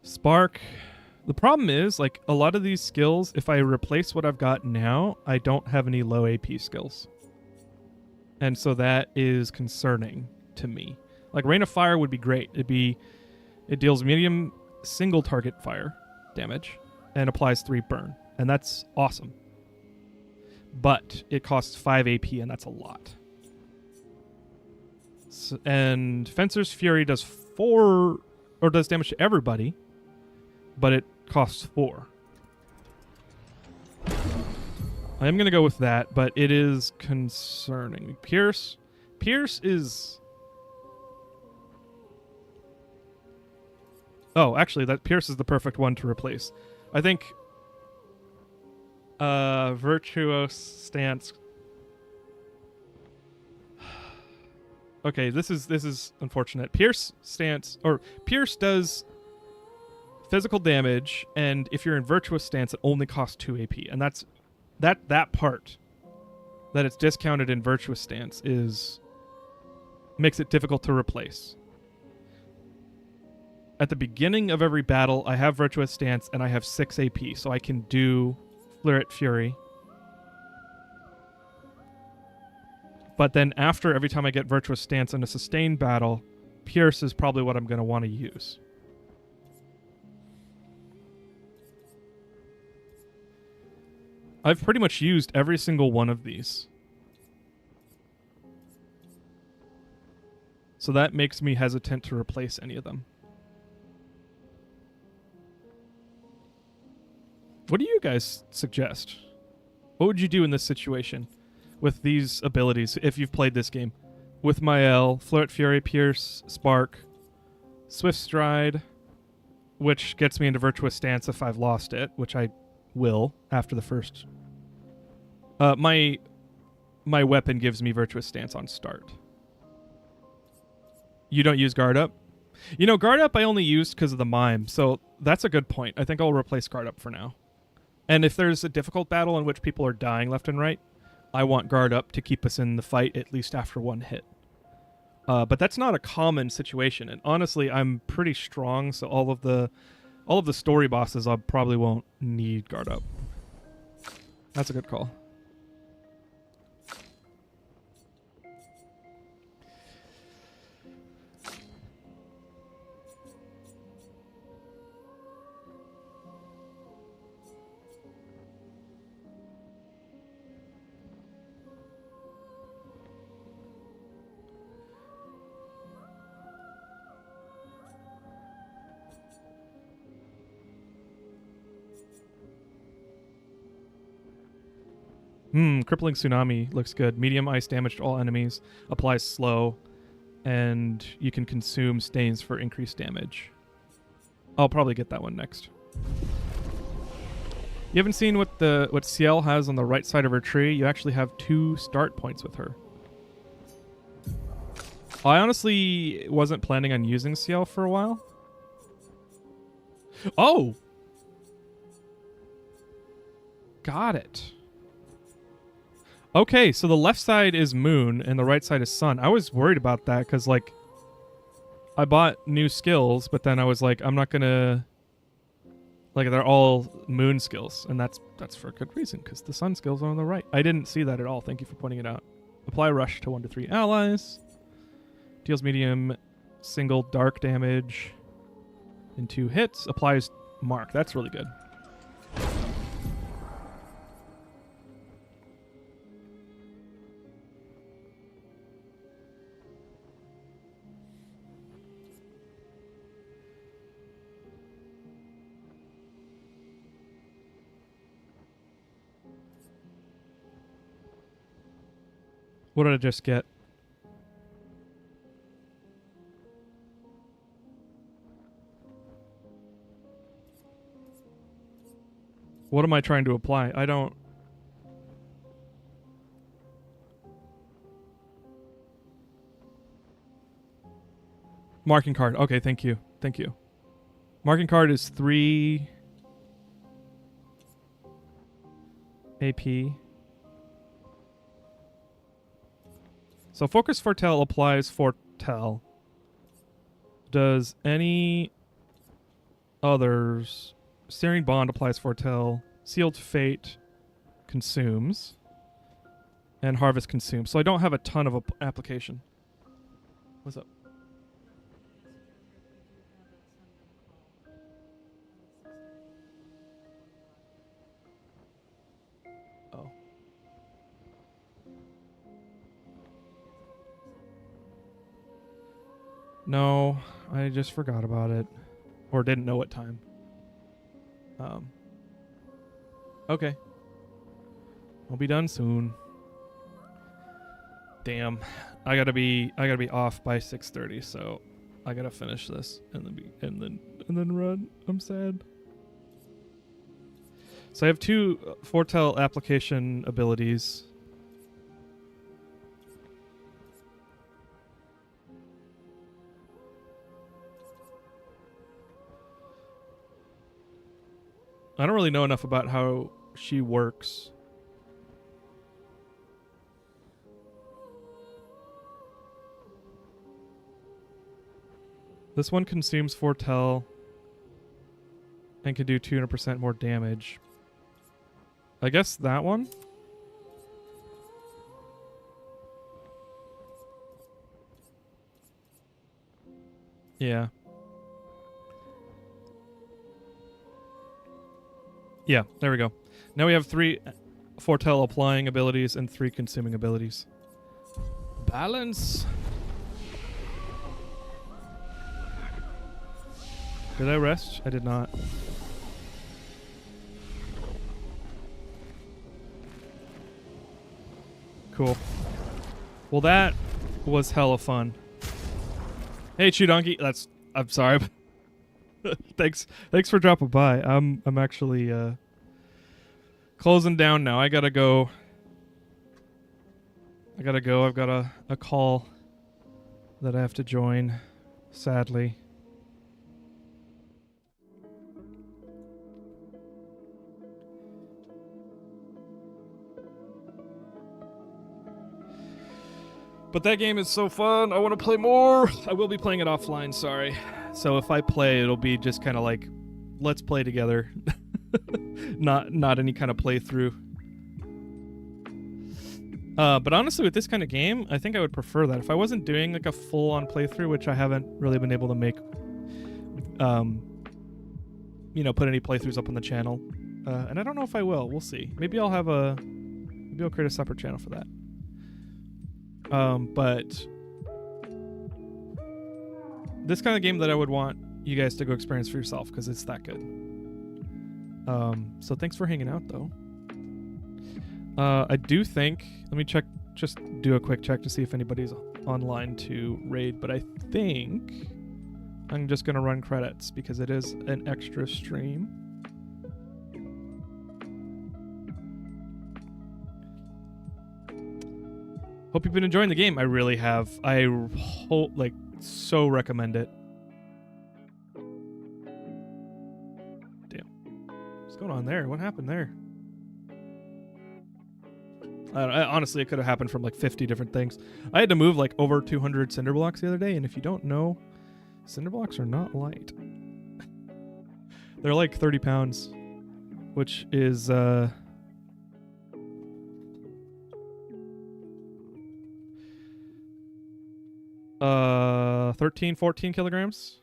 Spark. The problem is, like, a lot of these skills, if I replace what I've got now, I don't have any low AP skills. And so that is concerning to me. Like, Rain of Fire would be great. It deals medium single target fire damage and applies 3 burn. And that's awesome. But it costs 5 AP, and that's a lot. And Fencer's Fury does damage to everybody, but it costs 4. I am going to go with that, but it is concerning. Pierce is... Oh, actually, that Pierce is the perfect one to replace. I think Virtuous Stance... Okay, this is unfortunate. Pierce does physical damage, and if you're in Virtuous Stance, it only costs 2 AP, and that's that part that it's discounted in Virtuous Stance makes it difficult to replace. At the beginning of every battle, I have Virtuous Stance, and I have 6 AP, so I can do Flirt Fury. But then after, every time I get Virtuous Stance in a sustained battle, Pierce is probably what I'm going to want to use. I've pretty much used every single one of these. So that makes me hesitant to replace any of them. What do you guys suggest? What would you do in this situation with these abilities if you've played this game? With Mael, Flirt Fury, Pierce, Spark, Swift Stride, which gets me into Virtuous Stance if I've lost it, which I will after the first My weapon gives me Virtuous Stance on start. You don't use Guard Up? You know, Guard Up I only used because of the mime, so that's a good point. I think I'll replace Guard Up for now. And if there's a difficult battle in which people are dying left and right, I want Guard Up to keep us in the fight at least after one hit. But that's not a common situation, and honestly, I'm pretty strong, so all of the story bosses I probably won't need Guard Up. That's a good call. Crippling Tsunami looks good. Medium ice damage to all enemies. Applies slow. And you can consume stains for increased damage. I'll probably get that one next. You haven't seen what Ciel has on the right side of her tree? You actually have 2 start points with her. I honestly wasn't planning on using Ciel for a while. Oh! Got it. Okay, so the left side is moon and the right side is sun. I was worried about that because, like, I bought new skills, but then I was like, I'm not gonna... Like, they're all moon skills, and that's for a good reason, because the sun skills are on the right. I didn't see that at all. Thank you for pointing it out. Apply rush to 1 to 3 allies. Deals medium single dark damage in 2 hits. Applies mark. That's really good. What did I just get? What am I trying to apply? I don't... Marking card. Okay, thank you. Thank you. Marking card is 3 AP. So Focus Foretell applies Foretell. Does any others... Searing Bond applies Foretell. Sealed Fate consumes. And Harvest consumes. So I don't have a ton of application. What's up? Oh. No, I just forgot about it. Or didn't know what time. Okay. I'll be done soon. Damn. I gotta be off by 6:30, so I gotta finish this and then run. I'm sad. So I have 2 Foretell application abilities. I don't really know enough about how she works. This one consumes Foretell and can do 200% more damage. I guess that one? Yeah. Yeah, there we go. Now we have 3 Foretell applying abilities and 3 consuming abilities. Balance. Did I rest? I did not. Cool. Well, that was hella fun. Hey, Chew Donkey. I'm sorry. Thanks for dropping by. I'm actually closing down now. I gotta go I gotta go. I've got a call that I have to join, sadly. But that game is so fun. I want to play more. I will be playing it offline, sorry. So if I play, it'll be just kind of like, let's play together. not any kind of playthrough. But honestly, with this kind of game, I think I would prefer that. If I wasn't doing like a full-on playthrough, which I haven't really been able to make, put any playthroughs up on the channel. And I don't know if I will. We'll see. Maybe I'll create a separate channel for that. But this kind of game that I would want you guys to go experience for yourself because it's that good. So thanks for hanging out, though. I do think, let me check, just do a quick check to see if anybody's online to raid, but I think I'm just going to run credits because it is an extra stream. Hope you've been enjoying the game. I really have. I so recommend it. Damn. What's going on there? What happened there? Honestly, it could have happened from like 50 different things. I had to move like over 200 cinder blocks the other day, and if you don't know, cinder blocks are not light. They're like 30 pounds, which is 14 kilograms.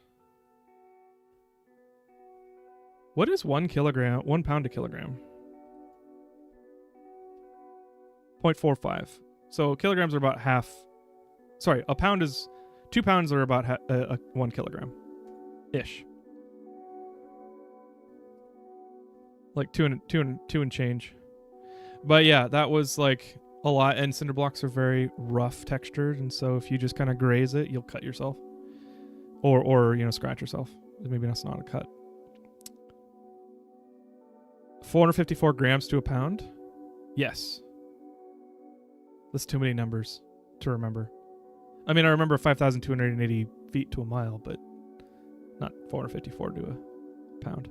What is 1 pound a kilogram? 0.45. So kilograms are about half. Sorry, 2 pounds are about 1 kilogram ish. Like two and change. But yeah, that was like a lot, and cinder blocks are very rough textured, and so if you just kind of graze it, you'll cut yourself. Or scratch yourself. Maybe that's not a cut. 454 grams to a pound? Yes. That's too many numbers to remember. I mean, I remember 5,280 feet to a mile, but not 454 to a pound.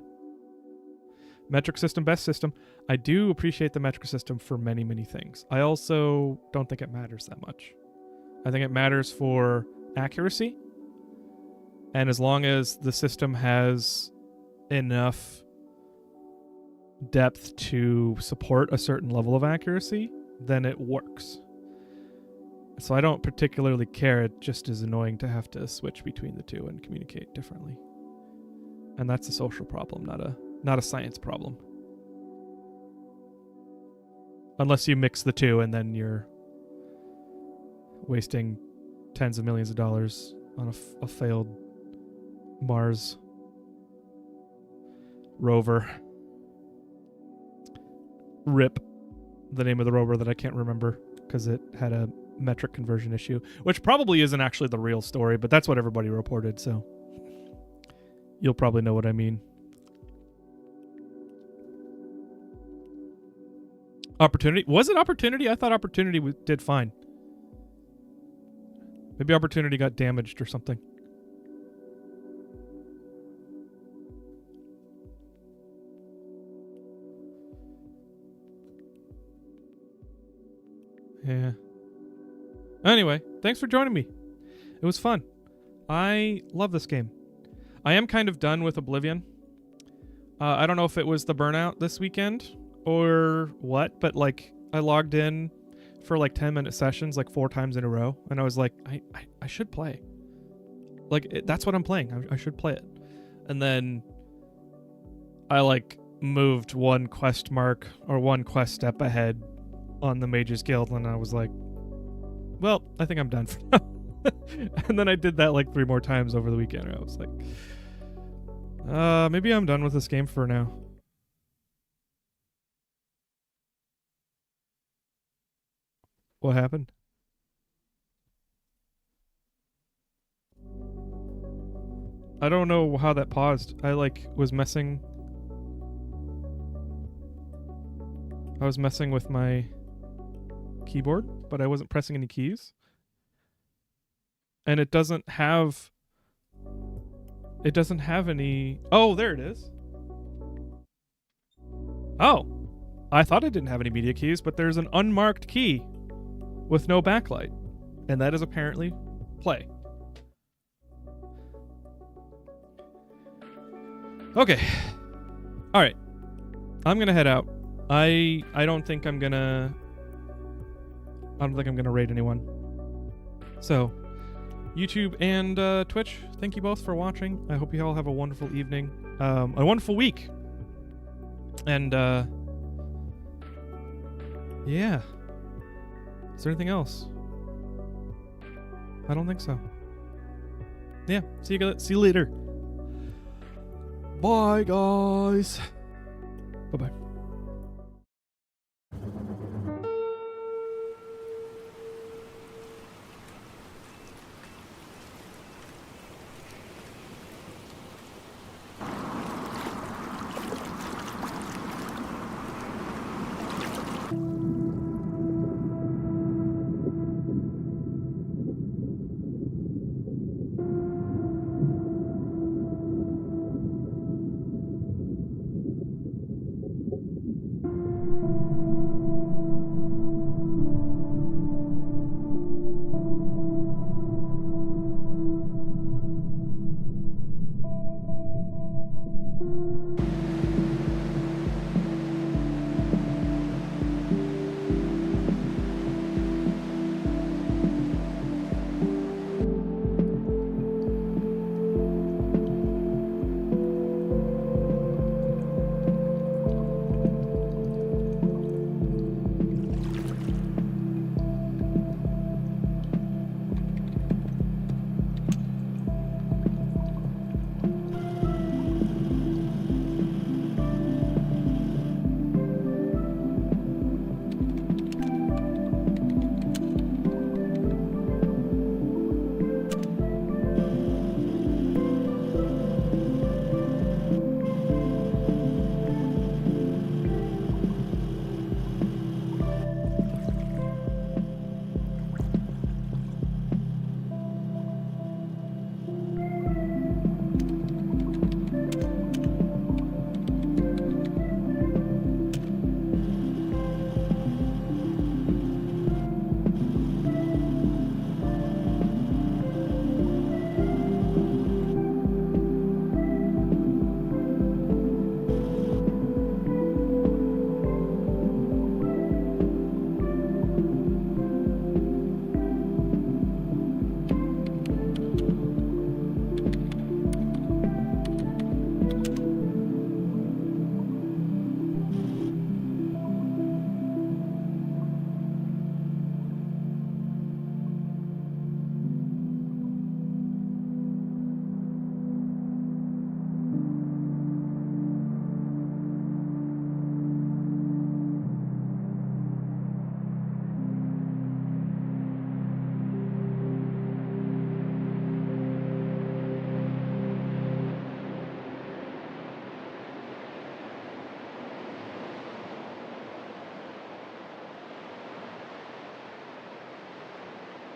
Metric system, best system. I do appreciate the metric system for many, many things. I also don't think it matters that much. I think it matters for accuracy. And as long as the system has enough depth to support a certain level of accuracy, then it works. So I don't particularly care. It just is annoying to have to switch between the two and communicate differently. And that's a social problem, not a science problem. Unless you mix the two and then you're wasting tens of millions of dollars on a failed Mars rover. RIP, the name of the rover that I can't remember because it had a metric conversion issue, which probably isn't actually the real story, but that's what everybody reported, so you'll probably know what I mean. Opportunity? Was it Opportunity? I thought Opportunity did fine. Maybe Opportunity got damaged or something. Yeah. Anyway, thanks for joining me. It was fun. I love this game. I am kind of done with Oblivion. I don't know if it was the burnout this weekend or what, but like I logged in for like 10-minute sessions like 4 times in a row, and I was like, I should play. Like that's what I'm playing. I should play it. And then I like moved one quest mark or one quest step ahead on the Mages Guild, and I was like, well, I think I'm done for now. And then I did that like 3 more times over the weekend, and I was like, maybe I'm done with this game for now. What happened? I don't know how that paused. I was messing with my keyboard, but I wasn't pressing any keys. And it doesn't have any... Oh, there it is. Oh, I thought it didn't have any media keys, but there's an unmarked key with no backlight. And that is apparently play. Okay. All right. I'm going to head out. I don't think I'm going to raid anyone. So, YouTube and Twitch, thank you both for watching. I hope you all have a wonderful evening. A wonderful week. And, yeah. Is there anything else? I don't think so. Yeah, see you later. Bye, guys. Bye-bye.